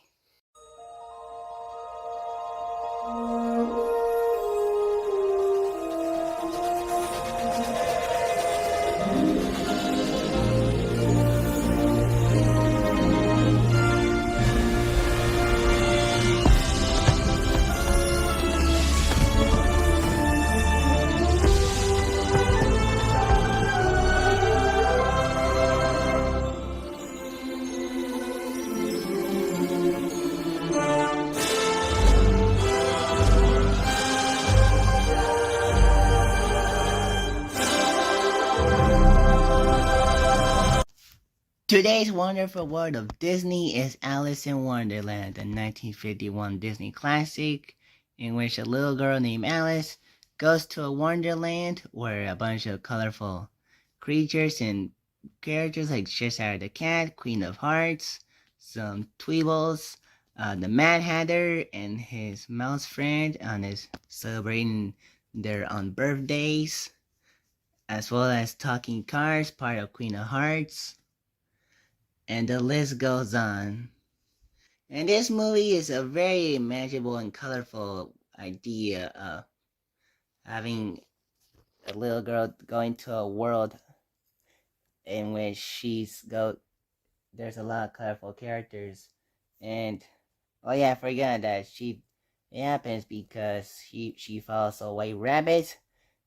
Today's wonderful world of Disney is Alice in Wonderland, a 1951 Disney classic in which a little girl named Alice goes to a wonderland where a bunch of colorful creatures and characters like Cheshire the Cat, Queen of Hearts, some Tweebles, the Mad Hatter and his mouse friend is celebrating their own birthdays, as well as talking cars, part of Queen of Hearts. And the list goes on. And this movie is a very imaginable and colorful idea of having a little girl going to a world in which there's a lot of colorful characters. And oh yeah, I forgot that it happens because she follows a white rabbit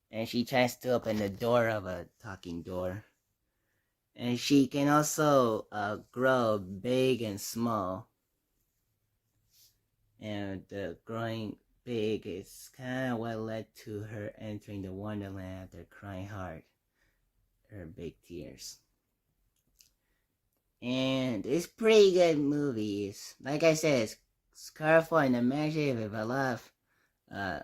and she tries to open the door of a talking door. And she can also grow big and small. And the growing big is kind of what led to her entering the Wonderland after crying hard, her big tears. And it's pretty good movies. Like I said, it's colorful and imaginative with a lot of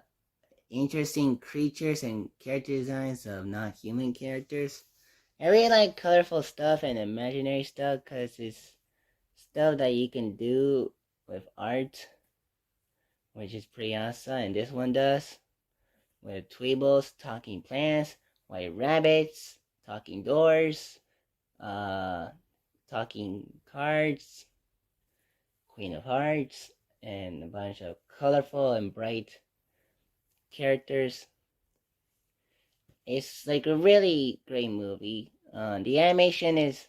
interesting creatures and character designs of non-human characters. I really like colorful stuff and imaginary stuff because it's stuff that you can do with art, which is pretty awesome, and this one does. With Tweebles, talking plants, white rabbits, talking doors, talking cards, Queen of Hearts, and a bunch of colorful and bright characters. It's like a really great movie. The animation is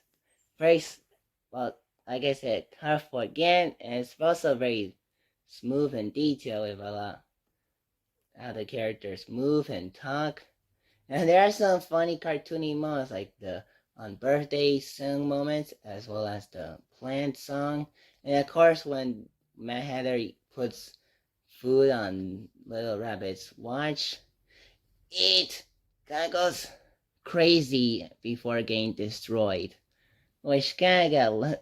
very, well, like I said, colorful again, and it's also very smooth and detailed with a lot how the characters move and talk. And there are some funny cartoony moments like the on birthday song moments as well as the plant song. And of course when Mad Hatter puts food on Little Rabbit's watch, it kind of goes crazy before getting destroyed. Which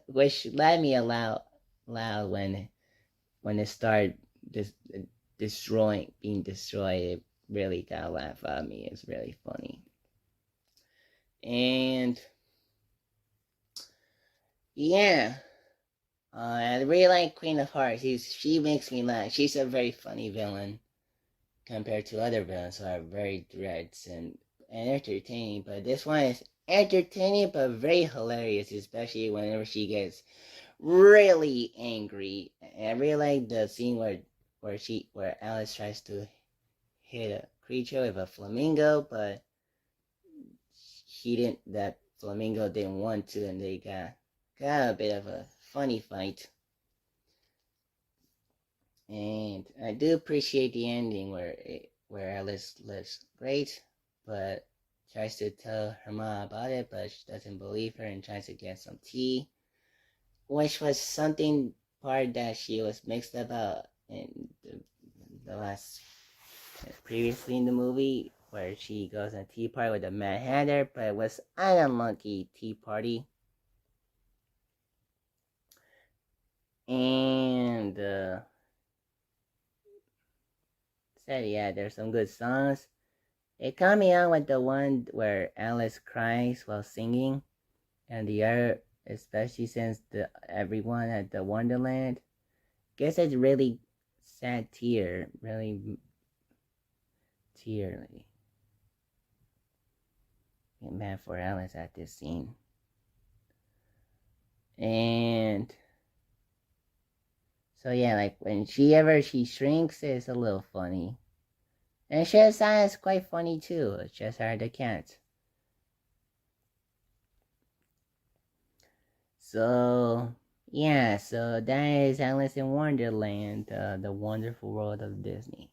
which let me loud when it started being destroyed. It really got a laugh out of me. It's really funny. And yeah, I really like Queen of Hearts. She makes me laugh. She's a very funny villain compared to other villains who are very direct and entertaining. But this one is entertaining but very hilarious, especially whenever she gets really angry. And I really like the scene where Alice tries to hit a creature with a flamingo, but that flamingo didn't want to, and they got a bit of a funny fight. And I do appreciate the ending where Alice looks great, but tries to tell her mom about it, but she doesn't believe her and tries to get some tea, which was something part that she was mixed about in the last previously in the movie, where she goes on a tea party with the Mad Hatter, but it was an unlucky tea party. And said yeah, there's some good songs. It caught me out with the one where Alice cries while singing, and the other, especially since everyone at the Wonderland gets a really sad tear, really tearly. Get mad for Alice at this scene. And so yeah, like when she shrinks, it's a little funny. And Shazam is quite funny too. It's just hard to count. So yeah, so that is Alice in Wonderland, the wonderful world of Disney.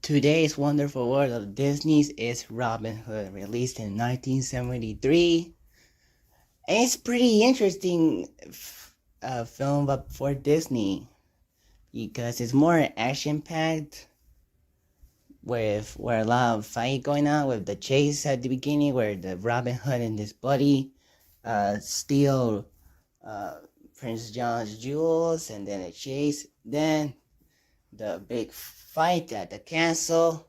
Today's Wonderful World of Disney's is Robin Hood, released in 1973. And it's pretty interesting film up for Disney because it's more action-packed, with where a lot of fight going on with the chase at the beginning, where the Robin Hood and his buddy steal Prince John's jewels, and then a chase. Then the big fight at the castle,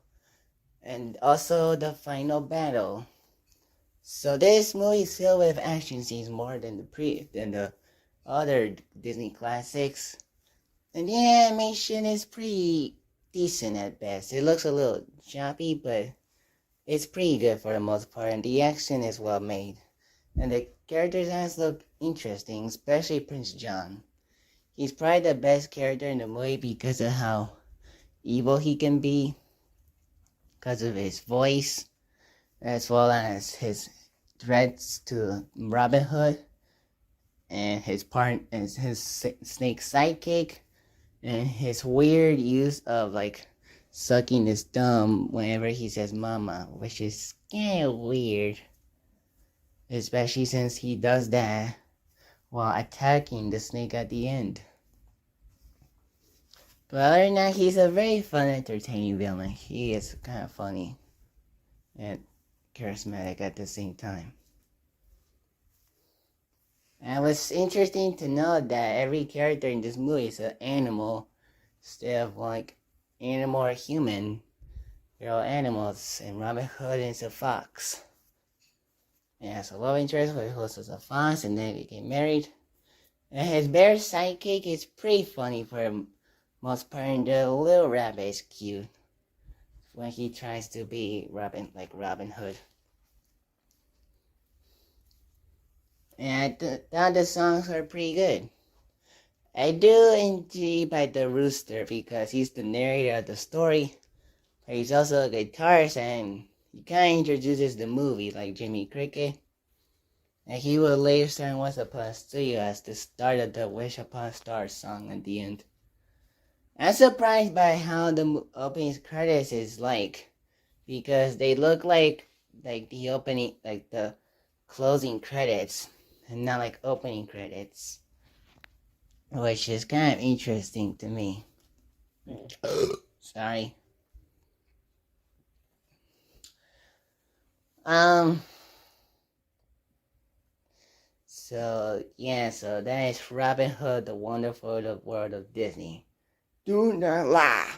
and also the final battle. So this movie is filled with action scenes more than the other Disney classics, and the animation is pretty decent at best. It looks a little choppy, but it's pretty good for the most part, and the action is well made, and the character designs look interesting, especially Prince John. He's probably the best character in the movie because of how evil he can be, because of his voice, as well as his threats to Robin Hood and his snake sidekick, and his weird use of like sucking his thumb whenever he says mama, which is kind of weird, especially since he does that while attacking the snake at the end. But other than that, he's a very fun, entertaining villain. He is kind of funny and charismatic at the same time. And it was interesting to know that every character in this movie is an animal instead of like animal or human. They're all animals, and Robin Hood is a fox. and has a love interest with Jose Alphonse, and then they get married. And his bear sidekick is pretty funny for the most part, and the little rabbit is cute when he tries to be Robin, like Robin Hood. And I thought the songs are pretty good. I do enjoy by the Rooster because he's the narrator of the story, but he's also a guitarist, and he kind of introduces the movie like Jimmy Cricket. And he will later star in Once Upon a Studio as the start of the Wish Upon a Star song at the end. I'm surprised by how the opening credits is like, because they look like the opening, like the closing credits, and not like opening credits, which is kind of interesting to me. Sorry. So that is Robin Hood, the Wonderful World of Disney. Do not lie.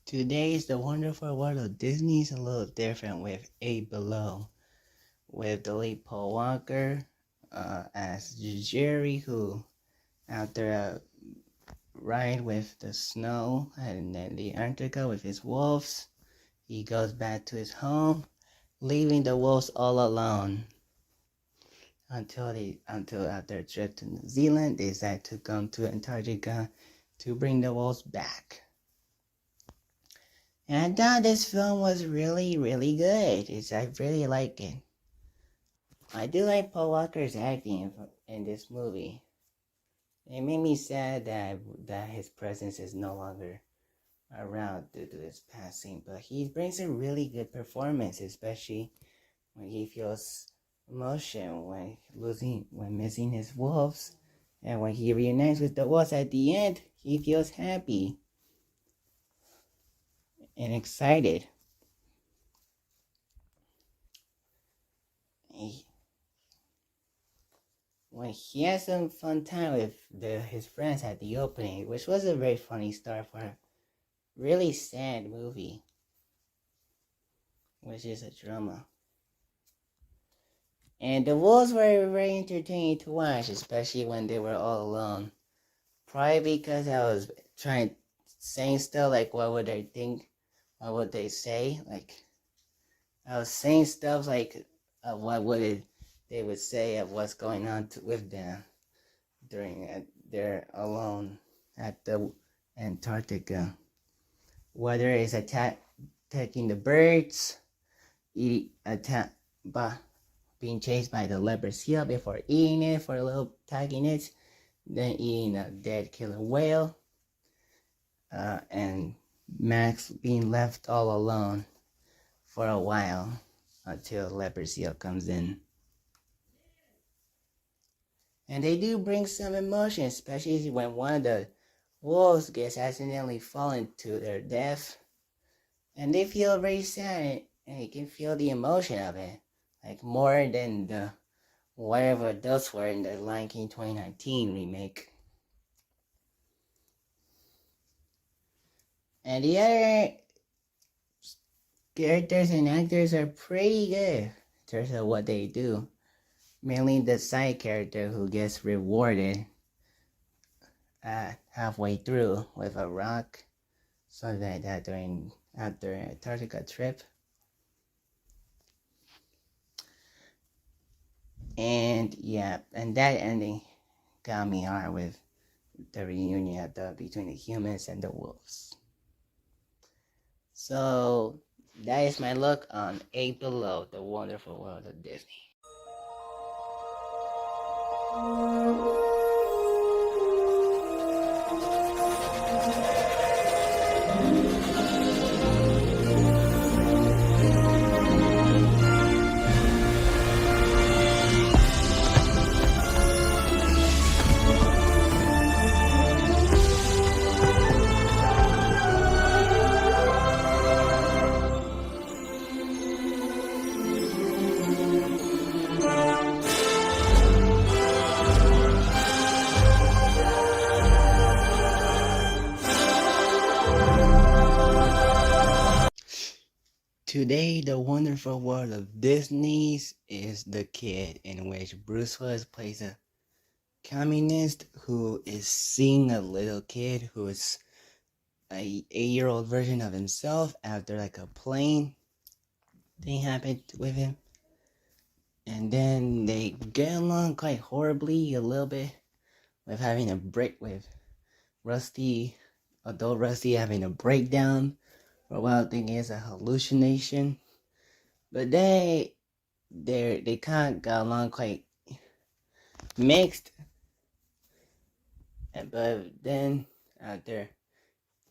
Today's The Wonderful World of Disney is a little different with 8 Below, with the late Paul Walker as Jerry, who after a ride with the snow and then the Antarctica with his wolves, he goes back to his home, leaving the wolves all alone until after a trip to New Zealand, they decide to come to Antarctica to bring the wolves back. And I thought this film was really, really good. I really like it. I do like Paul Walker's acting in this movie. It made me sad that his presence is no longer around due to his passing. But he brings a really good performance, especially when he feels emotion, when missing his wolves. And when he reunites with the wolves at the end, he feels happy and excited. When he has some fun time with his friends at the opening, which was a very funny start for a really sad movie, which is a drama. And the wolves were very entertaining to watch, especially when they were all alone. Probably because I was saying stuff like what would they think, what would they say? Like, I was saying stuff like they would say of what's going on with them during they're alone at the Antarctica. Whether it's attacking the birds, being chased by the leopard seal before eating it for a little, attacking it, then eating a dead killer whale, and Max being left all alone for a while until leopard seal comes in. And they do bring some emotion, especially when one of the wolves gets accidentally fallen to their death. And they feel very sad, and you can feel the emotion of it. Like more than the whatever those were in the Lion King 2019 remake. And the other characters and actors are pretty good in terms of what they do. Mainly the side character who gets rewarded halfway through with a rock, something like that after an Antarctica trip. And yeah, and that ending got me hard with the reunion between the humans and the wolves. So that is my look on 8 Below, The Wonderful World of Disney. Today, the wonderful world of Disney's is The Kid, in which Bruce Willis plays a communist who is seeing a little kid who is a 8-year-old version of himself after like a plane thing happened with him. And then they get along quite horribly a little bit with having a break with adult Rusty having a breakdown for what I think is a hallucination. But they kind of got along quite mixed. But then after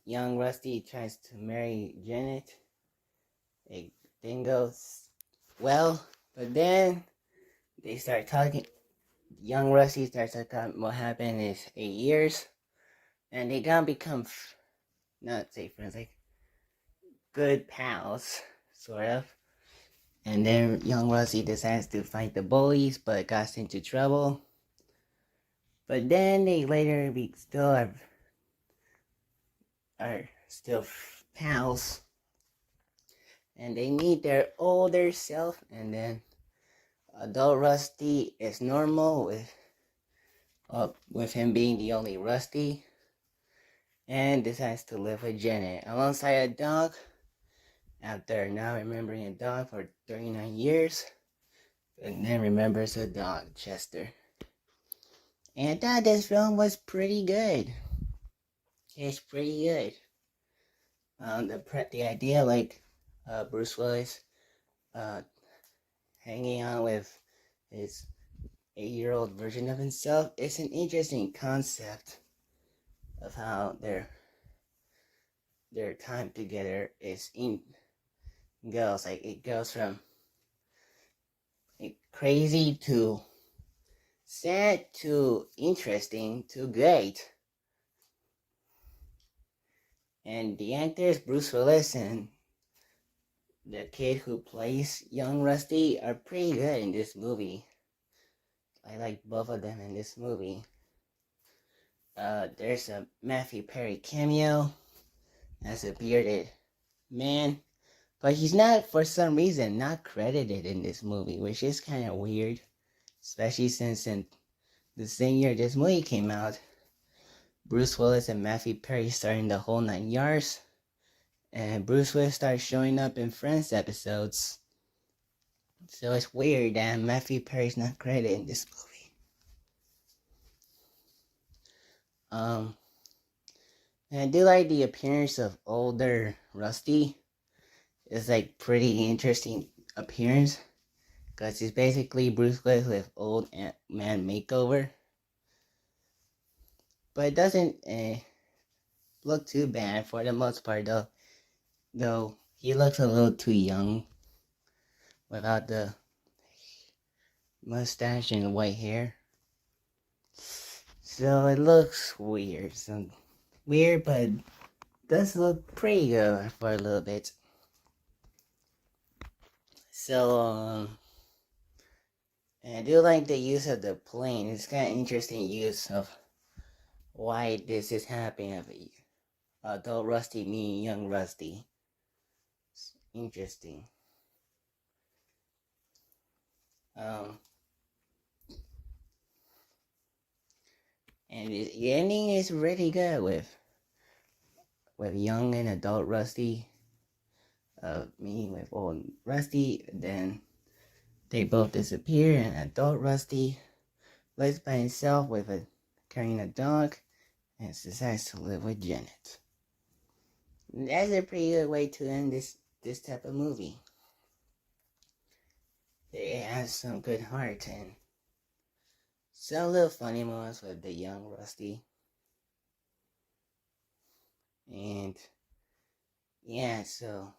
young Rusty tries to marry Janet, it then goes well. But then they start talking. Young Rusty starts talking what happened in his 8 years, and they gonna become not say friends, like good pals, sort of. And then young Rusty decides to fight the bullies, but got into trouble. But then they later are still pals. And they meet their older self, and then adult Rusty is normal with him being the only Rusty, and decides to live with Janet alongside a dog. After now remembering a dog for 39 years, and then remembers a dog, Chester. And I thought this film was pretty good. It's pretty good. The idea, like Bruce Willis hanging out with his 8-year-old version of himself, is an interesting concept of how their time together goes. Like, it goes from crazy to sad to interesting to great. And the actors Bruce Willis and the kid who plays young Rusty are pretty good in this movie. I like both of them in this movie. There's a Matthew Perry cameo as a bearded man, but he's not, for some reason, not credited in this movie, which is kind of weird, especially since in the same year this movie came out, Bruce Willis and Matthew Perry starring the whole 9 yards, and Bruce Willis started showing up in Friends episodes. So it's weird that Matthew Perry's not credited in this movie. And I do like the appearance of older Rusty. It's like pretty interesting appearance, because it's basically Bruce Willis with old man makeover. But it doesn't look too bad for the most part, though he looks a little too young without the mustache and white hair. So it looks weird. But does look pretty good for a little bit. So, and I do like the use of the plane. It's kind of interesting use of why this is happening. Adult Rusty meeting young Rusty. It's interesting. And the ending is really good with young and adult Rusty meeting with old Rusty. Then they both disappear, and adult Rusty lives by himself carrying a dog, and decides to live with Janet. That's a pretty good way to end this type of movie. It has some good heart and some little funny moments with the young Rusty. And yeah, so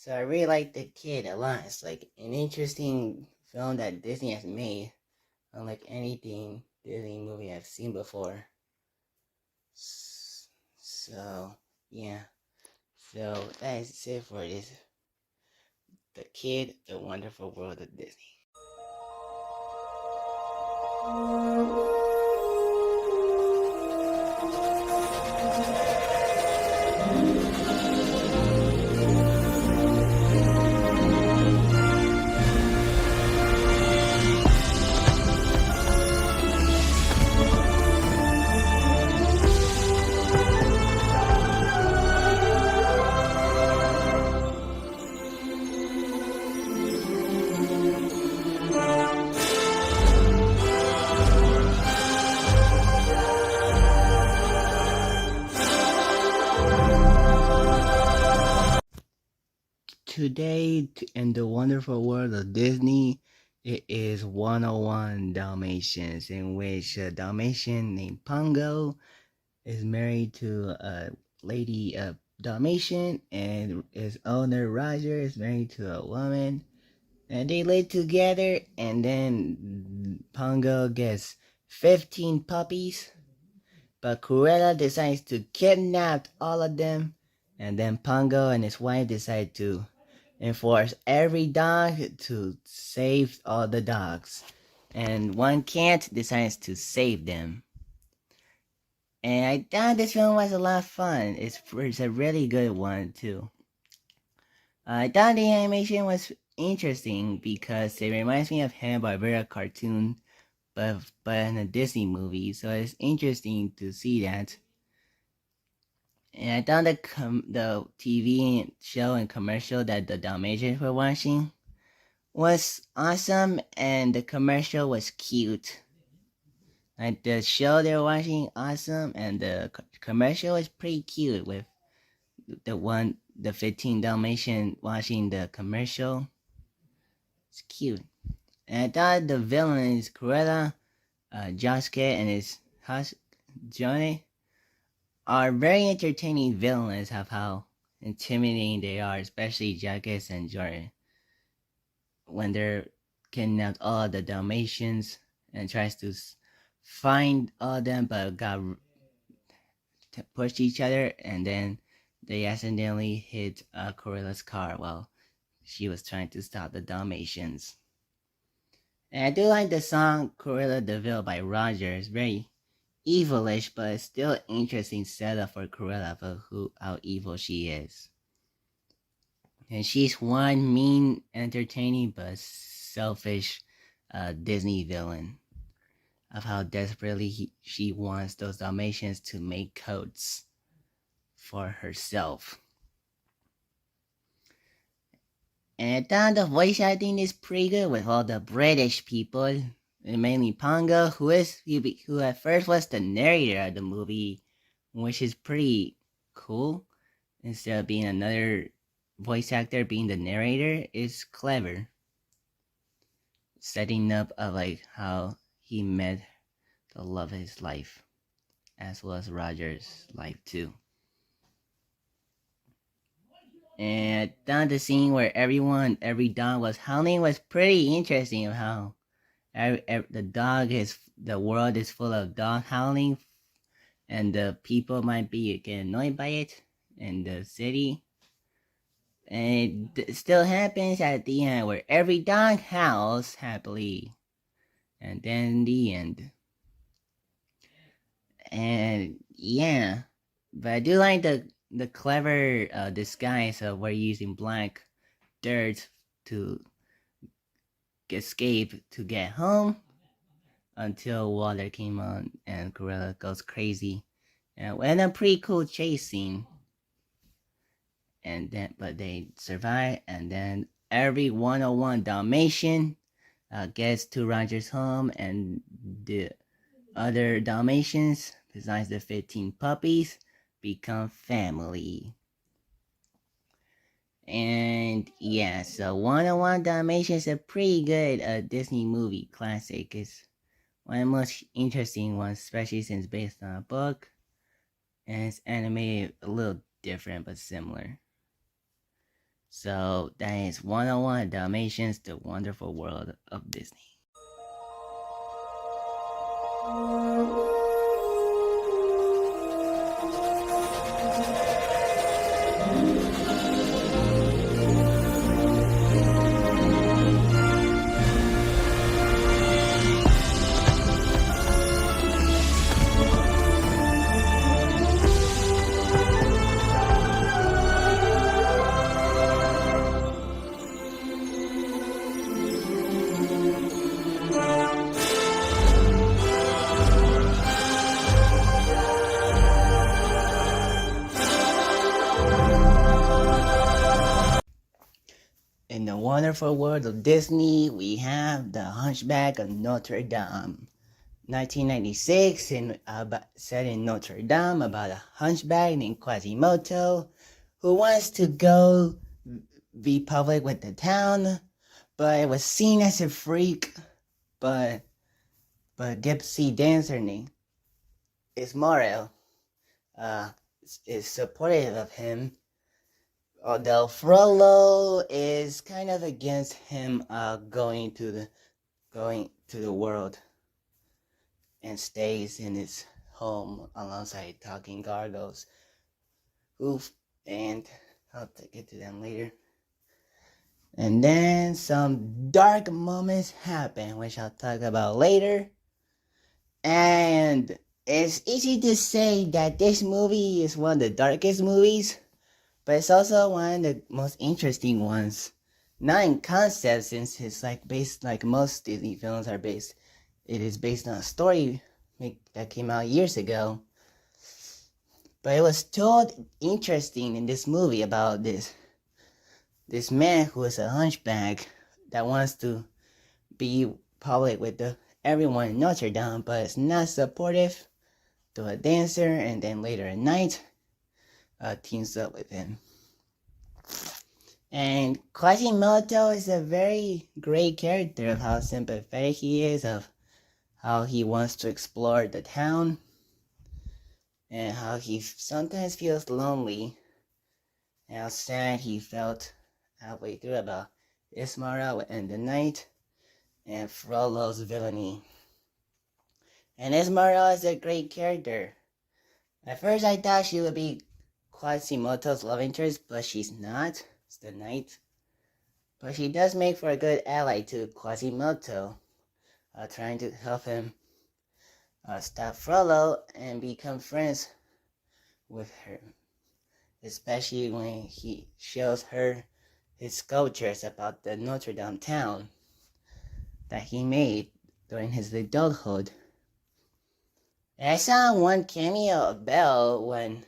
I really like The Kid a lot. It's like an interesting film that Disney has made, unlike anything Disney movie I've seen before. So yeah, so that's it for this The Kid, The Wonderful World of Disney. today in the wonderful world of Disney, it is 101 Dalmatians, in which a Dalmatian named Pongo is married to a lady Dalmatian, and his owner Roger is married to a woman, and they live together. And then Pongo gets 15 puppies, but Cruella decides to kidnap all of them, and then Pongo and his wife decide to enforce every dog to save all the dogs, and one cat decides to save them. And I thought this film was a lot of fun. It's a really good one too. I thought the animation was interesting because it reminds me of Hanna-Barbera cartoon, but in a Disney movie. So it's interesting to see that. And I thought the TV show and commercial that the Dalmatians were watching was awesome, and the commercial was cute. Like the show they were watching, awesome, and the commercial was pretty cute with the 15 Dalmatian watching the commercial. It's cute. And I thought the villains, Cruella, Josuke, and his house, Johnny, are very entertaining villains of how intimidating they are, especially Jacques and Jordan, when they're kidnapped all the Dalmatians and tries to find all of them, but got pushed each other, and then they accidentally hit Cruella's car while she was trying to stop the Dalmatians. And I do like the song Cruella de Vil by Roger. It's very evilish, but it's still interesting setup for Cruella for how evil she is. And she's one mean, entertaining, but selfish Disney villain of how desperately she wants those Dalmatians to make coats for herself. And I thought the voice acting is pretty good with all the British people, and mainly Pongo, who at first was the narrator of the movie, which is pretty cool. Instead of being another voice actor being the narrator, is clever. Setting up of like how he met the love of his life, as well as Roger's life too. And I thought the scene where every dog was howling was pretty interesting. Of how the world is full of dog howling, and the people might be getting annoyed by it in the city. And it still happens at the end where every dog howls happily, and then in the end. And yeah, but I do like the clever disguise of where using black dirt to escape to get home until water came on and Cruella goes crazy, and a pretty cool chase scene. And then, but they survive, and then every 101 Dalmatian gets to Roger's home, and the other Dalmatians, besides the 15 puppies, become family. And yeah, so 101 Dalmatians is a pretty good Disney movie classic. It's one of the most interesting ones, especially since it's based on a book, and it's animated a little different but similar. So that is 101 Dalmatians, The Wonderful World of Disney. In the wonderful world of Disney, we have The Hunchback of Notre Dame. 1996, set in Notre Dame, about a hunchback named Quasimodo who wants to go be public with the town, but it was seen as a freak. But Gypsy dancer named Ismael is supportive of him, although Frollo is kind of against him going to the world and stays in his home alongside talking gargoyles. And I'll get to them later. And then some dark moments happen, which I'll talk about later. And it's easy to say that this movie is one of the darkest movies, but it's also one of the most interesting ones. Not in concept, since it's based like most Disney films are based. It is based on a story that came out years ago. But it was told interesting in this movie about this man who is a hunchback that wants to be public with everyone in Notre Dame, but is not supportive to a dancer, and then later at night teams up with him. And Quasimodo is a very great character of how sympathetic he is, of how he wants to explore the town, and how he sometimes feels lonely, and how sad he felt halfway through about Ismael and the night, and Frollo's villainy. And Ismael is a great character. At first I thought she would be Quasimodo's love interest, but she's not. It's the knight. But she does make for a good ally to Quasimodo, trying to help him stop Frollo and become friends with her. Especially when he shows her his sculptures about the Notre Dame town that he made during his adulthood. And I saw one cameo of Belle when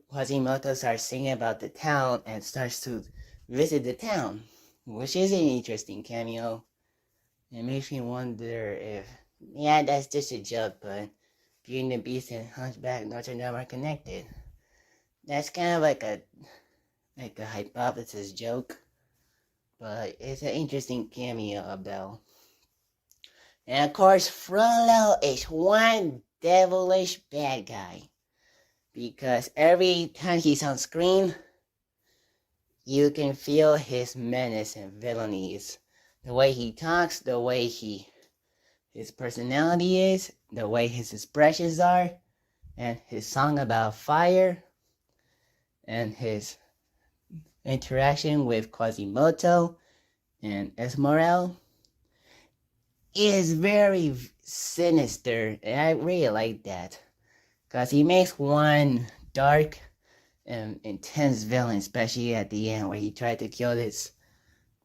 Quasimodo starts singing about the town and starts to visit the town, which is an interesting cameo. It makes me wonder if, yeah, that's just a joke, but Beauty and the Beast and Hunchback Notre Dame are connected. That's kind of like a hypothesis joke, but it's an interesting cameo of Belle. And of course, Frollo is one devilish bad guy, because every time he's on screen, you can feel his menace and villainies. The way he talks, the way his personality is, the way his expressions are, and his song about fire, and his interaction with Quasimodo and Esmeralda is very sinister, and I really like that, because he makes one dark and intense villain, especially at the end where he tried to kill his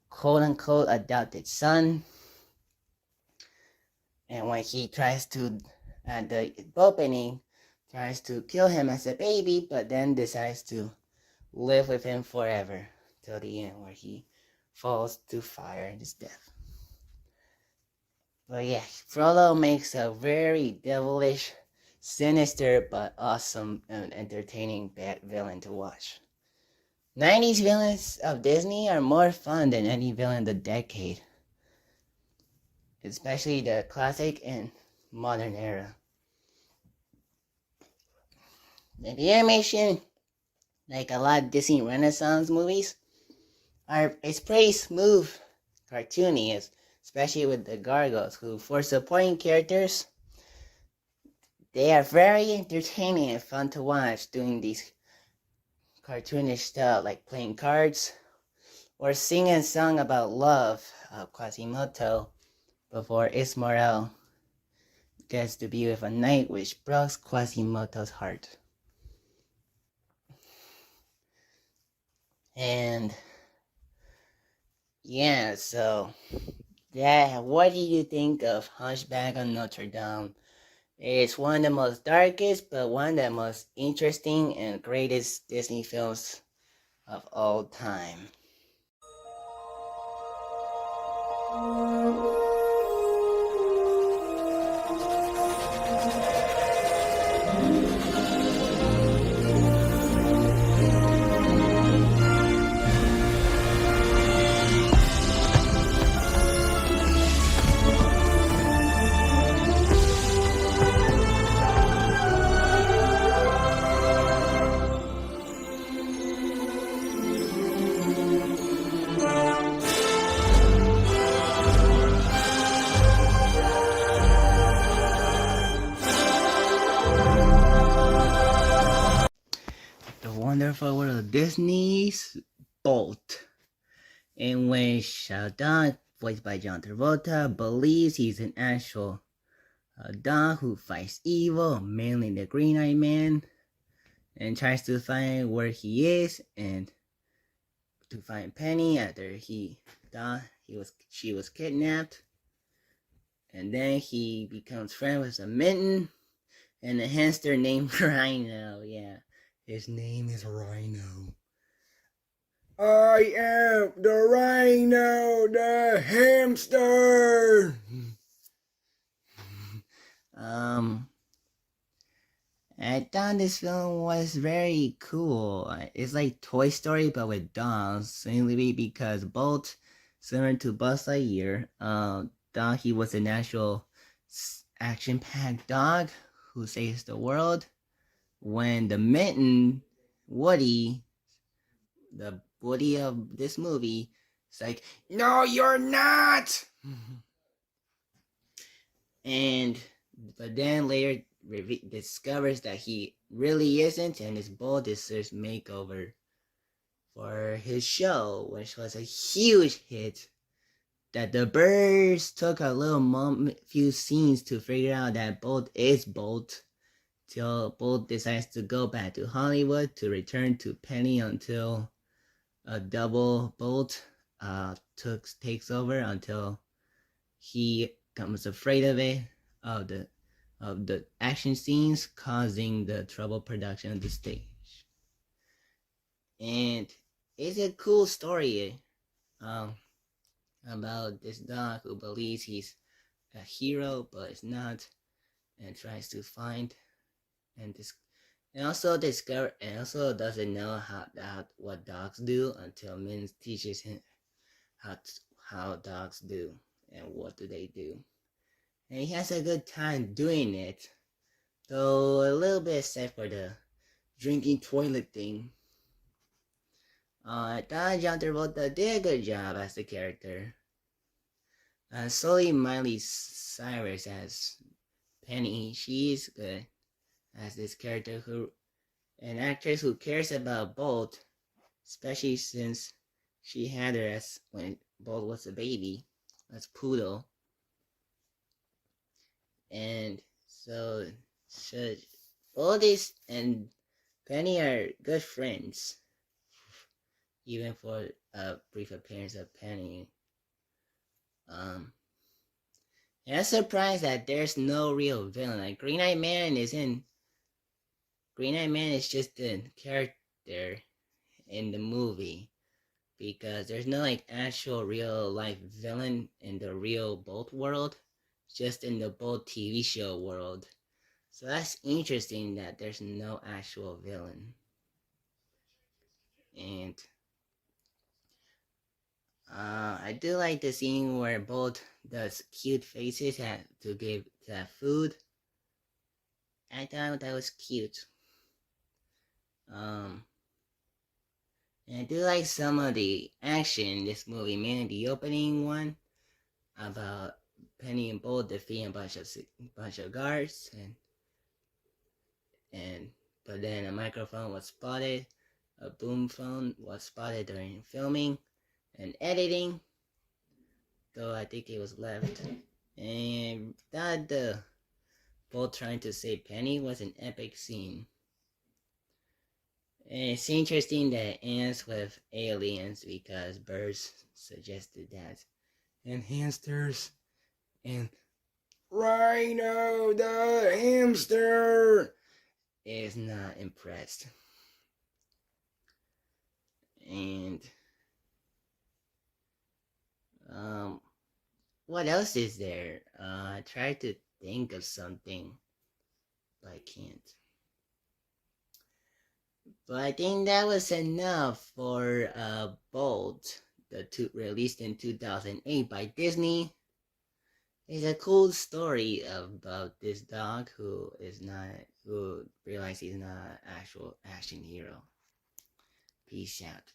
quote-unquote adopted son, and when he tries to, at the opening, tries to kill him as a baby, but then decides to live with him forever till the end where he falls to fire and his death. But yeah, Frollo makes a very devilish, sinister, but awesome and entertaining bad villain to watch. 90s villains of Disney are more fun than any villain of the decade, especially the classic and modern era. And the animation, like a lot of Disney Renaissance movies, it's pretty smooth, cartoony, especially with the gargoyles, who, for supporting characters, they are very entertaining and fun to watch doing these cartoonish stuff, like playing cards or singing a song about love of Quasimodo before Ismael gets to be with a knight, which breaks Quasimodo's heart. And yeah, so yeah, what do you think of Hunchback of Notre Dame? It's one of the most darkest, but one of the most interesting and greatest Disney films of all time. Wonderful World of Disney's Bolt, in which Sheldon, voiced by John Travolta, believes he's an actual dog who fights evil, mainly the Green-Eyed Man, and tries to find where he is and to find Penny after she was kidnapped. And then he becomes friends with a mitten and a hamster named Rhino. Yeah, his name is Rhino. I am the Rhino, the hamster. I thought this film was very cool. It's like Toy Story but with dogs, simply because Bolt, similar to Buzz Lightyear, thought he was an actual action-packed dog who saves the world, when the mitten, Woody, the Woody of this movie, is like, No, you're not. but then later discovers that he really isn't, and is Bolt deserves makeover for his show, which was a huge hit. That the birds took a few scenes to figure out that Bolt is Bolt, till Bolt decides to go back to Hollywood to return to Penny until a double Bolt takes over, until he becomes afraid of it, of the action scenes, causing the trouble production of the stage. And it's a cool story about this dog who believes he's a hero but is not, and tries to find and also doesn't know what dogs do until Min teaches him how dogs do and what do they do. And he has a good time doing it, though a little bit sad for the drinking toilet thing. I thought John Travolta did a good job as the character. Solely Miley Cyrus as Penny, she's good as this character, an actress who cares about Bolt, especially since she had her as when Bolt was a baby, as Poodle. And so Bolt and Penny are good friends, even for a brief appearance of Penny. And I'm surprised that there's no real villain. Like Green-Eyed Man is just a character in the movie, because there's no like actual real life villain in the real Bolt world, just in the Bolt TV show world. So that's interesting that there's no actual villain. And I do like the scene where Bolt does cute faces to give that food. I thought that was cute. And I do like some of the action in this movie, mainly the opening one about Penny and Bolt defeating a bunch of guards, but then a microphone was spotted, a boom phone was spotted during filming and editing, though I think it was left. And that the Bolt trying to save Penny was an epic scene. And it's interesting that it ends with aliens, because birds suggested that, and hamsters, and Rhino the hamster is not impressed. And what else is there? I tried to think of something, but I can't. But I think that was enough for Bolt, released in 2008 by Disney. It's a cool story about this dog who realizes he's not an actual action hero. Peace out.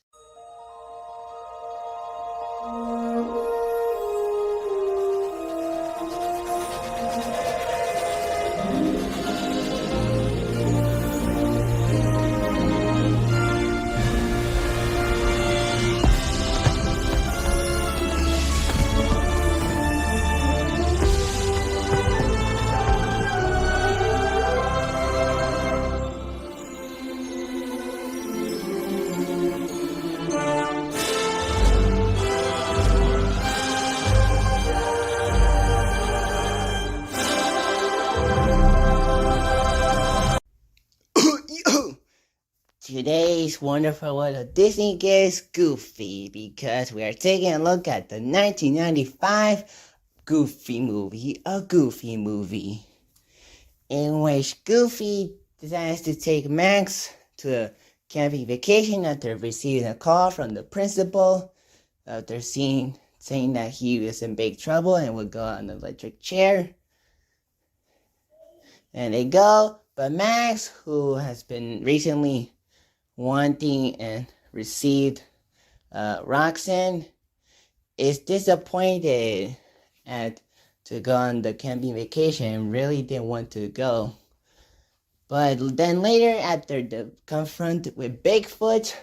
Today's wonderful world of Disney gets goofy because we are taking a look at the 1995 Goofy movie, a Goofy movie, in which Goofy decides to take Max to a camping vacation after receiving a call from the principal after saying that he was in big trouble and would go on an electric chair. And they go, but Max, who has been recently wanting and received Roxanne, is disappointed to go on the camping vacation and really didn't want to go. But then later, after the confront with Bigfoot,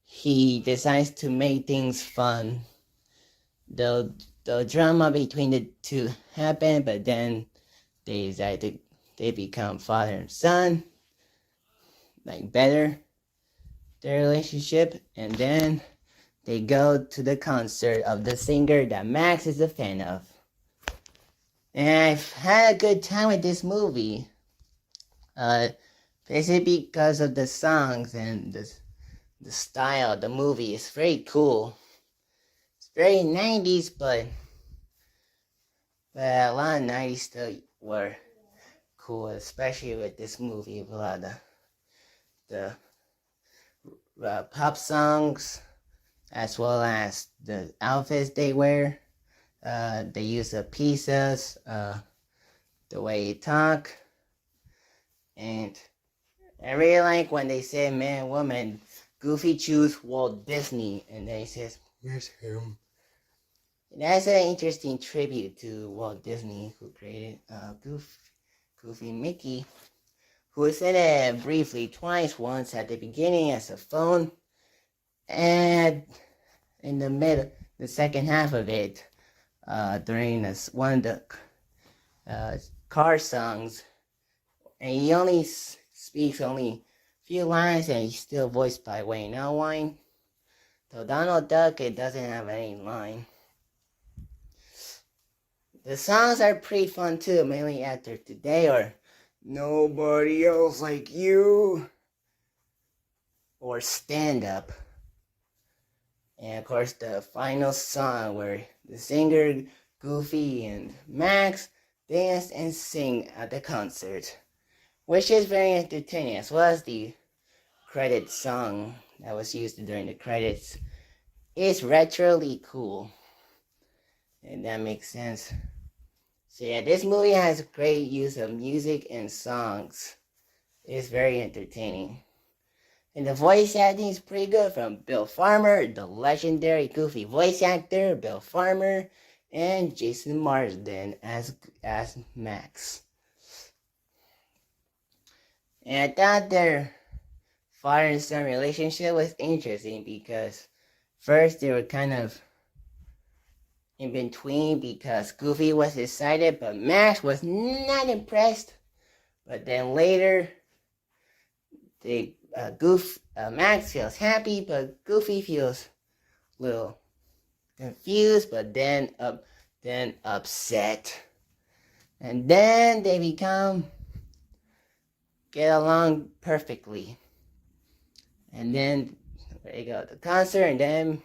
he decides to make things fun. The drama between the two happen, but then they become father and son, like better their relationship, and then they go to the concert of the singer that Max is a fan of. And I've had a good time with this movie. Basically because of the songs and the style of the movie. It's very cool. It's very 90s, but a lot of 90s still were cool, especially with this movie. A lot of the pop songs, as well as the outfits they wear. They use the pieces, the way they talk. And I really like when they say man, woman, Goofy choose Walt Disney, and then he says, Yes, him. and that's an interesting tribute to Walt Disney, who created Goofy Mickey, who was in it briefly twice, once at the beginning as a phone, and in the second half of it, during one of the car songs, and he only speaks only a few lines, and he's still voiced by Wayne Allwine. So Donald Duck, it doesn't have any line. The songs are pretty fun too, mainly after Today or Nobody Else Like You or Stand Up. And of course the final song where the singer, Goofy, and Max dance and sing at the concert, which is very entertaining, as well as the credit song that was used during the credits. It's retroly cool, and that makes sense. So yeah, this movie has great use of music and songs. It's very entertaining. And the voice acting is pretty good from Bill Farmer, the legendary Goofy voice actor, Bill Farmer, and Jason Marsden as Max. And I thought their father and son relationship was interesting because first they were kind of in between because Goofy was excited, but Max was not impressed. But then later, Max feels happy, but Goofy feels a little confused, but then upset. And then they get along perfectly. And then they go to the concert and then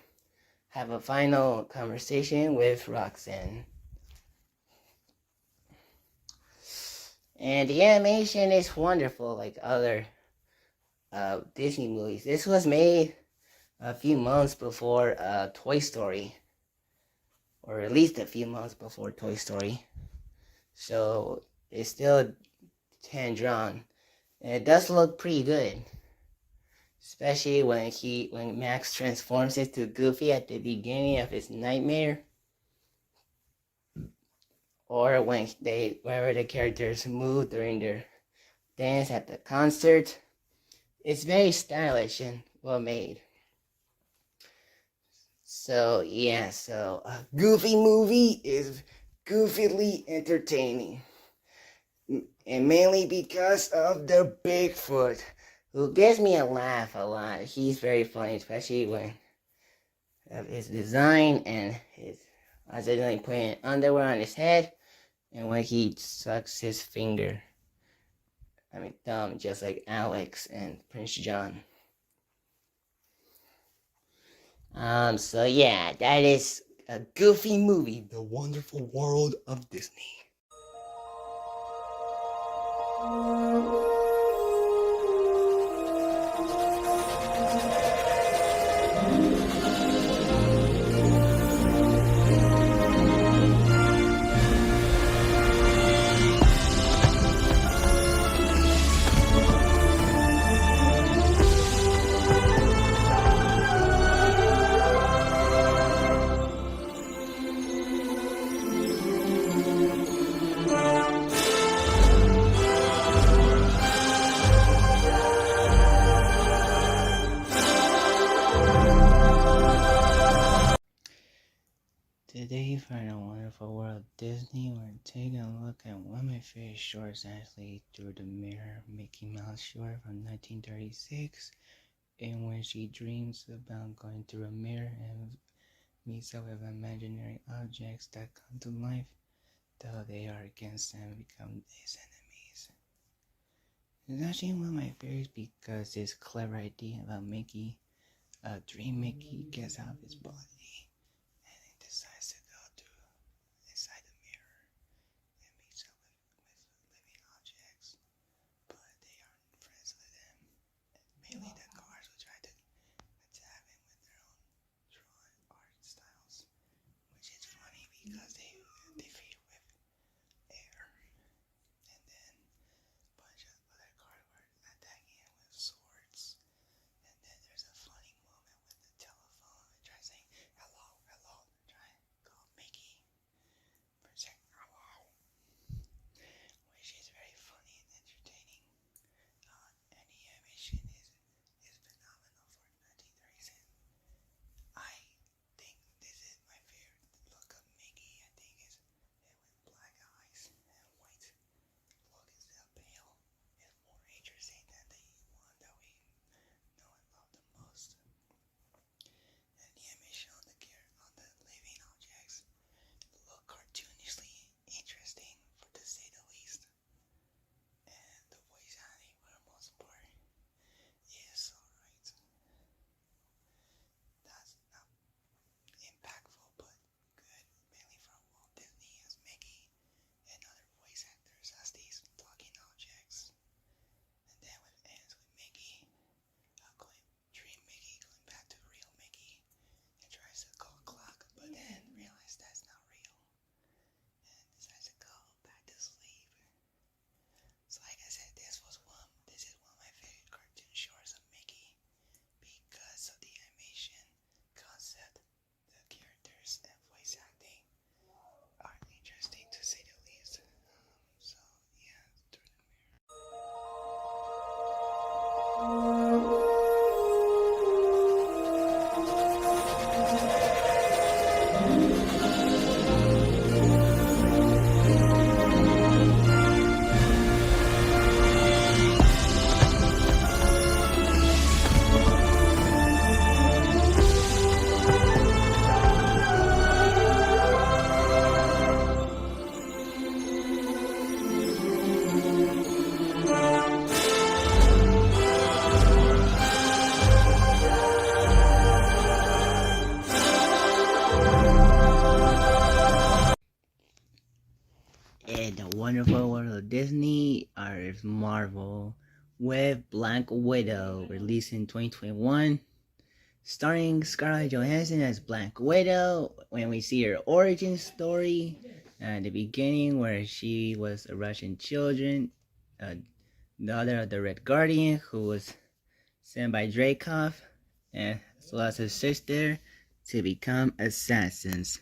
have a final conversation with Roxanne. And the animation is wonderful, like other Disney movies. This was made a few months before Toy Story, or at least a few months before Toy Story. So it's still hand-drawn. And it does look pretty good. Especially when Max transforms into Goofy at the beginning of his nightmare. Or wherever the characters move during their dance at the concert. It's very stylish and well made. So yeah, a Goofy movie is goofily entertaining. And mainly because of the Bigfoot, who gives me a laugh a lot. He's very funny, especially when his design and his accidentally putting underwear on his head, and when he sucks his finger I mean, dumb, just like Alex and Prince John. So yeah, that is a goofy movie, The Wonderful World of Disney. Today, for the Wonderful World of Disney, we're taking a look at one of my favorite shorts, actually, Through the Mirror, Mickey Mouse short from 1936, in which she dreams about going through a mirror and meets up with imaginary objects that come to life, though they are against them and become his enemies. It's actually one of my favorites because this clever idea about Mickey, Dream Mickey gets out of his body and he decides to go through inside the mirror and meets up with living objects, but they aren't friends with him. Mainly the cars will try to attack him with their own drawn art styles, which is funny because they feed with air, and then a bunch of other cars were attacking him with swords. And then there's a funny moment with the telephone. It tries saying hello, hello, try to call Mickey for saying hello, which is very funny and entertaining. And the animation is phenomenal for 1936. I think this is my favorite look of Mickey. I think it's with black eyes and white look instead of pale. It's more interesting than the one that we know and love the most. And the animation on the living objects look cartoonishly interesting, to say the least. And the voice acting, for the most part, is alright. That's not impactful, but good, mainly from Walt Disney as Mickey and other voice actors as these talking objects. And then ends with Mickey, Dream Mickey going back to real Mickey and tries to call a clock, but then realizes that's not real and decides to go back to sleep. So like I said, this is one of my favorite cartoon shorts of Mickey because of the animation, concept, the characters, and voice acting are interesting to say the least. So yeah, Through the Mirror. And The Wonderful World of Disney is Marvel with Black Widow, released in 2021, starring Scarlett Johansson as Black Widow. When we see her origin story at the beginning, where she was a Russian children, daughter of the Red Guardian, who was sent by Dreykov, and as well as his sister, to become assassins.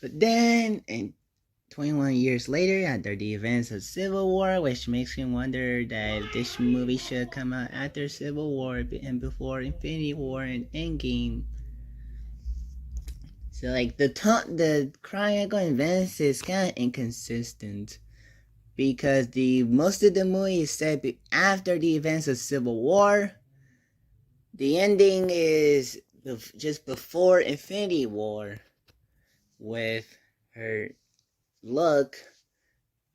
But then, in 21 years later, after the events of Civil War, which makes me wonder that if this movie should come out after Civil War and before Infinity War and Endgame. So like the chronological events is kind of inconsistent because most of the movie is set after the events of Civil War. The ending is just before Infinity War with her look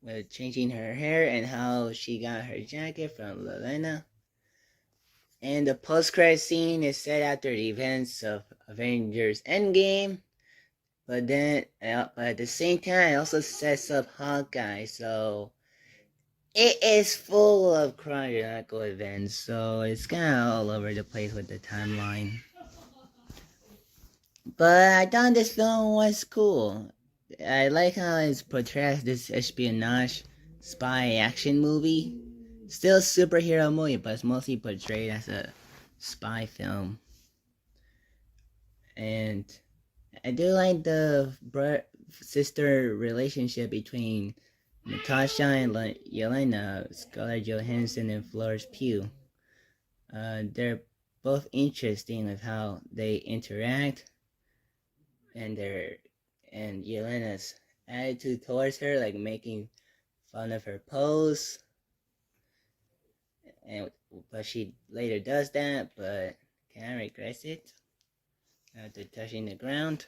with changing her hair and how she got her jacket from Yelena. And the post-credit scene is set after the events of Avengers Endgame, but at the same time, it also sets up Hawkeye, so it is full of chronological events, so it's kind of all over the place with the timeline. But I thought this film was cool. I like how it portrays this espionage spy action movie. Still a superhero movie, but it's mostly portrayed as a spy film. And I do like the sister relationship between Natasha and Yelena, Scarlett Johansson and Florence Pugh. They're both interesting with how they interact, and Yelena's attitude towards her, like making fun of her pose. But she later does that, but kind of regrets it after touching the ground.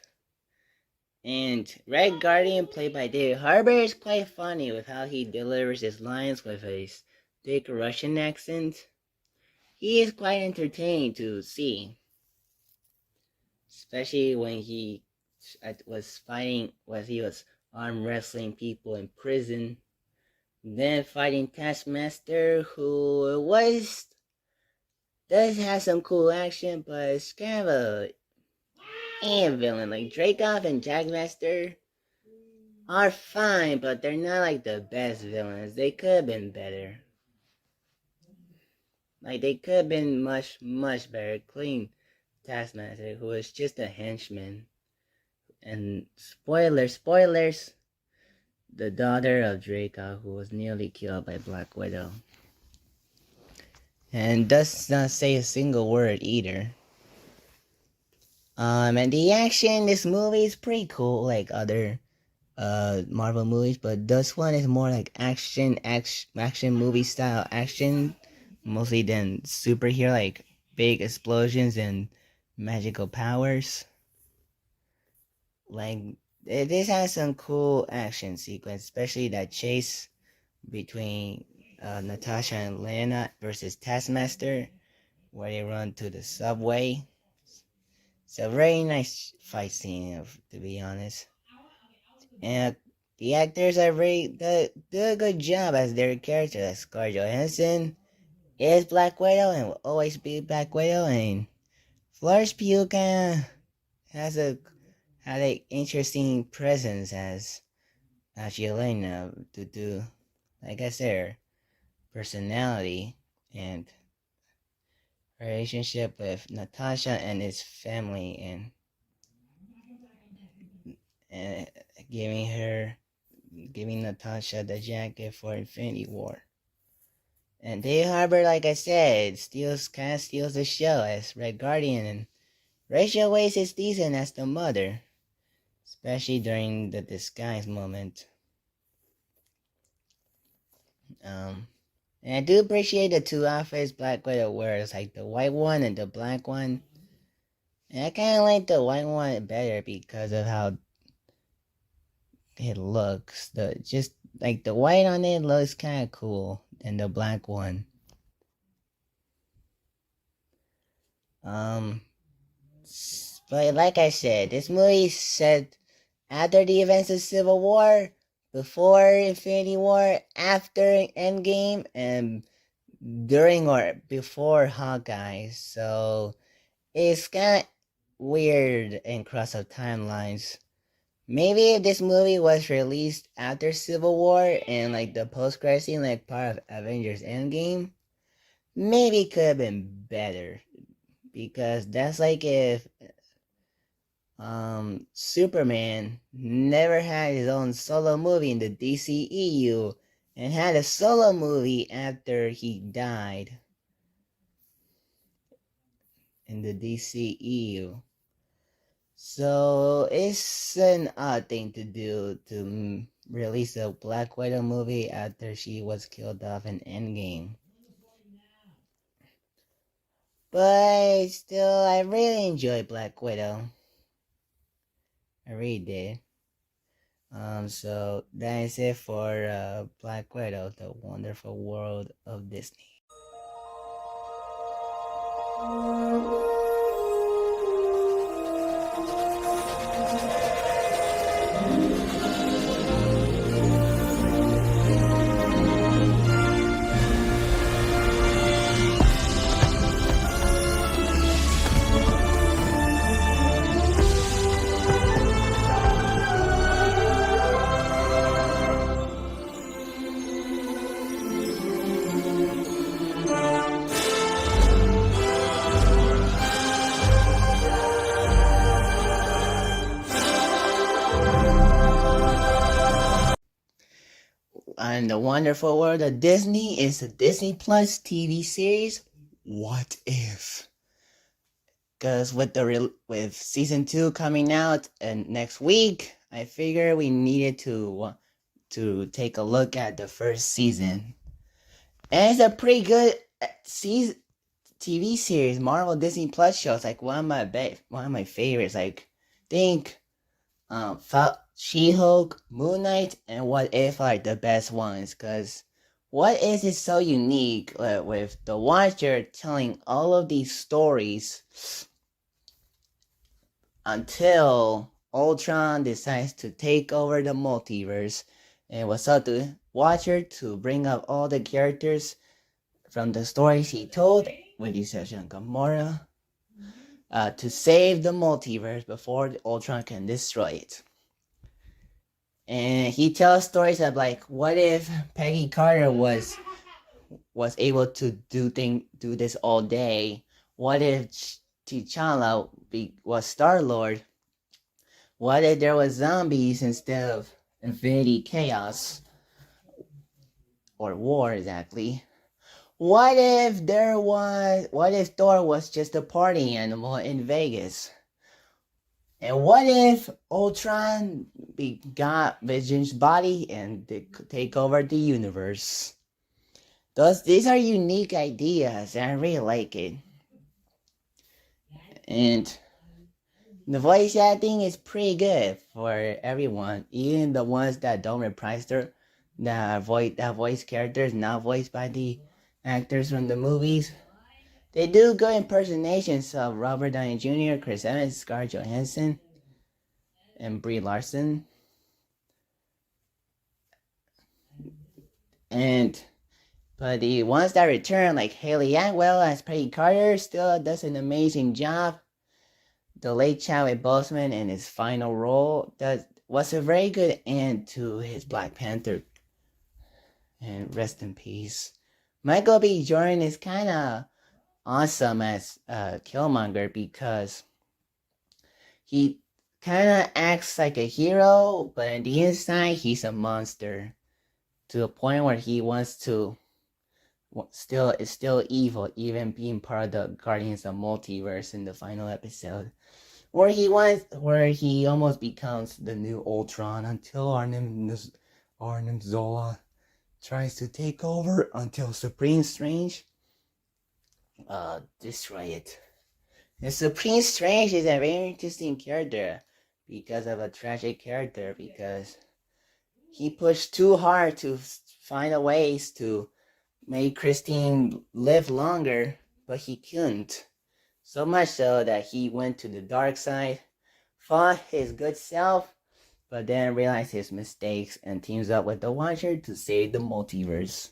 And Red Guardian, played by David Harbour, is quite funny with how he delivers his lines with a thick Russian accent. He is quite entertaining to see, especially when he was arm wrestling people in prison, then fighting Taskmaster, who does have some cool action, but it's kind of a villain. Like Dreykov and Jackmaster are fine, but they're not like the best villains. They could have been better. Like they could have been much, much better. Including Taskmaster, who was just a henchman. And spoilers, the daughter of Dreykov, who was nearly killed by Black Widow. And does not say a single word either. And the action in this movie is pretty cool, like other Marvel movies, but this one is more like action movie style action, mostly than superhero, like big explosions and magical powers. Like this has some cool action sequence, especially that chase between Natasha and Lena versus Taskmaster, where they run to the subway. It's a very nice fight scene, to be honest. And the actors are do a good job as their characters. Scarlett Johansson is Black Widow and will always be Black Widow, and Florence Pugh kind of has an interesting presence as Yelena to do, like I said, her personality and relationship with Natasha and his family, and giving Natasha the jacket for Infinity War. And David Harbour, like I said, steals the show as Red Guardian, and Rachel Weisz is decent as the mother, especially during the disguise moment. And I do appreciate the two outfits Black Widow wears, like the white one and the black one. And I kind of like the white one better because of how it looks. Just like the white on it looks kind of cool than the black one. But like I said, this movie is set after the events of Civil War, before Infinity War, after Endgame, and during or before Hawkeye. So it's kind of weird and cross up timelines. Maybe if this movie was released after Civil War and like the post-credit scene, like part of Avengers Endgame, maybe it could have been better. Because that's like if Superman never had his own solo movie in the DCEU and had a solo movie after he died in the DCEU. So it's an odd thing to do, to release a Black Widow movie after she was killed off in Endgame. But still, I really enjoyed Black Widow. I really did. So that is it for Black Widow, The Wonderful World of Disney. And The Wonderful World of Disney is a Disney Plus TV series. What if? Because with season 2 coming out and next week, I figure we needed to take a look at the first season. And it's a pretty good season TV series. Marvel Disney Plus shows like one of my favorites. Like think She-Hulk, Moon Knight, and What If are like the best ones. Cause What If is so unique with the Watcher telling all of these stories until Ultron decides to take over the multiverse, and it was up to Watcher to bring up all the characters from the stories he told, with the exception of Gamora, to save the multiverse before Ultron can destroy it. And he tells stories of like, what if Peggy Carter was able to do this all day? What if T'Challa was Star-Lord? What if there was zombies instead of Infinity Chaos? Or war, exactly. What if Thor was just a party animal in Vegas? And what if Ultron got Vision's body and they could take over the universe? These are unique ideas, and I really like it. And the voice acting is pretty good for everyone, even the ones that don't reprise that voice characters not voiced by the actors from the movies. They do good impersonations of Robert Downey Jr., Chris Evans, Scarlett Johansson, and Brie Larson. But the ones that return, like Haley Atwell as Peggy Carter, still does an amazing job. The late Chadwick Boseman in his final role was a very good end to his Black Panther. And rest in peace. Michael B. Jordan is kind of awesome as Killmonger because he kind of acts like a hero, but on the inside he's a monster to a point where he wants to is still evil, even being part of the Guardians of Multiverse in the final episode, where he almost becomes the new Ultron until Arnim Zola tries to take over until Supreme Strange destroy it. And Supreme Strange is a very interesting character because of a tragic character, because he pushed too hard to find a ways to make Christine live longer, but he couldn't. So much so that he went to the dark side, fought his good self, but then realized his mistakes and teams up with the Watcher to save the multiverse.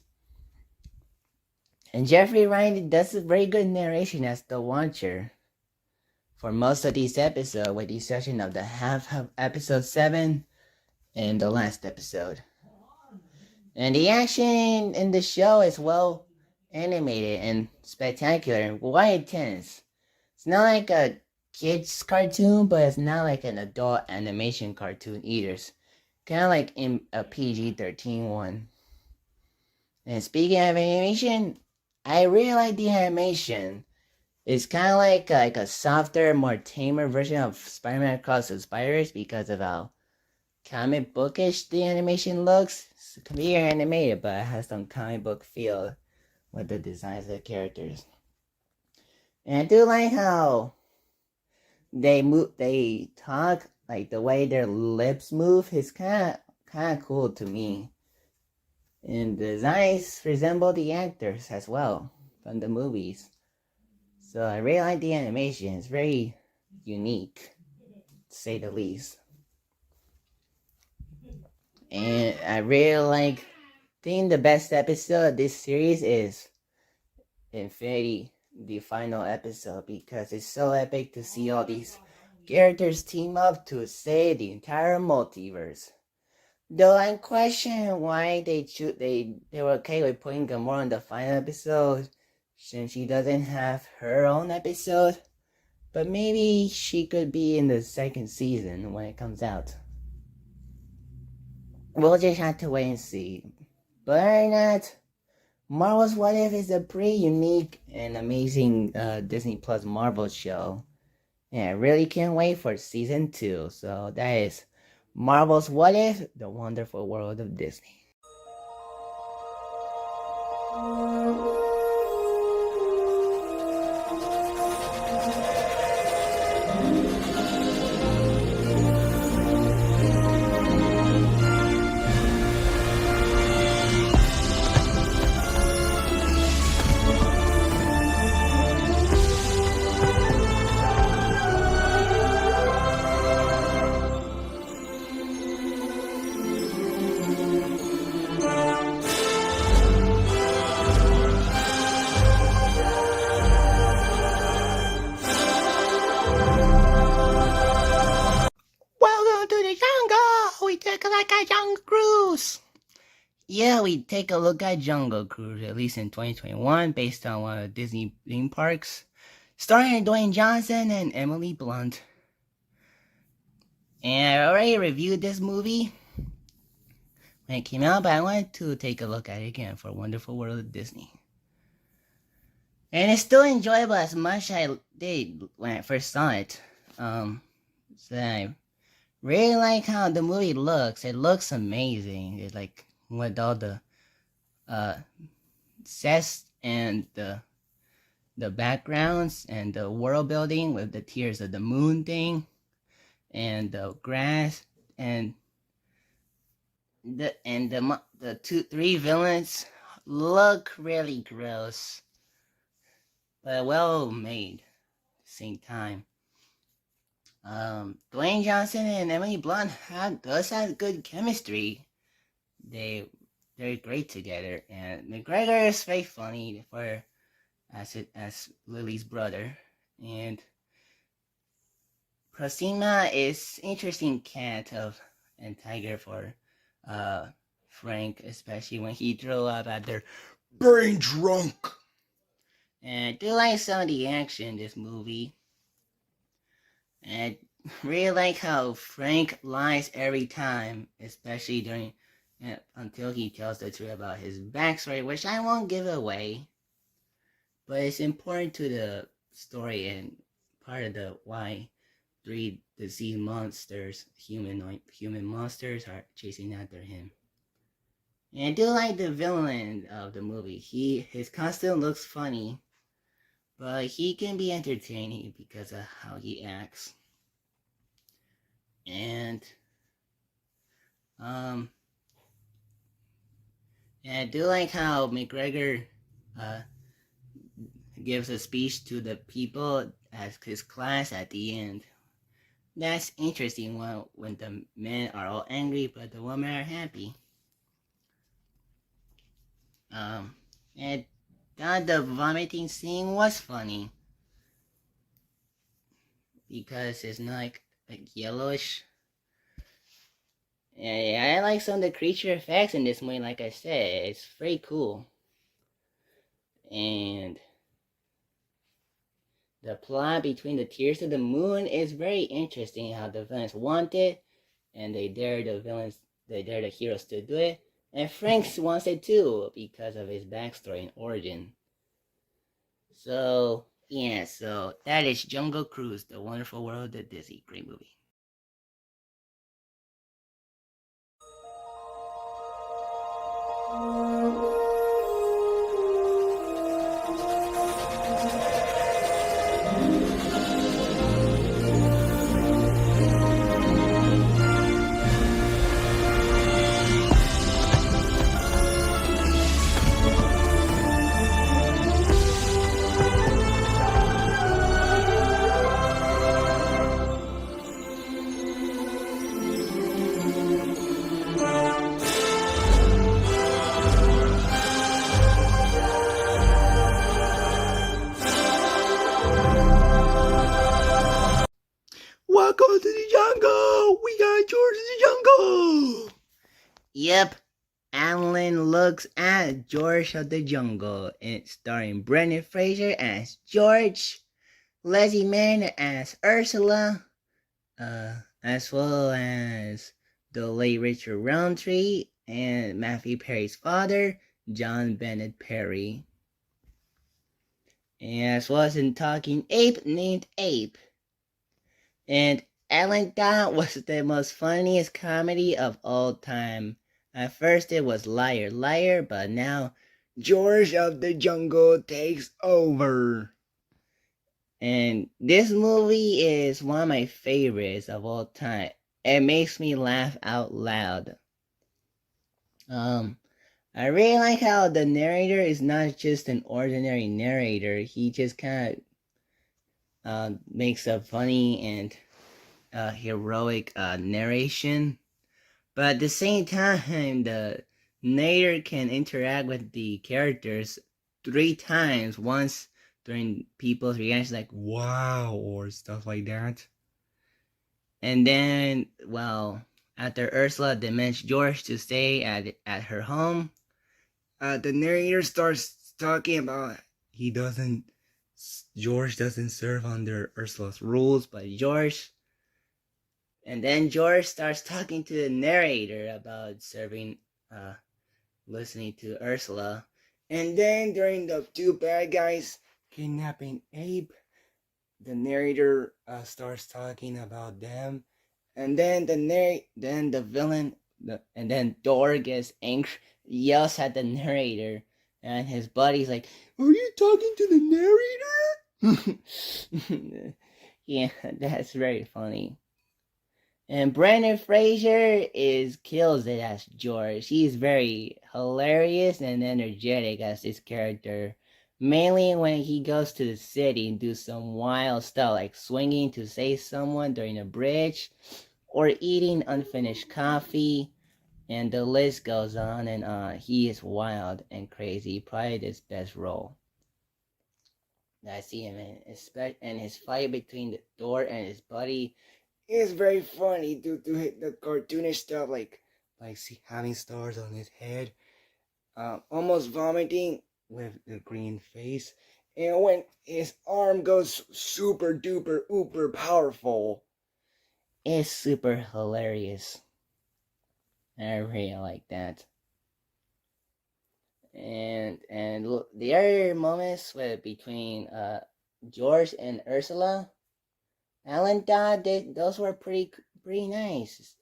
And Jeffrey Wright does a very good narration as the Watcher for most of these episodes, with the exception of the half of episode 7 and the last episode. And the action in the show is well animated and spectacular and quite intense. It's not like a kid's cartoon, but it's not like an adult animation cartoon either. It's kind of like in a PG-13 one. And speaking of animation, I really like the animation. It's kind of like a softer, more tamer version of Spider-Man Across the Spider-Verse because of how comic bookish the animation looks. It's computer animated, but it has some comic book feel with the designs of the characters. And I do like how they talk like the way their lips move is kind of cool to me. And the designs resemble the actors as well from the movies. So I really like the animation. It's very unique, to say the least. And I really think the best episode of this series is Infinity, the final episode, because it's so epic to see all these characters team up to save the entire multiverse. Though I'm questioning why they were okay with putting Gamora in the final episode, since she doesn't have her own episode. But maybe she could be in the second season when it comes out. We'll just have to wait and see. But other than that, Marvel's What If is a pretty unique and amazing Disney Plus Marvel show. And I really can't wait for season 2. So that is Marvel's What If, The Wonderful World of Disney. Welcome to the jungle! We take a look at Jungle Cruise! Yeah, we take a look at Jungle Cruise, released in 2021, based on one of Disney theme parks, starring Dwayne Johnson and Emily Blunt. And I already reviewed this movie when it came out, but I wanted to take a look at it again for Wonderful World of Disney. And it's still enjoyable as much as I did when I first saw it. So I really like how the movie looks. It looks amazing. It's like with all the sets and the backgrounds and the world building with the Tears of the Moon thing and the grass and the 3 villains look really gross, but well made at the same time. Dwayne Johnson and Emily Blunt does have good chemistry. They're great together, and McGregor is very funny as Lily's brother, and Proxima is interesting cat and tiger for Frank, especially when he throw up at their brain drunk. And I do like some of the action in this movie. And I really like how Frank lies every time, especially until he tells the truth about his backstory, which I won't give away. But it's important to the story and part of the why 3 disease monsters, human monsters, are chasing after him. And I do like the villain of the movie. His costume looks funny, but he can be entertaining because of how he acts. And I do like how McGregor gives a speech to the people as his class at the end. That's interesting when the men are all angry but the women are happy. And the vomiting scene was funny because it's not like yellowish. Yeah, I like some of the creature effects in this movie. Like I said, it's very cool. And the plot between the Tears of the Moon is very interesting. How the villains want it, and they dare the heroes to do it. And Frank wants it too because of his backstory and origin. So yeah, so that is Jungle Cruise, The Wonderful World of Disney. Great movie. welcome to the jungle. We got George of the jungle. Yep, Alan looks at George of the Jungle, and starring Brendan Fraser as George, Leslie Mann as Ursula, as well as the late Richard Roundtree and Matthew Perry's father, John Bennett Perry. And as well as a talking ape named Ape. And Alan Dodd was the most funniest comedy of all time. At first it was Liar Liar, but now George of the Jungle takes over. And this movie is one of my favorites of all time. It makes me laugh out loud. I really like how the narrator is not just an ordinary narrator. He just kind of makes a funny and heroic narration. But at the same time, the narrator can interact with the characters 3 times. Once during people's reactions like, wow, or stuff like that. And then, well, after Ursula demands George to stay at her home, the narrator starts talking about George doesn't serve under Ursula's rules, but and then George starts talking to the narrator about listening to Ursula. And then during the 2 bad guys kidnapping Abe, the narrator starts talking about them. And then the villain, and then Thor gets angry, yells at the narrator, and his buddy's like, "Are you talking to the narrator?" Yeah, that's very funny. And Brendan Fraser kills it as George. He's very hilarious and energetic as this character. Mainly when he goes to the city and do some wild stuff like swinging to save someone during a bridge or eating unfinished coffee, and the list goes on and on. He is wild and crazy, probably his best role. I see him in, and his fight between the Thor and his buddy is very funny due to the cartoonish stuff like having stars on his head, almost vomiting with the green face, and when his arm goes super duper uber powerful. It's super hilarious. I really like that. And the other moments between George and Ursula, Alan Dodd those were pretty nice.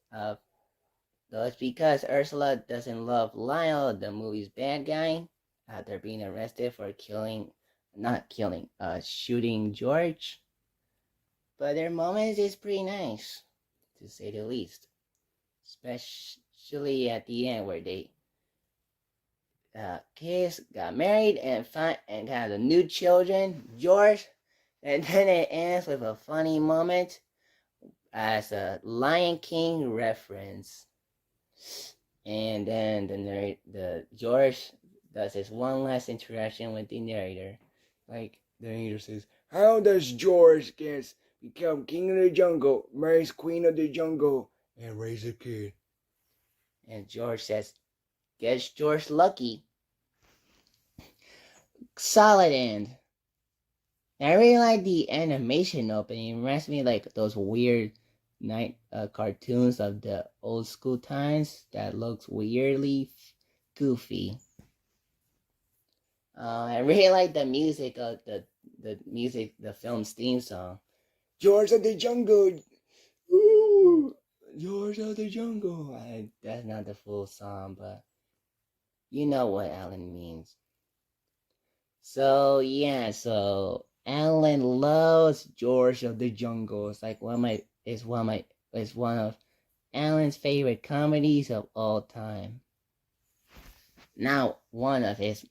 That's because Ursula doesn't love Lyle, the movie's bad guy, after being arrested for shooting George. But their moments is pretty nice, to say the least. Especially at the end where they kids got married and got the new children, George. And then it ends with a funny moment as a Lion King reference. And then the George does his one last interaction with the narrator. Like, the narrator says, "How does George become king of the jungle, marries queen of the jungle, and raise a kid?" And George says, "Guess George lucky." Solid end. I really like the animation opening. It reminds me of like those weird cartoons of the old school times that looks weirdly goofy. I really like the music of the film's theme song. George of the Jungle. Ooh, George of the Jungle. That's not the full song, but you know what Alan means. So yeah, Alan loves George of the Jungle. It's like one of Alan's favorite comedies of all time. Now, one of his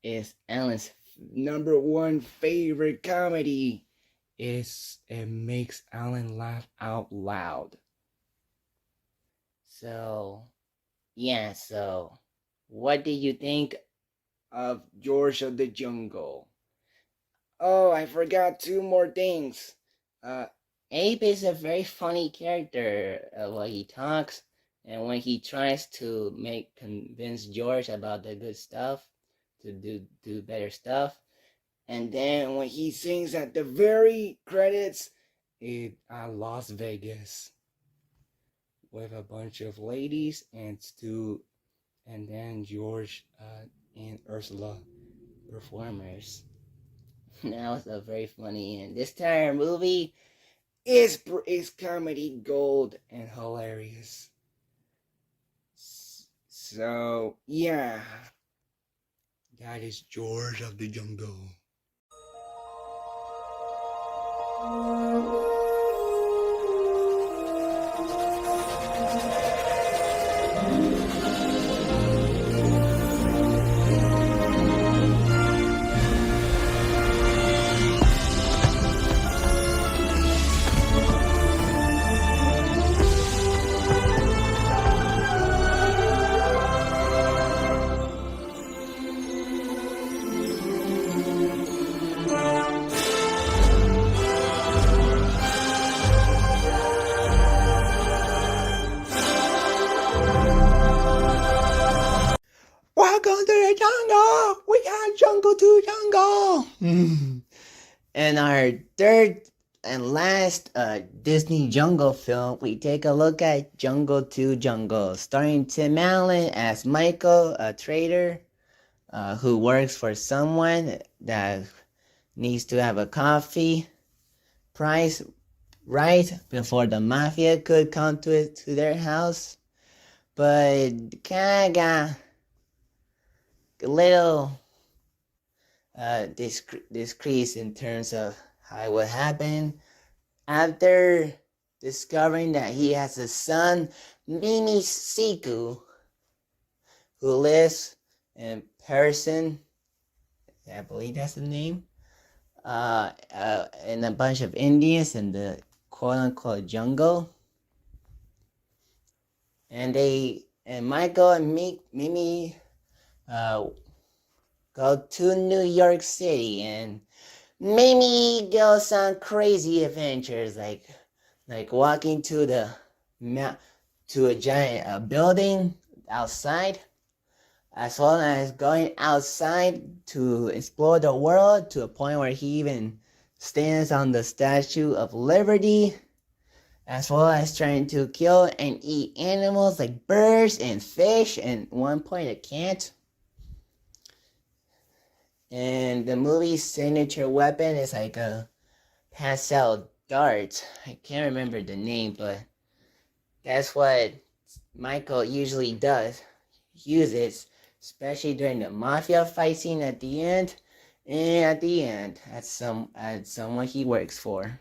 is Alan's number 1 favorite comedy. It makes Alan laugh out loud. So what do you think of George of the Jungle? Oh, I forgot 2 more things. Abe is a very funny character when he talks and when he tries to convince George about the good stuff, to do better stuff. And then when he sings at the very credits, Las Vegas with a bunch of ladies and Stu, and then George and Ursula Performers. That was a very funny, and this entire movie is comedy gold and hilarious. So yeah, that is George of the Jungle. Welcome to the jungle. We got jungle to jungle. in our third and last Disney jungle film, we take a look at Jungle to Jungle, starring Tim Allen as Michael, a trader who works for someone that needs to have a coffee price right before the mafia could come to their house. But kind of got a little decrease in terms of how it would happen after discovering that he has a son, Mimi Siku, who lives in Person, I believe that's the name, and a bunch of Indians in the quote-unquote jungle. And Michael and Mimi go to New York City, and Mimi goes on crazy adventures, like walking to a giant building outside, as well as going outside to explore the world to a point where he even stands on the Statue of Liberty, as well as trying to kill and eat animals like birds and fish, and at one point a cat. And the movie's signature weapon is like a pastel dart. I can't remember the name, but that's what Michael usually uses, especially during the mafia fight scene at the end, and at the end at someone he works for.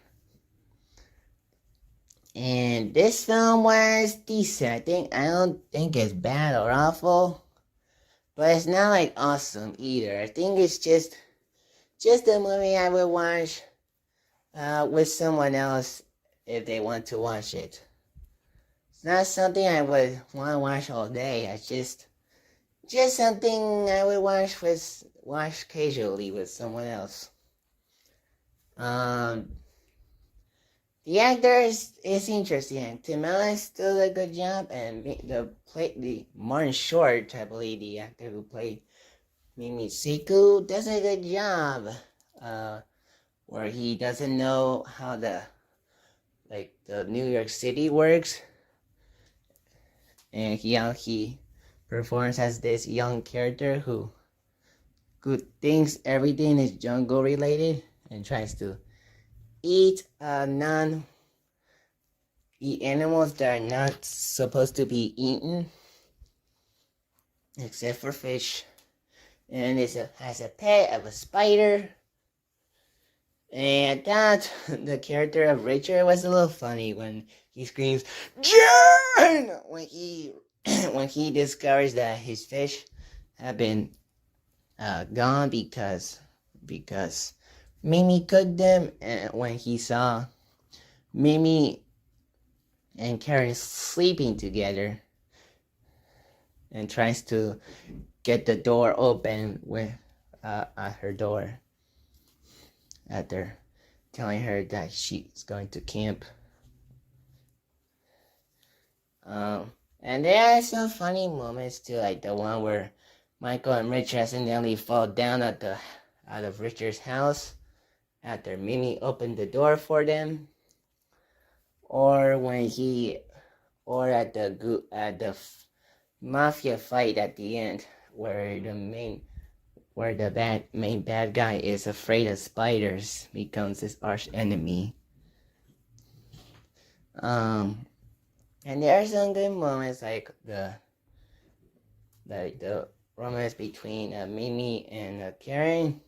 And this film was decent. I don't think it's bad or awful, but it's not like awesome either. I think it's just a movie I would watch with someone else if they want to watch it. It's not something I would want to watch all day. It's just something I would watch casually with someone else. The actor is interesting. Tim Allen does a good job, and the Martin Short, I believe, the actor who played Mimi Siku, does a good job. Where he doesn't know how the New York City works, and he performs as this young character who thinks everything is jungle related and tries to eat animals that are not supposed to be eaten, except for fish. And has a pet of a spider. And I thought the character of Richard was a little funny when he screams "John!" when he discovers that his fish have been gone because Mimi cooked them, and when he saw Mimi and Karen sleeping together and tries to get the door open with her door at their telling her that she's going to camp. And there are some funny moments too, like the one where Michael and Richard accidentally fall down out of Richard's house after Mimi opened the door for them, or at the mafia fight at the end, where the main bad guy is afraid of spiders, becomes his arch enemy. And there are some good moments, like the romance between Mimi and Karen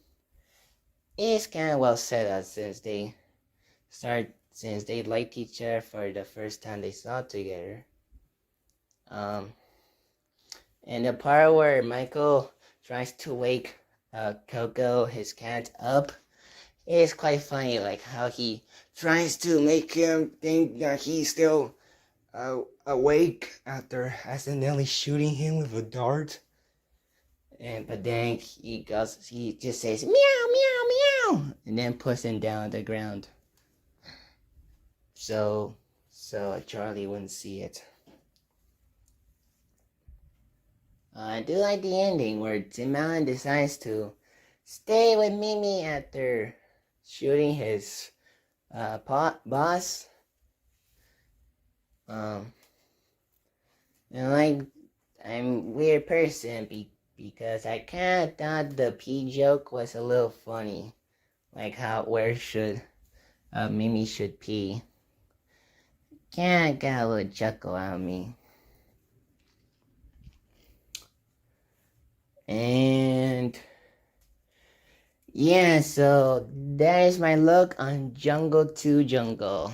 is kind of well set up since they liked each other for the first time they saw together. And the part where Michael tries to wake Coco, his cat, up, is quite funny. Like how he tries to make him think that he's still awake after accidentally shooting him with a dart. But then he just says meow meow meow, and then puts him down on the ground. So Charlie wouldn't see it. I do like the ending where Tim Allen decides to stay with Mimi after shooting his boss. And like, I'm a weird person because I kind of thought the pee joke was a little funny. Like where should Mimi should pee. Kind of got a little chuckle out of me. And yeah, so that is my look on Jungle to Jungle.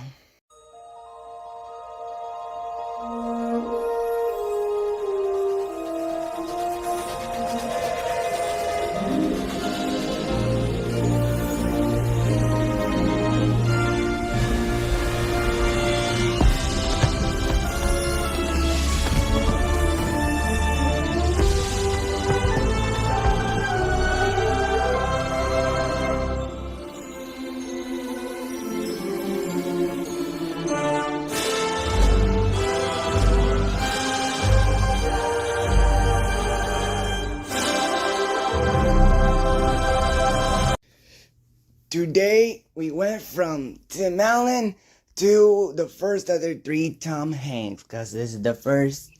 Today, we went from Tim Allen to the first of the three Tom Hanks, because this is the first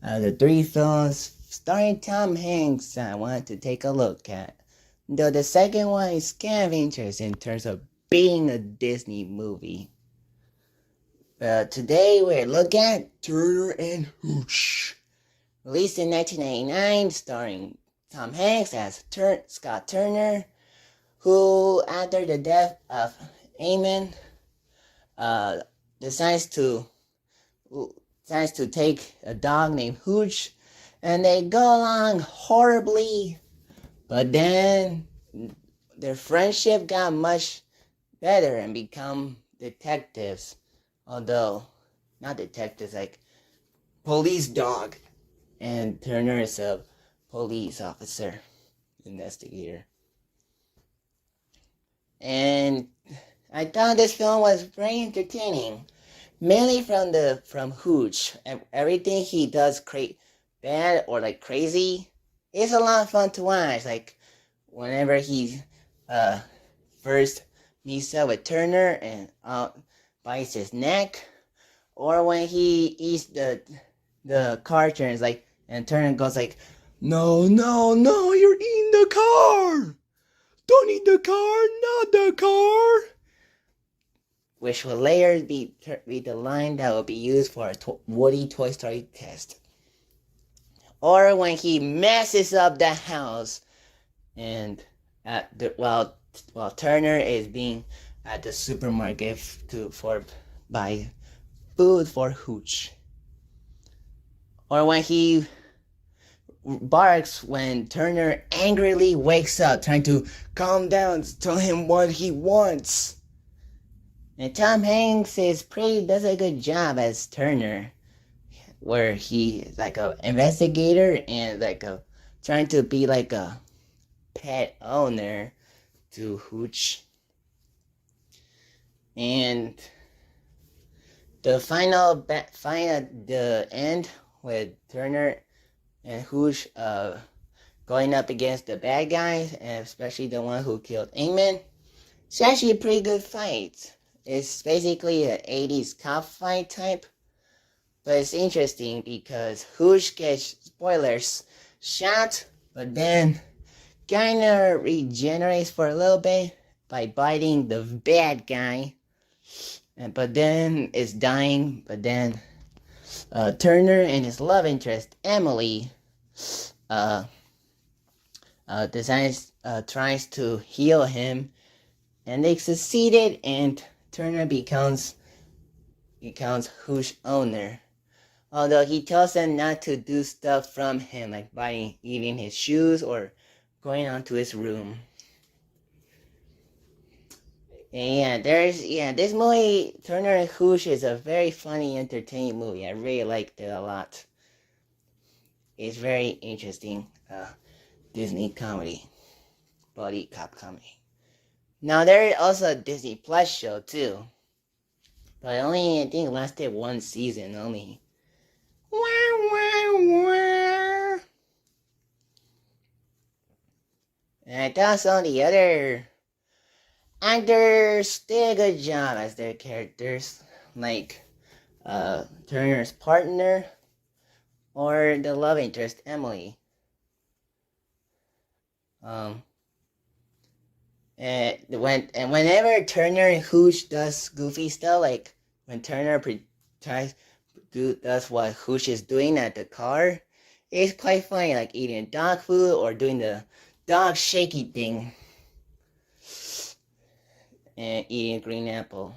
of the three films starring Tom Hanks I wanted to take a look at. Though the second one is kind of interesting in terms of being a Disney movie. Today, we're looking at Turner and Hooch. Released in 1999, starring Tom Hanks as Scott Turner, who, after the death of Eamon, decides to take a dog named Hooch, and they go along horribly. But then their friendship got much better and become detectives. Although, not detectives, like police dog. And Turner is a police officer, investigator. And I thought this film was very entertaining, mainly from Hooch. Everything he does bad or like crazy, it's a lot of fun to watch. Like whenever he first meets up with Turner and bites his neck, or when he eats the car turns and Turner goes like, no, you're eating the car. Don't eat the car, not the car. Which will later be the line that will be used for a Woody Toy Story test. Or when he messes up the house, and while Turner is being at the supermarket buy food for Hooch. Or when he barks when Turner angrily wakes up, trying to calm down, tell him what he wants. And Tom Hanks does a good job as Turner, where he is like an investigator and trying to be like a pet owner to Hooch. And the the end with Turner and Hoosh going up against the bad guys, and especially the one who killed Ingman. It's actually a pretty good fight. It's basically an 80s cop fight type. But it's interesting because Hoosh gets, spoilers, shot, but then kinda regenerates for a little bit by biting the bad guy. But then is dying, but then Turner and his love interest, Emily, tries to heal him, and they succeeded, and Turner becomes Hoosh owner. Although he tells them not to do stuff from him, like eating his shoes or going onto his room. And this movie, Turner and Hoosh, is a very funny, entertaining movie. I really liked it a lot. It's very interesting Disney comedy, buddy cop comedy. Now there is also a Disney Plus show too, but I think it lasted one season only. And I thought some of the other actors did a good job as their characters, like Turner's partner or the love interest Emily. And whenever Turner and Hoosh does goofy stuff, like when Turner does what Hoosh is doing at the car, it's quite funny, like eating dog food or doing the dog shaky thing and eating a green apple.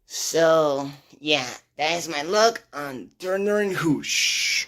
So yeah, that is my look on Turner and Hoosh.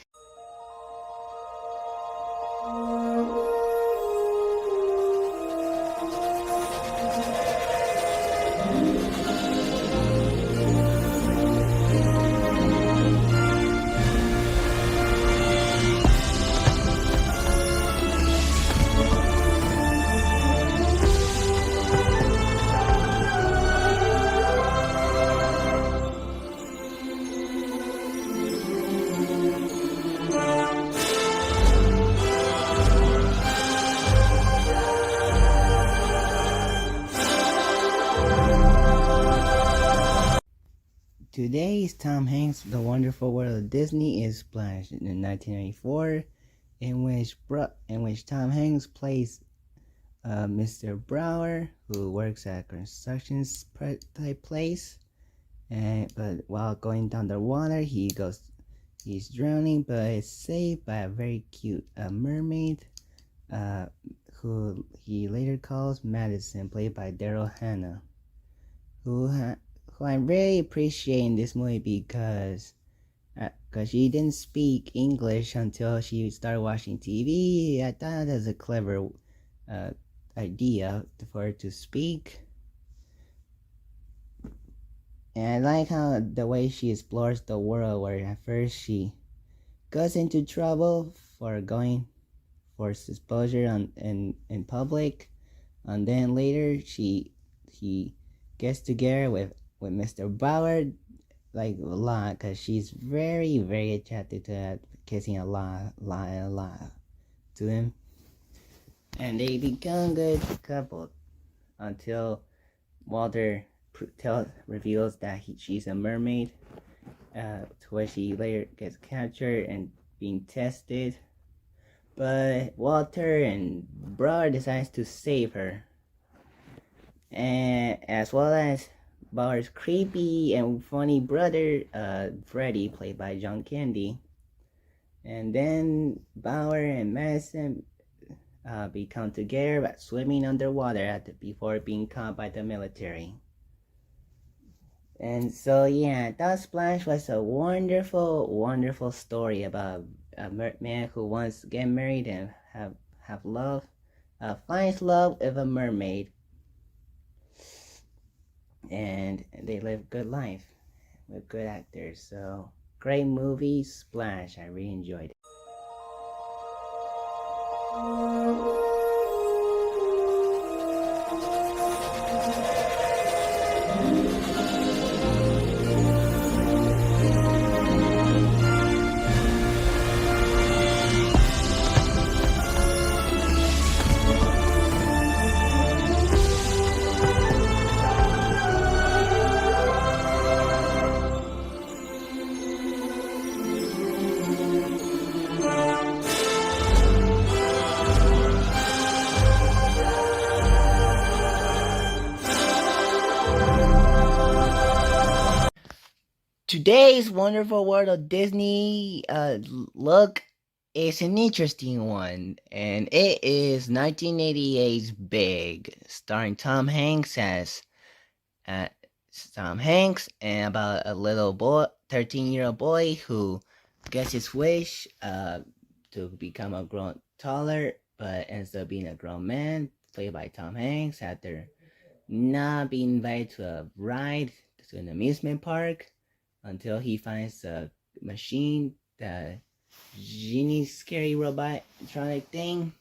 Today's Tom Hanks' The Wonderful World of Disney is splashed in 1994, in which Tom Hanks plays Mr. Brower, who works at a construction type place, but while going down the water, he's drowning, but is saved by a very cute mermaid, who he later calls Madison, played by Daryl Hannah, who I really appreciate in this movie because she didn't speak English until she started watching TV. I thought that was a clever idea for her to speak. And I like how the way she explores the world, where at first she goes into trouble for going for exposure in public, and then later he gets together with Mr. Bauer, like a lot, because she's very, very attracted to that, kissing a lot to him, and they become a good couple until Walter reveals that she's a mermaid, to where she later gets captured and being tested, but Walter and Bauer decides to save her, and as well as Bauer's creepy and funny brother, Freddy, played by John Candy. And then Bauer and Madison become together by swimming underwater before being caught by the military. And so yeah, that Splash was a wonderful, wonderful story about a man who wants to get married and have love, finds love with a mermaid. And they live good life with good actors. So great movie, Splash. I really enjoyed it. today's Wonderful World of Disney look is an interesting one, and it is 1988's Big, starring Tom Hanks as Tom Hanks and about a little boy, 13-year-old boy who gets his wish to become a grown taller, but ends up being a grown man, played by Tom Hanks, after not being invited to a ride to an amusement park until he finds a machine, the genie scary robotronic thing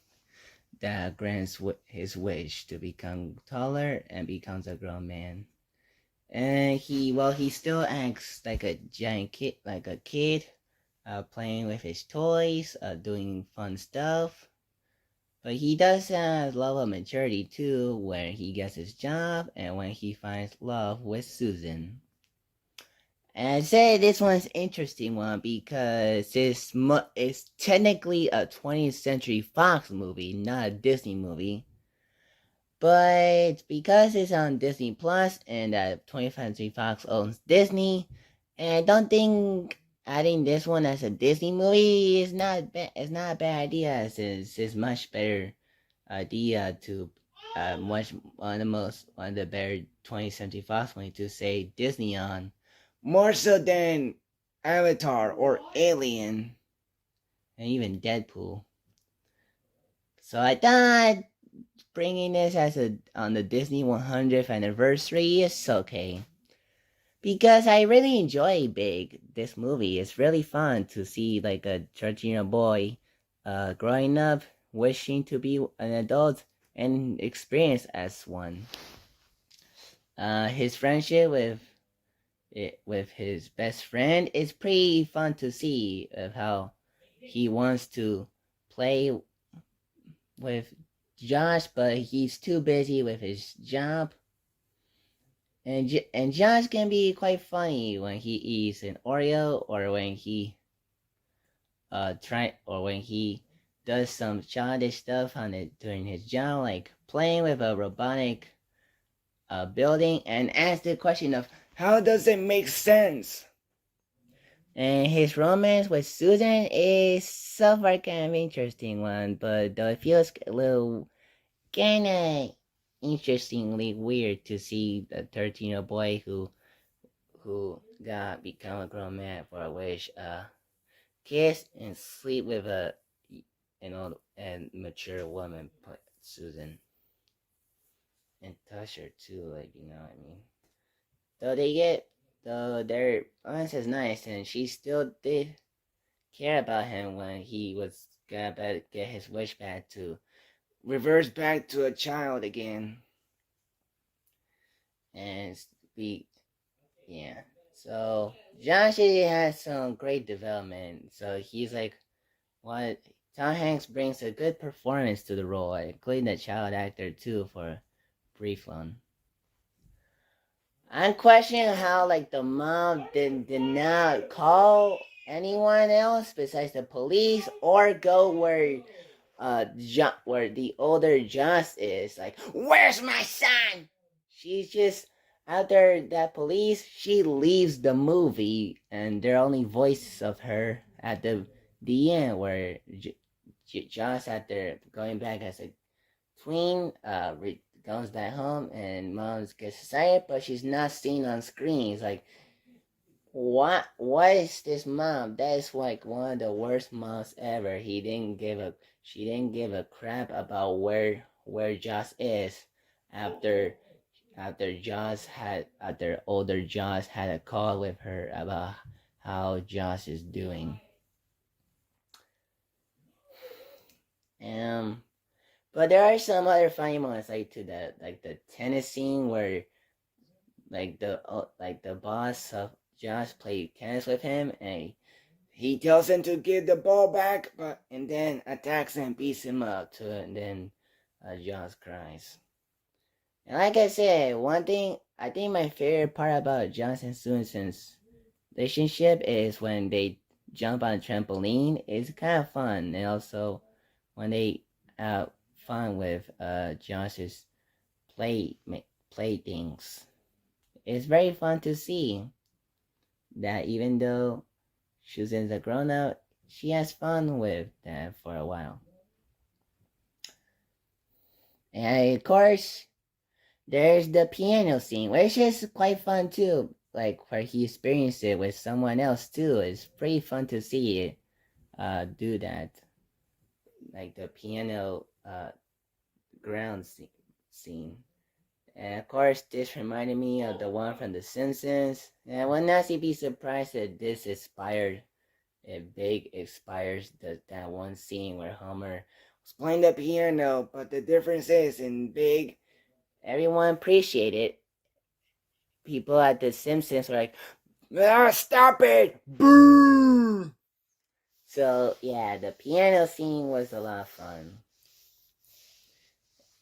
that grants his wish to become taller and becomes a grown man. And he still acts like a giant kid, like a kid, playing with his toys, doing fun stuff. But he does have a level of maturity too, when he gets his job and when he finds love with Susan. And I say this one's interesting one because it's technically a 20th Century Fox movie, not a Disney movie. But because it's on Disney Plus and 20th Century Fox owns Disney, and I don't think adding this one as a Disney movie is not a bad idea. It's much better idea to one of the better 20th Century Fox movies to say Disney on, More so than Avatar or Alien. and even Deadpool. So I thought bringing this on the Disney 100th anniversary is okay. Because I really enjoy Big, this movie. It's really fun to see like a 13-year-old boy growing up, wishing to be an adult and experience as one. His friendship with his best friend is pretty fun to see, of how he wants to play with Josh, but he's too busy with his job. And Josh can be quite funny when he eats an Oreo, or when he when he does some childish stuff during his job, like playing with a robotic building, and ask the question of How does it make sense? And his romance with Susan is so far kind of interesting one, but though it feels a little kind of interestingly weird to see the 13-year-old boy who got become a grown man for a wish, kiss and sleep with an old and mature woman, Susan, and touch her too, like, you know what I mean. Though their romance is nice, and she still did care about him when he was gonna get his wish back to Reverse back to a child again. and yeah. So Josh has some great development. So he's like, what Tom Hanks brings a good performance to the role, including the child actor too for a brief one. I'm questioning how like the mom did not call anyone else besides the police, or go where where the older Josh is, like, where's my son? She's just after that police, she leaves the movie, and there are only voices of her at the end, where Josh, after going back as a tween, goes back home, and mom gets excited, but she's not seen on screen. It's like, what is this mom? That is like one of the worst moms ever. She didn't give a crap about where Josh is after older Josh had a call with her about how Josh is doing. But there are some other funny moments, like the tennis scene where the boss of Josh played tennis with him, and He tells him to give the ball back, and then attacks and beats him up. and then Josh cries. And like I said, one thing I think my favorite part about Josh and Susan's relationship is when they jump on a trampoline. It's kind of fun, and also when they have fun with Josh's play things. It's very fun to see. that even though Susan's a grown up, she has fun with that for a while. And of course, there's the piano scene, which is quite fun too. Like where he experienced it with someone else too. It's pretty fun to see it do that. Like the piano ground scene. And of course, this reminded me of the one from The Simpsons. And I would not be surprised that this inspired, it big inspires that one scene where Homer was playing the piano, but the difference is in Big, everyone appreciated it. People at The Simpsons were like, "Ah, stop it! Boo!" So yeah, the piano scene was a lot of fun.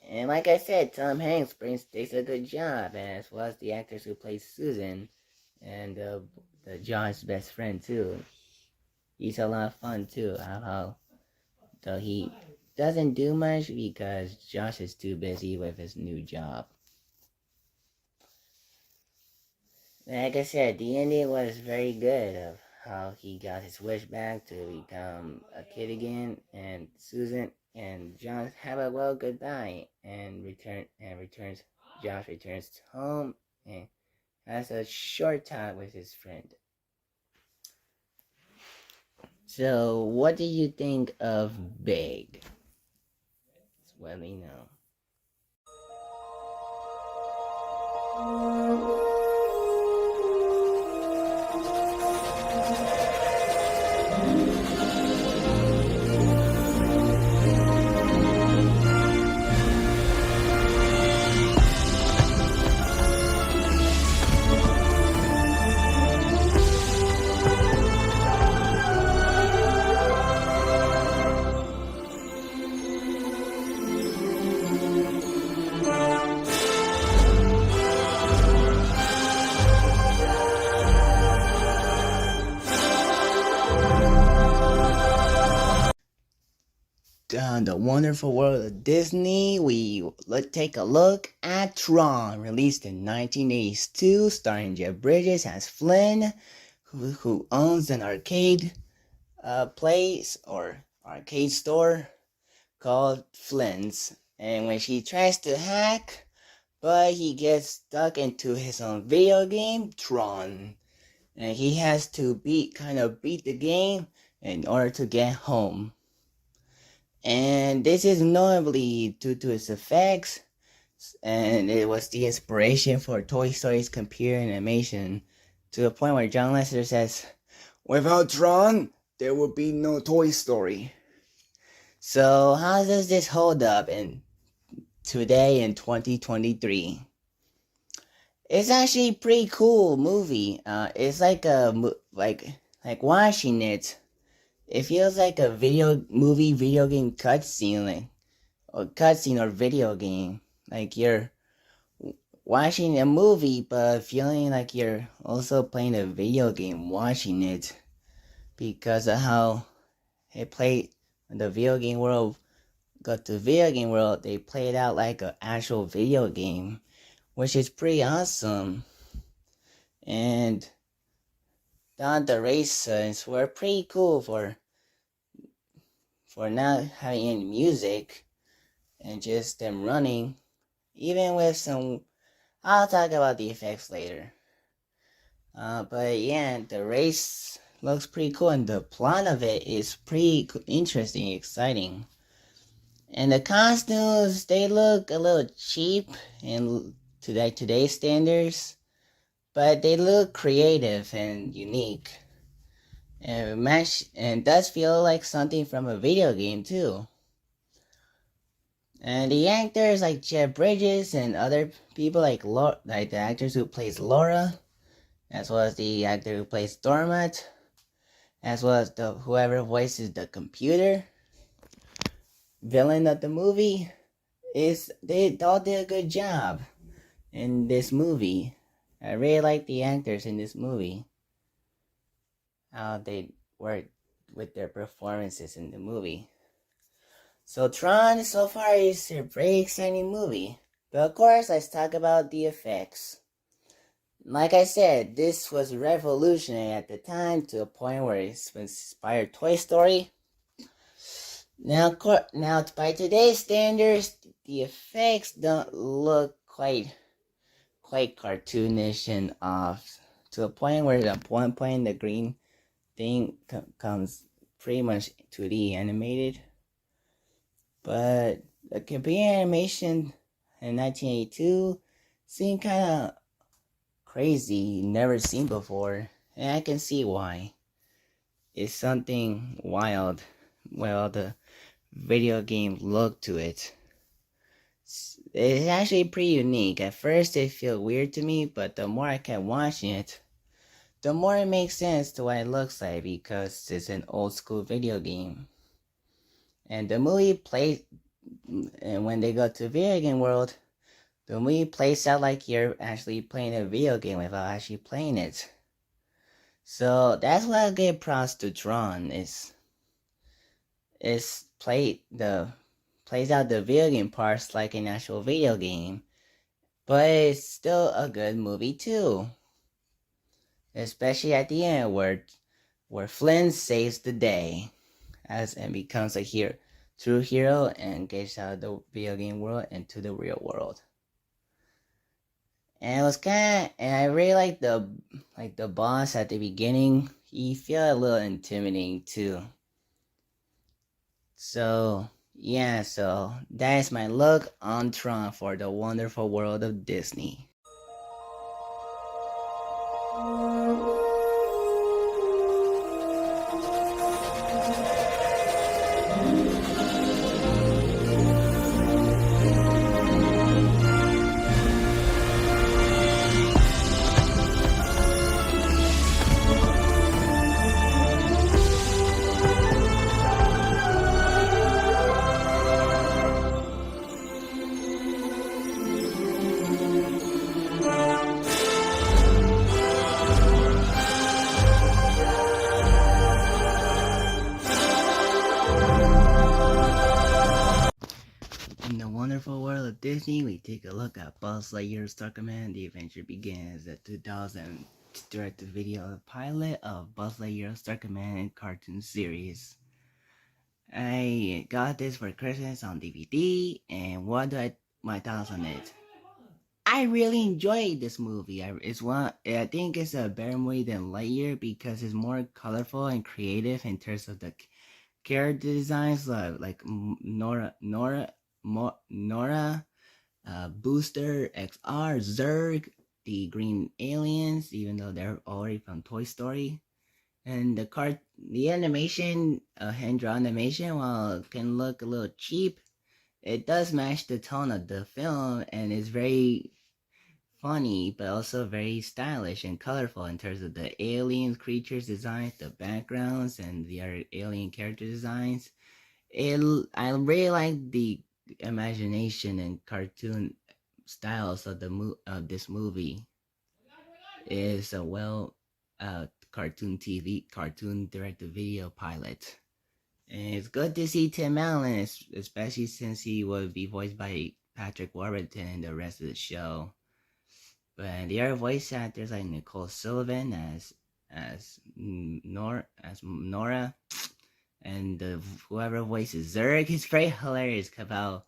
And like I said, Tom Hanks does a good job, as well as the actors who play Susan and the John's best friend too. He's a lot of fun too. Though he doesn't do much because Josh is too busy with his new job. Like I said, the ending was very good of how he got his wish back to become a kid again, and Susan and John have a well goodbye and Josh returns home and has a short talk with his friend. So what do you think of Big? Let me know. The wonderful world of Disney, take a look at Tron, released in 1982, starring Jeff Bridges as Flynn, who owns an arcade place or arcade store called Flynn's. And when she tries to hack, but he gets stuck into his own video game, Tron. And he has to beat the game in order to get home. And this is notably due to its effects, and it was the inspiration for Toy Story's computer animation, to the point where John Lasseter says, "Without Tron, there would be no Toy Story." So how does this hold up today in 2023? It's actually a pretty cool movie. It's like watching it. It feels like a video game cutscene, or video game. Like you're watching a movie, but feeling like you're also playing a video game watching it, because of how it played in the video game world. Got the video game world, they play it out like an actual video game, which is pretty awesome. And the races were pretty cool for not having any music and just them running, even with some. I'll talk about the effects later. But yeah, the race looks pretty cool, and the plot of it is pretty interesting, exciting. And the costumes, they look a little cheap and today's standards, but they look creative and unique. And does feel like something from a video game too. And the actors like Jeff Bridges and other people like the actors who plays Laura, as well as the actor who plays Dormant, as well as whoever voices the computer villain of the movie, they all did a good job in this movie. I really like the actors in this movie. How they work with their performances in the movie. So Tron so far is a very exciting movie. But of course, let's talk about the effects. Like I said, this was revolutionary at the time to a point where it's inspired Toy Story. Now, by today's standards, the effects don't look quite cartoonish and off to a point where at one point the green thing comes pretty much 2D animated. But the computer animation in 1982 seemed kind of crazy, never seen before, and I can see why. It's something wild. Well, the video game look to it. It's actually pretty unique. At first it felt weird to me, but the more I kept watching it, the more it makes sense to what it looks like because it's an old school video game. And the movie plays, and when they go to video game world, the movie plays out like you're actually playing a video game without actually playing it. So that's why I give props to Tron. Plays out the video game parts like an actual video game, but it's still a good movie too. Especially at the end where Flynn saves the day and becomes a true hero and gets out of the video game world into the real world. And it was and I really like the boss at the beginning. He felt a little intimidating too. So yeah, so that is my look on Tron for the wonderful world of Disney. In the wonderful world of Disney, we take a look at Buzz Lightyear Star Command. The adventure begins. The 2000 direct-to-video pilot of Buzz Lightyear Star Command cartoon series. I got this for Christmas on DVD, and my thoughts on it? I really enjoyed this movie. I think it's a better movie than Lightyear because it's more colorful and creative in terms of the character designs, like Nora, Booster, XR, Zurg, the green aliens, even though they're already from Toy Story. And the animation, hand-drawn animation, while it can look a little cheap, it does match the tone of the film and is very funny, but also very stylish and colorful in terms of the alien creatures designs, the backgrounds, and the other alien character designs. I really like the imagination and cartoon styles of this movie. It's a cartoon direct-to-video pilot. And it's good to see Tim Allen, especially since he will be voiced by Patrick Warburton in the rest of the show. But the other voice actors like Nicole Sullivan as Nora, and whoever voices Zurg is very hilarious about how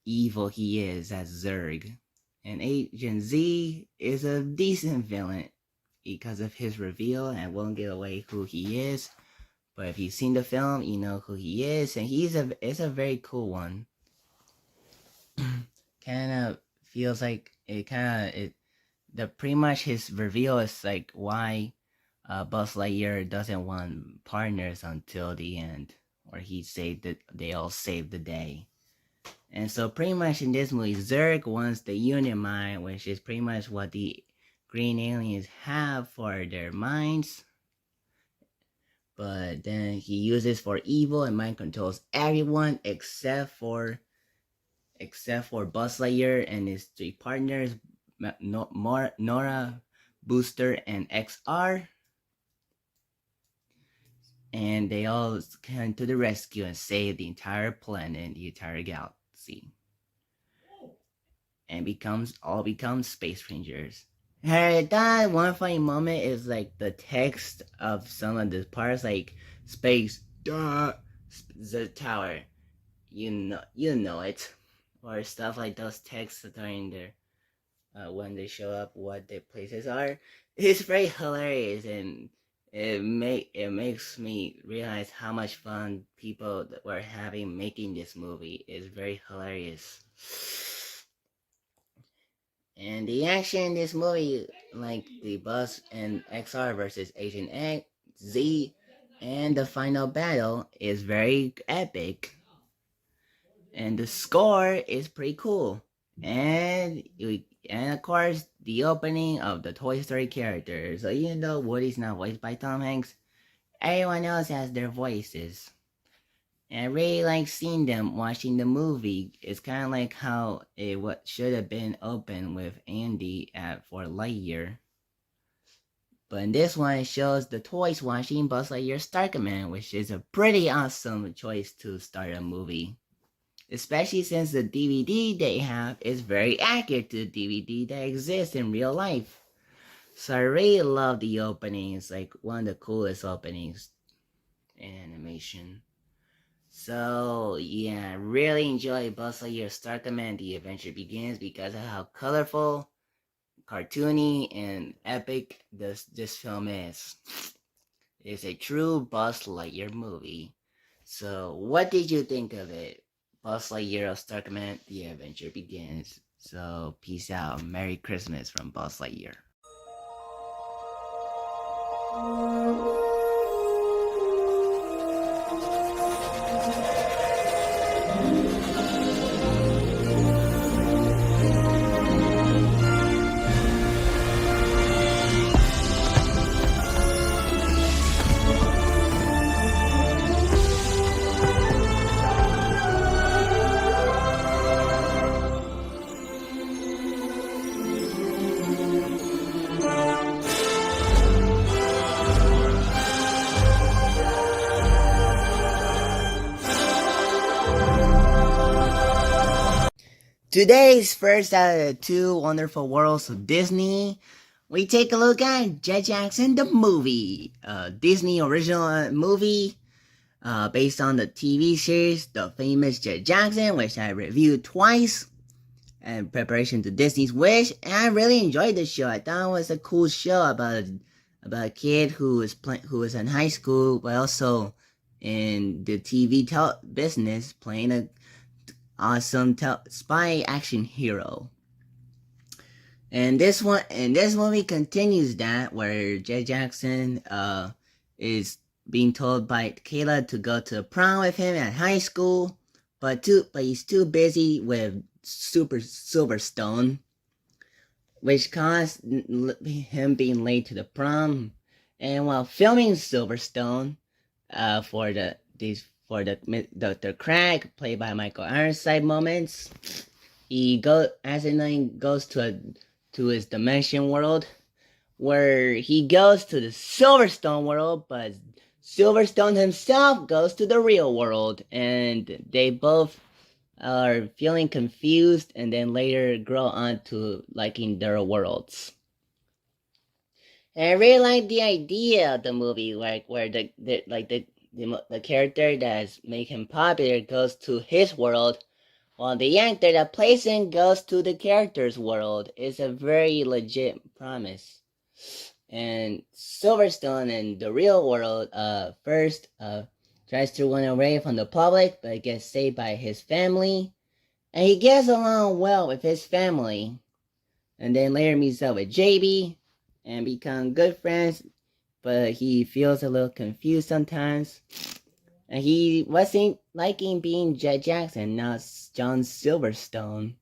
evil he is as Zurg. And Agent Z is a decent villain because of his reveal and won't give away who he is. But if you've seen the film, you know who he is, and it's a very cool one. Kind of feels like pretty much his reveal is like why Buzz Lightyear doesn't want partners until the end, or they all saved the day. And so pretty much in this movie, Zurg wants the Unit Mind, which is pretty much what the green aliens have for their minds. But then he uses for evil and mind controls everyone except for Buzz Lightyear and his three partners, Nora, Booster, and XR. And they all come to the rescue and save the entire planet and the entire galaxy. And become Space Rangers. I thought one funny moment is like the text of some of the parts, like space, the tower, you know it, or stuff like those texts that are in there when they show up what the places are. It's very hilarious, and it makes me realize how much fun people that were having making this movie. Is very hilarious. And the action in this movie, like the Buzz and XR versus Agent X, Z, and the final battle, is very epic. And the score is pretty cool. And of course, the opening of the Toy Story characters. So even though Woody's not voiced by Tom Hanks, everyone else has their voices. And I really like seeing them watching the movie. It's kind of like how what should have been open with Andy for Lightyear. But in this one, it shows the toys watching Buzz Lightyear Star Command, which is a pretty awesome choice to start a movie. Especially since the DVD they have is very accurate to the DVD that exists in real life. So I really love the opening. It's like one of the coolest openings in animation. So yeah, I really enjoy Buzz Lightyear Star Command The Adventure Begins because of how colorful, cartoony, and epic this film is. It's a true Buzz Lightyear movie. So what did you think of it? Buzz Lightyear Star Command The Adventure Begins. So peace out. Merry Christmas from Buzz Lightyear. Today's first out of the two wonderful worlds of Disney, we take a look at Jet Jackson the movie, a Disney original movie based on the TV series The Famous Jet Jackson, which I reviewed twice in preparation to Disney's Wish, and I really enjoyed the show. I thought it was a cool show about a kid who was in high school, but also in the TV business, playing a awesome spy action hero. And this movie continues that, where Jet Jackson is being told by Kayla to go to prom with him at high school, but he's too busy with Silverstone, which caused him being late to the prom. And while filming Silverstone for Dr. Crag, played by Michael Ironside moments, he accidentally goes to his dimension world, where he goes to the Silverstone world, but Silverstone himself goes to the real world, and they both are feeling confused, and then later grow on to liking their worlds. And I really like the idea of the movie, like where the character that's make him popular goes to his world, while the actor that plays him goes to the character's world. It's a very legit promise. And Silverstone in the real world first tries to run away from the public, but gets saved by his family. And he gets along well with his family. And then later meets up with JB and become good friends, but he feels a little confused sometimes. And he wasn't liking being Jet Jackson, not John Silverstone.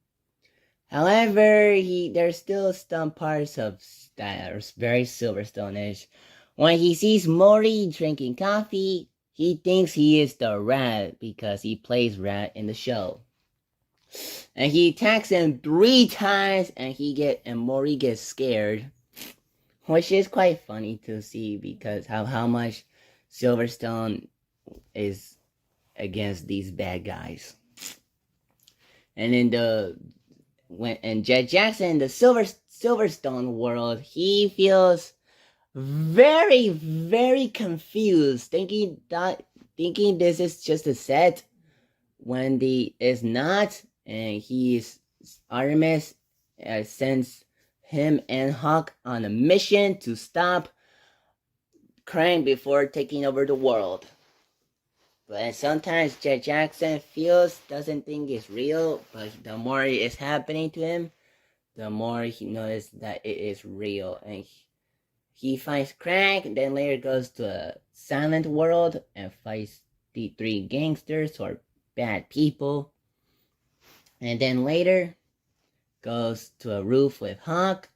However, there's still some parts of that are very Silverstone-ish. When he sees Morty drinking coffee, he thinks he is the rat because he plays rat in the show. And he attacks him 3 times, and Morty gets scared, which is quite funny to see because how much Silverstone is against these bad guys. And in Jet Jackson, the Silverstone world, he feels very, very confused, thinking this is just a set when is not, and Artemis sends him and Hawk on a mission to stop Krang before taking over the world. But sometimes Jet Jackson doesn't think it's real, but the more it is happening to him, the more he knows that it is real. And he fights Krang, then later goes to a silent world and fights the 3 gangsters or bad people. And then later goes to a roof with Hawk.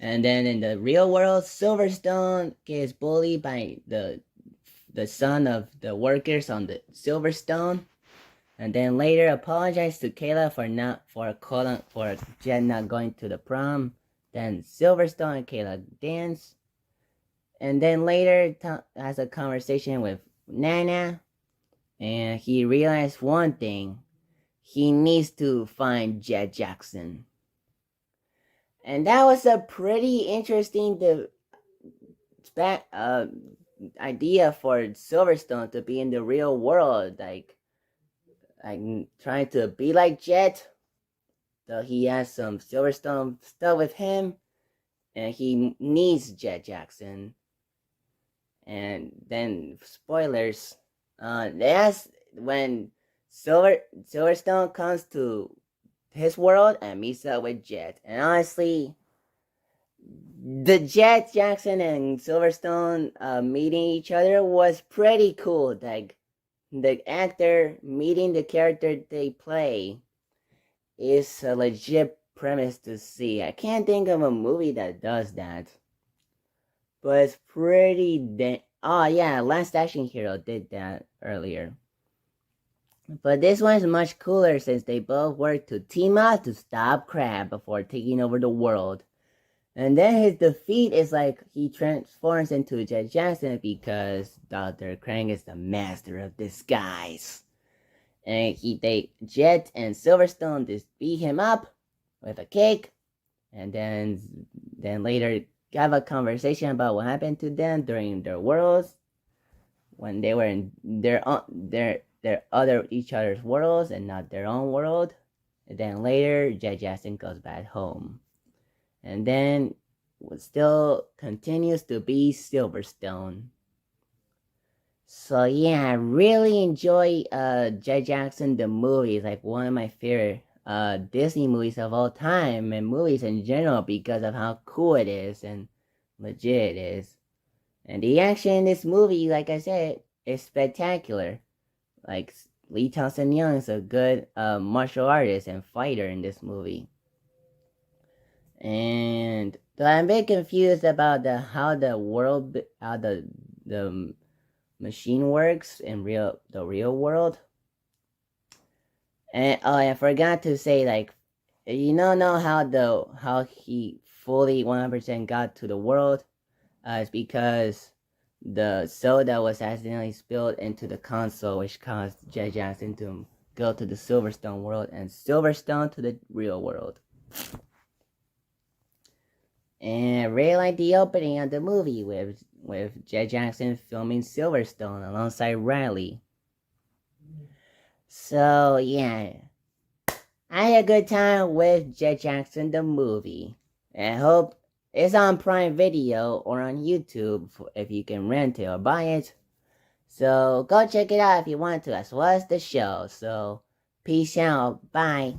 And then in the real world, Silverstone gets bullied by the son of the workers on the Silverstone, and then later apologized to Kayla for Jet not going to the prom. Then Silverstone and Kayla dance, and then later has a conversation with Nana, and he realized one thing: he needs to find Jet Jackson. And that was a pretty interesting idea for Silverstone to be in the real world, like trying to be like Jet. So he has some Silverstone stuff with him, and he needs Jet Jackson. And then spoilers, that's when Silverstone comes to his world and meets up with Jet. And honestly, the Jet Jackson and Silverstone meeting each other was pretty cool. Like, the actor meeting the character they play is a legit premise to see. I can't think of a movie that does that, but it's pretty oh yeah, Last Action Hero did that earlier. But this one is much cooler since they both work to team up to stop Crab before taking over the world. And then his defeat is like he transforms into Jet Jackson because Dr. Krang is the master of disguise. And Jet and Silverstone just beat him up with a cake. And then later have a conversation about what happened to them during their worlds. When they were in their each other's worlds and not their own world. And then later Jet Jackson goes back home. And then still continues to be Silverstone. So yeah, I really enjoy Jet Jackson the movie. It's like one of my favorite Disney movies of all time, and movies in general, because of how cool it is and legit it is. And the action in this movie, like I said, is spectacular. Like, Lee Thompson Young is a good martial artist and fighter in this movie. And I'm a bit confused about how the machine works in the real world. And I forgot to say, like, you don't know how he fully 100% got to the world. It's because the soda was accidentally spilled into the console, which caused Jet Jackson to go to the Silverstone world and Silverstone to the real world. And I really like the opening of the movie with Jet Jackson filming Silverstone alongside Riley. So yeah, I had a good time with Jet Jackson the movie. I hope it's on Prime Video or on YouTube if you can rent it or buy it. So go check it out if you want to, as well as the show. So peace out, bye.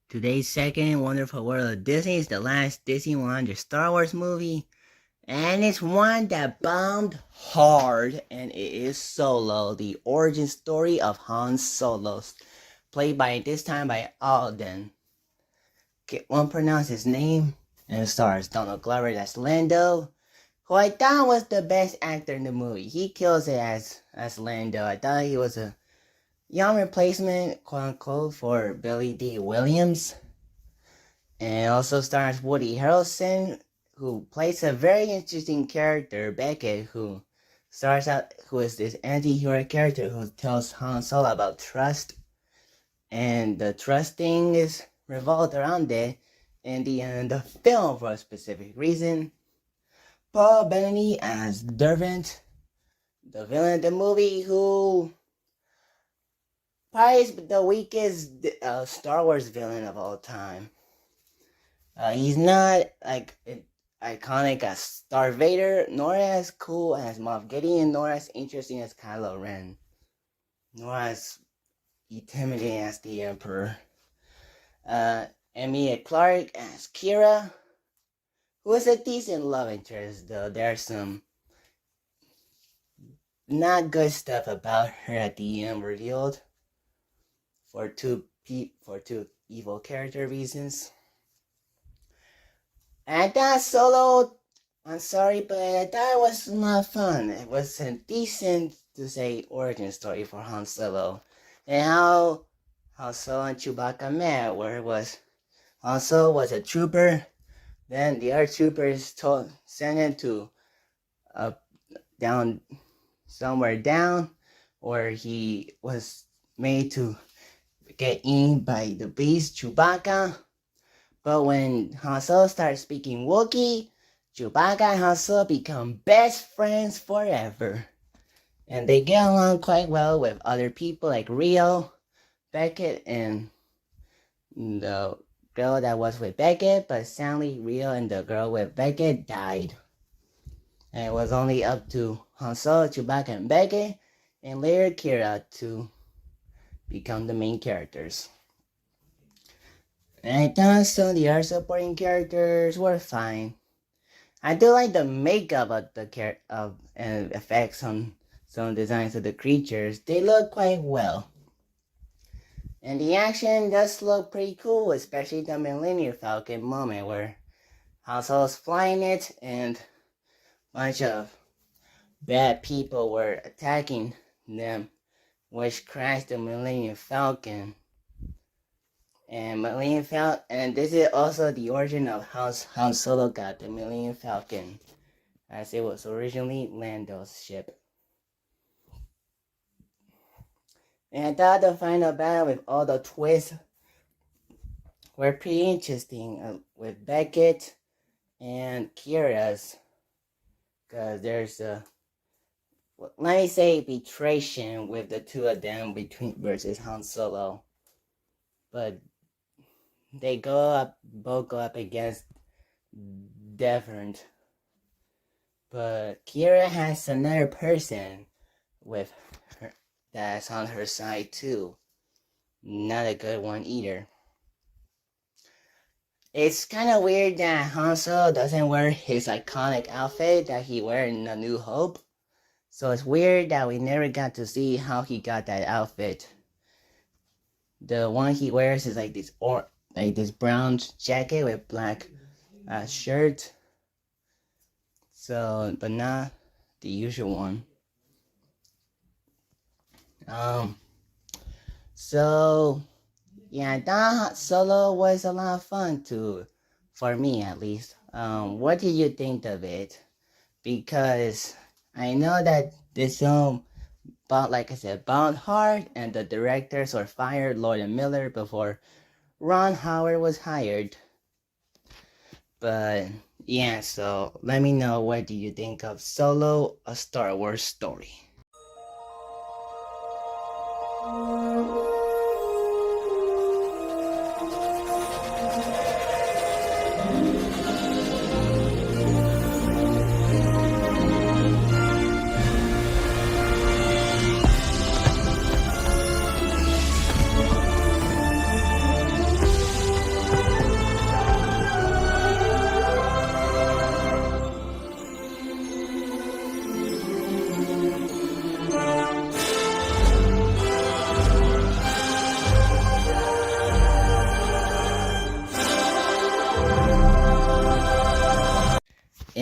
Today's second Wonderful World of Disney is the last Disney 100 Star Wars movie. And it's one that bombed hard, and it is Solo, the origin story of Han Solo, played by this time by Alden. Won't pronounce his name. And it stars Donald Glover as Lando, who I thought was the best actor in the movie. He kills it as Lando. I thought he was a young replacement, quote unquote, for Billy D. Williams. And it also stars Woody Harrelson, who plays a very interesting character, Beckett, who is this anti-hero character who tells Han Solo about trust. And the trust thing is revolved around it in the end of the film for a specific reason. Paul Bettany as Dervant, the villain of the movie, who probably is the weakest Star Wars villain of all time. He's not like iconic as Darth Vader, nor as cool as Moff Gideon, nor as interesting as Kylo Ren, nor as intimidating as the Emperor. Emilia Clarke as Kira, who is a decent love interest, though there's some not good stuff about her at the end revealed for two evil character reasons. And I thought Solo, I'm sorry, but I thought it was a lot of fun. It was a decent, to say, origin story for Han Solo. And how Solo and Chewbacca met, where it was Han Solo was a trooper, then the other troopers sent him to down somewhere down, where he was made to get eaten by the beast Chewbacca. But when Han Solo started speaking Wookiee, Chewbacca and Han Solo become best friends forever. And they get along quite well with other people like Rio, Beckett, and the girl that was with Beckett. But sadly, Rio and the girl with Beckett died. And it was only up to Han Solo, Chewbacca, and Beckett, and later Kira to become the main characters. And I thought some of the other supporting characters were fine. I do like the makeup of the and effects on some designs of the creatures. They look quite well. And the action does look pretty cool, especially the Millennium Falcon moment where Han Solo's flying it and a bunch of bad people were attacking them, which crashed the Millennium Falcon. And this is also the origin of how Han Solo got the Millennium Falcon, as it was originally Lando's ship. And I thought the final battle with all the twists were pretty interesting with Beckett and Kira's, because there's a, let me say, betrayal with the two of them versus Han Solo. But they both go up against different. But Kira has another person with her that's on her side too. Not a good one either. It's kind of weird that Han Solo doesn't wear his iconic outfit that he wear in A New Hope. So it's weird that we never got to see how he got that outfit. The one he wears is like this brown jacket with black shirt. So, but not the usual one. So yeah, I thought Solo was a lot of fun too, for me at least. What did you think of it? Because I know that this film, like I said, bound hard, and the directors were fired, Lord and Miller, before Ron Howard was hired. But yeah, so let me know, what do you think of Solo, A Star Wars Story?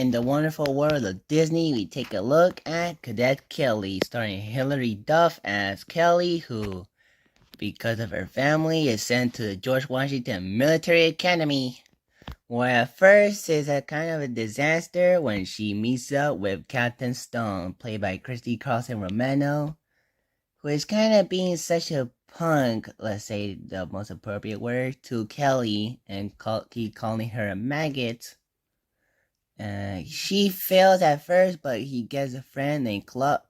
in the wonderful world of Disney, we take a look at Cadet Kelly, starring Hilary Duff as Kelly, who, because of her family, is sent to the George Washington Military Academy, where at first it's a kind of a disaster when she meets up with Captain Stone, played by Christy Carlson Romano, who is kind of being such a punk, let's say the most appropriate word, to Kelly, and keep calling her a maggot. She fails at first, but he gets a friend named Clara.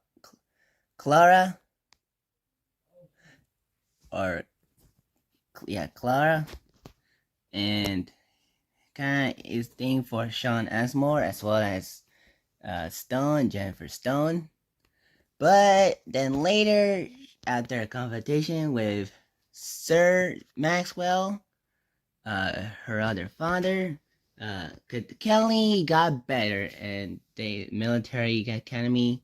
Clara. And kind of is thing for Sean Asmore, as well as Jennifer Stone. But then later, after a confrontation with Sir Maxwell, her other father, Kelly got better, and the military academy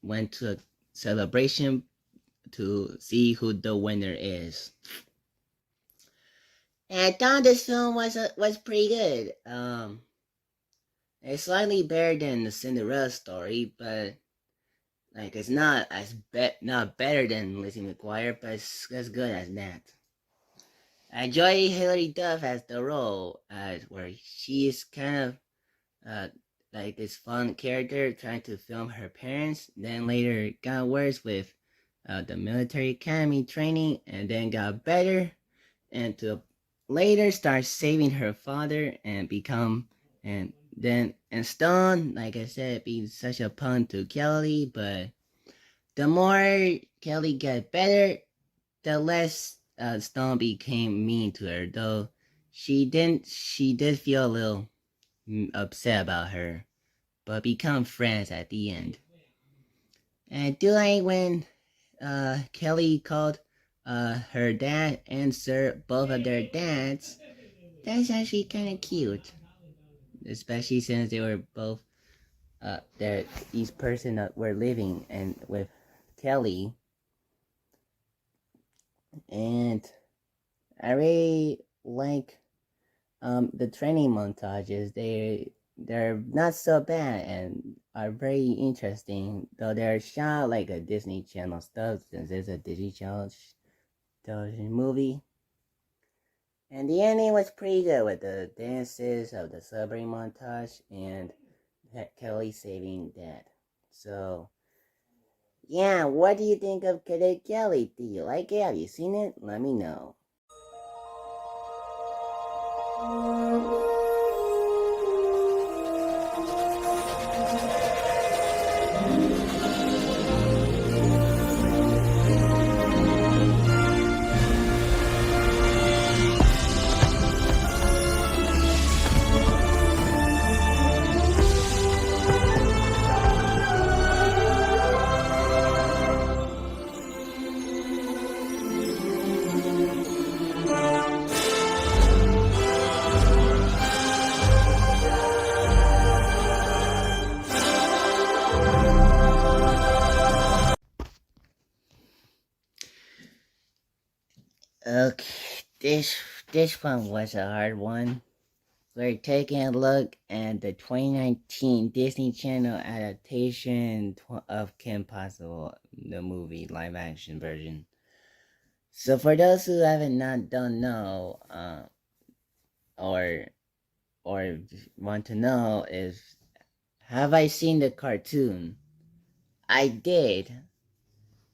went to a celebration to see who the winner is. And I thought this film was pretty good. It's slightly better than the Cinderella story, but like it's not not better than Lizzie McGuire, but it's as good as that. I enjoy Hilary Duff as the role, where she is kind of like this fun character trying to film her parents, then later got worse with the military academy training, and then got better, and to later start saving her father and Stone, like I said, being such a pun to Kelly, but the more Kelly got better, the less Stone became mean to her, though she did feel a little upset about her, but become friends at the end. And I do like when Kelly called her dad and Sir both of their dads. That's actually kind of cute, especially since they were both each person that were living and with Kelly. And I really like the training montages. They're not so bad and are very interesting, though they're shot like a Disney Channel stuff, since it's a Disney Channel television movie. And the ending was pretty good with the dances of the submarine montage and Kelly saving Dad. So, yeah, what do you think of Cadet Kelly? Do you like it? Have you seen it? Let me know. Okay, this one was a hard one. We're taking a look at the 2019 Disney Channel adaptation of Kim Possible, the movie live action version. So for those who don't know, or want to know, is have I seen the cartoon? I did.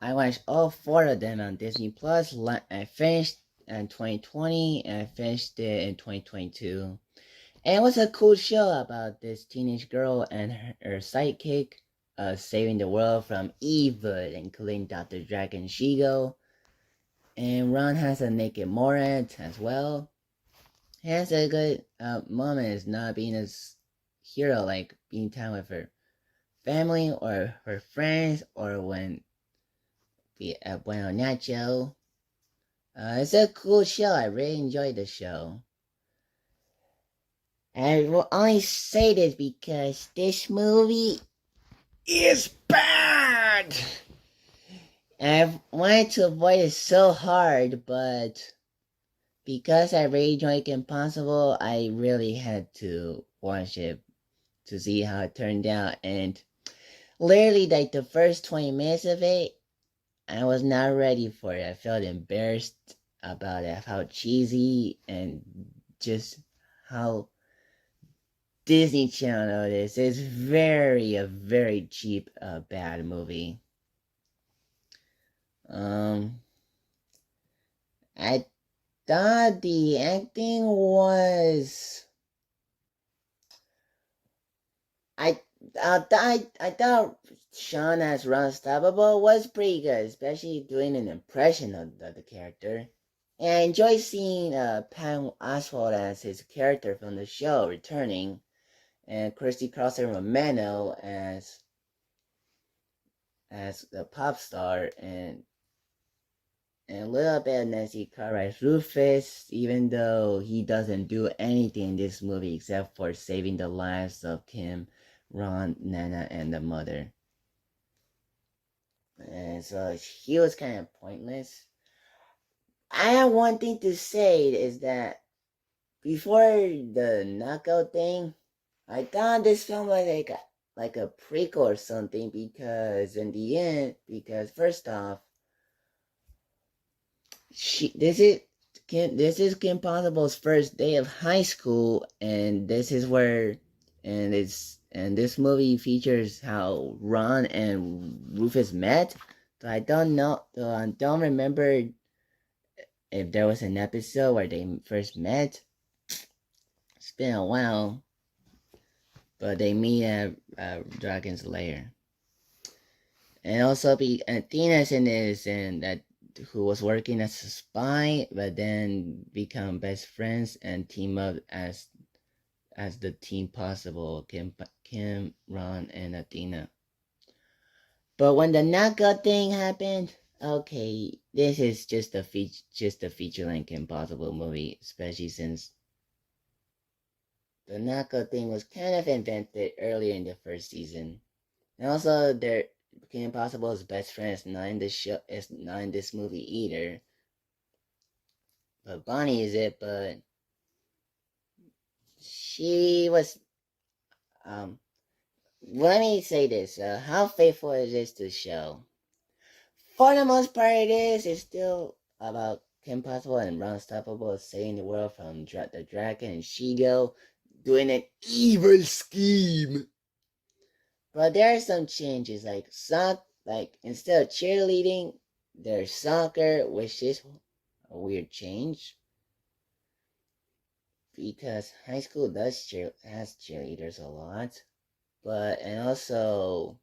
I watched all 4 of them on Disney Plus. I finished in 2020 and I finished it in 2022. And it was a cool show about this teenage girl and her sidekick saving the world from evil, including Dr. Dragon Shigo. And Ron has a naked Morat as well. He has a good moment, not being a hero, like being time with her family or her friends, or when Bueno Nacho. It's a cool show. I really enjoyed the show. I will only say this because this movie is bad. And I wanted to avoid it so hard, but because I really enjoyed Kim Possible, I really had to watch it to see how it turned out. And literally, like the first 20 minutes of it, I was not ready for it. I felt embarrassed about it, how cheesy and just how Disney Channel it is. It's a very cheap, bad movie. I thought the acting was. I thought Sean as Ron Stoppable was pretty good, especially doing an impression of the character. And I enjoy seeing Patton Oswalt as his character from the show returning, and Christy Crosser Romano as the pop star, and a little bit of Nancy Cartwright's Rufus, even though he doesn't do anything in this movie except for saving the lives of Kim, Ron, Nana, and the mother. And so he was kind of pointless. I have one thing to say is that before the knockout thing, I thought this film was like a prequel or something, because in the end, first off, this is Kim Possible's first day of high school, and this movie features how Ron and Rufus met. So I don't remember if there was an episode where they first met. It's been a while, but they meet at Dragon's Lair. And also, Athena's in this, and that who was working as a spy, but then become best friends and team up as the Team Possible, Kim, Ron, and Athena. But when the knockout thing happened, okay, this is just a feature-length Kim Possible movie, especially since the knockout thing was kind of invented earlier in the first season. And also, Kim Possible's best friend is not in this movie either. But Bonnie is it, but she was, let me say this, how faithful is this to the show? For the most part it is. It's still about Kim Possible and Ron Stoppable saving the world from the dragon and Shigo doing an evil scheme. But there are some changes, like instead of cheerleading, there's soccer, which is a weird change, because high school has cheerleaders a lot. And also,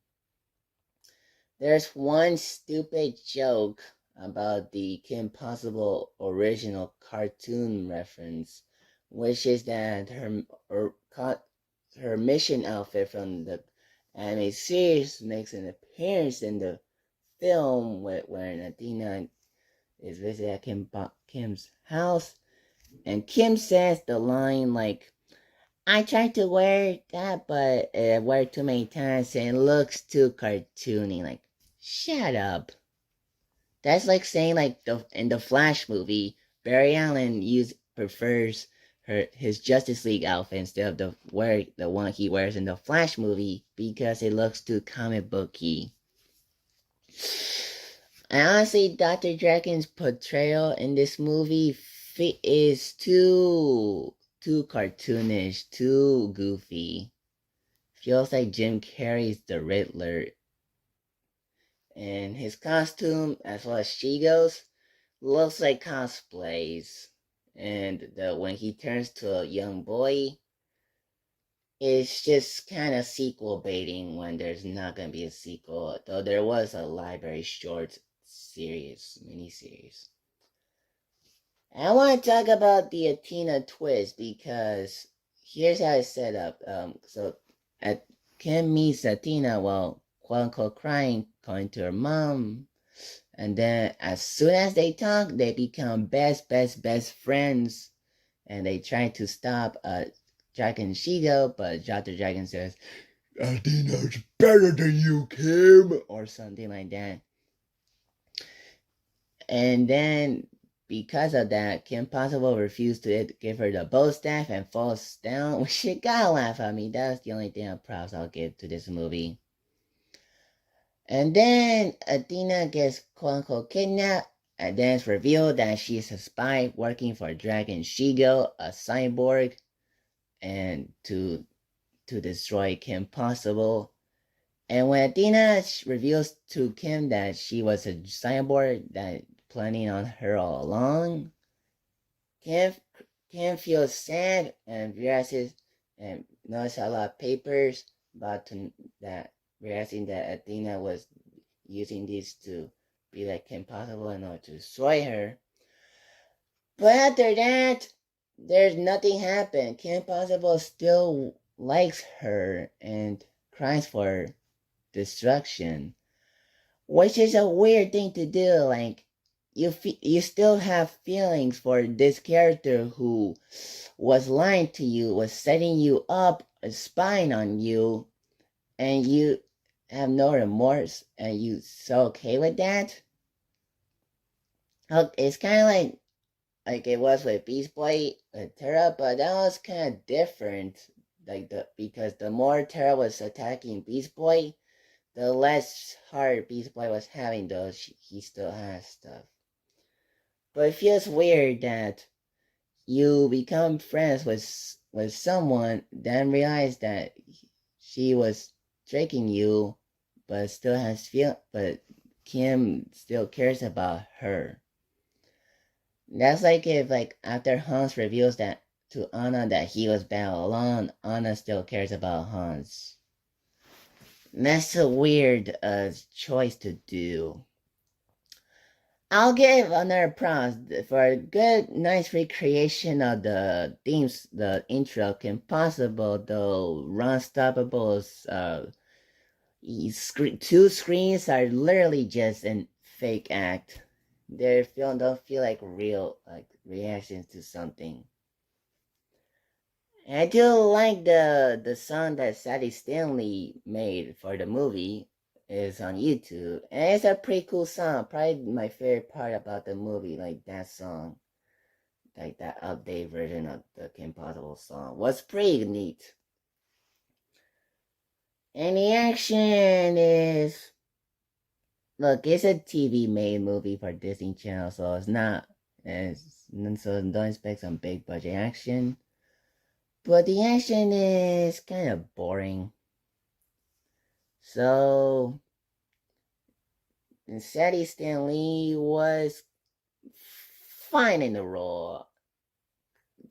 there's one stupid joke about the Kim Possible original cartoon reference, which is that her mission outfit from the anime series makes an appearance in the film where Athena is visiting at Kim's house, and Kim says the line like, "I tried to wear that, but I wear it too many times and it looks too cartoony." Like, shut up. That's like saying in the Flash movie, Barry Allen prefers his Justice League outfit instead of the one he wears in the Flash movie because it looks too comic booky. And honestly, Dr. Dragon's portrayal in this movie is too cartoonish, too goofy. Feels like Jim Carrey's The Riddler. And his costume, as well as Shigo's, looks like cosplays. And when he turns to a young boy, it's just kind of sequel baiting when there's not going to be a sequel. Though there was a library short miniseries. I want to talk about the Athena twist, because here's how it's set up. So Kim meets Athena while quote unquote crying, calling to her mom. And then as soon as they talk, they become best friends. And they try to stop Dragon Shigo, but Dr. Dragon says, "Athena's better than you, Kim," or something like that. And then because of that, Kim Possible refused to give her the bow staff and falls down. She gotta laugh at me. That's the only thing of props I'll give to this movie. And then Athena gets quote-unquote kidnapped, and then it's revealed that she's a spy working for Dragon Shigo, a cyborg, and to destroy Kim Possible. And when Athena reveals to Kim that she was a cyborg that planning on her all along, Kim feels sad and realizes and notices a lot of papers that realizing that Athena was using these to be like Kim Possible in order to destroy her. But after that, there's nothing happened. Kim Possible still likes her and cries for destruction, which is a weird thing to do. Like, you still have feelings for this character who was lying to you, was setting you up, spying on you, and you have no remorse, and you so okay with that. It's kind of like it was with Beast Boy and Terra, but that was kind of different. Because the more Terra was attacking Beast Boy, the less heart Beast Boy was having, though he still has stuff. But it feels weird that you become friends with someone, then realize that she was tricking you, but but Kim still cares about her. That's like if after Hans reveals that to Anna that he was bad all along, Anna still cares about Hans. That's a weird choice to do. I'll give another props for a good, nice recreation of the themes, the intro. Kim Possible, though, Unstoppable's two screens are literally just a fake act. Their film don't feel like real, reactions to something. And I do like the song that Sadie Stanley made for the movie. Is on YouTube, and it's a pretty cool song. Probably my favorite part about the movie, like that song, like that update version of the Kim Possible song, was pretty neat. And the action is, look, it's a TV-made movie for Disney Channel, so it's not, so don't expect some big budget action. But the action is kind of boring. So, Sadie Stanley was fine in the role.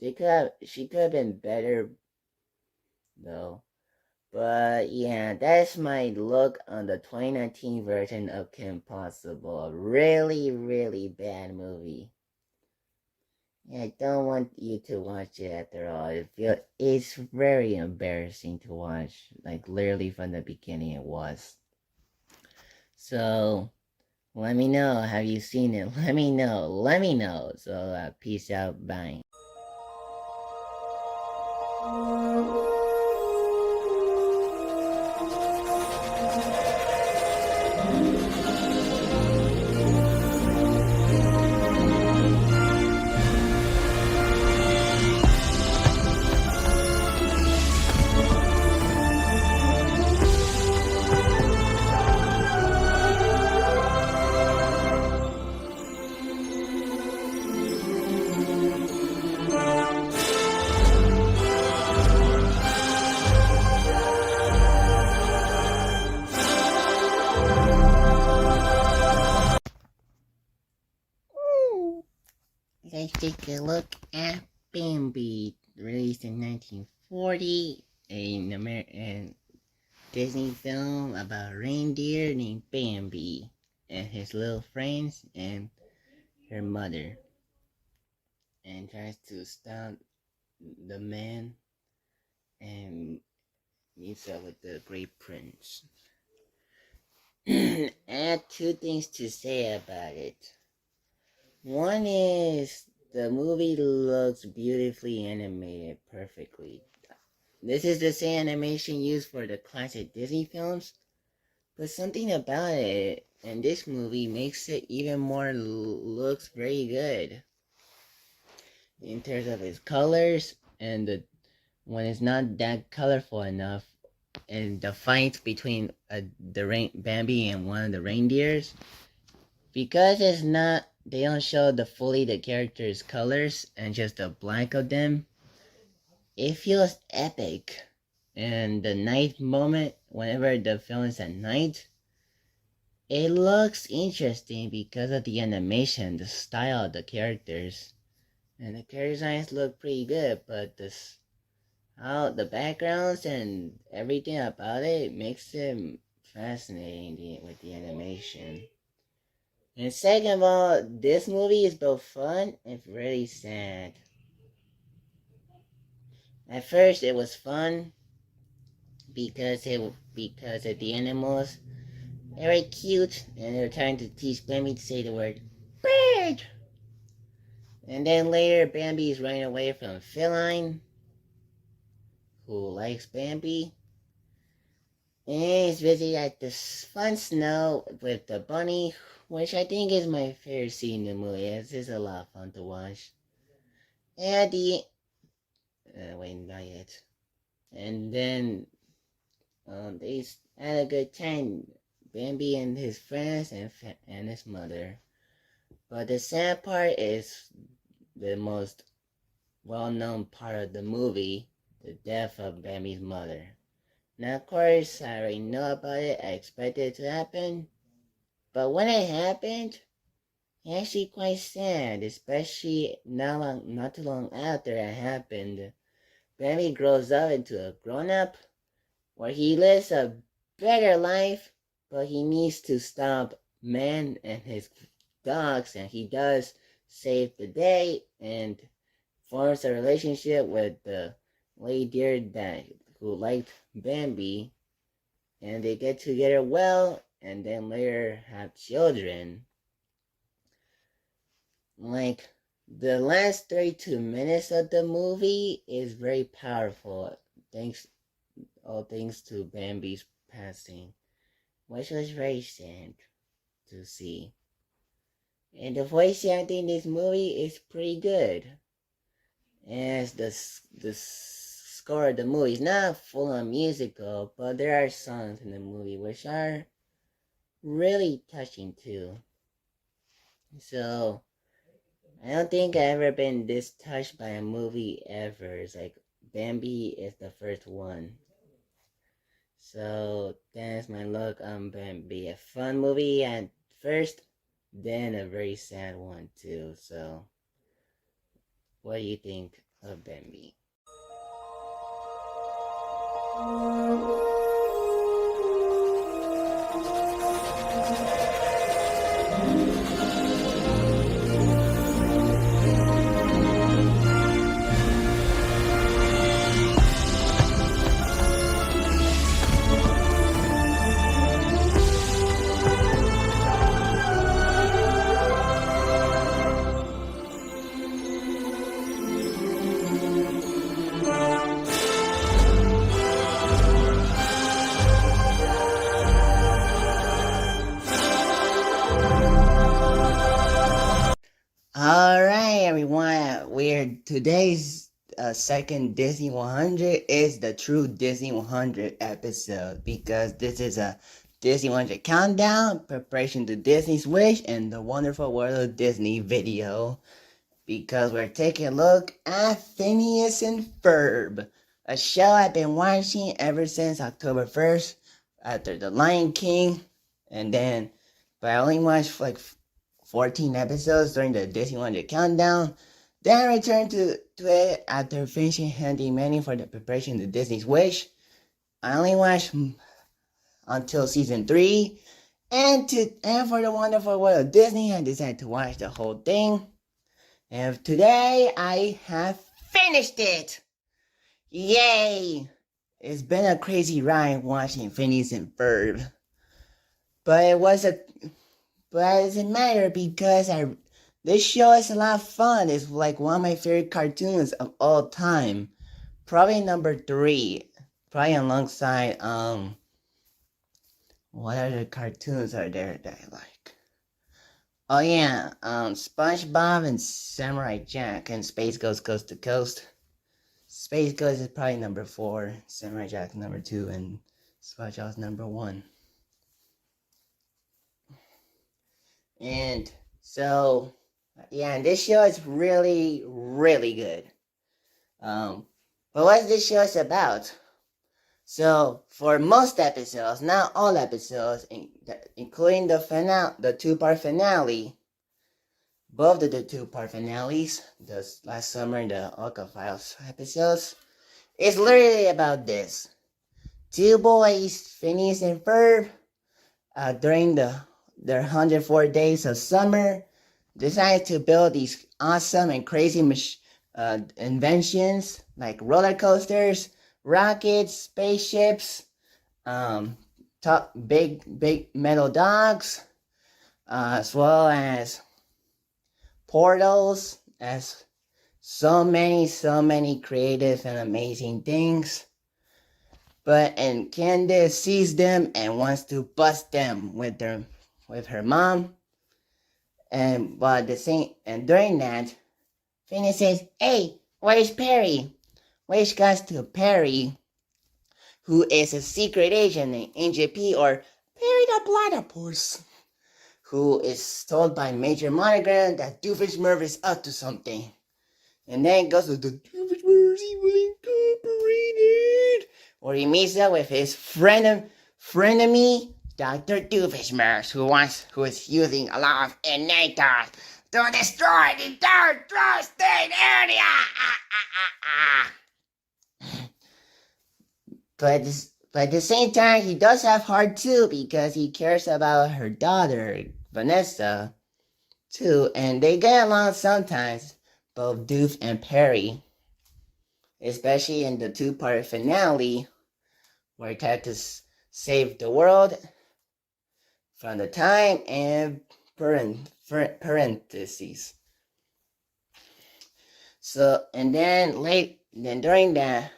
She could have been better, though. But yeah, that's my look on the 2019 version of Kim Possible. A really, really bad movie. I don't want you to watch it after all. It's very embarrassing to watch. Like, literally from the beginning it was. So, let me know. Have you seen it? Let me know. So, peace out. Bye. Let's take a look at Bambi, released in 1940, an American Disney film about a reindeer named Bambi and his little friends and her mother, and tries to stop the man and meets up with the Great Prince. I have two things to say about it. One is the movie looks beautifully animated perfectly. This is the same animation used for the classic Disney films, but something about it in this movie makes it even more looks very good. in terms of his colors, and when it's not that colorful enough, and the fight between Bambi and one of the reindeers, because it's not, they don't show the characters' colors and just a blank of them. It feels epic, and the night moment, whenever the film is at night, it looks interesting because of the animation, the style of the characters. And the character designs look pretty good, but how the backgrounds and everything about it makes it fascinating with the animation. And second of all, this movie is both fun and really sad. At first, it was fun because of the animals. They were cute, and they were trying to teach Bambi to say the word bird. And then later, Bambi is running away from Feline, who likes Bambi. And he's busy at this fun snow with the bunny, which I think is my favorite scene in the movie. It's just a lot of fun to watch. And wait, not yet. And then they had a good time, Bambi and his friends and his mother. But the sad part is the most well-known part of the movie, the death of Bambi's mother. Now, of course, I already know about it. I expected it to happen. But when it happened, it's actually quite sad, especially not too long after it happened. Bambi grows up into a grown-up where he lives a better life, but he needs to stop man and his dogs, and he does save the day and forms a relationship with the lady deer who liked Bambi, and they get together well, and then later have children. Like, the last 32 minutes of the movie is very powerful, thanks to Bambi's passing, which was very sad to see. And the voice acting in this movie is pretty good. As the score of the movie is not full on musical, but there are songs in the movie which are really touching too. So, I don't think I've ever been this touched by a movie ever. It's like Bambi is the first one. So that's my look on Bambi. A fun movie at first, then a very sad one too. So what do you think of Bambi? Alright everyone, today's second Disney 100 is the true Disney 100 episode, because this is a Disney 100 countdown, preparation to Disney's Wish, and the Wonderful World of Disney video, because we're taking a look at Phineas and Ferb, a show I've been watching ever since October 1st, after The Lion King, but I only watched like 14 episodes during the Disney 100 countdown. Then I returned to it after finishing Handy Manny for the preparation to Disney's Wish. I only watched until season 3. And for the Wonderful World of Disney, I decided to watch the whole thing. And today, I have finished it! Yay! It's been a crazy ride watching Phineas and Ferb. But it doesn't matter, because this show is a lot of fun. It's like one of my favorite cartoons of all time. Probably number 3. Probably alongside, what other cartoons are there that I like? Oh yeah, SpongeBob and Samurai Jack and Space Ghost Coast to Coast. Space Ghost is probably number 4, Samurai Jack number 2, and SpongeBob's number 1. And so, yeah, and this show is really, really good. But what this show is about? So, for most episodes, not all episodes, including the two-part finale, both of the two-part finales, the last summer and the Orca Files episodes, it's literally about this. Two boys, Phineas and Ferb, during their 104 days of summer, decided to build these awesome and crazy inventions like roller coasters, rockets, spaceships, big metal dogs, as well as portals, as so many creative and amazing things. And Candace sees them and wants to bust them with her mom. And during that, Phineas says, "Hey, where's Perry?" Which goes to Perry, who is a secret agent in NJP, or Perry the Platypus, who is told by Major Monogram that Doofenshmirtz is up to something. And then goes to the Doofenshmirtz Evil Incorporated, where he meets up with his frenemy, Dr. Doofenshmirtz, who is using a lot of innators to destroy the third tri-state area. But at the same time, he does have heart too, because he cares about her daughter, Vanessa, too. And they get along sometimes, both Doof and Perry. Especially in the two-part finale, where they have to save the world from the time and parentheses. So, and then during that,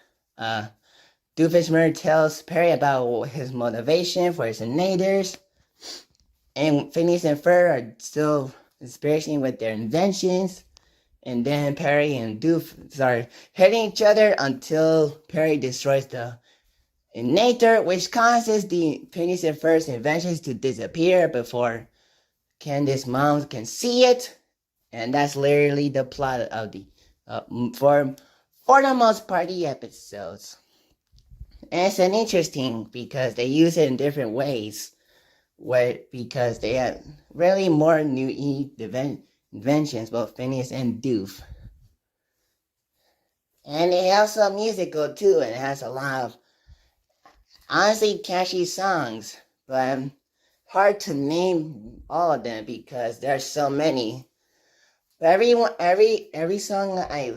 Doofenshmirtz tells Perry about his motivation for his innators, and Phineas and Ferb are still experiencing with their inventions, and then Perry and Doof start hitting each other until Perry destroys the innator, which causes the Phineas and Ferb's inventions to disappear before Candace's mom can see it, and that's literally the plot of the for the most part the episodes. And it's an interesting because they use it in different ways, because they have really more new inventions, both Phineas and Doof. And it has some musical too, and it has a lot of honestly catchy songs, but hard to name all of them because there's so many. But every song that I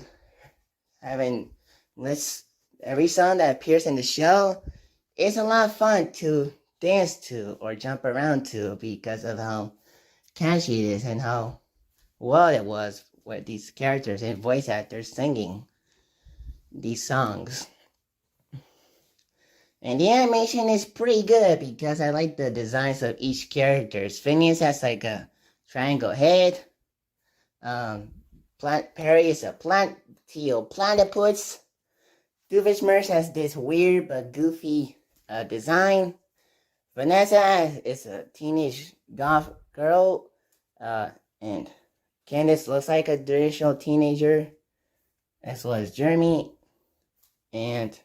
haven't every song that appears in the show is a lot of fun to dance to or jump around to because of how catchy it is and how well it was with these characters and voice actors singing these songs. And the animation is pretty good because I like the designs of each character. Phineas has like a triangle head. Perry is a platypus. Doofenshmirtz has this weird but goofy design. Vanessa is a teenage goth girl. And Candace looks like a traditional teenager, as well as Jeremy. And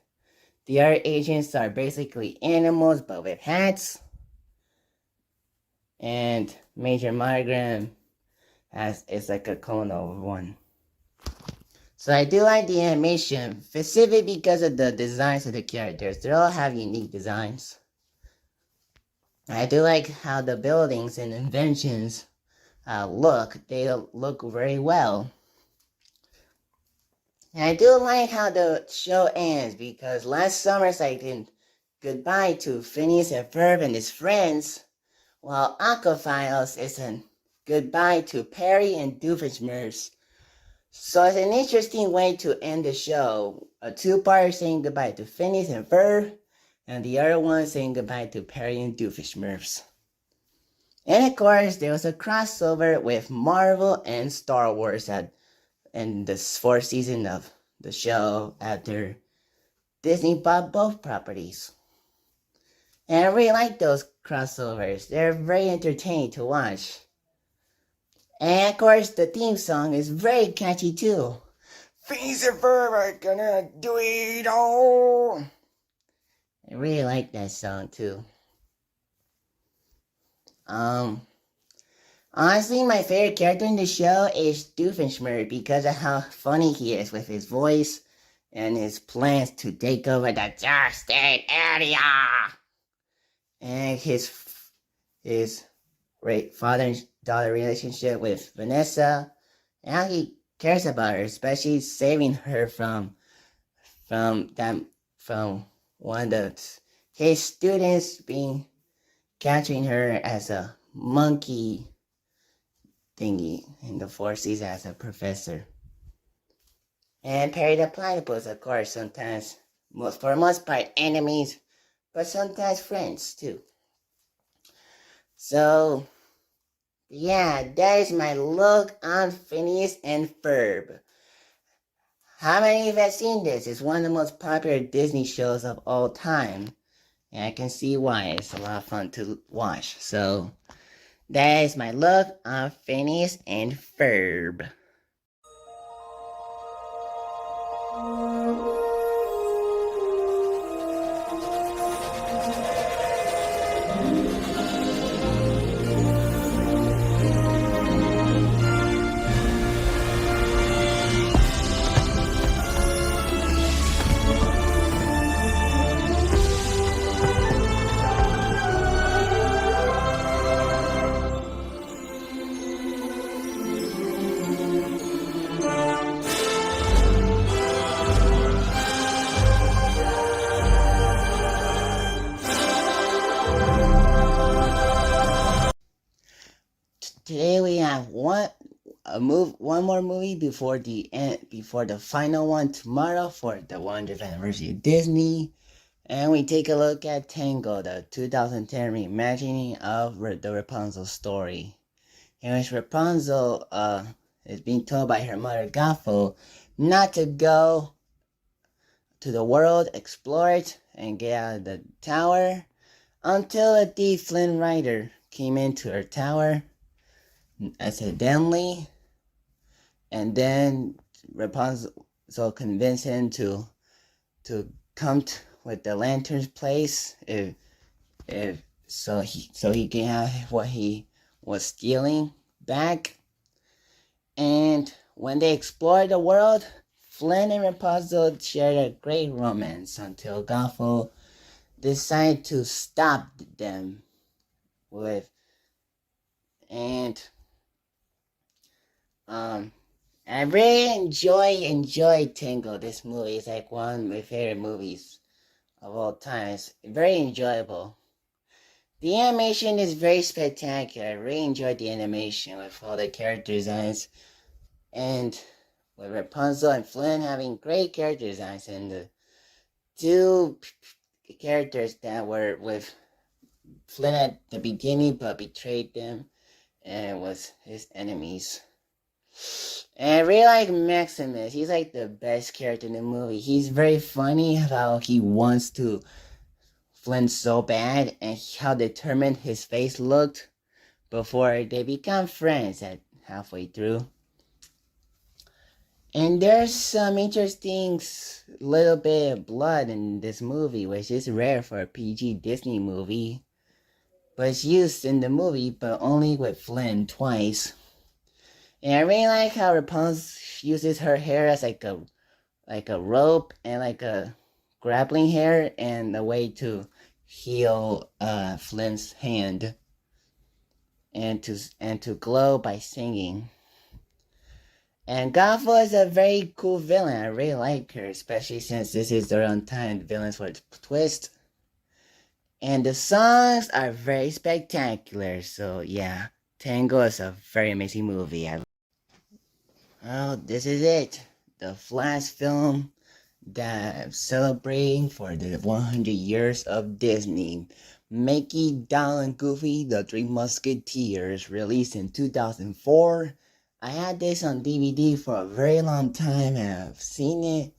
the other agents are basically animals, but with hats. And Major Monogram is like a clone of one. So I do like the animation, specifically because of the designs of the characters. They all have unique designs. I do like how the buildings and inventions look. They look very well. And I do like how the show ends, because last summer saying goodbye to Phineas and Ferb and his friends, while Aquafiles is a goodbye to Perry and Doofenshmirtz. So it's an interesting way to end the show. A two-parter saying goodbye to Phineas and Ferb, and the other one saying goodbye to Perry and Doofenshmirtz. And of course, there was a crossover with Marvel and Star Wars in the fourth season of the show after Disney bought both properties. And I really like those crossovers. They're very entertaining to watch. And of course, the theme song is very catchy too. Phineas and Ferb are gonna do it all. I really like that song too. Honestly, my favorite character in the show is Doofenshmirtz because of how funny he is with his voice and his plans to take over the Justice area. And his father and daughter relationship with Vanessa, and how he cares about her, especially saving her from one of his students capturing her as a monkey thingy in the fourth season as a professor. And Perry the Platypus, of course, sometimes, for the most part, enemies, but sometimes friends too. So, yeah, that is my look on Phineas and Ferb. How many of you have seen this? It's one of the most popular Disney shows of all time. And I can see why. It's a lot of fun to watch. So, that is my look on Phineas and Ferb. Today we have one more movie before the final one tomorrow for the 100th anniversary of Disney, and we take a look at Tango, the 2010 reimagining of the Rapunzel story, in which Rapunzel is being told by her mother Gothel not to go to the world, explore it, and get out of the tower until a thief Flynn Rider came into her tower accidentally, and then Rapunzel convinced him to come with the lantern's place so he can have what he was stealing back. And when they explored the world, Flynn and Rapunzel shared a great romance until Gothel decided to stop them I really enjoy Tango. This movie is like one of my favorite movies of all time. It's very enjoyable. The animation is very spectacular. I really enjoyed the animation with all the character designs, and with Rapunzel and Flynn having great character designs, and the two characters that were with Flynn at the beginning but betrayed them and was his enemies. And I really like Maximus. He's like the best character in the movie. He's very funny how he wants to Flynn so bad and how determined his face looked before they become friends at halfway through. And there's some interesting little bit of blood in this movie, which is rare for a PG Disney movie. But it's used in the movie, but only with Flynn twice. And I really like how Rapunzel uses her hair as like a rope and like a grappling hair and a way to heal Flynn's hand and to glow by singing. And Gothel is a very cool villain. I really like her, especially since this is the untimed villains for the twist. And the songs are very spectacular. So yeah, Tango is a very amazing movie. Well, this is it. The last film that I'm celebrating for the 100 years of Disney. Mickey, Donald, and Goofy, the Three Musketeers, released in 2004. I had this on DVD for a very long time, and I've seen it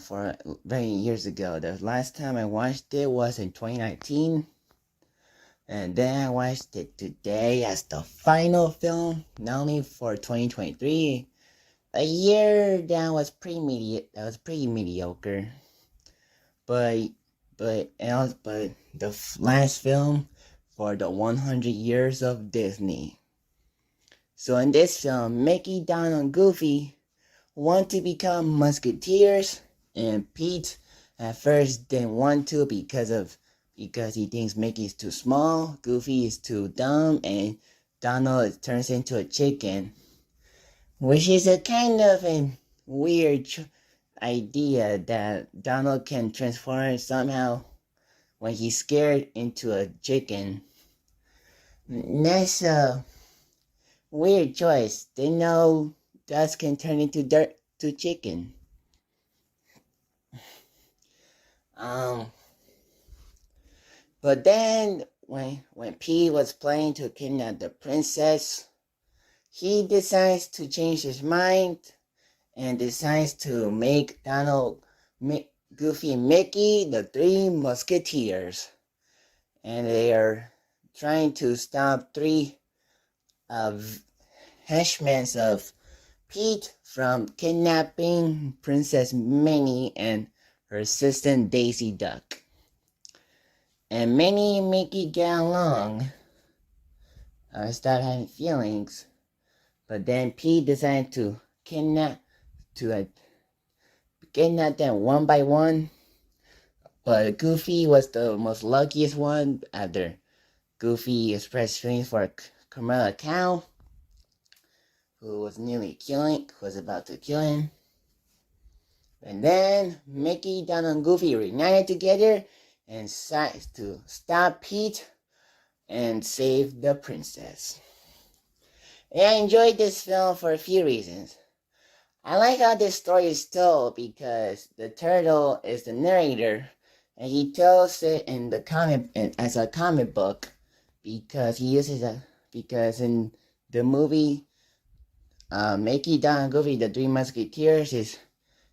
for very years ago. The last time I watched it was in 2019. And then I watched it today as the final film, not only for 2023, a year that was pretty mediocre. But the last film for the 100 years of Disney. So in this film, Mickey, Donald, and Goofy want to become musketeers, and Pete at first didn't want to because he thinks Mickey's too small, Goofy is too dumb, and Donald turns into a chicken, which is a kind of a weird idea that Donald can transform somehow when he's scared into a chicken. That's a weird choice. They know dust can turn into dirt to chicken. But then when Pete was planning to kidnap the princess, he decides to change his mind and decides to make Donald, Goofy, and Mickey the Three Musketeers. And they are trying to stop three henchmen of Pete from kidnapping Princess Minnie and her assistant Daisy Duck. And Minnie and Mickey get along, start having feelings, but then Pete decided to kidnap them one by one. But Goofy was the most luckiest one after Goofy expressed feelings for Carmela Cow, who was about to kill him. And then Mickey, Donald, and Goofy reunited together and decided to stop Pete and save the princess. And I enjoyed this film for a few reasons. I like how this story is told because the turtle is the narrator, and he tells it in the as a comic book because because in the movie Mickey, Donald, and Goofy, the Three Musketeers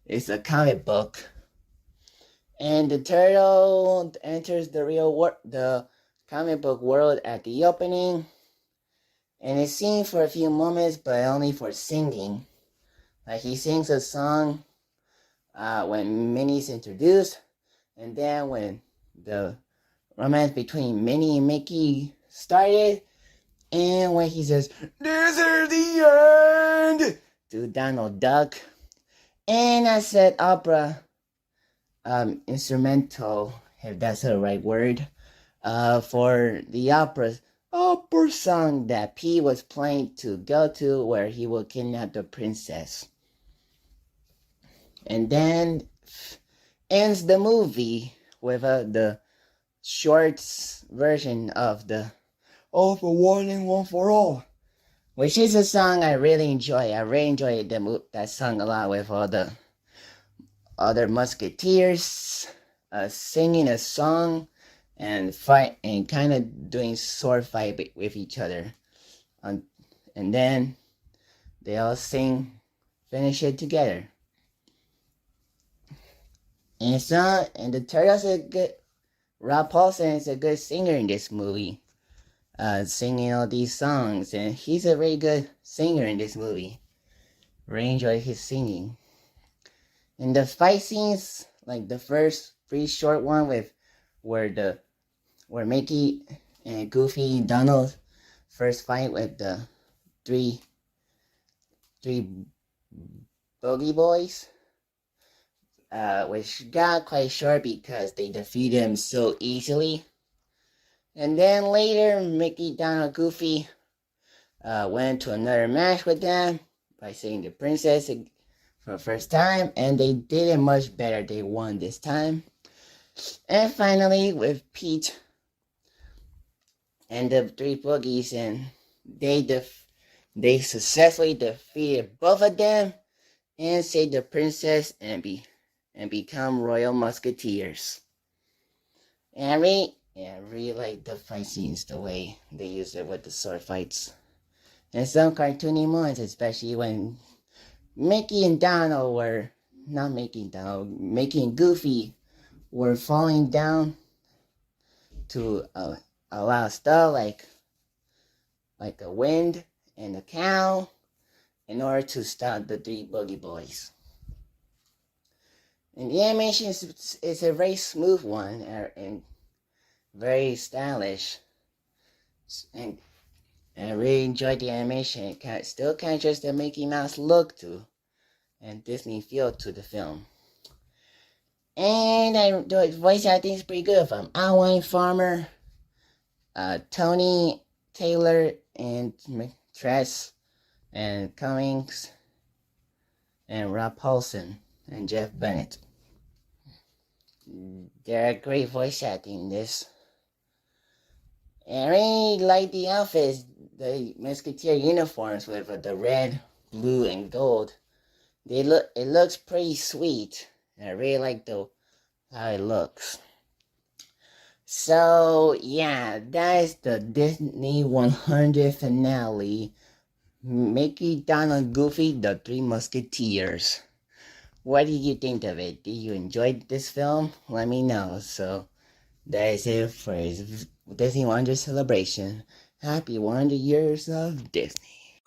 is a comic book. And the turtle enters the comic book world at the opening, and it's seen for a few moments, but only for singing. Like he sings a song when Minnie's introduced, and then when the romance between Minnie and Mickey started, and when he says, "This is the end," to Donald Duck, and I said opera. Instrumental, if that's the right word, for the opera song that P was playing to go to where he will kidnap the princess. And then ends the movie with the shorts version of the "All for One and One for All," which is a song I really enjoy. I really enjoyed that song a lot with all the other musketeers singing a song and fight and kind of doing sword fight with each other, and then they all finish it together. And the turtle's a good. Rob Paulsen is a good singer in this movie, singing all these songs, and he's a very good singer in this movie. Really enjoy his singing. And the fight scenes, like the first pretty short one where Mickey and Goofy and Donald first fight with the three boogie boys, which got quite short because they defeated him so easily. And then later, Mickey, Donald, Goofy went to another match with them by saving the princess for the first time, and they did it much better. They won this time. And finally, with Pete and the three boogies, and they successfully defeated both of them and saved the princess and become royal musketeers. And Yeah, I really like the fight scenes, the way they use it with the sword fights. And some cartoony moments, especially when Mickey and Donald were, not Mickey and Donald, Mickey and Goofy were falling down to allow stuff like a wind and a cow in order to stop the three boogie boys. And the animation is a very smooth one and very stylish. And I really enjoyed the animation. It still captures the Mickey Mouse look to and Disney feel to the film. And the voice acting is pretty good from Alwyn Farmer, Tony Taylor, and Tress, and Cummings, and Rob Paulson, and Jeff Bennett. They're great voice acting in this. And I really like the outfits, the Musketeer uniforms with the red, blue, and gold. It looks pretty sweet. And I really like how it looks. So yeah, that is the Disney 100 finale. Mickey, Donald, Goofy, the Three Musketeers. What did you think of it? Did you enjoy this film? Let me know. So that is it for Disney 100 celebration. Happy 100 years of Disney.